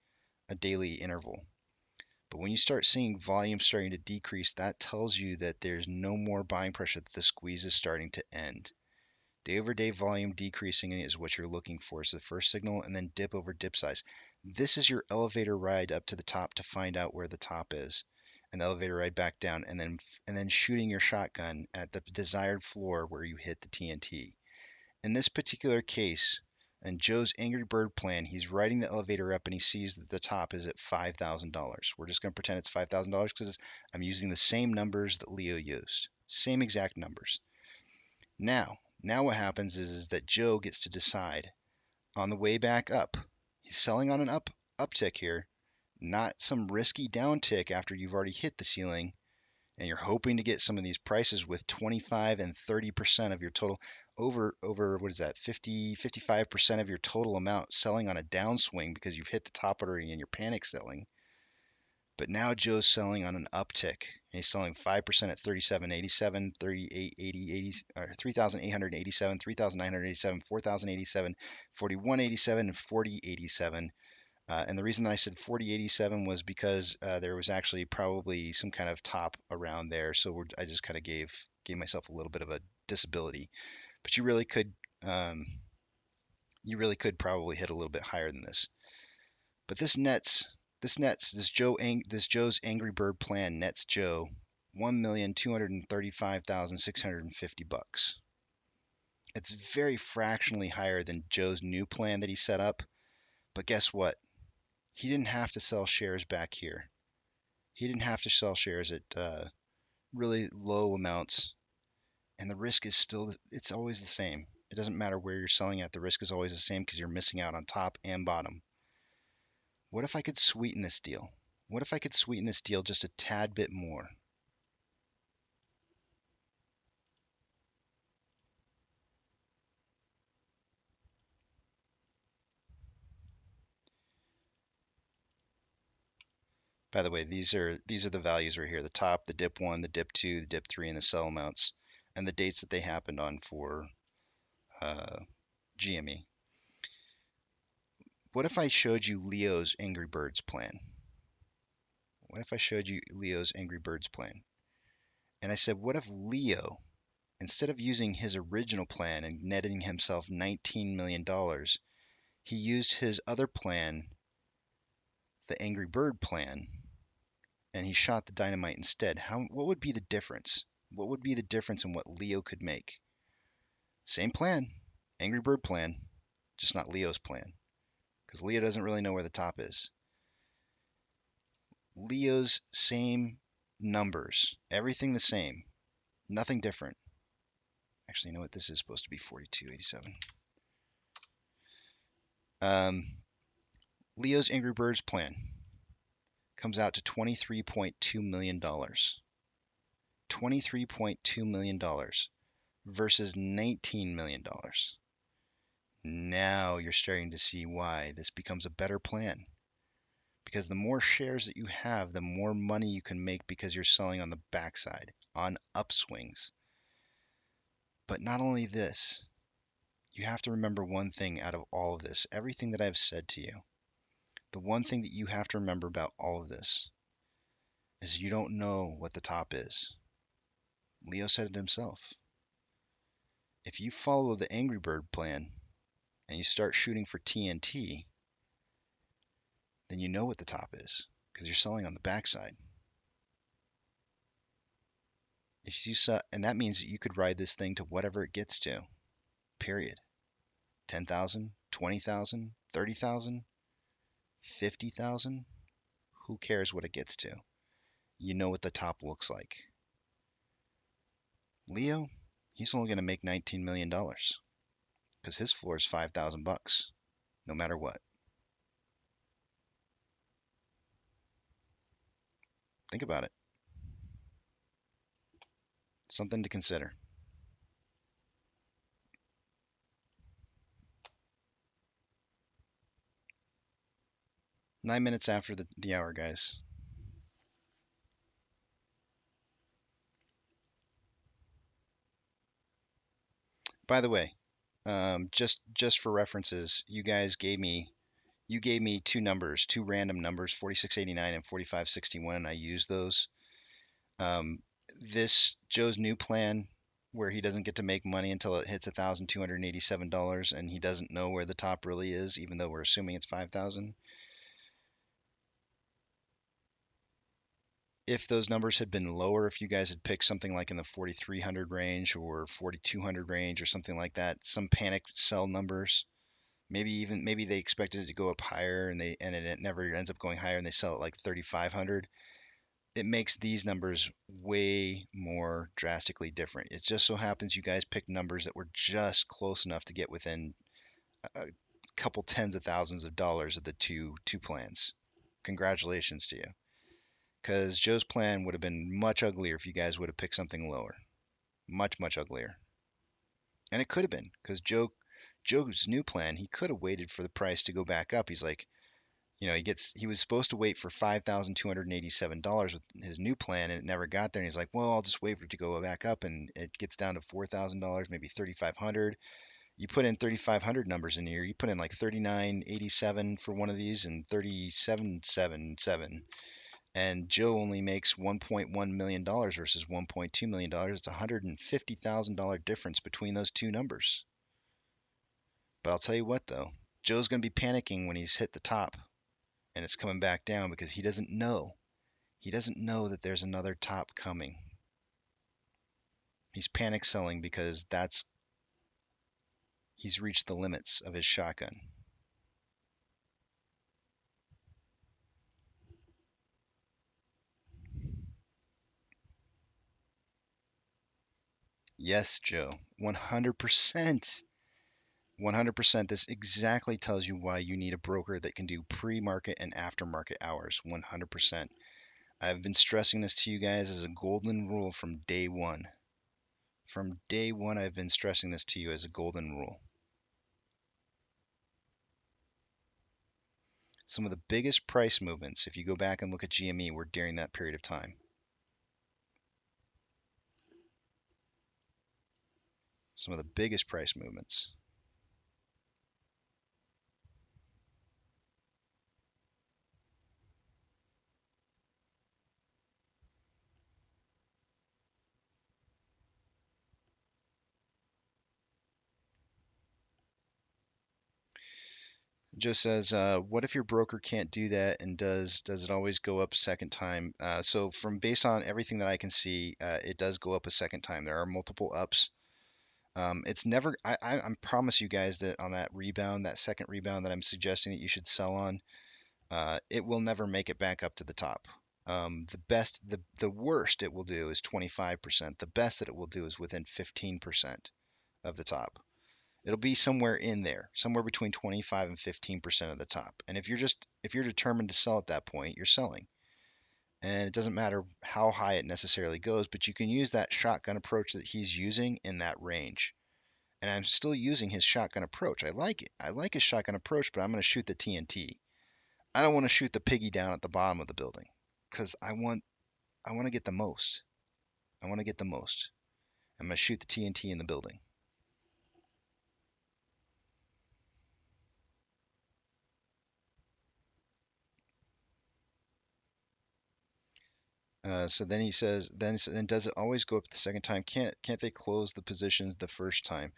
interval. But when you start seeing volume starting to decrease, that tells you that there's no more buying pressure, that the squeeze is starting to end. Day over day volume decreasing is what you're looking for. So the first signal, and then dip over dip size. This is your elevator ride up to the top to find out where the top is, and the elevator ride back down, and then shooting your shotgun at the desired floor where you hit the TNT. In this particular case, in Joe's Angry Bird plan, he's riding the elevator up and he sees that the top is at $5,000. We're just going to pretend it's $5,000 because I'm using the same numbers that Leo used. Same exact numbers. Now what happens is that Joe gets to decide on the way back up. He's selling on an uptick here, not some risky downtick after you've already hit the ceiling, and you're hoping to get some of these prices with 25 and 30% of your total over what is that, 55% of your total amount selling on a downswing because you've hit the top already and you're panic selling. But now Joe's selling on an uptick. He's selling 5% at 37.87, 38.80, or 3,887, 3,987, 4,087, 41.87, and 40.87. And the reason that I said 40.87 was because there was actually probably some kind of top around there, so I just kind of gave myself a little bit of a disability. But you really could probably hit a little bit higher than this. But this Joe's Angry Bird plan nets Joe $1,235,650. It's very fractionally higher than Joe's new plan that he set up. But guess what? He didn't have to sell shares back here. He didn't have to sell shares at really low amounts. And the risk is it's always the same. It doesn't matter where you're selling at. The risk is always the same because you're missing out on top and bottom. What if I could sweeten this deal? What if I could sweeten this deal just a tad bit more? By the way, these are the values right here. The top, the dip 1, the dip 2, the dip 3, and the sell amounts, and the dates that they happened on for GME. What if I showed you Leo's Angry Birds plan? What if I showed you Leo's Angry Birds plan? And I said, what if Leo, instead of using his original plan and netting himself $19 million, he used his other plan, the Angry Bird plan, and he shot the dynamite instead? What would be the difference? What would be the difference in what Leo could make? Same plan, Angry Bird plan, just not Leo's plan, because Leo doesn't really know where the top is. Leo's same numbers, everything the same, nothing different. Actually, you know what? This is supposed to be 42.87. Leo's Angry Birds plan comes out to $23.2 million. $23.2 million versus $19 million. Now you're starting to see why this becomes a better plan. Because the more shares that you have, the more money you can make because you're selling on the backside, on upswings. But not only this, you have to remember one thing out of all of this, everything that I've said to you. The one thing that you have to remember about all of this is you don't know what the top is. Leo said it himself. If you follow the Angry Bird plan and you start shooting for TNT, then you know what the top is because you're selling on the backside. And that means that you could ride this thing to whatever it gets to, period. 10,000, 20,000, 30,000, 50,000. Who cares what it gets to? You know what the top looks like. Leo, he's only going to make $19 million because his floor is $5,000, no matter what. Think about it. Something to consider. 9 minutes after the hour, guys. By the way, just for references, you gave me two numbers, two random numbers, 4689 and 4561, and I used those. This Joe's new plan, where he doesn't get to make money until it hits $1,287, and he doesn't know where the top really is, even though we're assuming it's 5,000. If those numbers had been lower, if you guys had picked something like in the 4,300 range or 4,200 range or something like that, some panic sell numbers, maybe they expected it to go up higher and it never ends up going higher and they sell it like 3,500. It makes these numbers way more drastically different. It just so happens you guys picked numbers that were just close enough to get within a couple tens of thousands of dollars of the two plans. Congratulations to you. Because Joe's plan would have been much uglier if you guys would have picked something lower. Much, much uglier. And it could have been, because Joe's new plan, he could have waited for the price to go back up. He's like, he was supposed to wait for $5,287 with his new plan, and it never got there. And he's like, well, I'll just wait for it to go back up, and it gets down to $4,000, maybe $3,500. You put in 3,500 numbers in here. You put in like 3987 for one of these and 3777. And Joe only makes $1.1 million versus $1.2 million. It's a $150,000 difference between those two numbers. But I'll tell you what, though, Joe's going to be panicking when he's hit the top and it's coming back down because he doesn't know. He doesn't know that there's another top coming. He's panic selling because he's reached the limits of his shotgun. Yes, Joe, 100%. 100%. This exactly tells you why you need a broker that can do pre-market and aftermarket hours. 100%. I've been stressing this to you guys as a golden rule from day one. From day one, I've been stressing this to you as a golden rule. Some of the biggest price movements, if you go back and look at GME, were during that period of time. Some of the biggest price movements. Joe says, what if your broker can't do that, and does it always go up a second time? So based on everything that I can see, it does go up a second time. There are multiple ups. It's never, I promise you guys that on that rebound, that second rebound that I'm suggesting that you should sell on, it will never make it back up to the top. The worst it will do is 25%. The best that it will do is within 15% of the top. It'll be somewhere in there, somewhere between 25 and 15% of the top. And if you're determined to sell at that point, you're selling. And it doesn't matter how high it necessarily goes, but you can use that shotgun approach that he's using in that range. And I'm still using his shotgun approach. I like it. I like his shotgun approach, but I'm going to shoot the TNT. I don't want to shoot the piggy down at the bottom of the building because I want to get the most. I want to get the most. I'm going to shoot the TNT in the building. So then he says, then does it always go up the second time? Can't they close the positions the first time?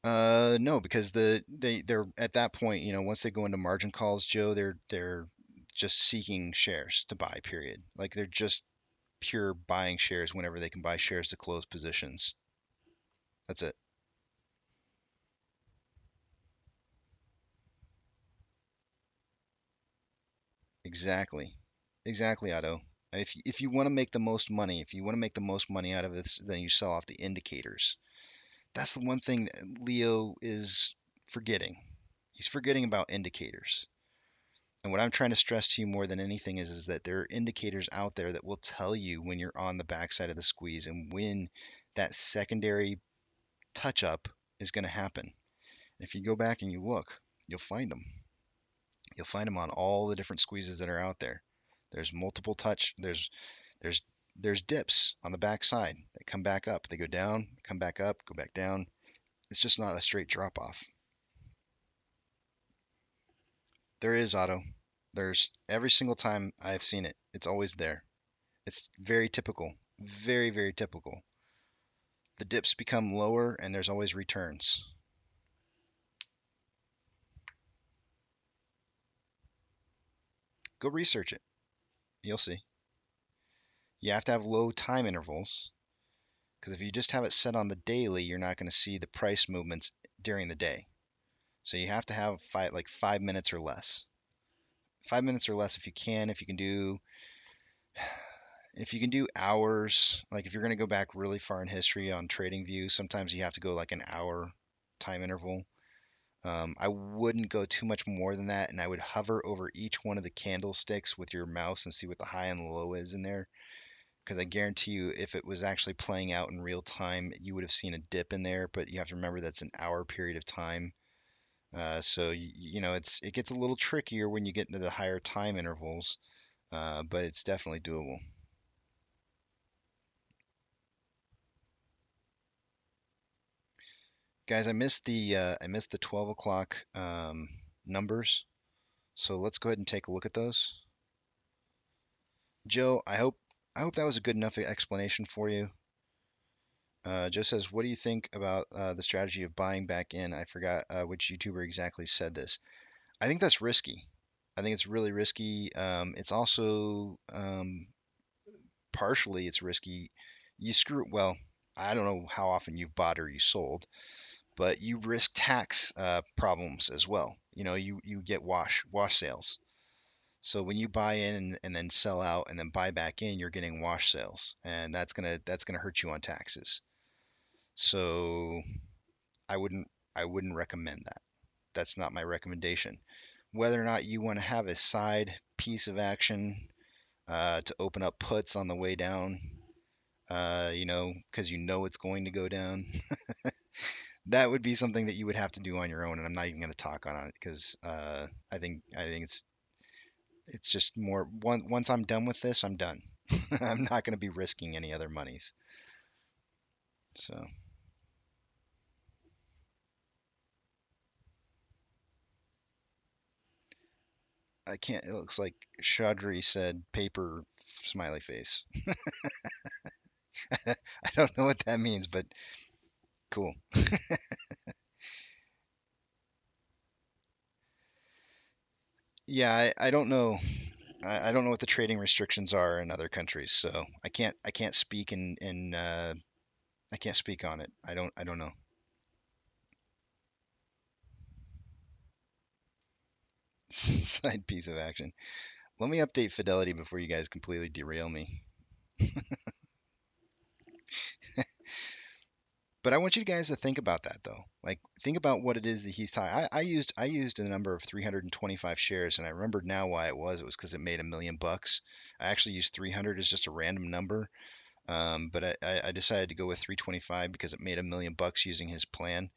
No, because they're at that point, once they go into margin calls, Joe, they're just seeking shares to buy, period. Like they're just pure buying shares whenever they can buy shares to close positions. That's it. Exactly. Exactly, Otto. If you want to make the most money, if you want to make the most money out of this, then you sell off the indicators. That's the one thing that Leo is forgetting. He's forgetting about indicators. And what I'm trying to stress to you more than anything is that there are indicators out there that will tell you when you're on the backside of the squeeze and when that secondary touch up is going to happen. If you go back and you look, you'll find them. You'll find them on all the different squeezes that are out there. There's multiple touch. There's there's dips on the backside that come back up. They go down, come back up, go back down. It's just not a straight drop off. There is auto. There's every single time I've seen it, it's always there. It's very typical. Very, very typical. The dips become lower and there's always returns. Go research it. You'll see. You have to have low time intervals because if you just have it set on the daily, you're not going to see the price movements during the day. So you have to have like 5 minutes or less. 5 minutes or less if you can. If you can do hours, like if you're going to go back really far in history on TradingView, sometimes you have to go like an hour time interval. I wouldn't go too much more than that, and I would hover over each one of the candlesticks with your mouse and see what the high and the low is in there. Because I guarantee you, if it was actually playing out in real time, you would have seen a dip in there. But you have to remember that's an hour period of time. So you know it gets a little trickier when you get into the higher time intervals, but it's definitely doable. Guys, I missed the 12 o'clock numbers, so let's go ahead and take a look at those. Joe, I hope that was a good enough explanation for you. Joe says, what do you think about the strategy of buying back in? I forgot which YouTuber exactly said this. I think that's risky. I think it's really risky. It's also partially it's risky. Well, I don't know how often you've bought or you sold, but you risk tax problems as well. You know, you get wash sales. So when you buy in and then sell out and then buy back in, you're getting wash sales, and that's gonna hurt you on taxes. So I wouldn't recommend that. That's not my recommendation. Whether or not you want to have a side piece of action to open up puts on the way down, you know, because you know it's going to go down. That would be something that you would have to do on your own, and I'm not even going to talk on it because I think it's just more once I'm done with this, I'm done. I'm not going to be risking any other monies. So I can't. It looks like Chaudhry said paper smiley face. I don't know what that means, but cool. Yeah, I don't know. I don't know what the trading restrictions are in other countries, so I can't speak I can't speak on it. I don't know. Side piece of action. Let me update Fidelity before you guys completely derail me. But I want you guys to think about that though. Like think about what it is that he's talking. I used a number of 325 shares, and I remembered now why it was. It was because it made $1 million. I actually used 300 as just a random number, but I decided to go with 325 because it made $1 million using his plan.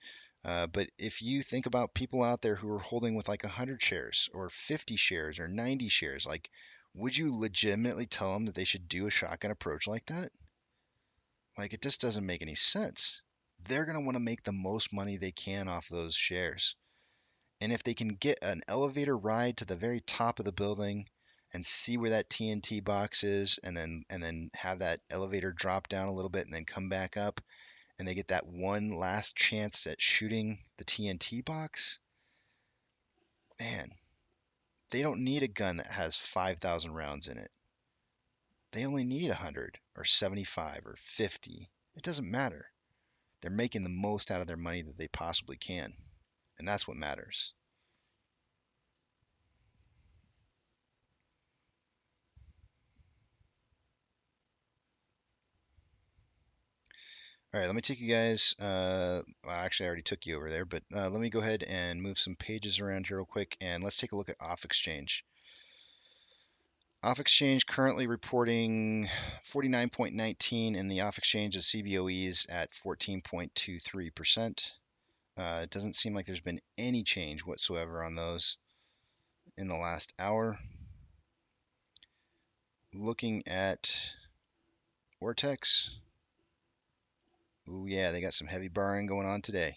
But if you think about people out there who are holding with like 100 shares or 50 shares or 90 shares, like, would you legitimately tell them that they should do a shotgun approach like that? Like, it just doesn't make any sense. They're going to want to make the most money they can off those shares. And if they can get an elevator ride to the very top of the building and see where that TNT box is, and then have that elevator drop down a little bit and then come back up, and they get that one last chance at shooting the TNT box, man, they don't need a gun that has 5,000 rounds in it. They only need 100 or 75 or 50. It doesn't matter. They're making the most out of their money that they possibly can. And that's what matters. All right, let me take you guys. Well, actually, I already took you over there, but let me go ahead and move some pages around here real quick, and let's take a look at Off Exchange. Off Exchange currently reporting 49.19 in the Off Exchange of CBOEs at 14.23%. It doesn't seem like there's been any change whatsoever on those in the last hour. Looking at Vortex. Oh yeah, they got some heavy borrowing going on today.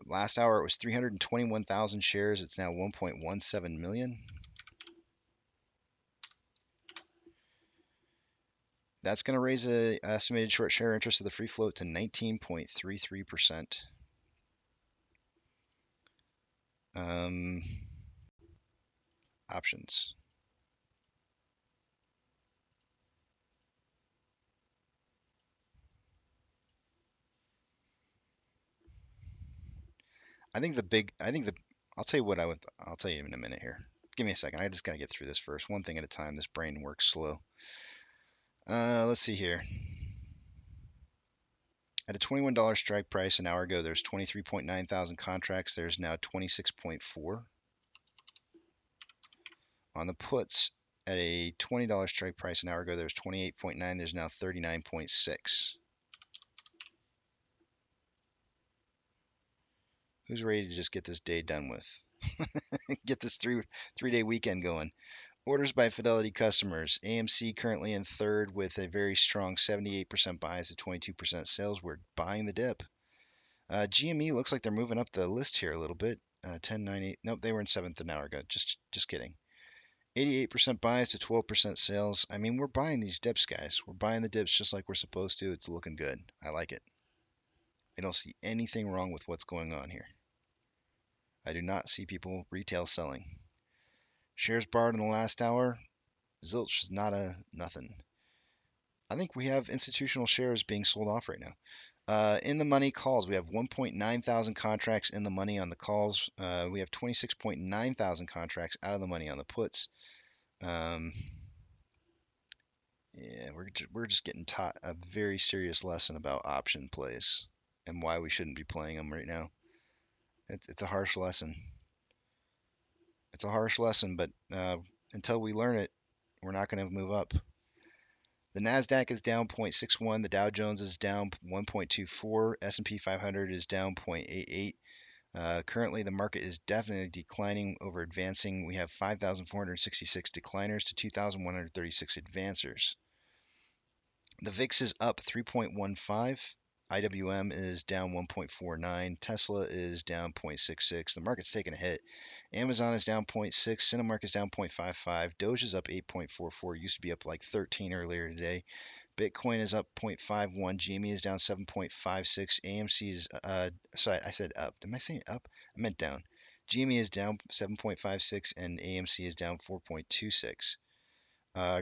Last hour it was 321,000 shares. It's now 1.17 million. That's going to raise the estimated short share interest of the free float to 19.33%. Options. I'll tell you what I'll tell you in a minute here. Give me a second. I just got to get through this first. One thing at a time. This brain works slow. Let's see here. At a $21 strike price an hour ago, there's 23.9 thousand contracts. There's now 26.4. On the puts, at a $20 strike price an hour ago, there was 28.9. There's now 39.6. Who's ready to just get this day done with? Get this three-day weekend going. Orders by Fidelity customers. AMC currently in third with a very strong 78% buys to 22% sales. We're buying the dip. GME looks like they're moving up the list here a little bit. 10.98. Nope, they were in seventh an hour ago. Just kidding. 88% buys to 12% sales. I mean, we're buying these dips, guys. We're buying the dips just like we're supposed to. It's looking good. I like it. I don't see anything wrong with what's going on here. I do not see people retail selling. Shares borrowed in the last hour. Zilch is not a nothing. I think we have institutional shares being sold off right now. In the money calls, we have 1.9 thousand contracts in the money on the calls. We have 26.9 thousand contracts out of the money on the puts. Yeah, we're just getting taught a very serious lesson about option plays and why we shouldn't be playing them right now. It's a harsh lesson. It's a harsh lesson, but until we learn it, we're not going to move up. The Nasdaq is down 0.61. The Dow Jones is down 1.24. S&P 500 is down 0.88. Currently, the market is definitely declining over advancing. We have 5,466 decliners to 2,136 advancers. The VIX is up 3.15. IWM is down 1.49. Tesla is down 0.66. The market's taking a hit. Amazon is down 0.6. Cinemark is down 0.55. Doge is up 8.44. Used to be up like 13 earlier today. Bitcoin is up 0.51. GME is down 7.56. AMC is, sorry, I said up. Am I saying up? I meant down. GME is down 7.56 and AMC is down 4.26.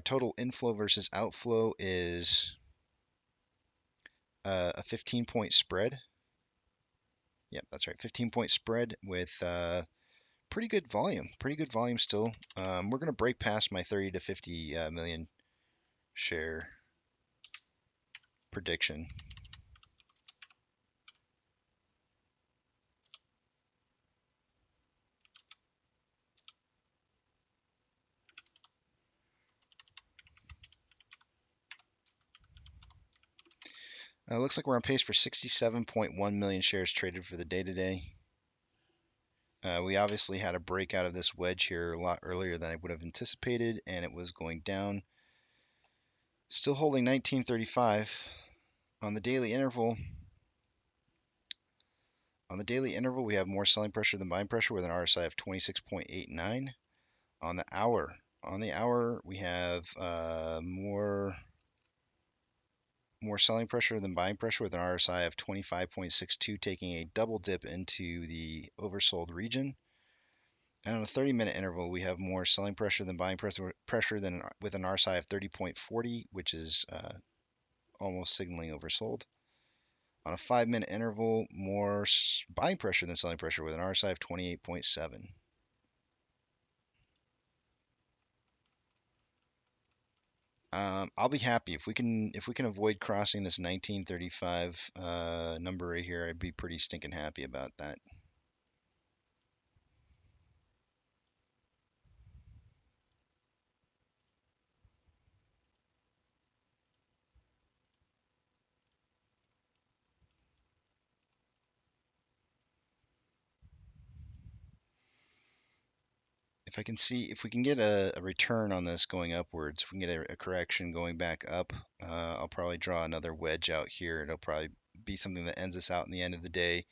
Total inflow versus outflow is a 15-point spread. Yep, that's right. 15-point spread with pretty good volume. Pretty good volume still. We're going to break past my 30 to 50 million share prediction. Looks like we're on pace for 67.1 million shares traded for the day today. We obviously had a breakout of this wedge here a lot earlier than I would have anticipated, and it was going down. Still holding 1935 on the daily interval. On the daily interval, we have more selling pressure than buying pressure with an RSI of 26.89. On the hour, we have more selling pressure than buying pressure with an RSI of 25.62, taking a double dip into the oversold region. And on a 30-minute interval, we have more selling pressure than buying pressure than with an RSI of 30.40, which is almost signaling oversold. On a 5-minute interval, more buying pressure than selling pressure with an RSI of 28.7. I'll be happy if we can avoid crossing this 1935 number right here. I'd be pretty stinking happy about that. If we can get a return on this going upwards, if we can get a correction going back up, I'll probably draw another wedge out here. It'll probably be something that ends us out in the end of the day,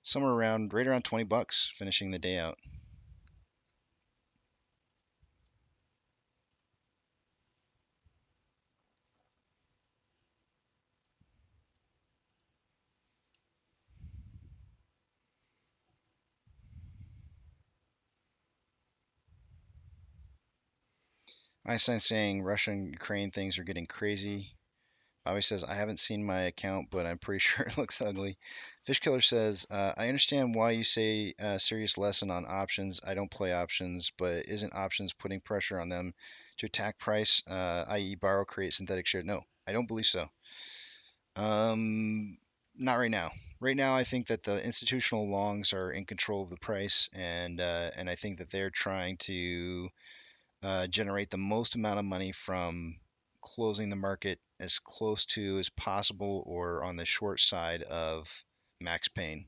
somewhere around right around 20 bucks, finishing the day out. Einstein saying Russia and Ukraine things are getting crazy. Bobby says, I haven't seen my account, but I'm pretty sure it looks ugly. Fishkiller says, I understand why you say serious lesson on options. I don't play options, but isn't options putting pressure on them to attack price, i.e. borrow, create synthetic share? No, I don't believe so. Not right now. Right now, I think that the institutional longs are in control of the price, and I think that they're trying to generate the most amount of money from closing the market as close to as possible or on the short side of max pain.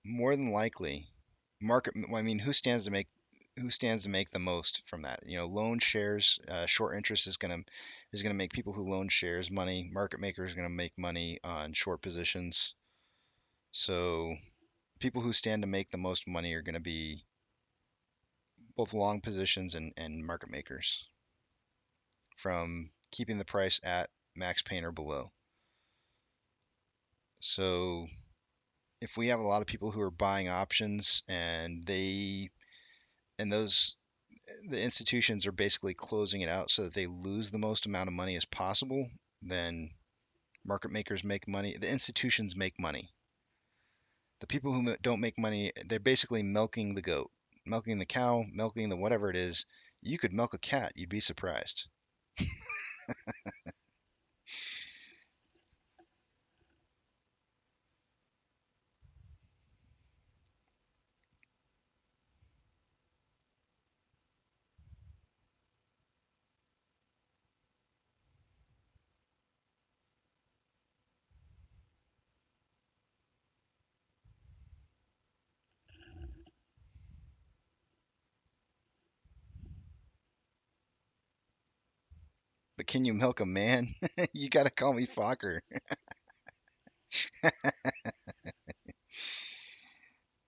More than likely, market. I mean, who stands to make the most from that? You know, loan shares, short interest is gonna make people who loan shares money. Market makers are gonna make money on short positions. So people who stand to make the most money are gonna be both long positions and market makers from keeping the price at max pain or below. So if we have a lot of people who are buying options and those the institutions are basically closing it out so that they lose the most amount of money as possible, then market makers make money. The institutions make money. The people who don't make money, they're basically milking the goat, milking the cow, milking the whatever it is. You could milk a cat, you'd be surprised. But can you milk a man? You got to call me Fokker.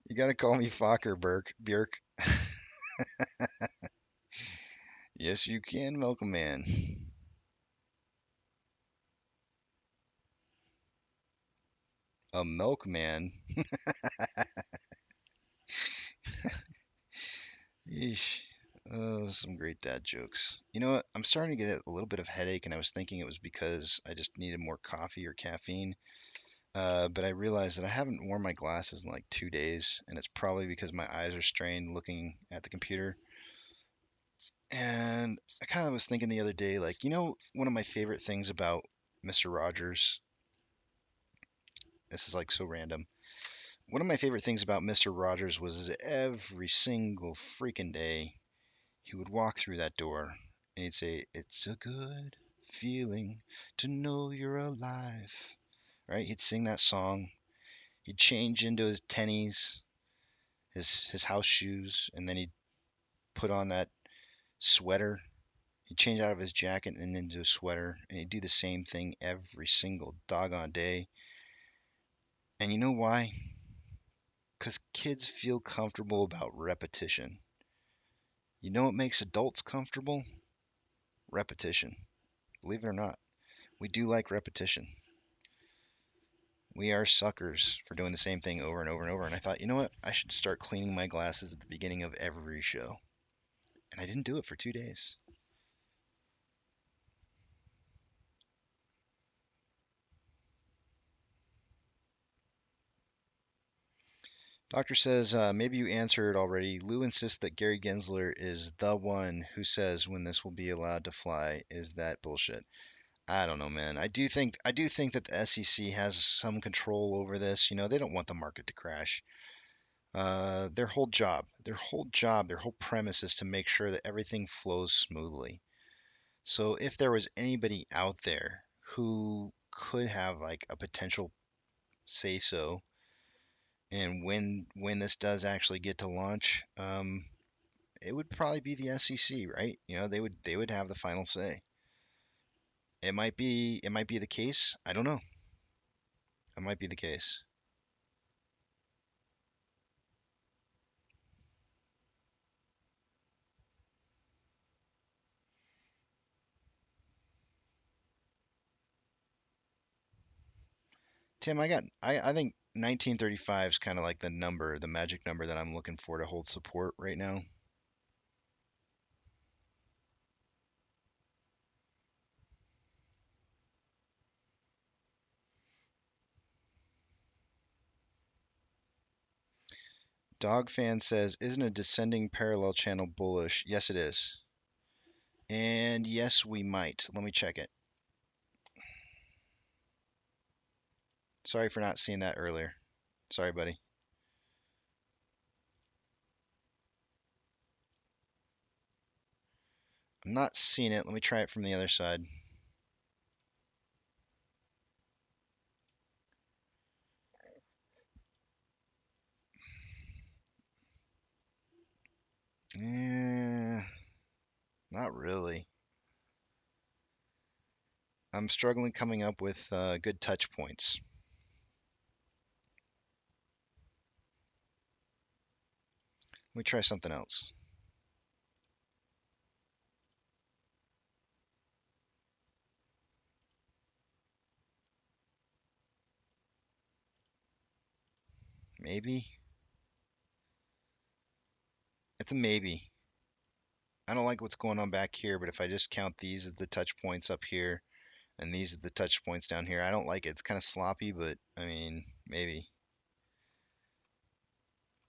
You got to call me Fokker, Björk. Yes, you can milk a man. A milkman? Yeesh. Oh, some great dad jokes. You know what? I'm starting to get a little bit of headache, and I was thinking it was because I just needed more coffee or caffeine. But I realized that I haven't worn my glasses in like 2 days, and it's probably because my eyes are strained looking at the computer. And I kind of was thinking the other day, like, one of my favorite things about Mr. Rogers, this is like so random. One of my favorite things about Mr. Rogers was every single freaking day he would walk through that door and he'd say, "It's a good feeling to know you're alive." Right? He'd sing that song. He'd change into his tennies, his house shoes, and then he'd put on that sweater. He'd change out of his jacket and into a sweater, and he'd do the same thing every single doggone day. And you know why? Because kids feel comfortable about repetition. You know what makes adults comfortable? Repetition. Believe it or not, we do like repetition. We are suckers for doing the same thing over and over and over. And I thought, you know what? I should start cleaning my glasses at the beginning of every show. And I didn't do it for 2 days. Doctor says, maybe you answered already. Lou insists that Gary Gensler is the one who says when this will be allowed to fly. Is that bullshit? I don't know, man. I do think that the SEC has some control over this. You know, they don't want the market to crash. Their whole job, their whole premise is to make sure that everything flows smoothly. So if there was anybody out there who could have like a potential say so, and when this does actually get to launch, it would probably be the SEC, right? You know, they would have the final say. It might be the case. I don't know. It might be the case. Tim, I think 1935 is kind of like the number, the magic number that I'm looking for to hold support right now. Dog fan says, isn't a descending parallel channel bullish? Yes, it is. And yes, we might. Let me check it. Sorry for not seeing that earlier. Sorry, buddy. I'm not seeing it. Let me try it from the other side. Eh, not really. I'm struggling coming up with good touch points. Let me try something else. Maybe. It's a maybe. I don't like what's going on back here, but if I just count these as the touch points up here and these are the touch points down here, I don't like it. It's kind of sloppy, but I mean, maybe.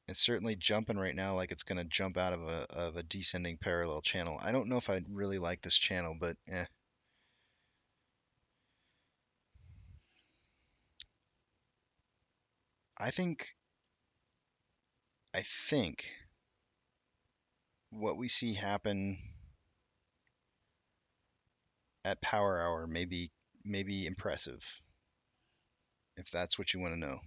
It's certainly jumping right now like it's going to jump out of a descending parallel channel. I don't know if I really like this channel, but eh. I think what we see happen at Power Hour may be impressive, if that's what you want to know.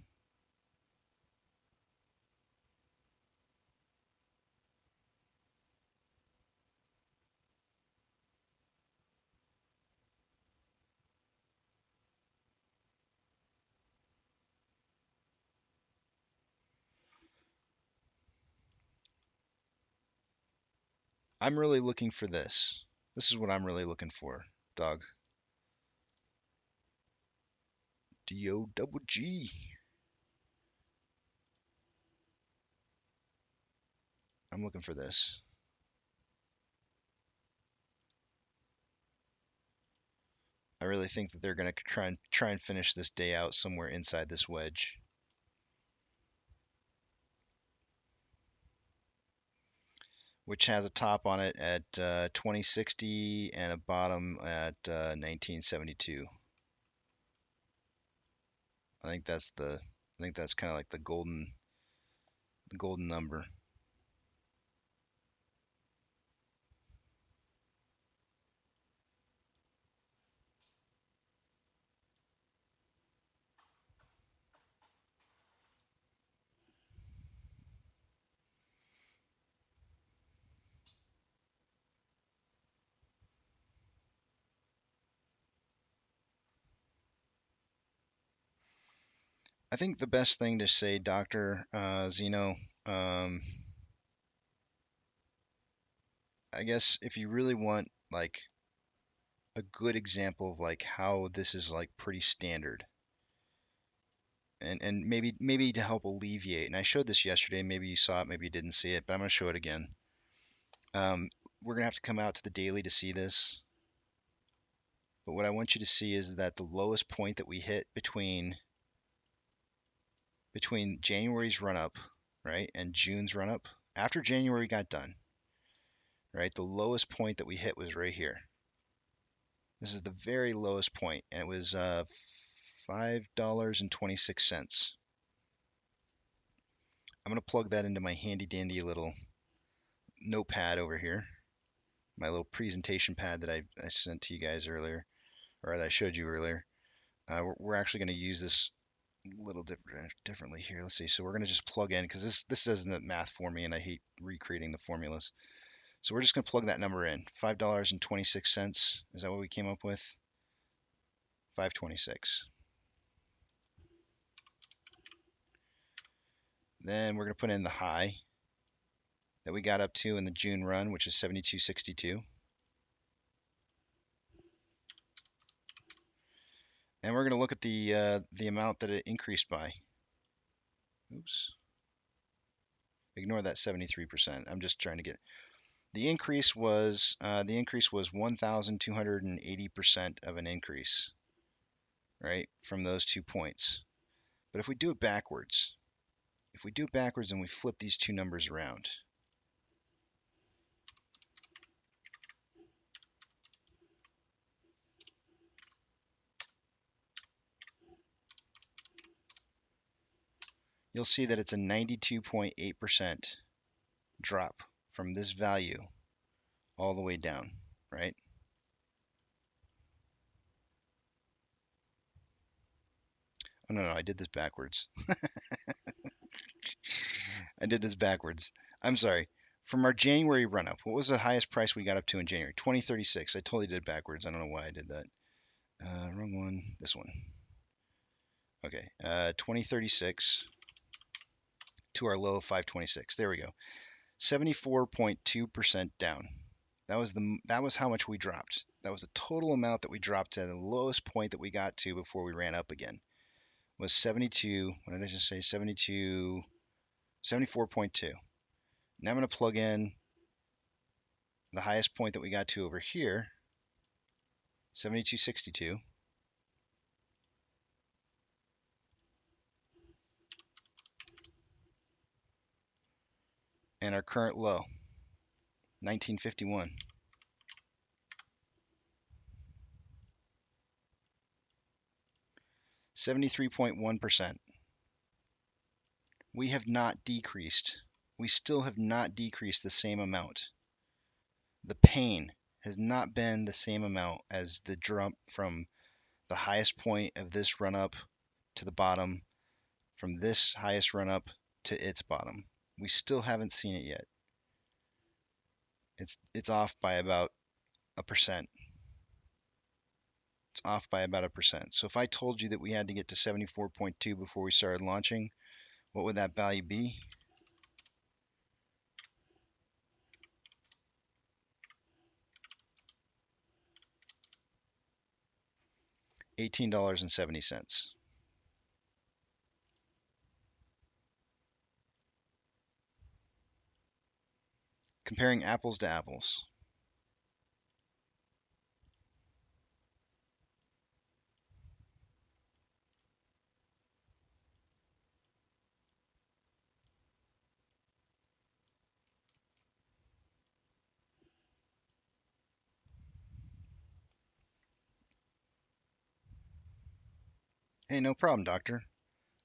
I'm really looking for this. This is what I'm really looking for, dog. D-O-double-G. I'm looking for this. I really think that they're going to try and finish this day out somewhere inside this wedge. Which has a top on it at 2060 and a bottom at 1972. I think that's kind of like the golden number. I think the best thing to say, Dr. Zeno, I guess if you really want like a good example of like how this is like pretty standard, and maybe to help alleviate, and I showed this yesterday, maybe you saw it, maybe you didn't see it, but I'm going to show it again. We're going to have to come out to the daily to see this. But what I want you to see is that the lowest point that we hit between January's run up right? And June's run up after January got done, right? The lowest point that we hit was right here. This is the very lowest point, and it was $5.26. I'm going to plug that into my handy dandy little notepad over here, my little presentation pad that I sent to you guys earlier, or that I showed you earlier. We're actually going to use this a little differently here. Let's see. So we're going to just plug in, because this doesn't the math for me, and I hate recreating the formulas. So we're just going to plug that number in. $5.26. Is that what we came up with? 526. Then we're going to put in the high that we got up to in the June run, which is 72.62. And we're going to look at the amount that it increased by. Oops. Ignore that 73%. I'm just trying to get the increase was 1,280% of an increase, right, from those 2 points. But if we do it backwards, and we flip these two numbers around, you'll see that it's a 92.8% drop from this value all the way down, right? Oh, no, I did this backwards. I did this backwards. I'm sorry. From our January run-up, what was the highest price we got up to in January? 2036. I totally did it backwards. I don't know why I did that. Wrong one. This one. Okay. 2036 to our low of 526. There we go. 74.2% down. That was how much we dropped. That was the total amount that we dropped to the lowest point that we got to before we ran up again. Was 72. What did I just say? 72. 74.2. Now I'm going to plug in the highest point that we got to over here, 72.62. And our current low, 1951. %. We have not decreased. We still have not decreased the same amount. The pain has not been the same amount as the jump from the highest point of this run up to the bottom, from this highest run up to its bottom. We still haven't seen it yet. It's off by about 1%. It's off by about 1%. So if I told you that we had to get to 74.2 before we started launching, what would that value be? $18.70. Comparing apples to apples. Hey, no problem, doctor.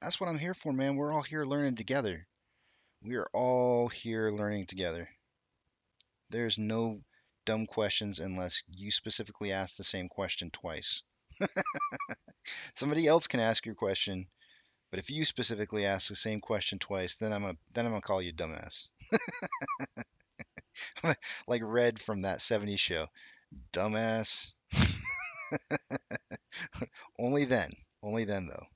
That's what I'm here for, man. We're all here learning together. We are all here learning together. There's no dumb questions unless you specifically ask the same question twice. Somebody else can ask your question, but if you specifically ask the same question twice, then I'm gonna call you dumbass. Like Red from that '70s show, dumbass. Only then though.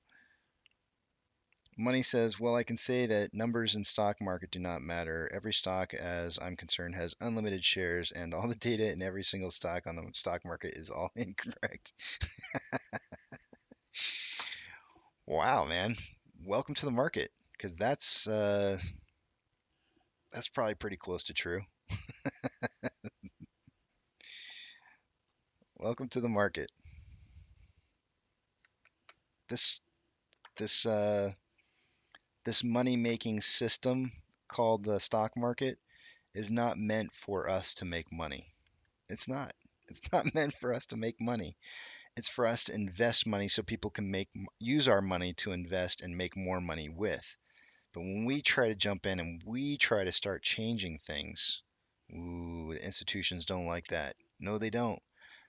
Money says, well, I can say that numbers in stock market do not matter. Every stock, as I'm concerned, has unlimited shares, and all the data in every single stock on the stock market is all incorrect. Wow, man. Welcome to the market, because that's probably pretty close to true. Welcome to the market. This this money-making system called the stock market is not meant for us to make money. It's not. It's not meant for us to make money. It's for us to invest money so people can use our money to invest and make more money with. But when we try to jump in and we try to start changing things, ooh, the institutions don't like that. No, they don't.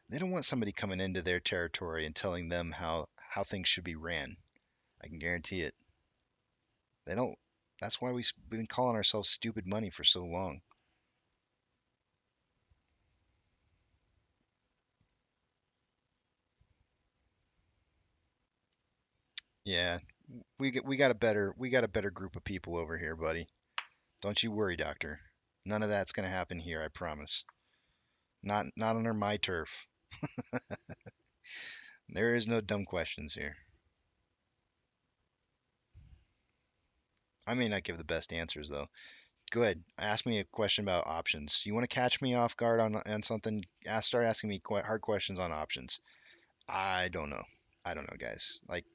They don't want somebody coming into their territory and telling them how things should be ran. I can guarantee it. They don't. That's why we've been calling ourselves stupid money for so long. Yeah, we got a better group of people over here, buddy. Don't you worry, doctor. None of that's gonna happen here, I promise. Not under my turf. There is no dumb questions here. I may not give the best answers though. Go ahead, ask me a question about options. You want to catch me off guard on something? Start asking me hard questions on options. I don't know. I don't know, guys. Like,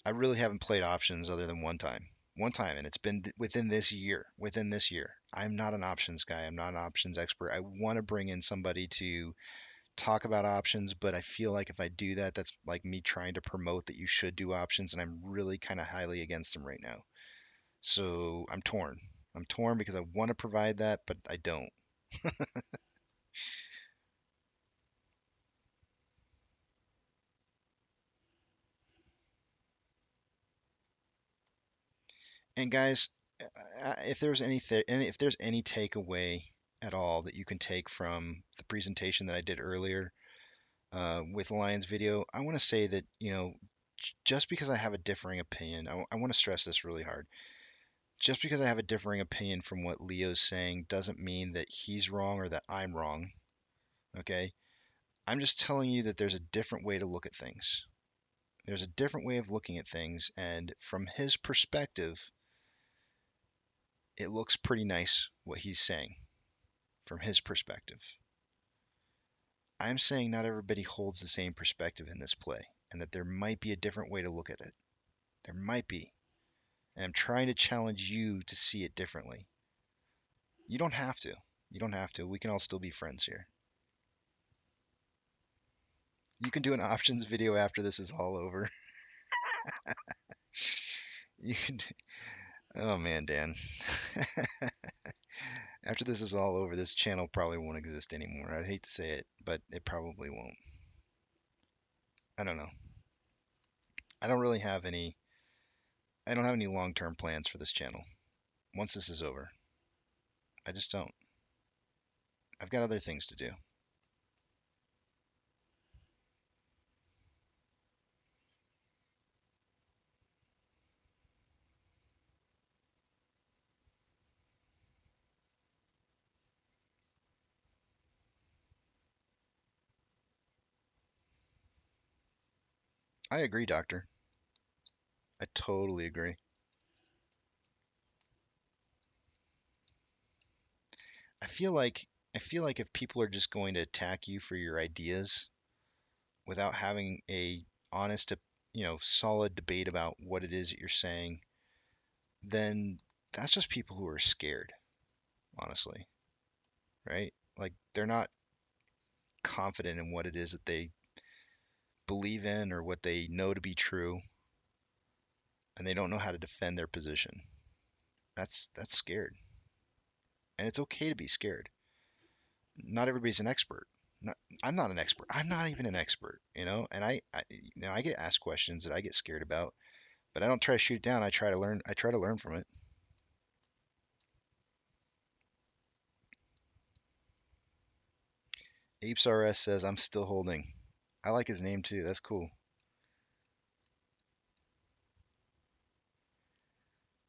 I really haven't played options other than one time. One time, and it's been within this year. Within this year. I'm not an options guy. I'm not an options expert. I want to bring in somebody to talk about options, but I feel like if I do that, that's like me trying to promote that you should do options, and I'm really kind of highly against them right now. So I'm torn. I'm torn because I want to provide that, but I don't. And guys, if there's if there's any takeaway at all that you can take from the presentation that I did earlier with Lion's video, I want to say that, just because I have a differing opinion, I want to stress this really hard. Just because I have a differing opinion from what Leo's saying doesn't mean that he's wrong or that I'm wrong. Okay? I'm just telling you that there's a different way to look at things. There's a different way of looking at things, and from his perspective, it looks pretty nice what he's saying from his perspective. I'm saying not everybody holds the same perspective in this play, and that there might be a different way to look at it. There might be. And I'm trying to challenge you to see it differently. You don't have to. You don't have to. We can all still be friends here. You can do an options video after this is all over. You can. Oh man, Dan. After this is all over, this channel probably won't exist anymore. I hate to say it, but it probably won't. I don't know. I don't really have any. I don't have any long-term plans for this channel. Once this is over, I just don't. I've got other things to do. I agree, Doctor. I totally agree. I feel like if people are just going to attack you for your ideas without having a honest, solid debate about what it is that you're saying, then that's just people who are scared, honestly, right? Like they're not confident in what it is that they believe in or what they know to be true, and they don't know how to defend their position. That's scared. And it's okay to be scared. Not everybody's an expert. I'm not an expert. I'm not even an expert, and I get asked questions that I get scared about, but I don't try to shoot it down. I try to learn. I try to learn from it. Apes RS says I'm still holding. I like his name too. That's cool.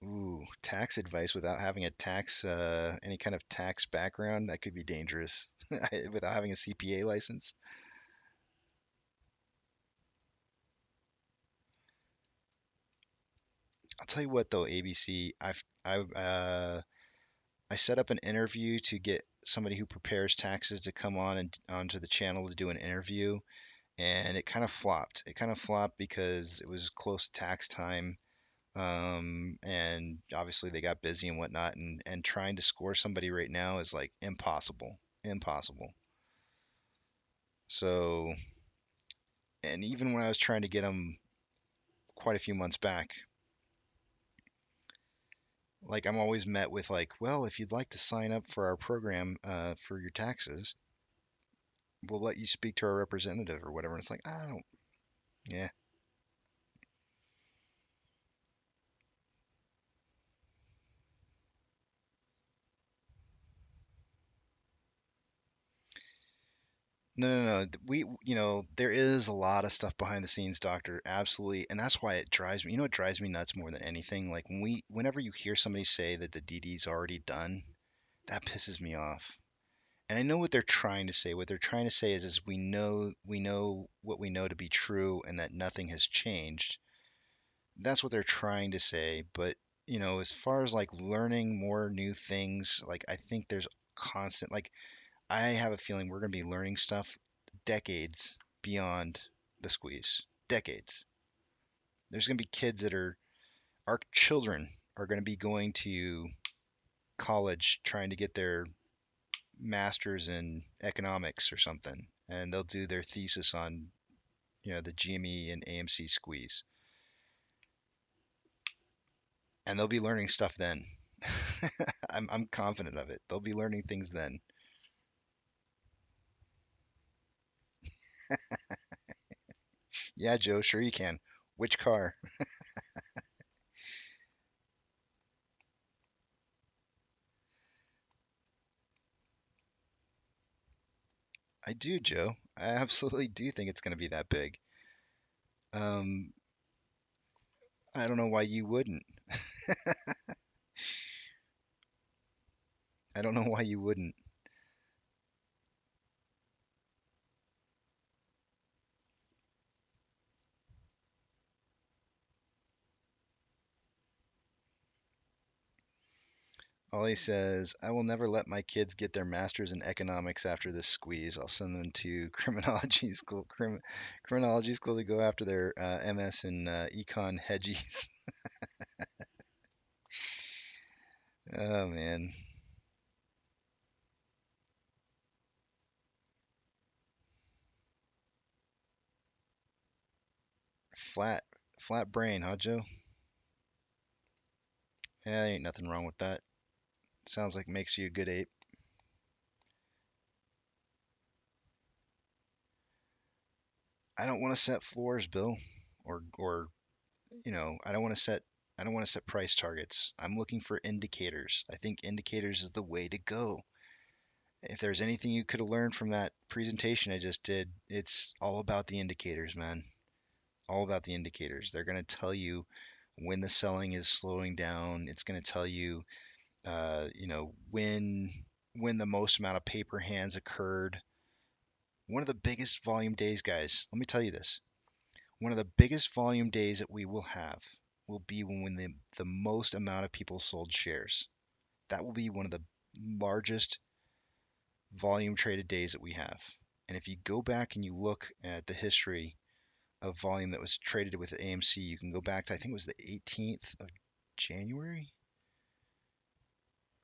Ooh, tax advice without having any kind of tax background, that could be dangerous. Without having a CPA license. I'll tell you what though, ABC, I set up an interview to get somebody who prepares taxes to come on and onto the channel to do an interview, and it kind of flopped. It kind of flopped because it was close to tax time. and obviously they got busy and whatnot, and trying to score somebody right now is like impossible, impossible. So, and even when I was trying to get them quite a few months back, like I'm always met with like, well, if you'd like to sign up for our program for your taxes, we'll let you speak to our representative or whatever. And it's like, I don't, yeah. No, no, no. There is a lot of stuff behind the scenes, doctor. Absolutely. And that's why it drives me, it drives me nuts more than anything. Like whenever you hear somebody say that the DD's already done, that pisses me off. And I know what they're trying to say. What they're trying to say is we know what we know to be true and that nothing has changed. That's what they're trying to say. But, as far as like learning more new things, like I think there's constant, like I have a feeling we're going to be learning stuff decades beyond the squeeze. Decades. There's going to be kids our children are going to be going to college trying to get their master's in economics or something, and they'll do their thesis on, the GME and AMC squeeze. And they'll be learning stuff then. I'm confident of it. They'll be learning things then. Yeah, Joe, sure you can. Which car? I do, Joe. I absolutely do think it's going to be that big. Um, I don't know why you wouldn't. I don't know why you wouldn't. Ollie says, I will never let my kids get their masters in economics after this squeeze. I'll send them to criminology school to go after their MS in econ hedgies. Oh man, flat, flat brain, huh, Joe? Yeah, ain't nothing wrong with that. Sounds like makes you a good ape. I don't want to set floors, Bill, or I don't want to set price targets. I'm looking for indicators. I think indicators is the way to go. If there's anything you could have learned from that presentation I just did, it's all about the indicators, man. All about the indicators. They're going to tell you when the selling is slowing down. It's going to tell you, when the most amount of paper hands occurred. One of the biggest volume days, guys. Let me tell you this. One of the biggest volume days that we will have will be when the most amount of people sold shares. That will be one of the largest volume traded days that we have. And if you go back and you look at the history of volume that was traded with AMC, you can go back to, I think it was the 18th of January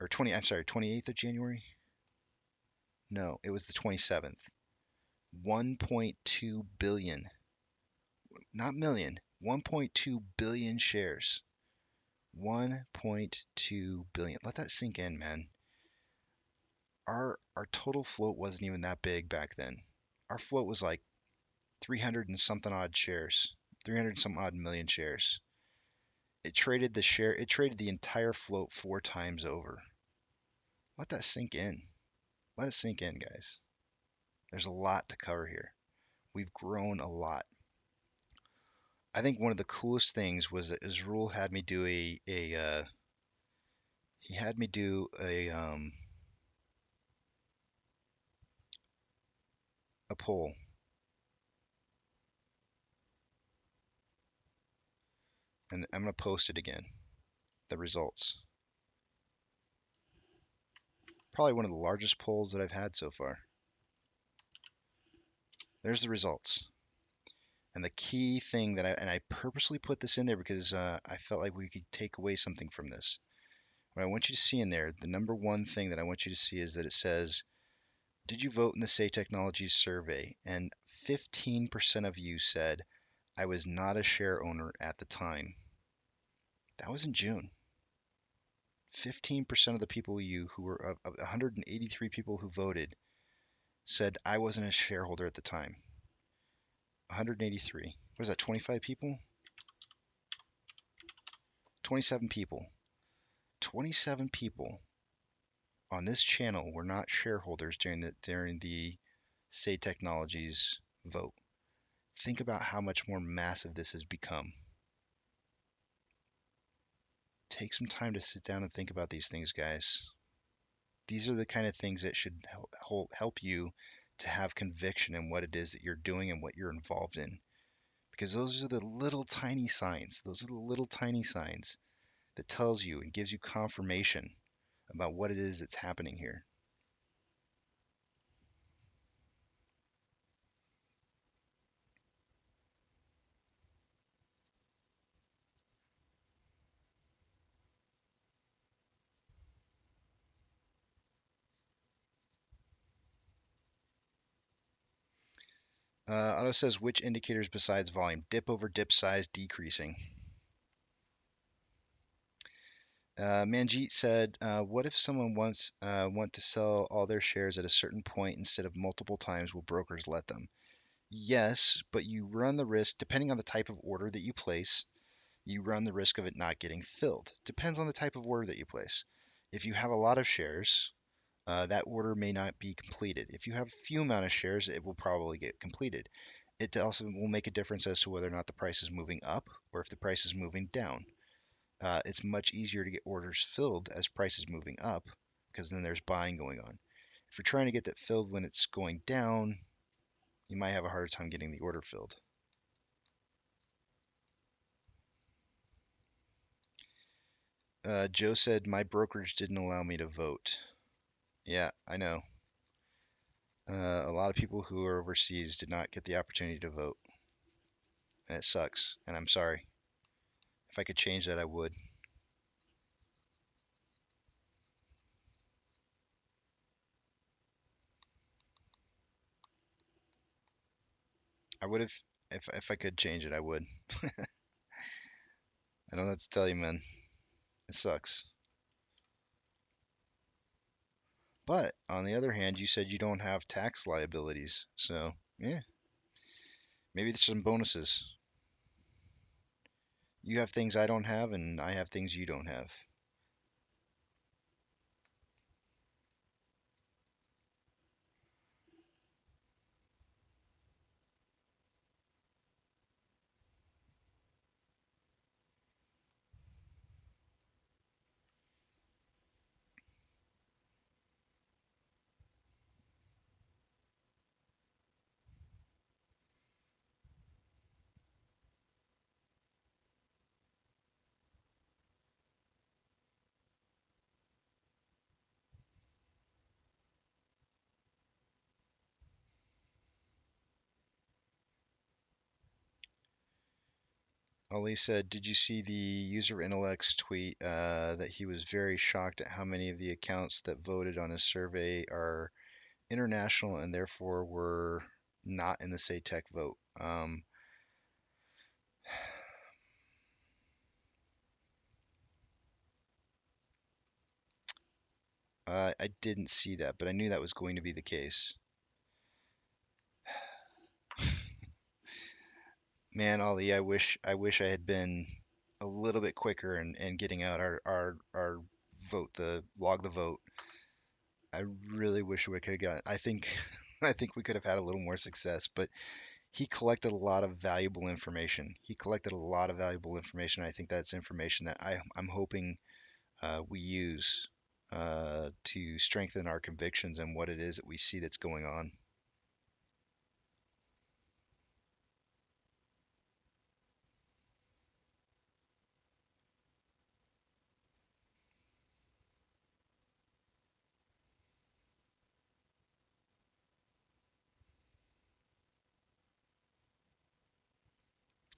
or 28th of January. No, it was the 27th. 1.2 billion, not million, 1.2 billion shares. 1.2 billion. Let that sink in, man. Our total float wasn't even that big back then. Our float was like 300 and something odd shares, 300 and some odd million shares. It traded the entire float 4 times over. Let that sink in. Let it sink in, guys. There's a lot to cover here. We've grown a lot. I think one of the coolest things was that Azrul had me do a poll. And I'm going to post it again. The results. Probably one of the largest polls that I've had so far. There's the results. And the key thing that I purposely put this in there because I felt like we could take away something from this. What I want you to see in there, the number one thing that I want you to see is that it says, did you vote in the Say Technologies survey? And 15% of you said, I was not a share owner at the time. That was in June. 15% of the people who were of 183 people who voted said I wasn't a shareholder at the time. 183. What is that, 25 people? 27 people. 27 people on this channel were not shareholders during the Say Technologies vote. Think about how much more massive this has become. Take some time to sit down and think about these things, guys. These are the kind of things that should help you to have conviction in what it is that you're doing and what you're involved in. Because those are the little tiny signs. Those are the little tiny signs that tells you and gives you confirmation about what it is that's happening here. Otto says, which indicators besides volume? Dip over dip size decreasing. Manjeet said, what if someone want to sell all their shares at a certain point instead of multiple times? Will brokers let them? Yes, but you run the risk, depending on the type of order that you place, you run the risk of it not getting filled. Depends on the type of order that you place. If you have a lot of shares, that order may not be completed. If you have a few amount of shares, it will probably get completed. It also will make a difference as to whether or not the price is moving up or if the price is moving down. It's much easier to get orders filled as price is moving up because then there's buying going on. If you're trying to get that filled when it's going down, you might have a harder time getting the order filled. Joe said, my brokerage didn't allow me to vote. Yeah, I know. A lot of people who are overseas did not get the opportunity to vote. And it sucks, and I'm sorry. If I could change that, I would. I would have, if I could change it, I would. I don't know what to tell you, man. It sucks. But on the other hand, you said you don't have tax liabilities. So, yeah, maybe there's some bonuses. You have things I don't have, and I have things you don't have. Ali said, did you see the user intellect's tweet that he was very shocked at how many of the accounts that voted on his survey are international and therefore were not in the Say Tech vote? I didn't see that, but I knew that was going to be the case. Man, Ali, I wish I had been a little bit quicker in getting out our vote, the log the vote. I really wish we could have got. I think I think we could have had a little more success, but he collected a lot of valuable information. He collected a lot of valuable information. I think that's information that I'm hoping we use to strengthen our convictions and what it is that we see that's going on.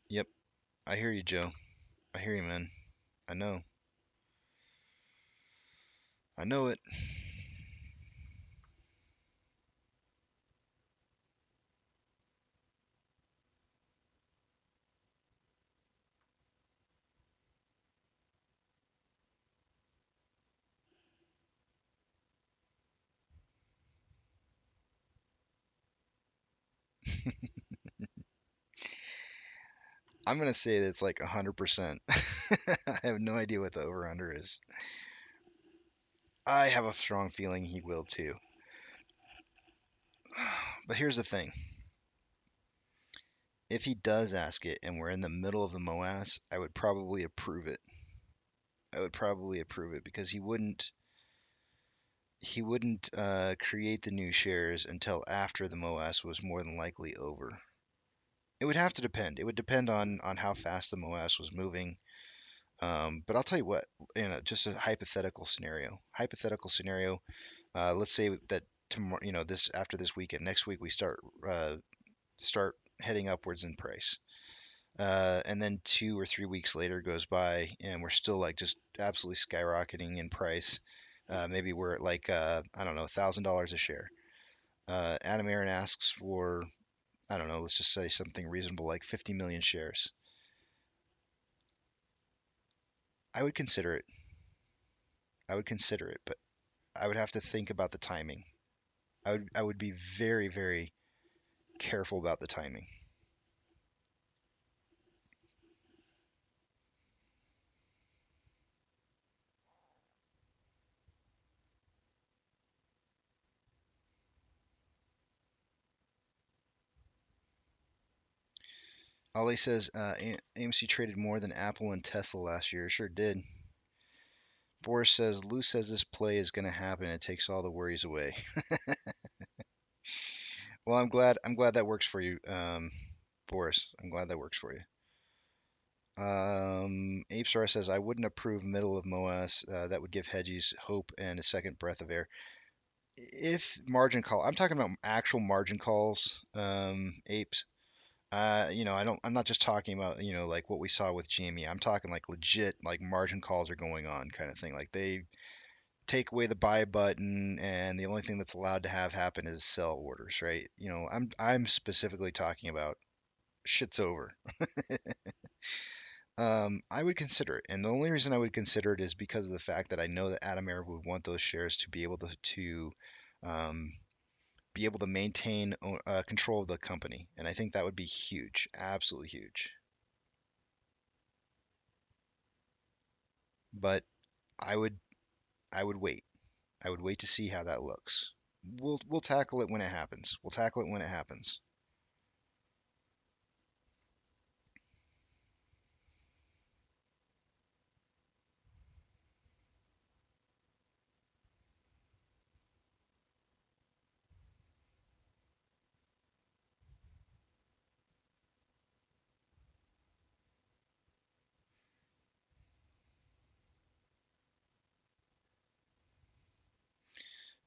Yep. I hear you, Joe. I hear you, man. I know. I know it. I'm gonna say that it's like 100%. I have no idea what the over/under is. I have a strong feeling he will too. But here's the thing. If he does ask it and we're in the middle of the MOASS, I would probably approve it. I would probably approve it because he wouldn't create the new shares until after the MOASS was more than likely over. It would have to depend. It would depend on how fast the MOASS was moving. But I'll tell you what, just a hypothetical scenario. Hypothetical scenario. Let's say that tomorrow, this after this weekend, next week we start heading upwards in price. And then 2 or 3 weeks later goes by, and we're still like just absolutely skyrocketing in price. Maybe we're at like I don't know, $1,000 a share. Adam Aaron asks for, I don't know, let's just say something reasonable like 50 million shares. I would consider it. I would consider it, but I would have to think about the timing. I would be very, very careful about the timing. Ollie says AMC traded more than Apple and Tesla last year. Sure did. Boris says Lou says this play is going to happen. It takes all the worries away. Well, I'm glad that works for you, Boris. I'm glad that works for you. Ape Star says I wouldn't approve middle of MOASS. That would give hedgies hope and a second breath of air. If margin call, I'm talking about actual margin calls, apes. I'm not just talking about, like what we saw with GME. I'm talking like legit, like margin calls are going on kind of thing. Like they take away the buy button, and the only thing that's allowed to have happen is sell orders, right? I'm specifically talking about shit's over. I would consider it, and the only reason I would consider it is because of the fact that I know that Adam Air would want those shares to be able to um, be able to maintain control of the company, and I think that would be huge, absolutely huge. But I would I would wait. I would wait to see how that looks. We'll tackle it when it happens. We'll tackle it when it happens.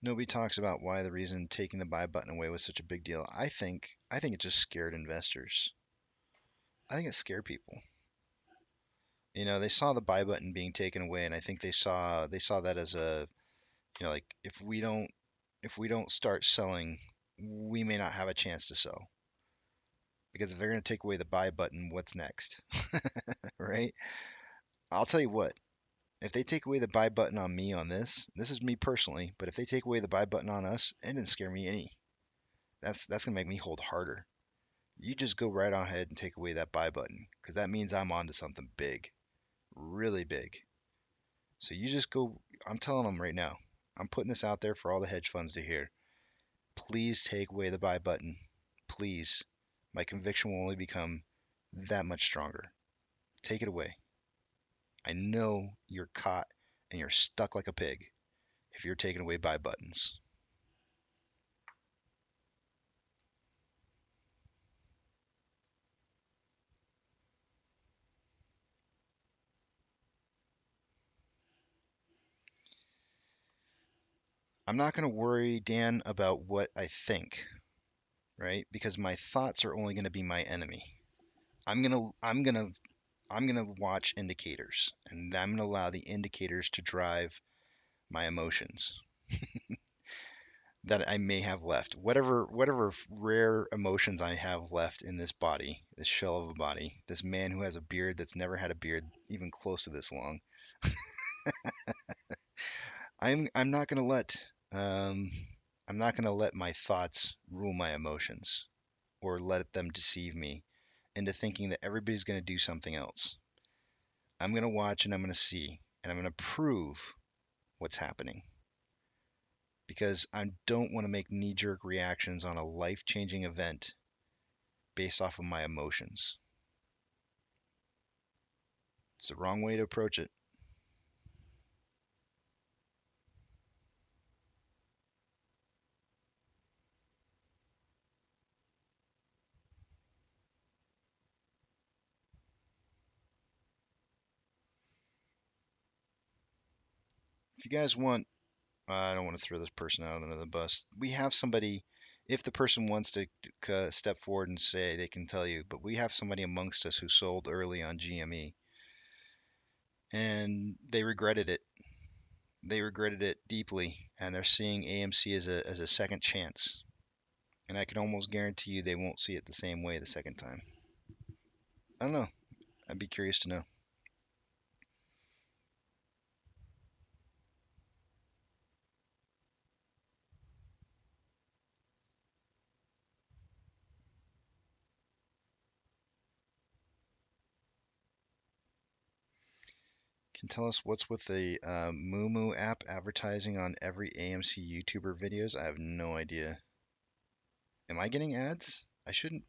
Nobody talks about why the reason taking the buy button away was such a big deal. I think it just scared investors. I think it scared people. They saw the buy button being taken away, and I think they saw that as a, like if we don't start selling, we may not have a chance to sell. Because if they're going to take away the buy button, what's next? Right? I'll tell you what, if they take away the buy button on me on this is me personally, but if they take away the buy button on us, it didn't scare me any. That's gonna make me hold harder. You just go right on ahead and take away that buy button, because that means I'm onto something big, really big. So you just go. I'm telling them right now. I'm putting this out there for all the hedge funds to hear. Please take away the buy button. Please. My conviction will only become that much stronger. Take it away. I know you're caught and you're stuck like a pig if you're taking away buy buttons. I'm not going to worry, Dan, about what I think, right? Because my thoughts are only going to be my enemy. I'm gonna watch indicators, and I'm gonna allow the indicators to drive my emotions that I may have left. Whatever rare emotions I have left in this body, this shell of a body, this man who has a beard that's never had a beard even close to this long. I'm not gonna let I'm not gonna let my thoughts rule my emotions or let them deceive me into thinking that everybody's gonna do something else. I'm gonna watch and I'm gonna see and I'm gonna prove what's happening because I don't want to make knee-jerk reactions on a life-changing event based off of my emotions. It's the wrong way to approach it. If you guys want, I don't want to throw this person out under the bus. We have somebody, if the person wants to step forward and say, they can tell you, but we have somebody amongst us who sold early on GME and they regretted it. They regretted it deeply, and they're seeing AMC as a second chance. And I can almost guarantee you they won't see it the same way the second time. I don't know. I'd be curious to know. Can tell us what's with the moooo app advertising on every AMC YouTuber videos? I have no idea. Am I getting ads? I shouldn't.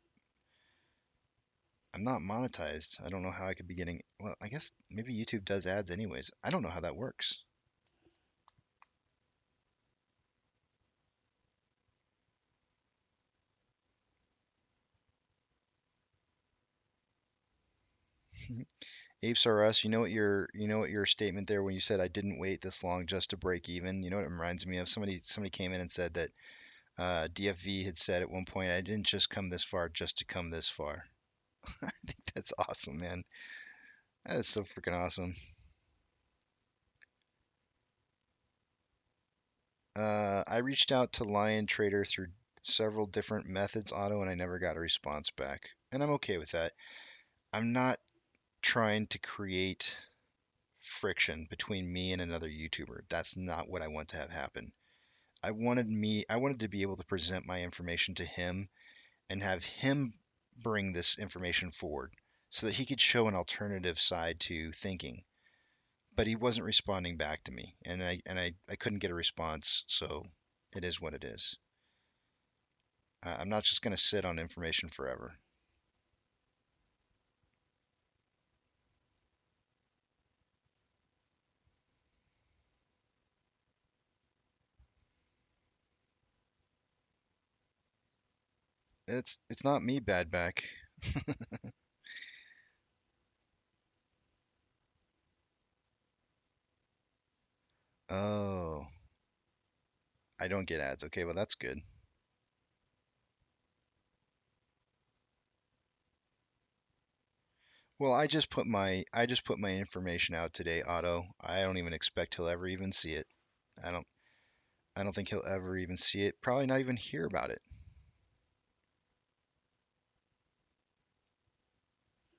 I'm not monetized. I don't know how I could be getting. Well, I guess maybe YouTube does ads anyways. I don't know how that works. Apes R Us, you know what your statement there when you said I didn't wait this long just to break even. You know what it reminds me of? Somebody came in and said that DFV had said at one point, I didn't just come this far just to come this far. I think that's awesome, man. That is so freaking awesome. I reached out to Lion Trader through several different methods, Otto, and I never got a response back. And I'm okay with that. I'm not trying to create friction between me and another YouTuber. That's not what I want to have happen. I wanted to be able to present my information to him and have him bring this information forward so that he could show an alternative side to thinking. But he wasn't responding back to me, and I couldn't get a response, so it is what it is. I'm not just going to sit on information forever. It's not me, bad back. Oh, I don't get ads. Okay, well that's good. Well, I just put my information out today, Otto. I don't even expect he'll ever even see it. I don't I don't think he'll ever even see it. Probably not even hear about it.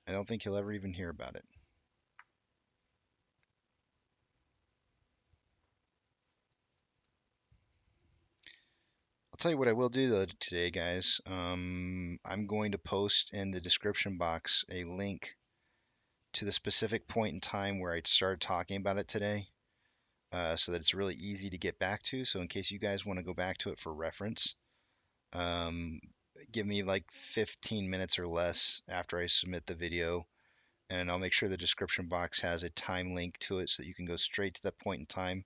I don't think he'll ever even hear about it. I'll tell you what I will do though today, guys. I'm going to post in the description box a link to the specific point in time where I started talking about it today, so that it's really easy to get back to. So in case you guys want to go back to it for reference, um, give me like 15 minutes or less after I submit the video, and I'll make sure the description box has a time link to it so that you can go straight to that point in time.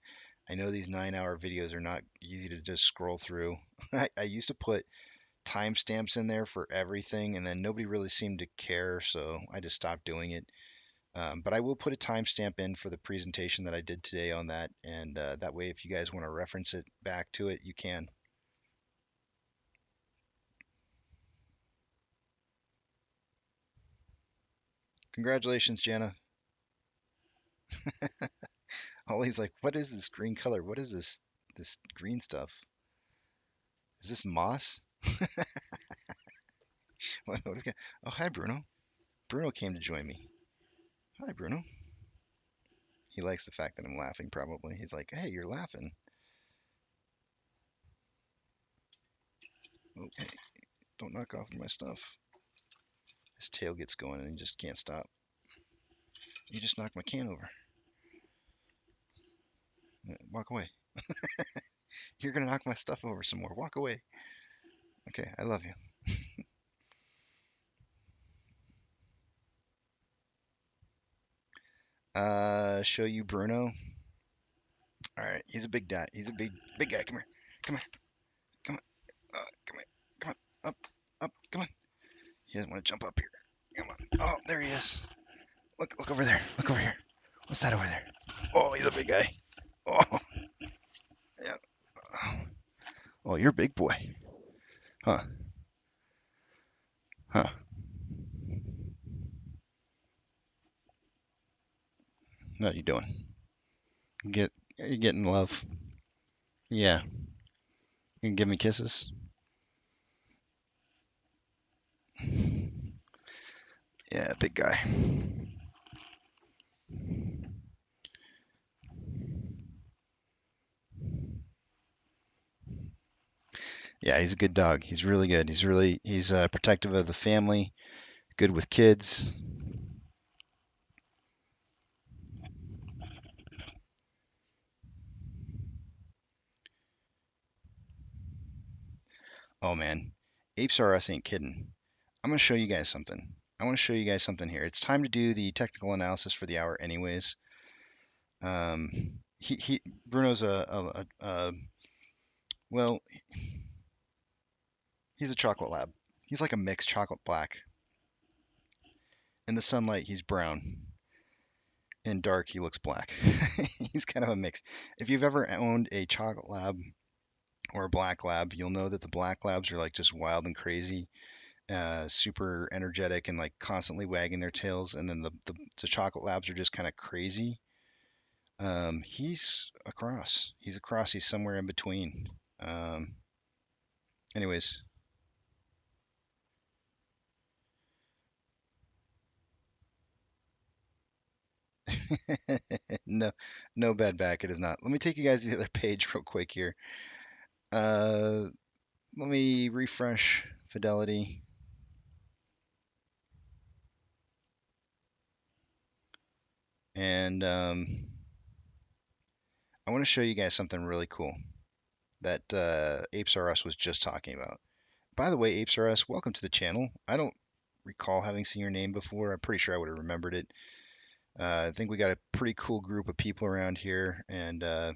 I know these 9-hour videos are not easy to just scroll through. I used to put timestamps in there for everything, and then nobody really seemed to care, so I just stopped doing it. But I will put a timestamp in for the presentation that I did today on that, and that way, if you guys want to reference it back to it, you can. Congratulations, Jana. Ollie's like, what is this green color? What is this green stuff? Is this moss? Oh, hi, Bruno. Bruno came to join me. Hi, Bruno. He likes the fact that I'm laughing, probably. He's like, hey, you're laughing. Oh, hey, don't knock off my stuff. His tail gets going and he just can't stop. You just knocked my can over. Walk away. You're going to knock my stuff over some more. Walk away. Okay, I love you. Show you Bruno. All right, he's a big guy. He's a big guy. Come here. Come here. Come on. Come here. Come on. Up. Come on. He doesn't want to jump up here. Come on. Oh, there he is. Look over there. Look over here. What's that over there? Oh, he's a big guy. Oh, yeah. Oh, you're a big boy. Huh. Huh. What are you doing? You're getting love. Yeah. You can give me kisses. Yeah, big guy. Yeah, he's a good dog. He's really good. He's protective of the family, good with kids. Oh man, Apes R Us ain't kidding. I'm gonna show you guys something. I want to show you guys something here. It's time to do the technical analysis for the hour, anyways. Bruno's well, he's a chocolate lab. He's like a mixed chocolate black. In the sunlight, he's brown. In dark, he looks black. He's kind of a mix. If you've ever owned a chocolate lab or a black lab, you'll know that the black labs are like just wild and crazy, super energetic and like constantly wagging their tails, and then the chocolate labs are just kind of crazy. He's a cross. He's a cross. He's somewhere in between. Anyways. No, no bad back. It is not. Let me take you guys to the other page real quick here. Let me refresh fidelity. And I want to show you guys something really cool that Apes R Us was just talking about. By the way, Apes R Us, welcome to the channel. I don't recall having seen your name before. I'm pretty sure I would have remembered it. I think we got a pretty cool group of people around here, and I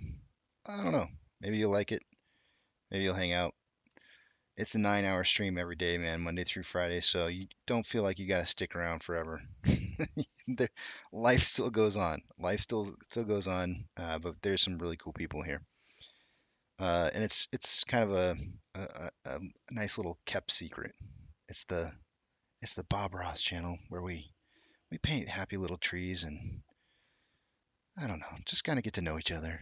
don't know. Maybe you'll like it. Maybe you'll hang out. It's a 9-hour stream every day, man, Monday through Friday, so you don't feel like you got to stick around forever. Life still goes on. Life still goes on, but there's some really cool people here. And it's kind of a nice little kept secret. It's the Bob Ross channel where we paint happy little trees and I don't know, just kind of get to know each other.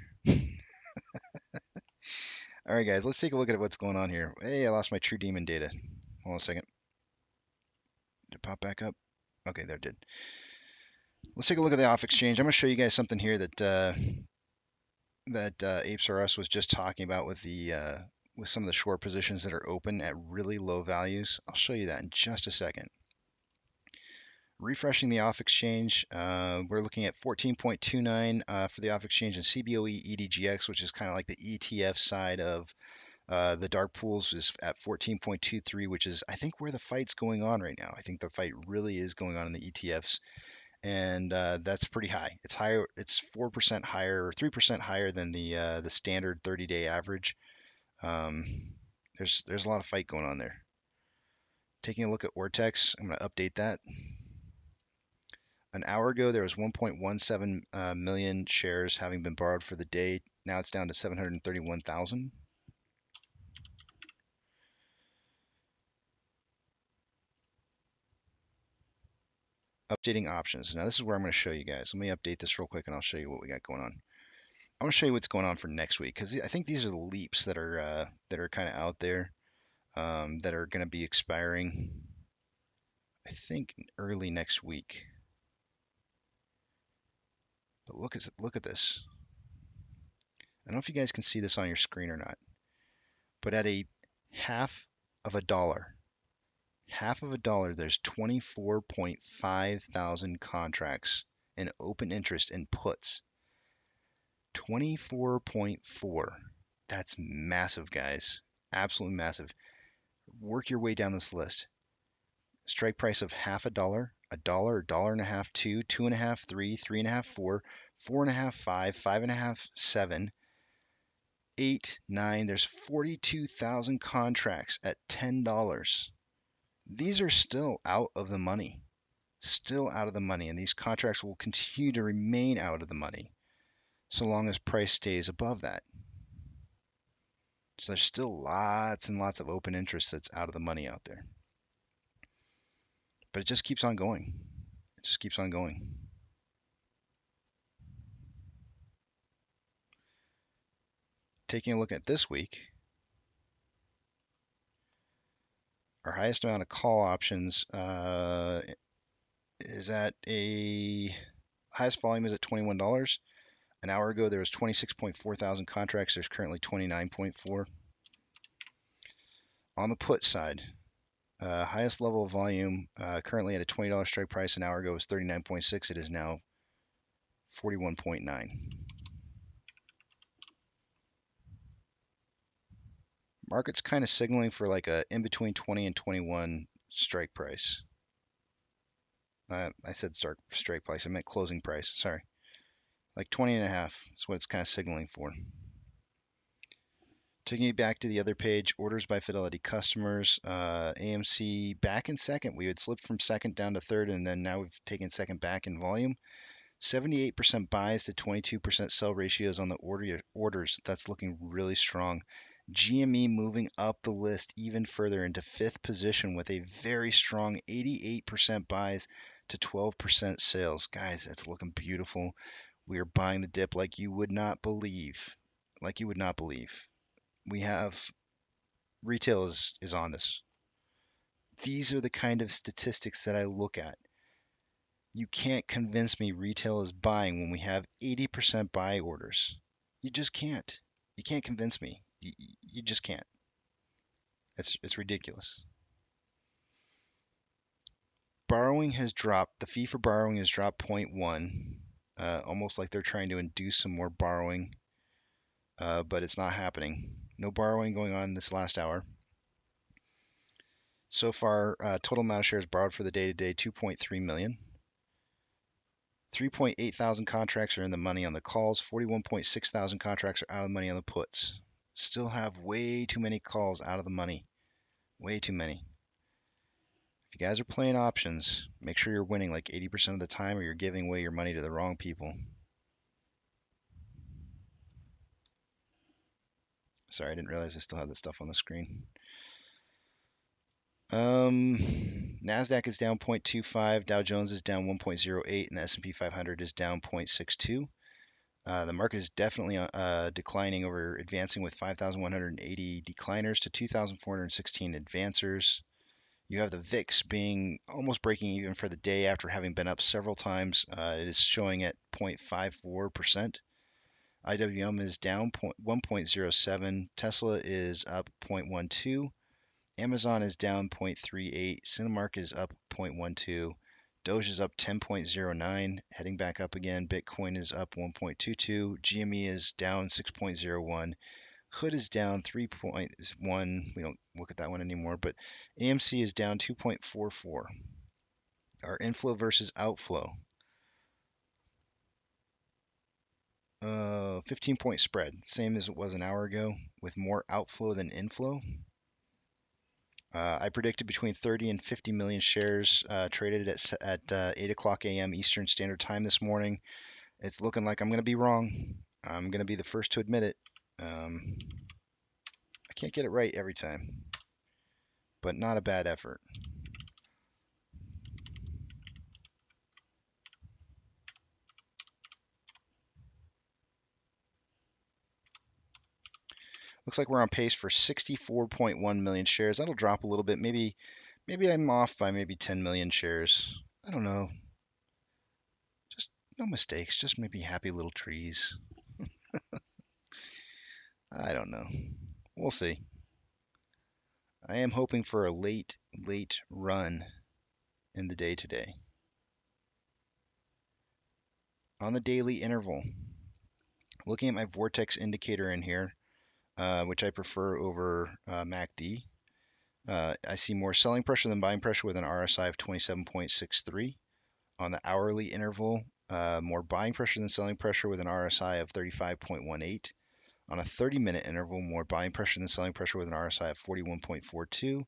All right, guys, let's take a look at what's going on here. Hey, I lost my True Demon data. Hold on a second. Did it pop back up? Okay, there it did. Let's take a look at the off exchange. I'm going to show you guys something here that Apes R Us was just talking about with some of the short positions that are open at really low values. I'll show you that in just a second. Refreshing the off exchange, we're looking at 14.29 for the off exchange and CBOE EDGX, which is kind of like the ETF side of the dark pools, is at 14.23, which is I think where the fight's going on right now. I think the fight really is going on in the ETFs, and that's pretty high. It's higher. It's 4% higher or 3% higher than the standard 30-day average. There's a lot of fight going on there. Taking a look at Ortex, I'm going to update that. An hour ago, there was 1.17 million shares having been borrowed for the day. Now it's down to 731,000. updating options. Now this is where I'm going to show you guys. Let me update this real quick and I'll show you what we got going on. I want to show you what's going on for next week because I think these are the leaps that are kind of out there that are going to be expiring. I think early next week. But look at this. I don't know if you guys can see this on your screen or not. But at a half of a dollar, there's 24.5 thousand contracts in open interest in puts. 24.4. That's massive, guys. Absolutely massive. Work your way down this list. Strike price of half a dollar, a dollar and a half, two, 2.5, 3, 3.5, 4, 4.5, 5, 5.5, 7, 8, 9. There's 42,000 contracts at $10. These are still out of the money. Still out of the money, and these contracts will continue to remain out of the money so long as price stays above that. So there's still lots and lots of open interest that's out of the money out there. But it just keeps on going. It just keeps on going. Taking a look at this week, our highest amount of call options is at a highest volume is at $21. An hour ago there was 26.4 thousand contracts. There's currently 29.4. On the put side, highest level of volume currently at a $20 strike price. An hour ago was 39.6. It is now 41.9. Market's kind of signaling for like a in between 20 and 21 strike price. I said strike price. I meant closing price. Sorry. Like 20 and a half is what it's kind of signaling for. Taking you back to the other page, orders by Fidelity customers. AMC back in second. We had slipped from second down to third, and then now we've taken second back in volume. 78% buys to 22% sell ratios on the orders. That's looking really strong. GME moving up the list even further into fifth position with a very strong 88% buys to 12% sales. Guys, that's looking beautiful. We are buying the dip like you would not believe. Like you would not believe. We have retail is on this. These are the kind of statistics that I look at. You can't convince me retail is buying when we have 80% buy orders. You just can't. You can't convince me. You just can't. It's ridiculous. Borrowing has dropped. The fee for borrowing has dropped 0.1. Almost like they're trying to induce some more borrowing. But it's not happening. No borrowing going on this last hour. So far, total amount of shares borrowed for the day-to-day, 2.3 million. 3.8 thousand contracts are in the money on the calls. 41.6 thousand contracts are out of the money on the puts. Still have way too many calls out of the money. Way too many. If you guys are playing options, make sure you're winning like 80% of the time or you're giving away your money to the wrong people. Sorry, I didn't realize I still had this stuff on the screen. NASDAQ is down 0.25, Dow Jones is down 1.08, and the S&P 500 is down 0.62. The market is definitely declining over advancing with 5,180 decliners to 2,416 advancers. You have the VIX being almost breaking even for the day after having been up several times. It is showing at 0.54%. IWM is down 1.07. Tesla is up 0.12. Amazon is down 0.38. Cinemark is up 0.12. Doge is up 10.09, heading back up again. Bitcoin is up 1.22. GME is down 6.01. Hood is down 3.1. We don't look at that one anymore, but AMC is down 2.44. Our inflow versus outflow. 15-point spread, same as it was an hour ago, with more outflow than inflow. I predicted between 30 and 50 million shares traded at 8 o'clock a.m. Eastern Standard Time this morning. It's looking like I'm going to be wrong. I'm going to be the first to admit it. I can't get it right every time, but not a bad effort. Looks like we're on pace for 64.1 million shares. That'll drop a little bit. Maybe I'm off by maybe 10 million shares. I don't know. Just no mistakes. Just maybe happy little trees. I don't know. We'll see. I am hoping for a late run in the day today. On the daily interval, looking at my vortex indicator in here, which I prefer over MACD, I see more selling pressure than buying pressure with an RSI of 27.63. On the hourly interval, more buying pressure than selling pressure with an RSI of 35.18. On a 30-minute interval, more buying pressure than selling pressure with an RSI of 41.42.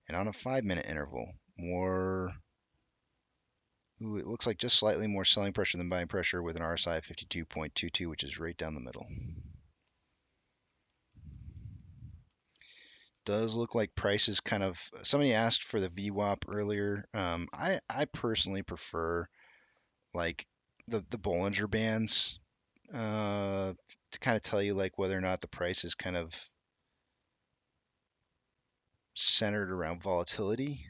And on a 5-minute interval, more, it looks like just slightly more selling pressure than buying pressure with an RSI of 52.22, which is right down the middle. Does look like price is kind of, somebody asked for the VWAP earlier. I personally prefer like the Bollinger Bands to kind of tell you like whether or not the price is kind of centered around volatility.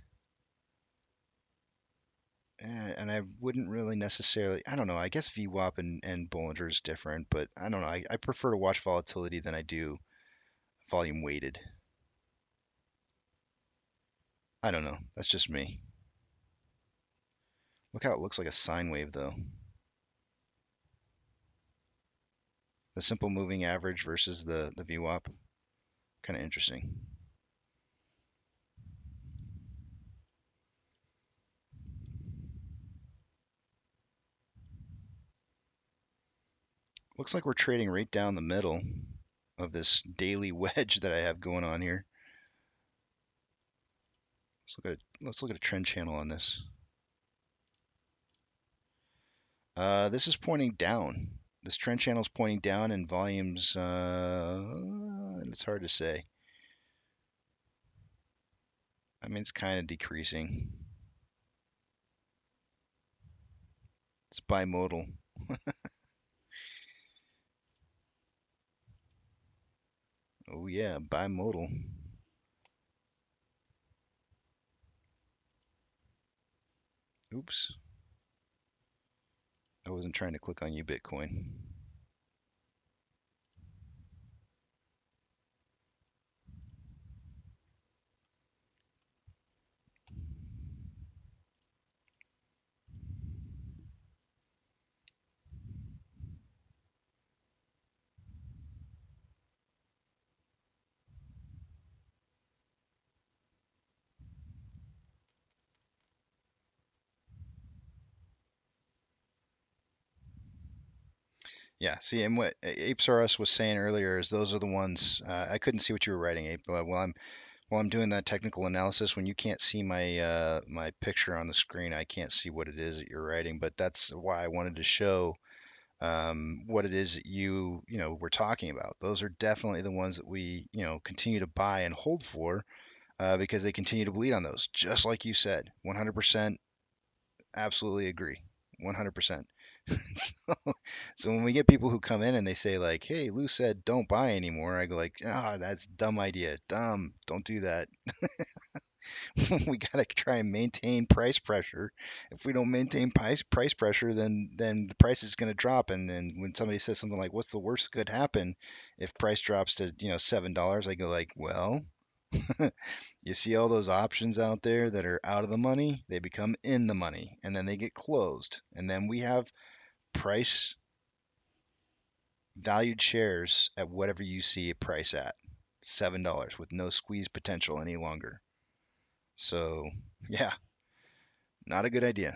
And I wouldn't really necessarily, I don't know, I guess VWAP and Bollinger is different, but I don't know. I prefer to watch volatility than I do volume weighted. I don't know. That's just me. Look how it looks like a sine wave though. The simple moving average versus the VWAP. Kind of interesting. Looks like we're trading right down the middle of this daily wedge that I have going on here. Let's look at a trend channel on this. This is pointing down. This trend channel is pointing down, and volumes. It's hard to say. I mean, it's kind of decreasing. It's bimodal. Oh yeah, bimodal. Oops. I wasn't trying to click on you, Bitcoin. Yeah, see, and what Ape was saying earlier is those are the ones. I couldn't see what you were writing, Ape, but while I'm doing that technical analysis, when you can't see my my picture on the screen, I can't see what it is that you're writing. But that's why I wanted to show what it is that you know we're talking about. Those are definitely the ones that we continue to buy and hold for because they continue to bleed on those, just like you said. 100%, absolutely agree. 100%. so, so when we get people who come in and they say like, "Hey, Lou said don't buy anymore," I go like, "Ah, that's a dumb idea. Dumb. Don't do that." We gotta try and maintain price pressure. If we don't maintain price pressure, then the price is gonna drop. And then when somebody says something like, "What's the worst that could happen if price drops to $7?" I go like, "Well, you see all those options out there that are out of the money, they become in the money, and then they get closed, and then we have price valued shares at whatever you see a price at, $7 with no squeeze potential any longer." So yeah, not a good idea.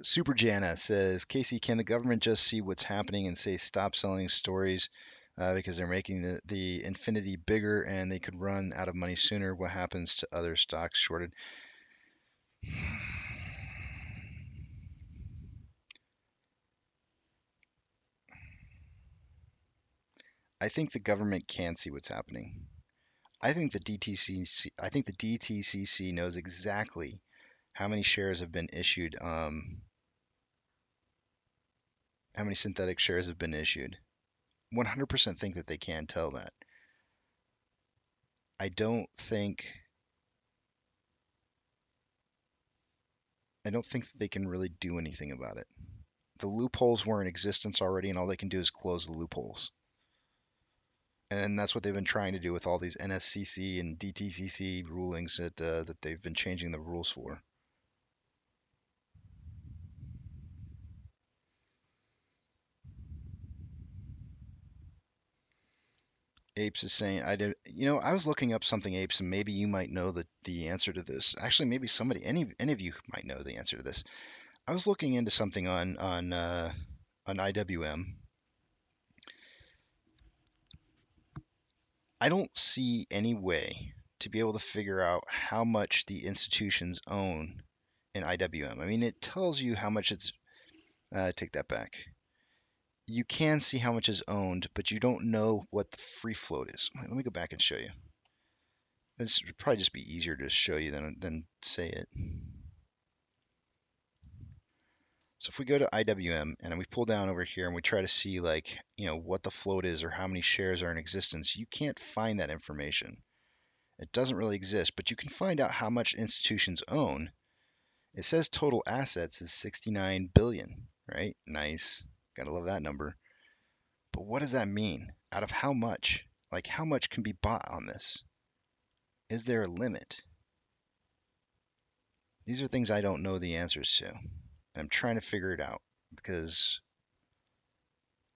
Super Jana says, "Casey, can the government just see what's happening and say stop selling stories because they're making the infinity bigger and they could run out of money sooner? What happens to other stocks shorted?" I think the government can see what's happening. I think the DTCC knows exactly how many shares have been issued, how many synthetic shares have been issued. 100% think that they can tell that. I don't think that they can really do anything about it. The loopholes were in existence already, and all they can do is close the loopholes. And that's what they've been trying to do with all these NSCC and DTCC rulings that they've been changing the rules for. Apes is saying, I was looking up something, Apes, and maybe you might know the answer to this. Actually, maybe any of you might know the answer to this. I was looking into something on IWM. I don't see any way to be able to figure out how much the institutions own in IWM. I mean, it tells you how much it's. Take that back. You can see how much is owned, but you don't know what the free float is. Let me go back and show you. This would probably just be easier to show you than say it. So if we go to IWM and we pull down over here and we try to see what the float is or how many shares are in existence, you can't find that information. It doesn't really exist, but you can find out how much institutions own. It says total assets is 69 billion, right? Nice. Gotta love that number. But what does that mean? Out of how much? Like, how much can be bought on this? Is there a limit? These are things I don't know the answers to. And I'm trying to figure it out because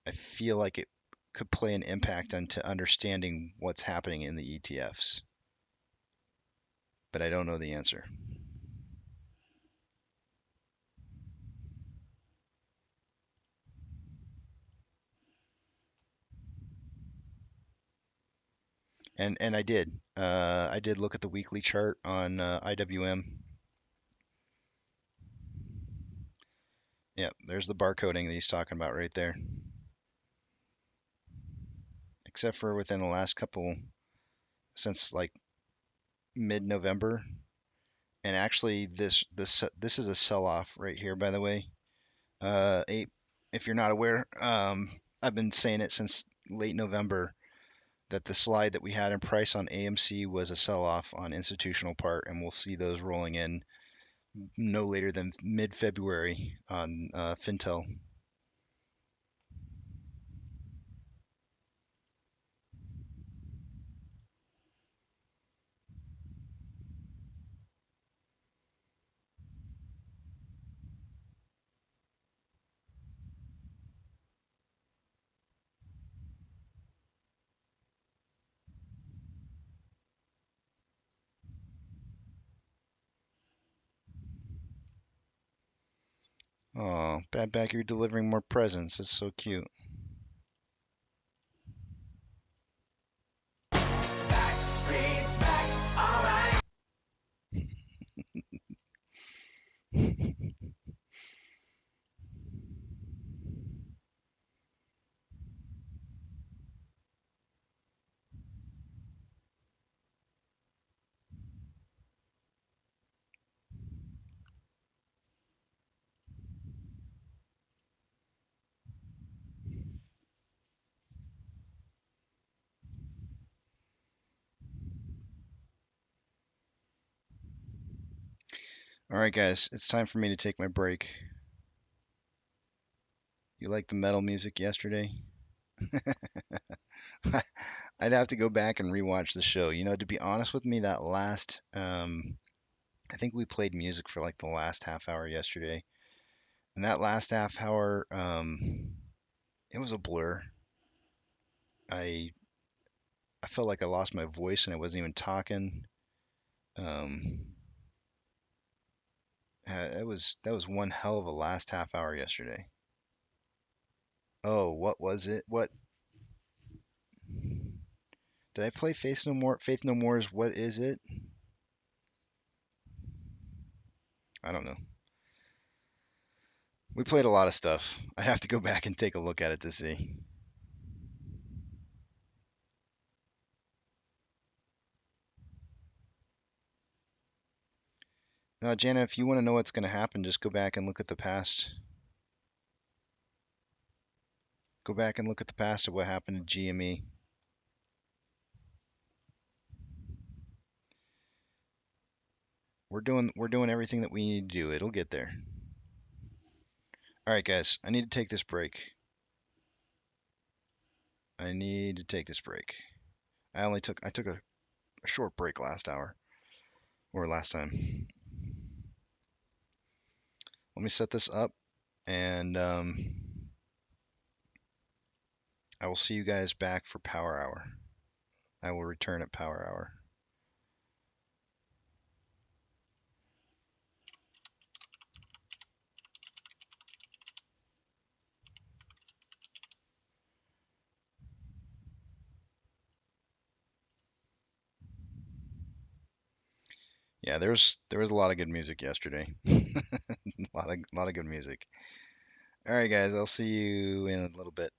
I feel like it could play an impact onto understanding what's happening in the ETFs. But I don't know the answer. And I did. I did look at the weekly chart on IWM. Yeah, there's the barcoding that he's talking about right there. Except for within the last couple, since like mid-November. And actually, this is a sell-off right here, by the way. Ape, if you're not aware, I've been saying it since late November that the slide that we had in price on AMC was a sell-off on institutional part, and we'll see those rolling in no later than mid-February on Fintel. Oh, Bad Back, you're delivering more presents. It's so cute. Backstreet's back, alright. All right, guys, it's time for me to take my break. You liked the metal music yesterday? I'd have to go back and rewatch the show. To be honest with me, that last, I think we played music for like the last half hour yesterday. And that last half hour, it was a blur. I felt like I lost my voice and I wasn't even talking. Um, that was one hell of a last half hour yesterday. Oh, what was it? What did I play? Faith No More. Faith No More's What Is It? I don't know. We played a lot of stuff. I have to go back and take a look at it to see. Now, Jana, if you want to know what's going to happen, just go back and look at the past. go back and look at the past of what happened to GME. We're doing everything that we need to do. It'll get there. All right, guys, I need to take this break. I took a short break last hour or last time. Let me set this up, and I will see you guys back for power hour. I will return at power hour. Yeah, there was a lot of good music yesterday. A lot of good music. All right, guys, I'll see you in a little bit.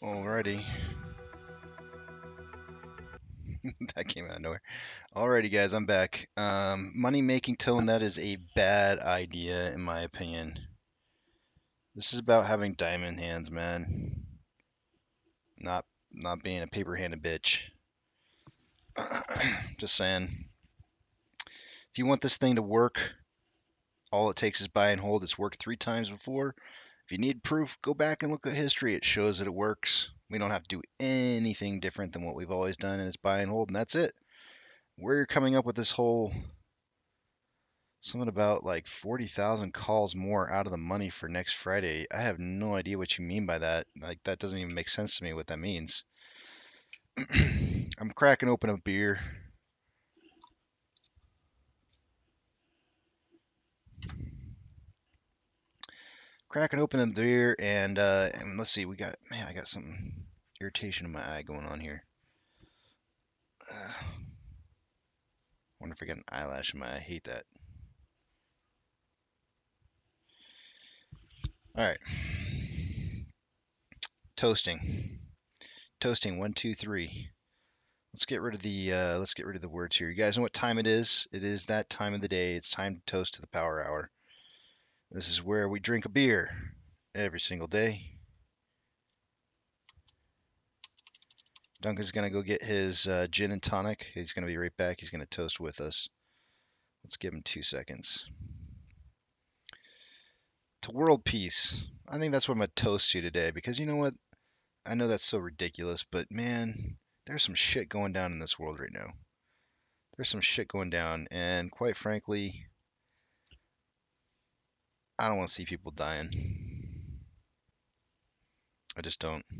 Alrighty. That came out of nowhere. Alrighty, guys, I'm back. Money making tone, that is a bad idea, in my opinion. This is about having diamond hands, man. Not being a paper-handed bitch. Just saying. If you want this thing to work, all it takes is buy and hold. It's worked 3 times before. If you need proof, go back and look at history. It shows that it works. We don't have to do anything different than what we've always done, and it's buy and hold, and that's it. Where you're coming up with this whole something about like 40,000 calls more out of the money for next Friday. I have no idea what you mean by that. Like, that doesn't even make sense to me what that means. I'm cracking open a beer. Cracking open a beer, and let's see, I got some irritation in my eye going on here. Wonder if I got an eyelash in my eye. I hate that. All right. Toasting. 1, 2, 3. Let's get rid of the words here. You guys know what time it is? It is that time of the day. It's time to toast to the power hour. This is where we drink a beer every single day. Duncan's gonna go get his gin and tonic. He's gonna be right back. He's gonna toast with us. Let's give him 2 seconds. To world peace. I think that's what I'm gonna toast to today, because you know what? I know that's so ridiculous, but man, there's some shit going down in this world right now. There's some shit going down, and quite frankly, I don't want to see people dying. I just don't. If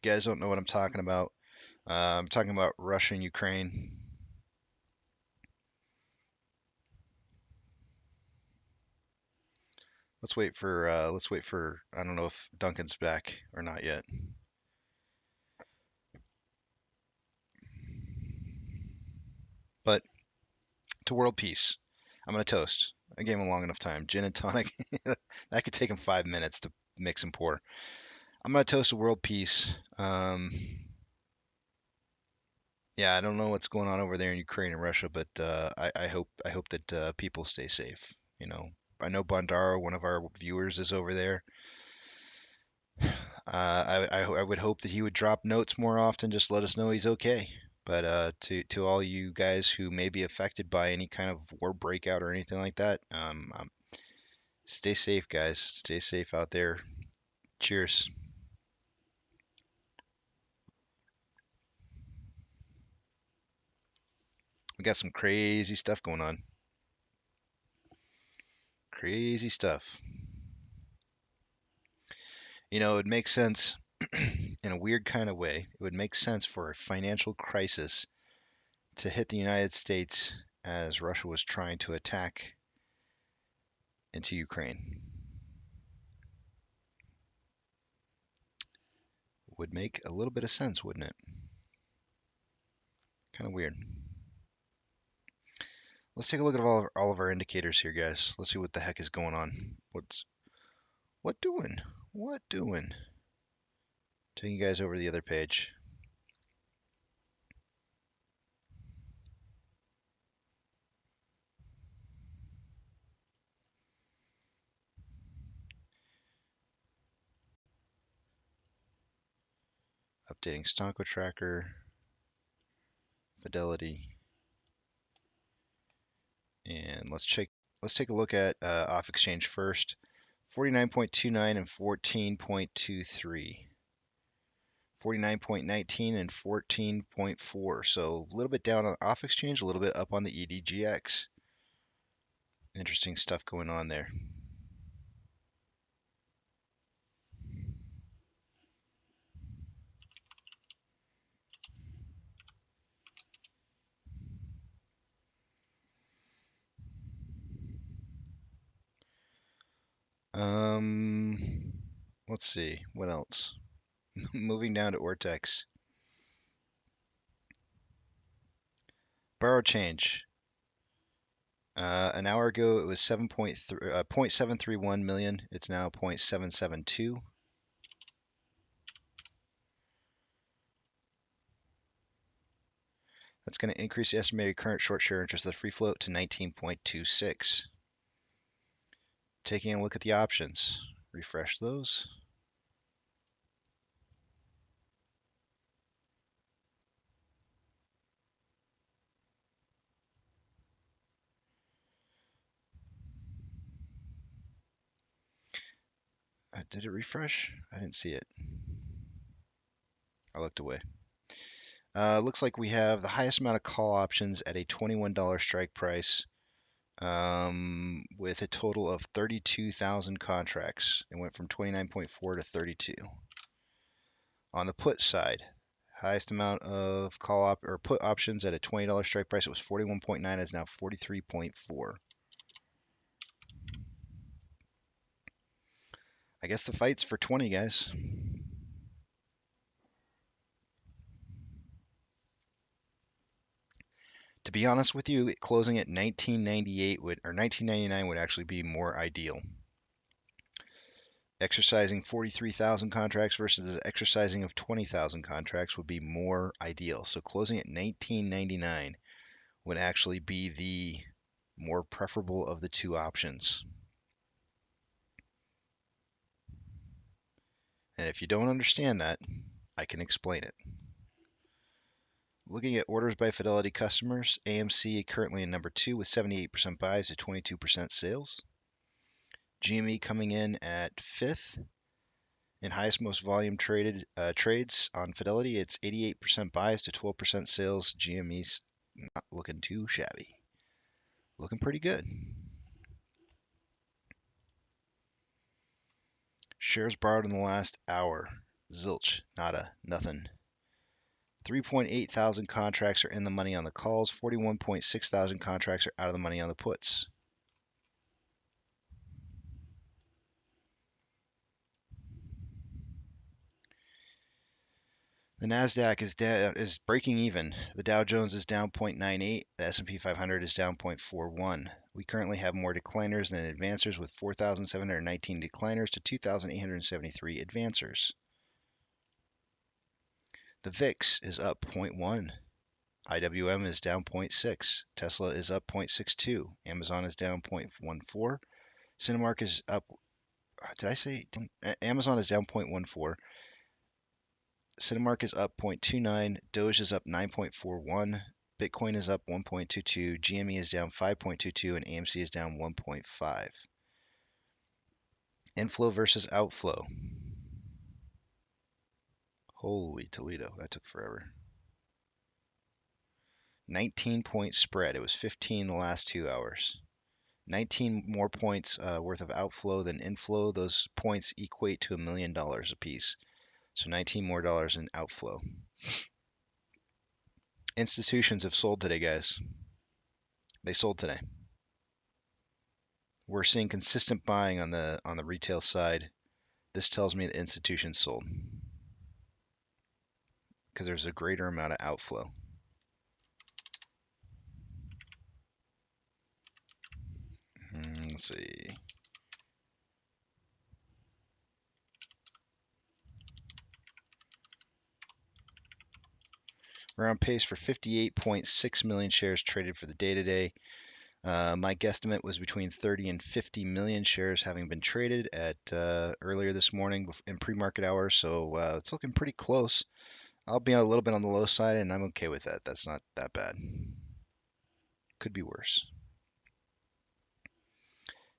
you guys don't know what I'm talking about Russia and Ukraine. Let's wait for I don't know if Duncan's back or not yet. But to world peace, I'm gonna toast. I gave him a long enough time. Gin and tonic. That could take him 5 minutes to mix and pour. I'm gonna toast to world peace. Yeah, I don't know what's going on over there in Ukraine and Russia, but I hope that people stay safe. You know, I know Bandaro, one of our viewers, is over there. I would hope that he would drop notes more often, just let us know he's okay. But to all you guys who may be affected by any kind of war breakout or anything like that, stay safe, guys. Stay safe out there. Cheers. We got some crazy stuff going on. Crazy stuff. You know, it makes sense in a weird kind of way. It would make sense for a financial crisis to hit the United States as Russia was trying to attack into Ukraine. Would make a little bit of sense, wouldn't it? Kind of weird. Let's take a look at all of our indicators here, guys. Let's see what the heck is going on. What doing? Taking you guys over to the other page. Updating Stonko tracker, Fidelity, and let's take a look at off exchange first. 49.29 and 14.23. 49.19 and 14.4. So a little bit down on off exchange, a little bit up on the EDGX. Interesting stuff going on there. Let's see, what else? Moving down to Ortex. Borrow change. An hour ago it was 0.731 million. It's now 0.772. That's going to increase the estimated current short share interest of the free float to 19.26. Taking a look at the options, refresh those. Did it refresh? I didn't see it. I looked away. Looks like we have the highest amount of call options at a $21 strike price, with a total of 32,000 contracts. It went from 29.4 to 32. On the put side, highest amount of put options at a $20 strike price. It was 41.9. It's now 43.4. I guess the fight's for 20, guys. To be honest with you, closing at 1998 or 1999 would actually be more ideal. Exercising 43,000 contracts versus the exercising of 20,000 contracts would be more ideal. So closing at 1999 would actually be the more preferable of the two options. And if you don't understand that, I can explain it. Looking at orders by Fidelity customers, AMC currently in number 2 with 78% buys to 22% sales. GME coming in at 5th in highest most volume traded trades on Fidelity. It's 88% buys to 12% sales. GME's not looking too shabby. Looking pretty good. Shares borrowed in the last hour. Zilch, nada, nothing. 3.8 thousand contracts are in the money on the calls. 41.6 thousand contracts are out of the money on the puts. The Nasdaq is breaking even. The Dow Jones is down 0.98. The S&P 500 is down 0.41. We currently have more decliners than advancers, with 4,719 decliners to 2,873 advancers. The VIX is up 0.1. IWM is down 0.6. Tesla is up 0.62. Amazon is down 0.14. Cinemark is up. Did I say Amazon is down 0.14? Cinemark is up 0.29. Doge is up 9.41. Bitcoin is up 1.22. GME is down 5.22, and AMC is down 1.5. Inflow versus outflow. Holy Toledo, that took forever. 19-point spread. It was 15 the last 2 hours. 19 more points worth of outflow than inflow. Those points equate to $1 million a piece. So 19 more dollars in outflow. Institutions have sold today, guys. They sold today. We're seeing consistent buying on the retail side. This tells me the institutions sold because there's a greater amount of outflow. Let's see. We're on pace for 58.6 million shares traded for the day today. My guesstimate was between 30 and 50 million shares having been traded at earlier this morning in pre-market hours, so it's looking pretty close. I'll be a little bit on the low side, and I'm okay with that. That's not that bad. Could be worse.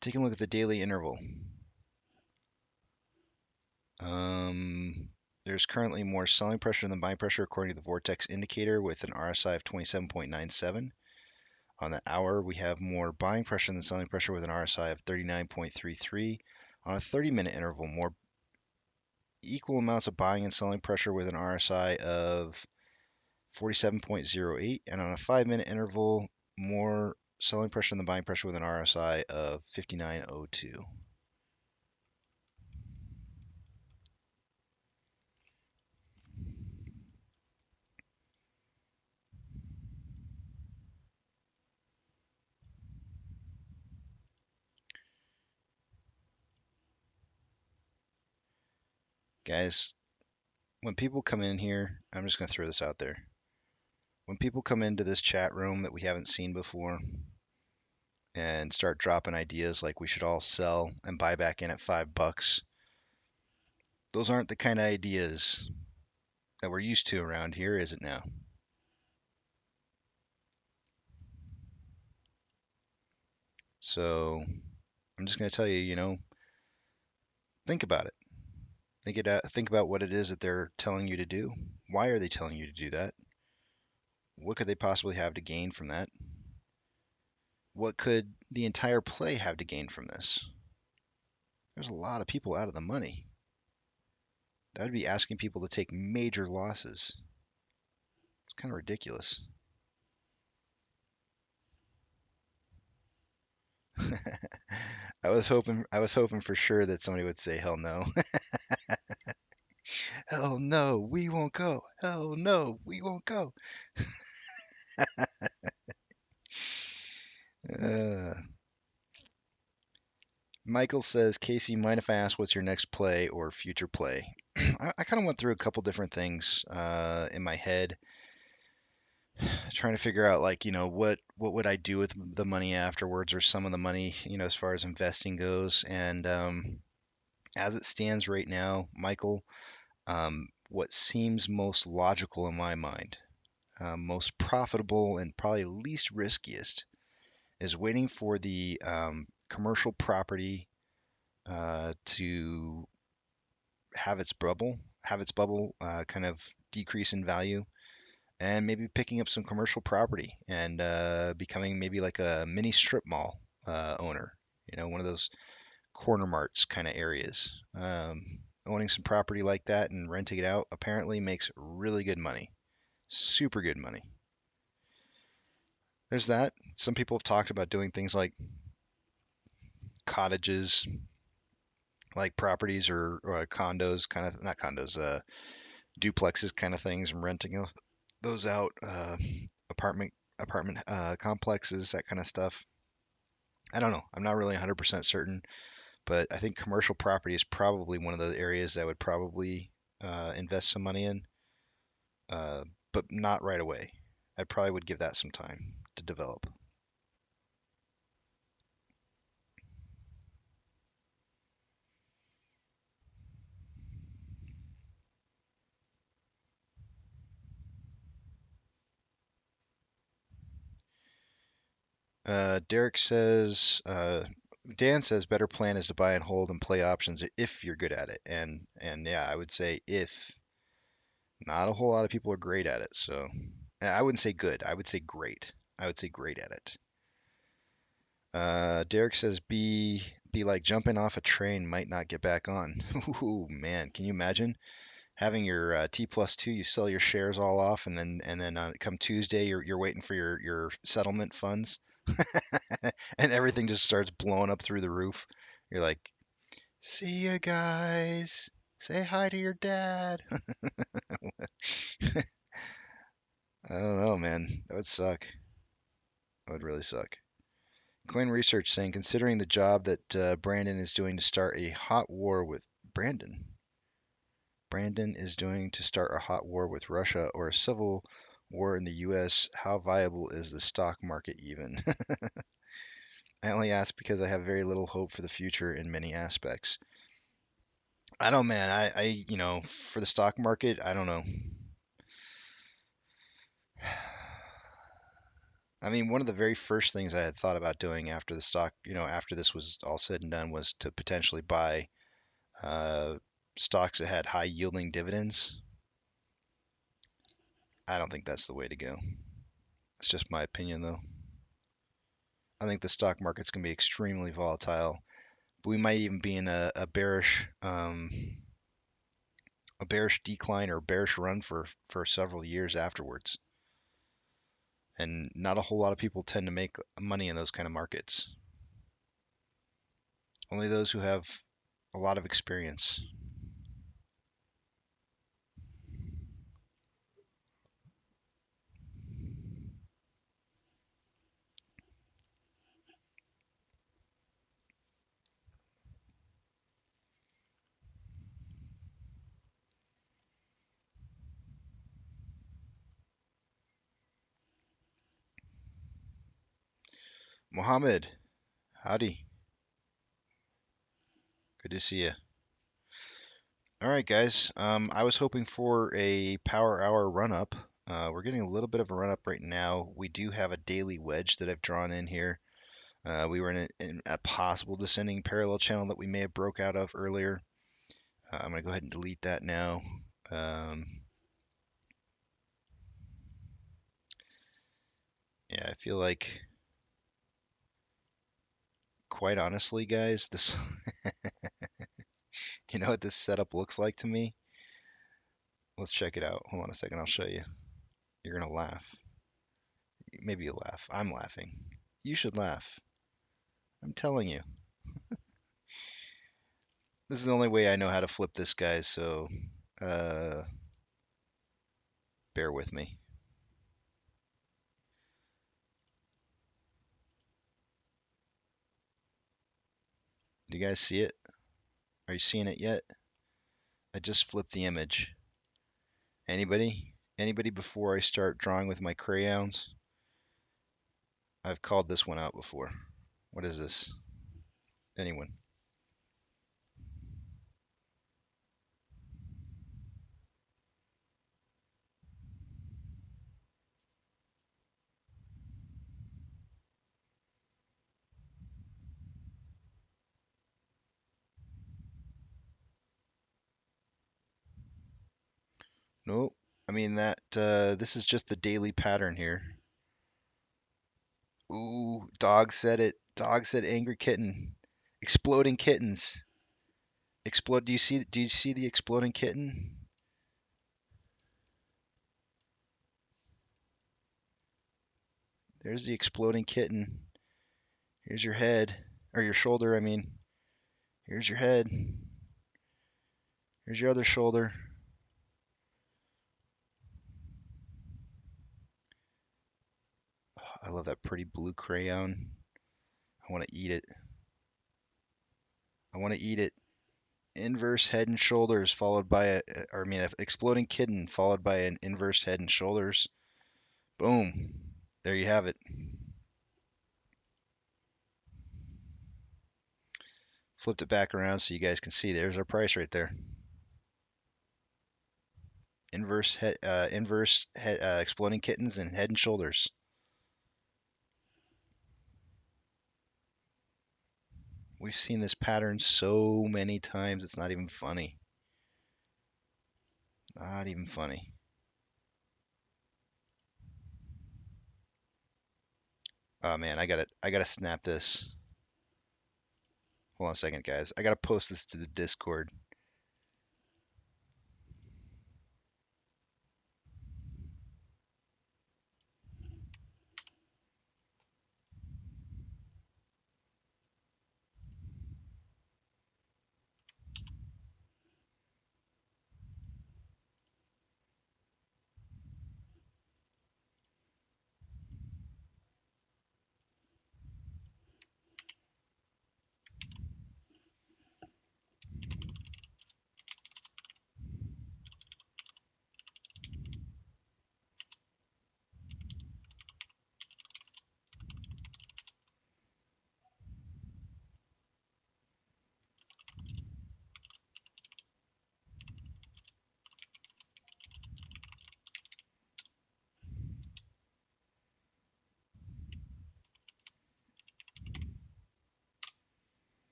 Taking a look at the daily interval. There's currently more selling pressure than buying pressure according to the Vortex indicator with an RSI of 27.97. On the hour, we have more buying pressure than selling pressure with an RSI of 39.33. On a 30-minute interval, more equal amounts of buying and selling pressure with an RSI of 47.08. And on a 5-minute interval, more selling pressure than buying pressure with an RSI of 59.02. Guys, when people come in here, I'm just going to throw this out there. when people come into this chat room that we haven't seen before and start dropping ideas like we should all sell and buy back in at $5, those aren't the kind of ideas that we're used to around here, is it now? So I'm just going to tell you, think about it. Think about what it is that they're telling you to do. Why are they telling you to do that? What could they possibly have to gain from that? What could the entire play have to gain from this? There's a lot of people out of the money. That would be asking people to take major losses. It's kind of ridiculous. I was hoping for sure that somebody would say hell no. Hell no, we won't go. Hell no, we won't go. uh, Michael says, Casey, mind if I ask what's your next play or future play? I kind of went through a couple different things in my head, trying to figure out like, what would I do with the money afterwards, or some of the money, as far as investing goes. And as it stands right now, Michael, what seems most logical in my mind, most profitable and probably least riskiest, is waiting for the commercial property to have its bubble kind of decrease in value, and maybe picking up some commercial property and becoming maybe like a mini strip mall owner, one of those corner marts kind of areas. Owning some property like that and renting it out apparently makes really good money, super good money. There's that. Some people have talked about doing things like cottages, like properties or condos, kind of not condos, duplexes kind of things, and renting those out, apartment complexes, that kind of stuff. I don't know. I'm not really 100% certain, but I think commercial property is probably one of the areas that I would probably invest some money in, but not right away. I probably would give that some time to develop. Derek says, Dan says, better plan is to buy and hold and play options if you're good at it. And yeah, I would say if. Not a whole lot of people are great at it, so I wouldn't say good. I would say great. I would say great at it. Derek says, be like jumping off a train, might not get back on. Ooh, man, can you imagine having your T+2? You sell your shares all off, and then come Tuesday, you're waiting for your settlement funds, and everything just starts blowing up through the roof. You're like, see ya, guys. Say hi to your dad. I don't know, man. That would suck. That would really suck. Coin Research saying, considering the job that Brandon is doing to start a hot war with Brandon. Brandon is doing to start a hot war with Russia or a civil war in the U.S. How viable is the stock market even? I only ask because I have very little hope for the future in many aspects. I don't, man. I for the stock market, I don't know. I mean, one of the very first things I had thought about doing after the stock, after this was all said and done, was to potentially buy stocks that had high yielding dividends. I don't think that's the way to go. It's just my opinion, though. I think the stock market's going to be extremely volatile. But we might even be in a bearish decline or bearish run for several years afterwards. And not a whole lot of people tend to make money in those kind of markets. Only those who have a lot of experience. Mohammed, howdy. Good to see you. All right, guys. I was hoping for a power hour run up. We're getting a little bit of a run up right now. We do have a daily wedge that I've drawn in here. We were in a possible descending parallel channel that we may have broke out of earlier. I'm going to go ahead and delete that now. Yeah, I feel like, quite honestly, guys, this, you know what this setup looks like to me? Let's check it out. Hold on a second, I'll show you. You're going to laugh. Maybe you laugh. I'm laughing. You should laugh. I'm telling you. This is the only way I know how to flip this, guys, so bear with me. Do you guys see it? Are you seeing it yet? I just flipped the image. Anybody? Anybody before I start drawing with my crayons? I've called this one out before. What is this? Anyone? Nope. I mean that this is just the daily pattern here. Ooh, dog said it. Dog said angry kitten. Exploding kittens. Explode. Do you see the exploding kitten? There's the exploding kitten. Here's your head, or your shoulder, I mean. Here's your head. Here's your other shoulder. Oh, I love that pretty blue crayon. I want to eat it. I want to eat it. Inverse head and shoulders followed by an exploding kitten followed by an inverse head and shoulders. Boom. There you have it. Flipped it back around so you guys can see. There's our price right there. Inverse head, exploding kittens and head and shoulders. We've seen this pattern so many times, it's not even funny. Not even funny. Oh man, I gotta snap this. Hold on a second, guys. I gotta post this to the Discord.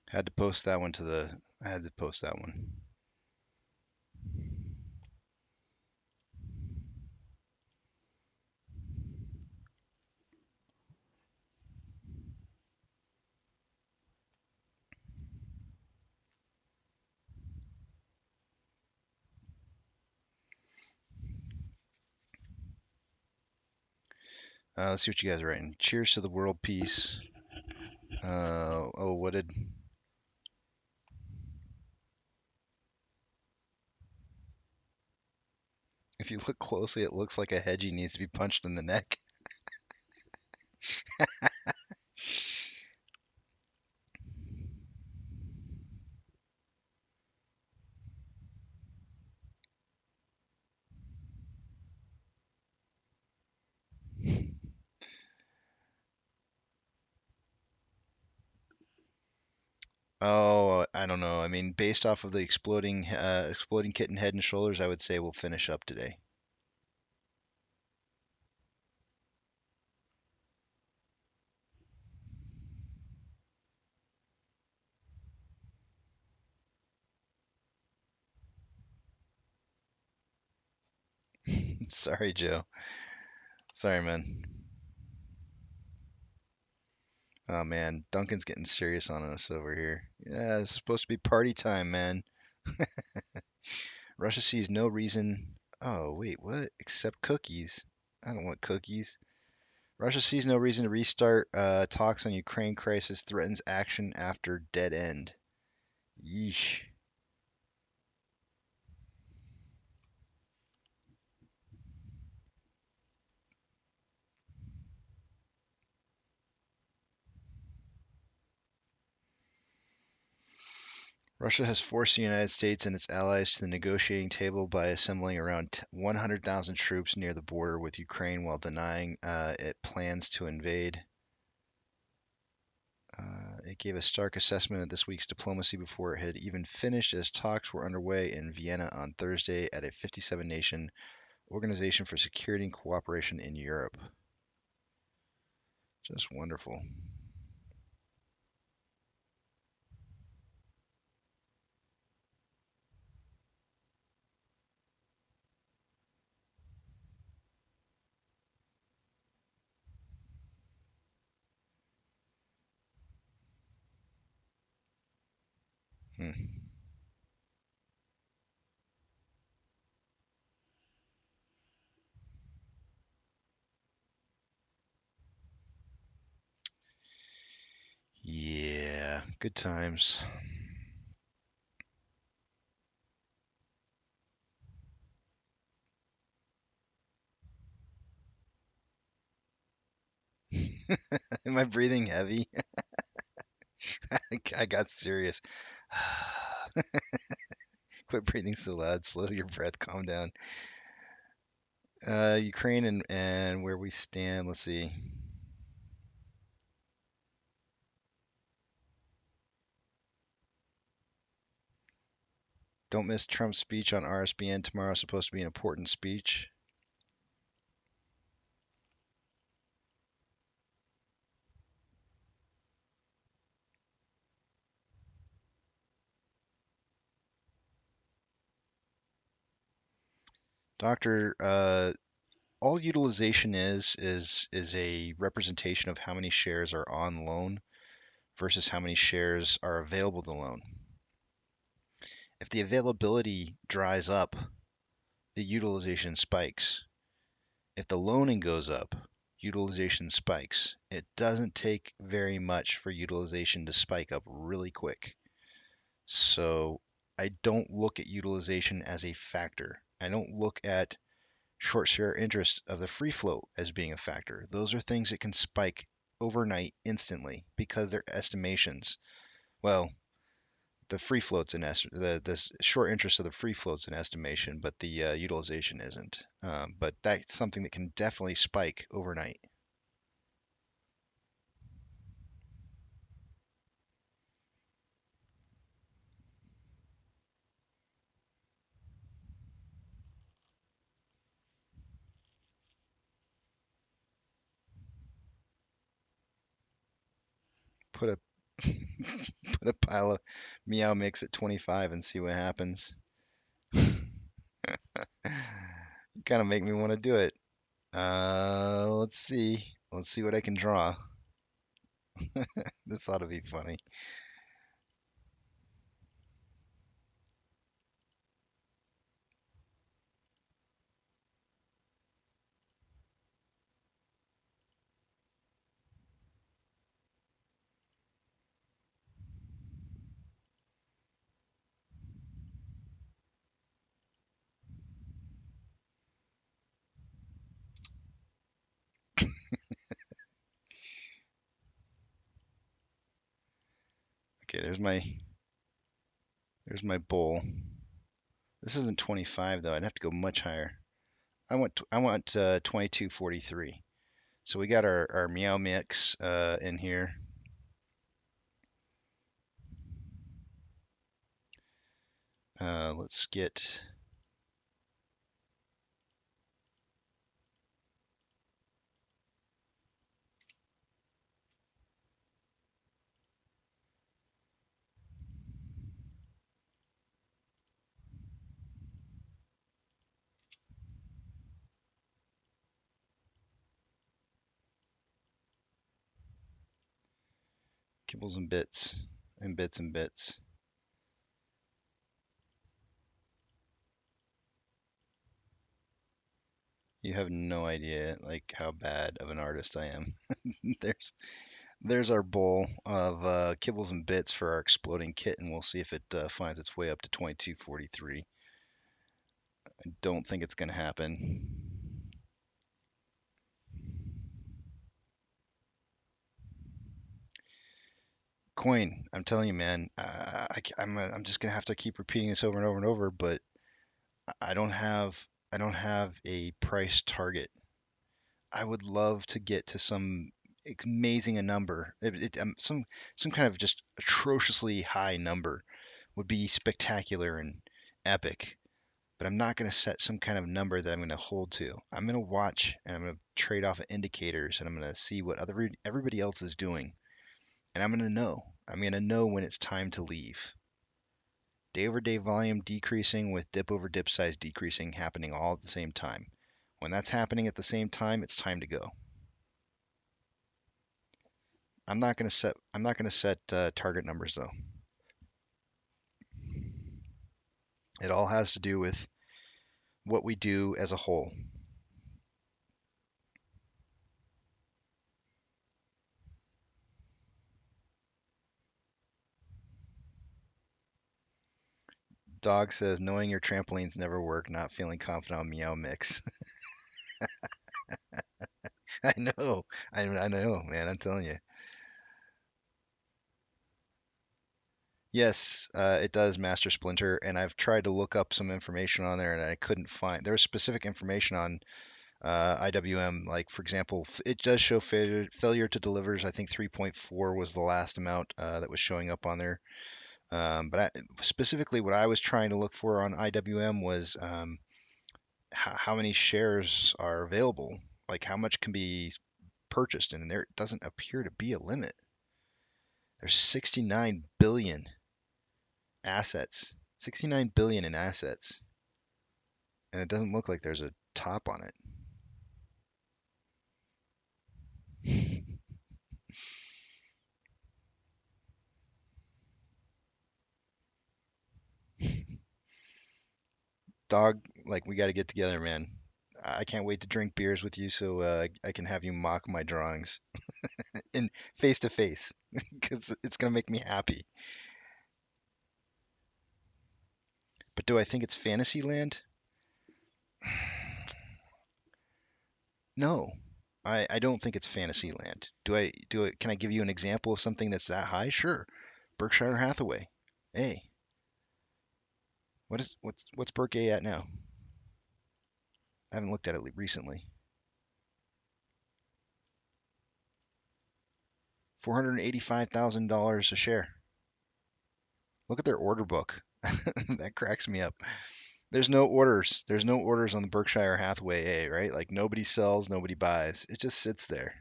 Had to post that one to the. I had to post that one. Let's see what you guys are writing. Cheers to the world peace. Oh, what did? If you look closely, it looks like a hedgie needs to be punched in the neck. Oh, I don't know. I mean, based off of the exploding kitten head and shoulders, I would say we'll finish up today. Sorry, Joe. Sorry, man. Oh man, Duncan's getting serious on us over here. Yeah, it's supposed to be party time, man. Russia sees no reason. Oh, wait, what? Except cookies. I don't want cookies. Russia sees no reason to restart talks on Ukraine crisis, threatens action after dead end. Yeesh. Russia has forced the United States and its allies to the negotiating table by assembling around 100,000 troops near the border with Ukraine while denying it plans to invade. It gave a stark assessment of this week's diplomacy before it had even finished, as talks were underway in Vienna on Thursday at a 57-nation Organization for Security and Cooperation in Europe. Just wonderful. Hmm. Yeah, good times. Am I breathing heavy? I got serious. Quit breathing so loud. Slow your breath. Calm down. Ukraine and where we stand. Let's see. Don't miss Trump's speech on RSBN tomorrow. Supposed to be an important speech. Doctor, all utilization is a representation of how many shares are on loan versus how many shares are available to loan. If the availability dries up, the utilization spikes. If the loaning goes up, utilization spikes. It doesn't take very much for utilization to spike up really quick. So I don't look at utilization as a factor. I don't look at short share interest of the free float as being a factor. Those are things that can spike overnight instantly because they're estimations. Well, the free float's the short interest of the free float's an estimation, but the utilization isn't. But that's something that can definitely spike overnight. Put a put a pile of meow mix at 25 and see what happens. You kind of make me want to do it. Let's see. Let's see what I can draw. This ought to be funny. Okay, there's my bowl. This isn't 25 though. I'd have to go much higher. I want 2243. So we got our meow mix in here. Let's get kibbles and bits and bits and bits. You have no idea like how bad of an artist I am. There's our bowl of kibbles and bits for our exploding kit, and we'll see if it finds its way up to 2243. I don't think it's going to happen. Coin, I'm telling you, man, I'm just going to have to keep repeating this over and over and over, but I don't have a price target. I would love to get to some amazing a number. Some kind of just atrociously high number would be spectacular and epic. But I'm not going to set some kind of number that I'm going to hold to. I'm going to watch and I'm going to trade off of indicators and I'm going to see what everybody else is doing. And I'm going to know. I'm going to know when it's time to leave. Day over day volume decreasing with dip over dip size decreasing happening all at the same time. When that's happening at the same time, it's time to go. I'm not going to set target numbers though. It all has to do with what we do as a whole. Dog says, knowing your trampolines never work, not feeling confident on Meow Mix. I know. I know, man. I'm telling you. Yes, it does, Master Splinter, and I've tried to look up some information on there, and I couldn't find. There's specific information on IWM, like for example, it does show failure to delivers. I think 3.4 was the last amount that was showing up on there. But specifically, what I was trying to look for on IWM was how many shares are available, like how much can be purchased, and there doesn't appear to be a limit. There's 69 billion assets, 69 billion in assets, and it doesn't look like there's a top on it. Dog, like we got to get together, man. I can't wait to drink beers with you so I can have you mock my drawings in face to face because it's gonna make me happy. But do I think it's Fantasyland? No, I don't think it's Fantasyland. Can I give you an example of something that's that high? Sure. Berkshire Hathaway. Hey, what's Berk A at now? I haven't looked at it recently. $485,000 a share. Look at their order book. That cracks me up. There's no orders. There's no orders on the Berkshire Hathaway A, right? Like nobody sells, nobody buys. It just sits there.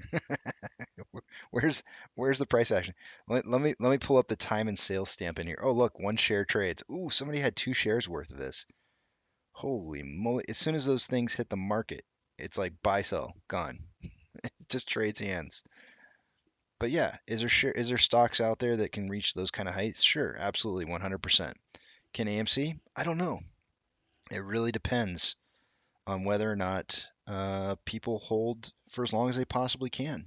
Where's the price action? Let me pull up the time and sales stamp in here. Oh, look, one share trades. Ooh, somebody had 2 shares worth of this. Holy moly. As soon as those things hit the market, it's like buy, sell, gone. It just trades hands. But yeah, is there stocks out there that can reach those kind of heights? Sure, absolutely, 100%. Can AMC? I don't know. It really depends on whether or not people hold for as long as they possibly can.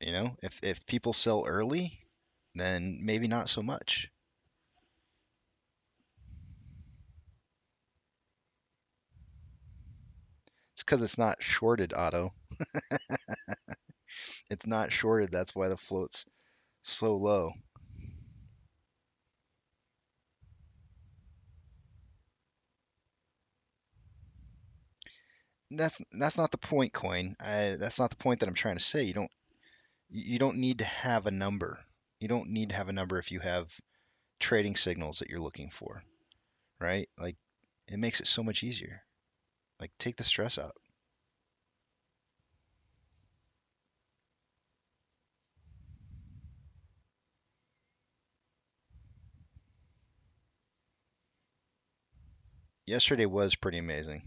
You know, if people sell early, then maybe not so much. It's because it's not shorted, Otto. It's not shorted. That's why the float's so low. That's not the point, Coin. That's not the point that I'm trying to say. You don't need to have a number. You don't need to have a number if you have trading signals that you're looking for. right? Like it makes it so much easier. Like take the stress out. Yesterday was pretty amazing.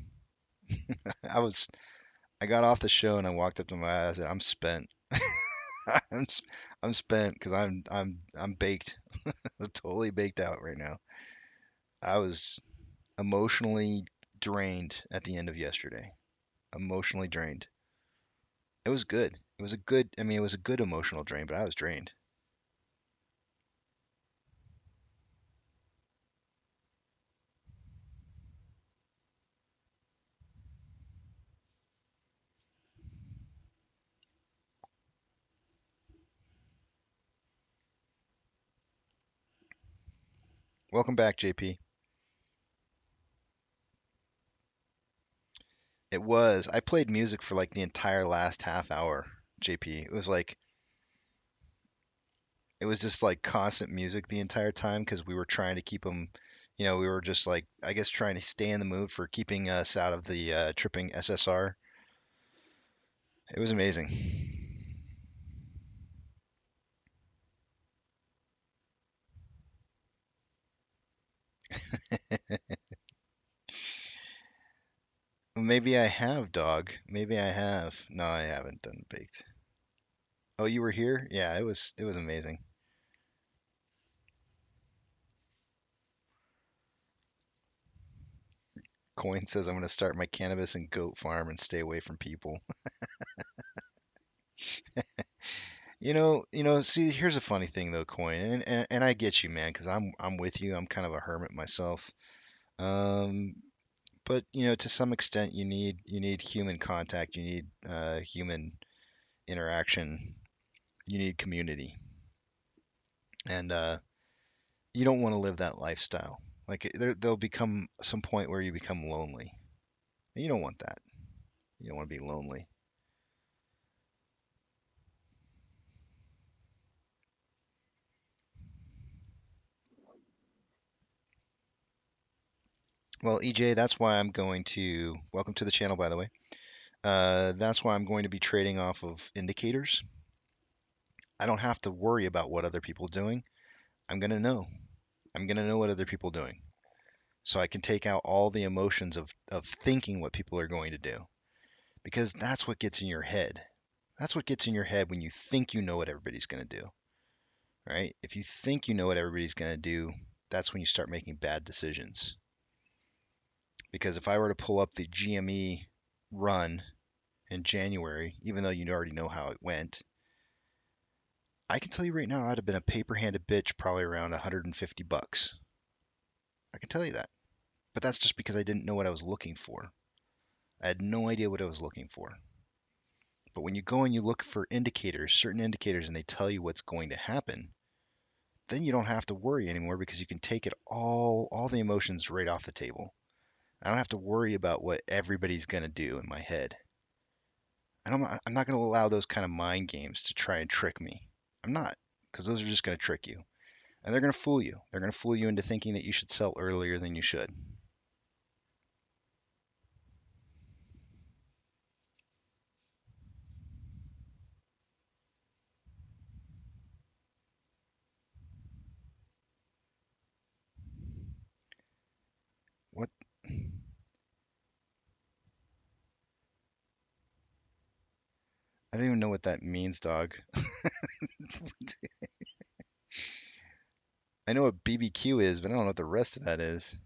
I was I got off the show and I walked up to my eyes and I'm spent. I'm s- I'm spent because I'm baked. I'm totally baked out right now. I was emotionally drained at the end of yesterday. Emotionally drained. It was good. It was a good, I mean, it was a good emotional drain, but I was drained. Welcome back, JP. It was. I played music for like the entire last half hour, JP. It was just like constant music the entire time because we were trying to keep them, we were just like, I guess, trying to stay in the mood for keeping us out of the tripping SSR. It was amazing. Maybe I have, dog. Maybe I have. No, I haven't done baked. Oh, you were here? Yeah, it was amazing. Coin says I'm going to start my cannabis and goat farm and stay away from people. See, here's a funny thing though, Coin, and I get you, man, because I'm with you. I'm kind of a hermit myself. Um, but to some extent, you need human contact, you need human interaction, you need community, and you don't want to live that lifestyle. Like there'll become some point where you become lonely. And you don't want that. You don't want to be lonely. Well, EJ, that's why I'm going to welcome to the channel, by the way. That's why I'm going to be trading off of indicators. I don't have to worry about what other people are doing. I'm going to know. I'm going to know what other people are doing. So I can take out all the emotions of thinking what people are going to do. Because that's what gets in your head. That's what gets in your head when you think you know what everybody's going to do. Right? If you think you know what everybody's going to do, that's when you start making bad decisions. Because if I were to pull up the GME run in January, even though you already know how it went, I can tell you right now, I'd have been a paper-handed bitch probably around 150 bucks. I can tell you that. But that's just because I didn't know what I was looking for. I had no idea what I was looking for. But when you go and you look for indicators, certain indicators, and they tell you what's going to happen, then you don't have to worry anymore because you can take it all the emotions right off the table. I don't have to worry about what everybody's going to do in my head. I'm not going to allow those kind of mind games to try and trick me. I'm not, because those are just going to trick you. And they're going to fool you. They're going to fool you into thinking that you should sell earlier than you should. What? I don't even know what that means, dog. I know what BBQ is, but I don't know what the rest of that is.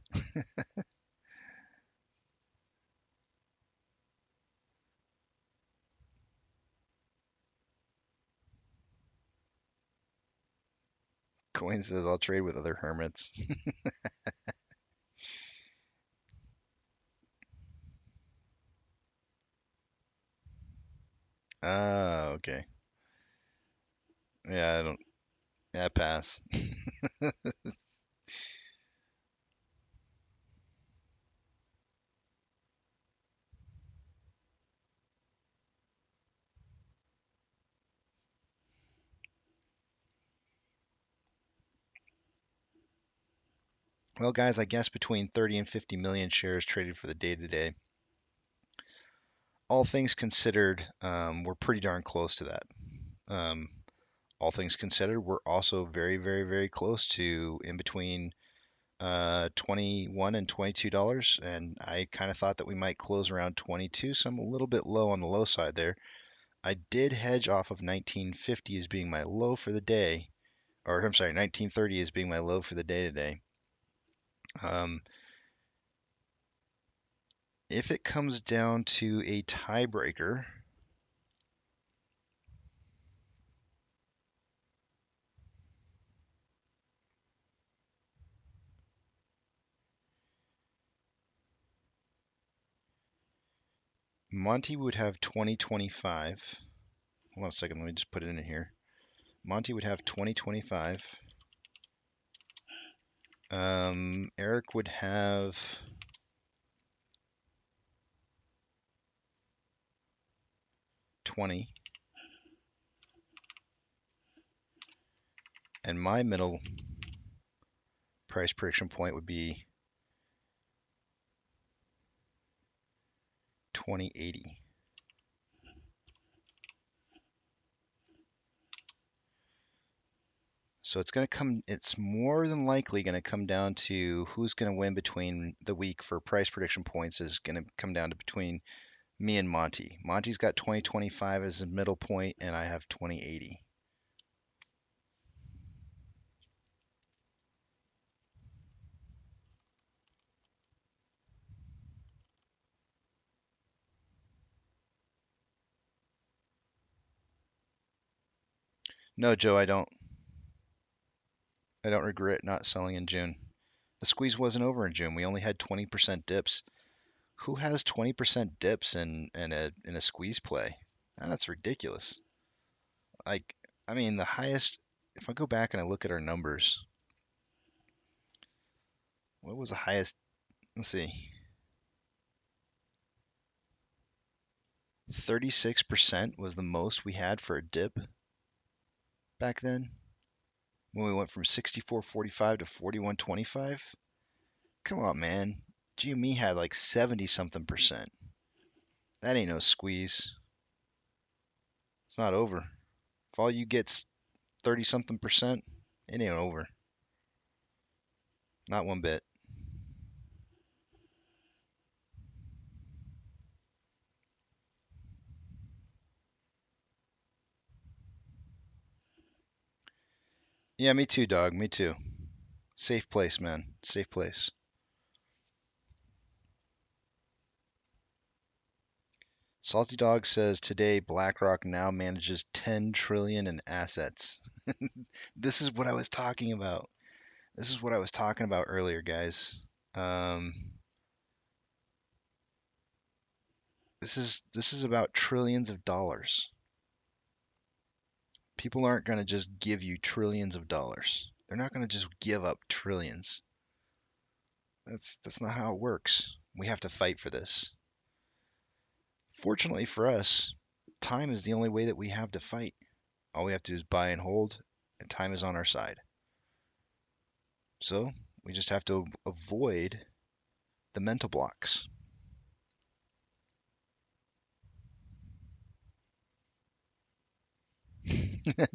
Coin says I'll trade with other hermits. Ah, okay. Yeah, I don't. Yeah, pass. Well, guys, I guess between 30 and 50 million shares traded for the day today. All things considered, we're pretty darn close to that. All things considered, we're also very, very, very close to in between 21 and $22, and I kind of thought that we might close around 22, so I'm a little bit low on the low side there. I did hedge off of 1950 as being my low for the day, or I'm sorry, 1930 as being my low for the day today. If it comes down to a tiebreaker, Monty would have 2025. Hold on a second, let me just put it in here. Monty would have 2025. Eric would have 20. And my middle price prediction point would be 2080. So it's more than likely going to come down to who's going to win between the week for price prediction points is going to come down to between me and Monty. Monty's got 2025 as a middle point, and I have 2080. No, Joe, I don't. I don't regret not selling in June. The squeeze wasn't over in June. We only had 20% dips. Who has 20% dips in a squeeze play? That's ridiculous. Like, I mean, the highest, if I go back and I look at our numbers, what was the highest? Let's see. 36% was the most we had for a dip back then when we went from 64.45 to 41.25. Come on, man. GME had like 70 something percent. That ain't no squeeze. It's not over. If all you get's 30 something percent, it ain't over. Not one bit. Yeah, me too, dog. Me too. Safe place, man. Safe place. Salty Dog says today BlackRock now manages 10 trillion in assets. This is what I was talking about. This is what I was talking about earlier, guys. This is about trillions of dollars. People aren't going to just give you trillions of dollars. They're not going to just give up trillions. That's not how it works. We have to fight for this. Fortunately for us, time is the only way that we have to fight. All we have to do is buy and hold, and time is on our side. So we just have to avoid the mental blocks.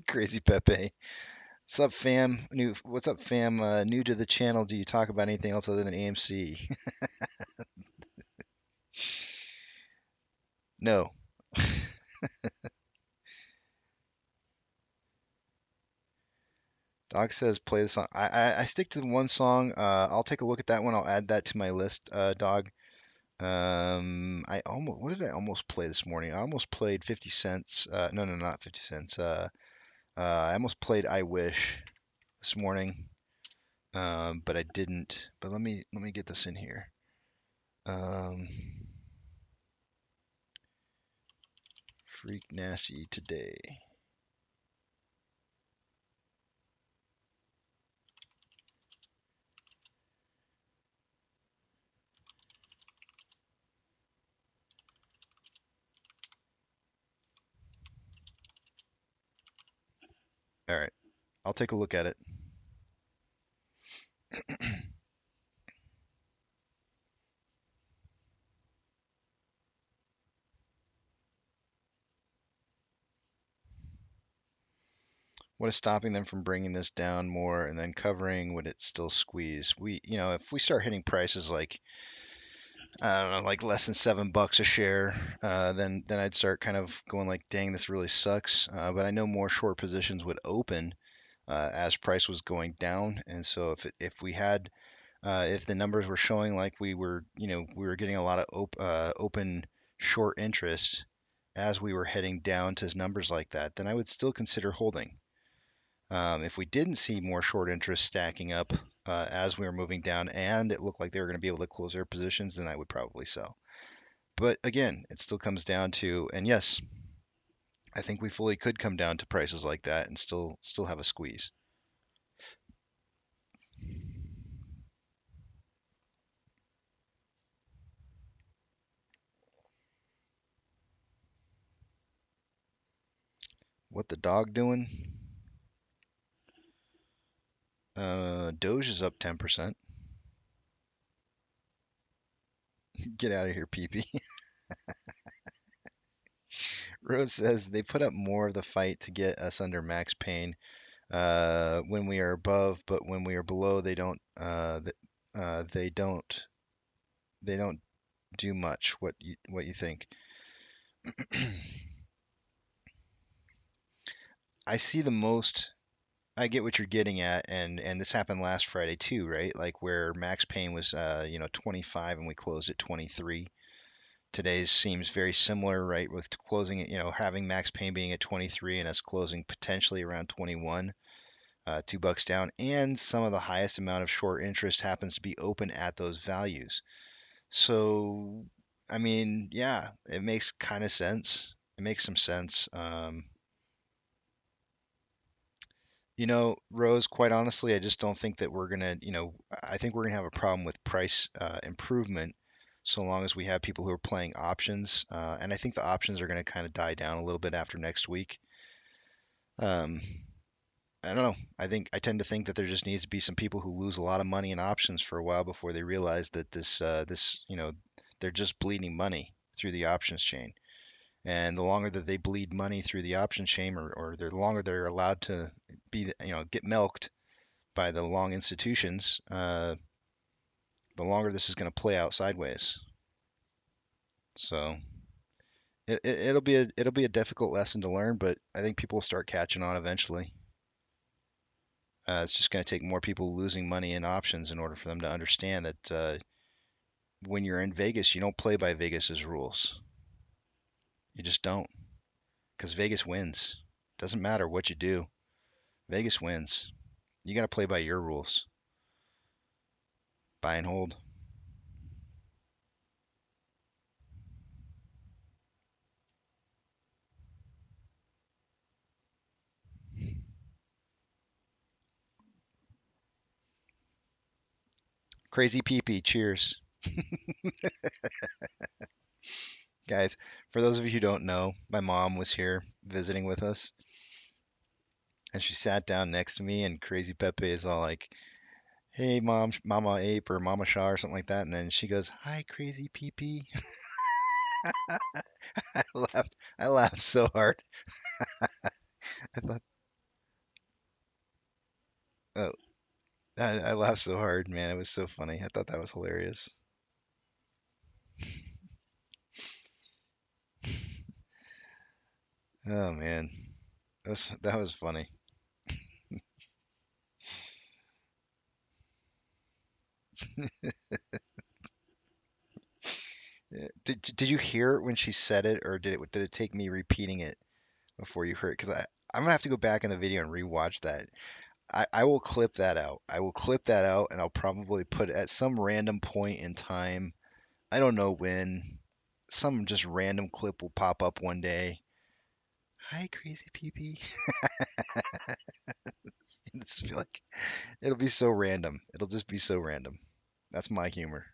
Crazy Pepe. What's up, fam? What's up, fam? New to the channel. Do you talk about anything else other than AMC? No. Dog says play the song. I stick to the one song. I'll take a look at that one. I'll add that to my list, Dog. What did I almost play this morning? I almost played 50 Cents. No, not 50 Cents. I almost played I Wish this morning, but I didn't. But let me get this in here. Freak Nasty today. All right, I'll take a look at it. What is stopping them from bringing this down more and then covering? Would it still squeeze? If we start hitting prices like, I don't know, like less than $7 a share, then I'd start kind of going like, dang, this really sucks. But I know more short positions would open as price was going down, and so if the numbers were showing like we were getting a lot of open short interest as we were heading down to numbers like that, then I would still consider holding. If we didn't see more short interest stacking up as we were moving down and it looked like they were going to be able to close their positions, then I would probably sell. But again, it still comes down to, and yes, I think we fully could come down to prices like that and still have a squeeze. What the dog doing? Doge is up 10%. Get out of here, PP. Rose says they put up more of the fight to get us under max pain when we are above, but when we are below, they don't. They don't do much. What you think? I see the most. I get what you're getting at, and this happened last Friday too, right? Like where max pain was 25 and we closed at 23. Today's seems very similar, right? With closing it, having max pain being at 23 and us closing potentially around 21, $2 down, and some of the highest amount of short interest happens to be open at those values. So, I mean, yeah, it makes kind of sense. It makes some sense. Rose, quite honestly, I just don't think that we're gonna, I think we're gonna have a problem with price improvement so long as we have people who are playing options. And I think the options are gonna kind of die down a little bit after next week. Um, I don't know. I tend to think that there just needs to be some people who lose a lot of money in options for a while before they realize that they're just bleeding money through the options chain. And the longer that they bleed money through the option chain, or the longer they're allowed to be, get milked by the long institutions, the longer this is going to play out sideways. So it'll be a difficult lesson to learn, but I think people will start catching on eventually. It's just going to take more people losing money in options in order for them to understand that when you're in Vegas, you don't play by Vegas's rules. You just don't, because Vegas wins. Doesn't matter what you do. Vegas wins. You got to play by your rules. Buy and hold. Crazy peepee, cheers. Guys, for those of you who don't know, my mom was here visiting with us, and she sat down next to me, and Crazy Pepe is all like, "Hey, mom, Mama Ape or Mama Shaw or something like that," and then she goes, "Hi, Crazy Peepee." I laughed so hard. I thought, oh, I laughed so hard, man. It was so funny. I thought that was hilarious. Oh man, that was funny. Yeah. Did you hear it when she said it, or did it take me repeating it before you heard it? Because I'm gonna have to go back in the video and rewatch that. I will clip that out. I will clip that out, and I'll probably put it at some random point in time. I don't know when. Some just random clip will pop up one day. Hi, Crazy Peepee. It's be like it'll be so random. It'll just be so random. That's my humor.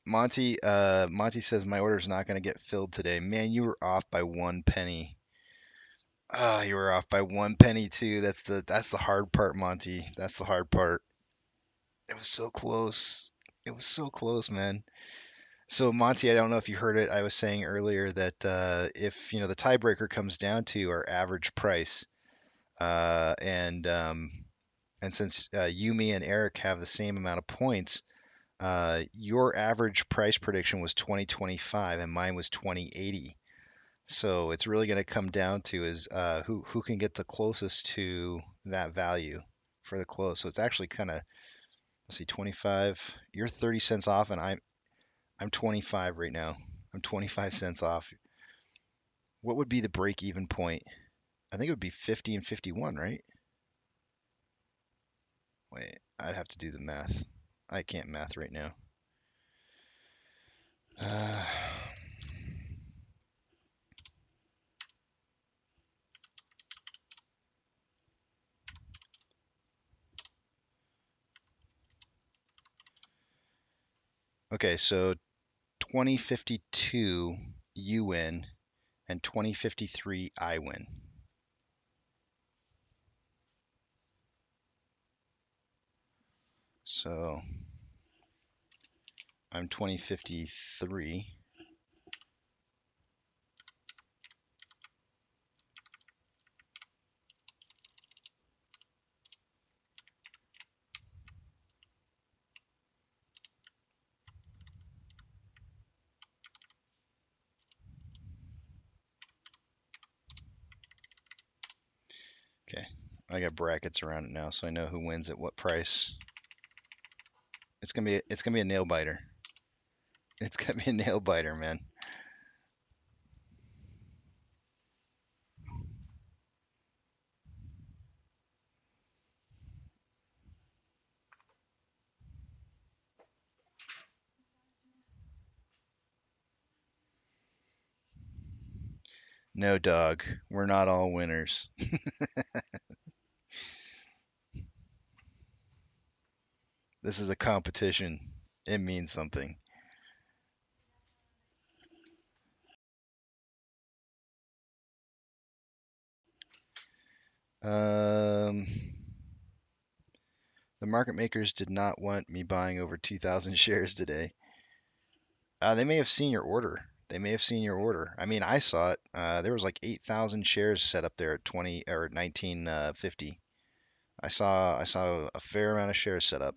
Monty says my order's not going to get filled today. Man, you were off by 1 penny. Oh, you were off by 1 penny too. That's the hard part, Monty. That's the hard part. It was so close. It was so close, man. So Monty, I don't know if you heard it. I was saying earlier that if the tiebreaker comes down to our average price, uh, and um, and since you, me, and Eric have the same amount of points, your average price prediction was 2025 and mine was 2080. So it's really going to come down to is who can get the closest to that value for the close. So it's actually kind of, let's see, 25. You're 30 cents off, and I'm 25 right now. I'm 25 cents off. What would be the break even point? I think it would be 50 and 51, right? Wait, I'd have to do the math. I can't math right now. Uh, okay, so 2052 you win and 2053 I win. So I'm 2053. Okay, I got brackets around it now, so I know who wins at what price. It's gonna be a nail biter. It's gonna be a nail biter, man. No, dog. We're not all winners. This is a competition. It means something. Um, the market makers did not want me buying over 2,000 shares today. They may have seen your order. They may have seen your order. I mean, I saw it. There was like 8,000 shares set up there at 20 or 1950. I saw a fair amount of shares set up.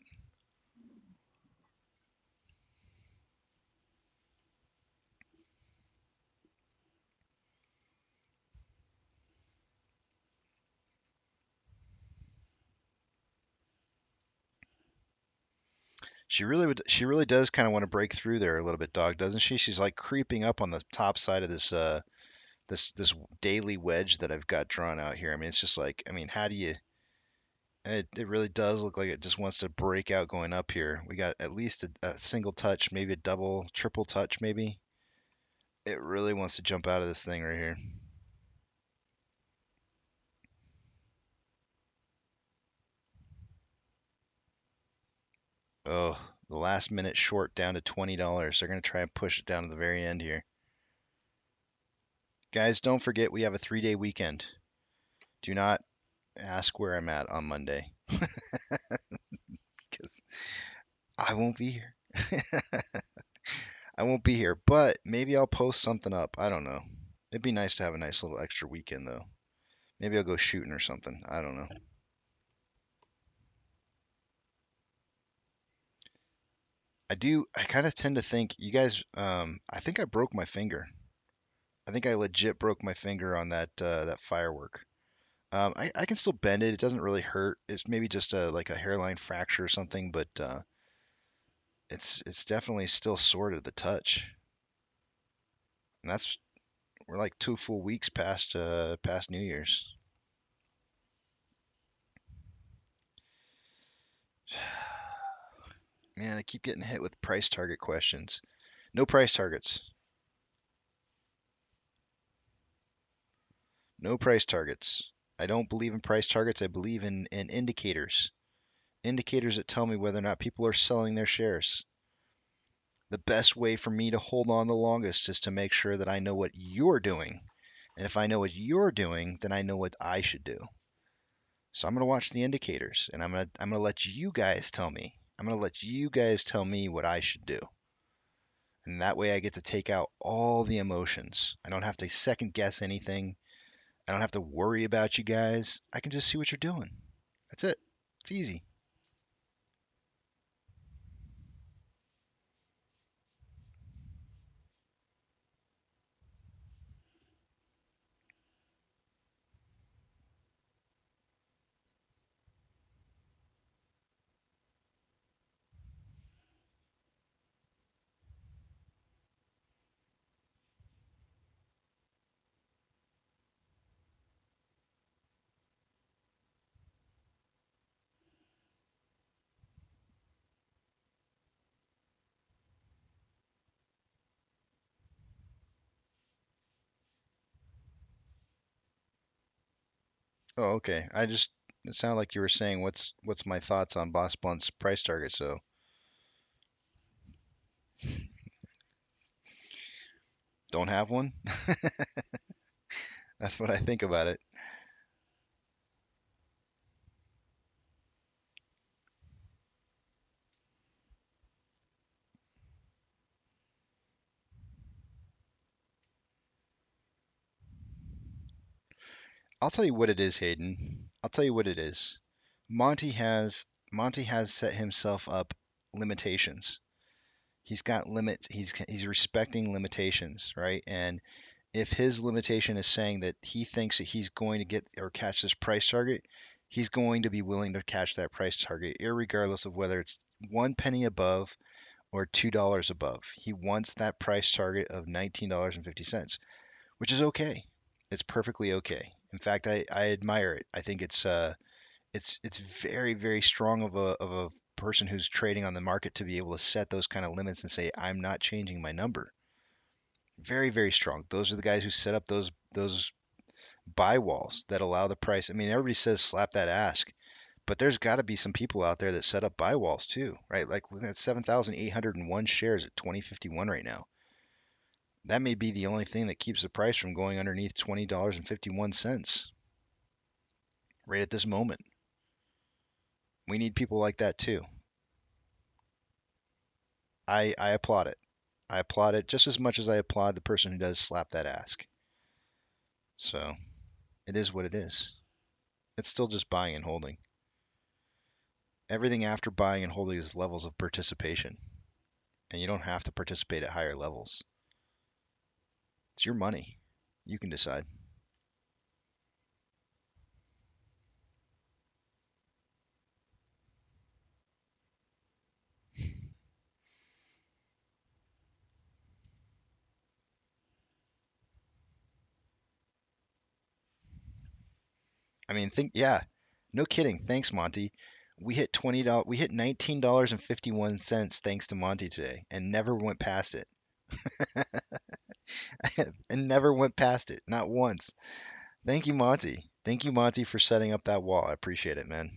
She really does kind of want to break through there a little bit, dog, doesn't she? She's like creeping up on the top side of this daily wedge that I've got drawn out here. I mean, it's just like, I mean, how do you it really does look like it just wants to break out going up here. We got at least a single touch, maybe a double, triple touch, maybe. It really wants to jump out of this thing right here. Oh, the last minute short down to $20. They're going to try and push it down to the very end here. Guys, don't forget we have a 3-day weekend. Do not ask where I'm at on Monday. Because I won't be here. I won't be here, but maybe I'll post something up. I don't know. It'd be nice to have a nice little extra weekend, though. Maybe I'll go shooting or something. I don't know. I kind of tend to think, you guys, I think I broke my finger. I think I legit broke my finger on that firework. I can still bend it. It doesn't really hurt. It's maybe just like a hairline fracture or something, but it's definitely still sore to the touch. And we're like 2 full weeks past New Year's. Man, I keep getting hit with price target questions. No price targets. No price targets. I don't believe in price targets. I believe in indicators. Indicators that tell me whether or not people are selling their shares. The best way for me to hold on the longest is to make sure that I know what you're doing. And if I know what you're doing, then I know what I should do. So I'm going to watch the indicators, and I'm going to let you guys tell me I'm going to let you guys tell me what I should do. And that way I get to take out all the emotions. I don't have to second guess anything. I don't have to worry about you guys. I can just see what you're doing. That's it. It's easy. Oh, okay. It sounded like you were saying what's my thoughts on Boss Blunt's price target, so don't have one? That's what I think about it. I'll tell you what it is, Hayden. I'll tell you what it is. Monty has set himself up limitations. He's got limit. He's respecting limitations, right? And if his limitation is saying that he thinks that he's going to get or catch this price target, he's going to be willing to catch that price target, irregardless of whether it's 1 penny above or $2 above. He wants that price target of $19.50, which is okay. It's perfectly okay. In fact, I admire it. I think it's very, very strong of a person who's trading on the market to be able to set those kind of limits and say, I'm not changing my number. Very, very strong. Those are the guys who set up those buy walls that allow the price. I mean, everybody says slap that ask, but there's got to be some people out there that set up buy walls too, right? Like looking at 7,801 shares at 2051 right now. That may be the only thing that keeps the price from going underneath $20.51 right at this moment. We need people like that too. I applaud it. I applaud it just as much as I applaud the person who does slap that ask. So it is what it is. It's still just buying and holding. Everything after buying and holding is levels of participation. And you don't have to participate at higher levels. It's your money. You can decide. I mean, yeah, no kidding. Thanks, Monty. We hit $20. We hit $19.51 thanks to Monty today, and never went past it. And never went past it, not once. Thank you, Monty. Thank you, Monty, for setting up that wall. I appreciate it, man.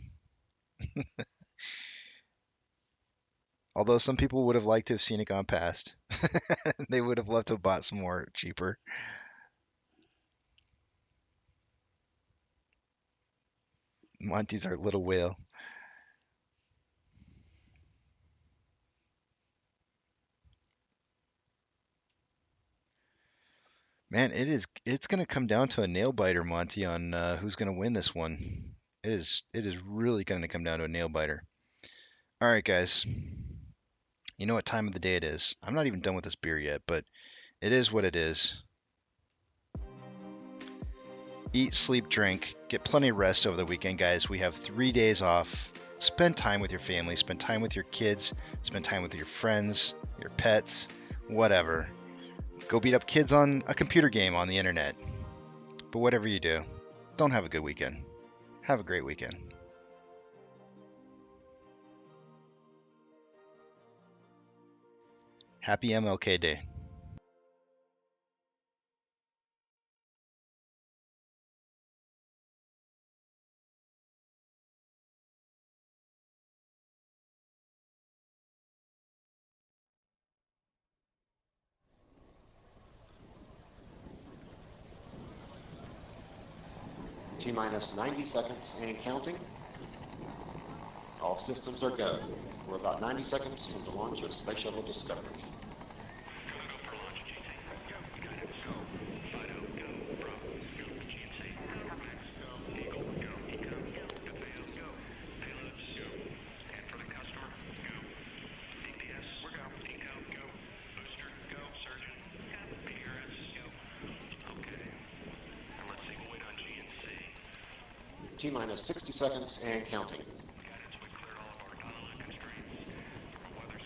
Although some people would have liked to have seen it gone past. They would have loved to have bought some more cheaper. Monty's our little whale. Man, it's going to come down to a nail biter, Monty, on who's going to win this one. It is really going to come down to a nail biter. All right, guys. You know what time of the day it is. I'm not even done with this beer yet, but it is what it is. Eat, sleep, drink. Get plenty of rest over the weekend, guys. We have 3 days off. Spend time with your family. Spend time with your kids. Spend time with your friends, your pets, whatever. Go beat up kids on a computer game on the internet. But whatever you do, don't have a good weekend. Have a great weekend. Happy MLK Day. T-minus 90 seconds and counting. All systems are go. We're about 90 seconds from the launch of Space Shuttle Discovery. T-minus 60 seconds and counting.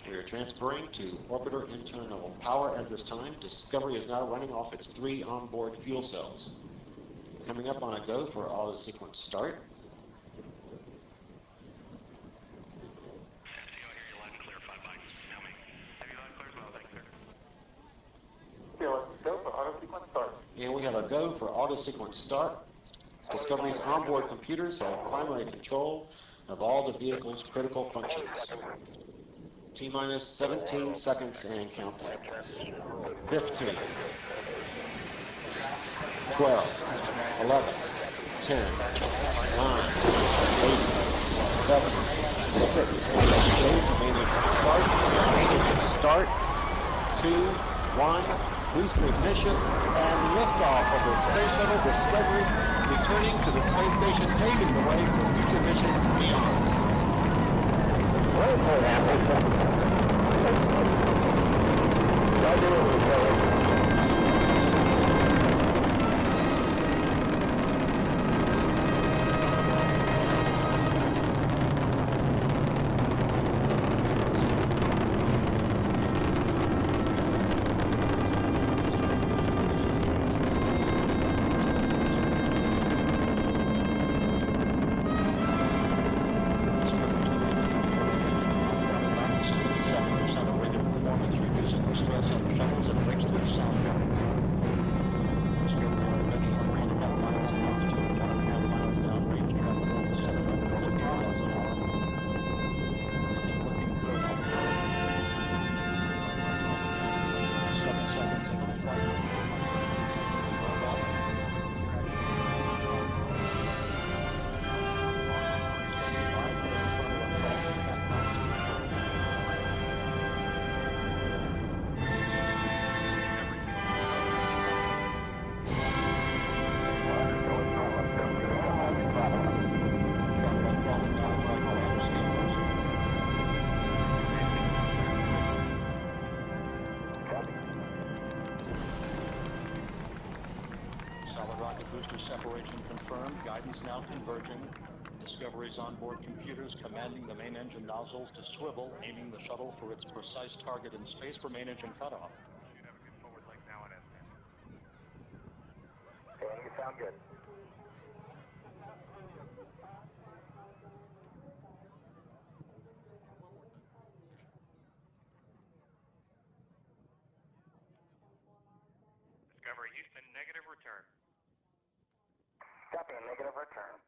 We are transferring to orbiter internal power at this time. Discovery is now running off its 3 onboard fuel cells. Coming up on a go for auto sequence start. Go for auto sequence start. And we have a go for auto sequence start. Discovery's onboard computers have primary control of all the vehicle's critical functions. T-minus 17 seconds and counting. 15, 12, 11, 10, 9, 8, 7, 6, start, 2, 1, booster ignition, and liftoff of the Space Shuttle Discovery, returning to the space station, paving the way for future missions beyond. Separation confirmed. Guidance now converging. Discovery's onboard computers commanding the main engine nozzles to swivel, aiming the shuttle for its precise target in space for main engine cutoff. Should have a good forward leg now and then. Dan, you sound good. Discovery Houston, negative return. Copy, negative return.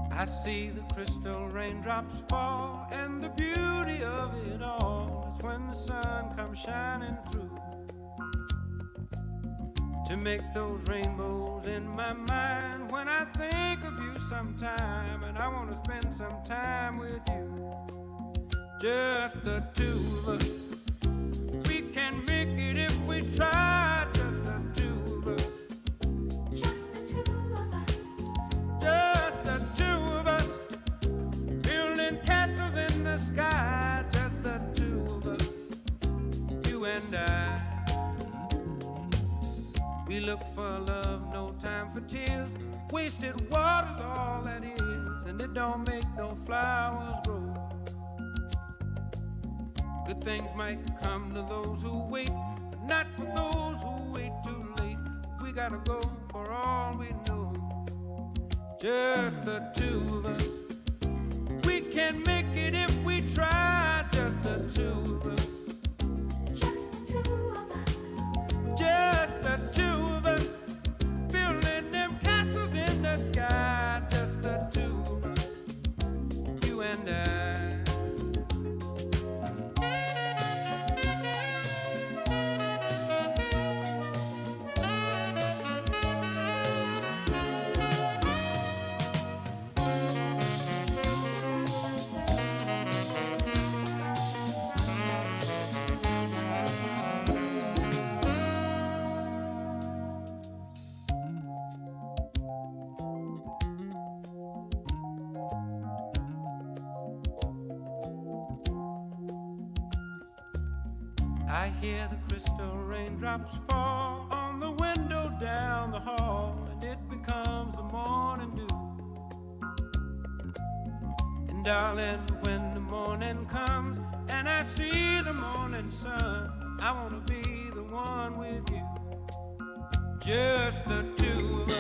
I see the crystal raindrops fall, and the beauty of it all is when the sun comes shining through to make those rainbows in my mind when I think of you sometime, and I want to spend some time with you, just the two of us. We can make it if we try, just the two of us. Just the two of us. Just the two of us. Building castles in the sky, just the two of us. You and I. We look for love, no time for tears. Wasted water's all that is, and it don't make no flowers grow. Good things might come to those who wait, but not for those who wait too late. We gotta go for all we know. Just the two of us. We can make it if we try. Just the two of us. Just the two of us. Just the two of us. Building I hear the crystal raindrops fall on the window down the hall, and it becomes the morning dew. And darling, when the morning comes and I see the morning sun, I wanna be the one with you, just the two of us.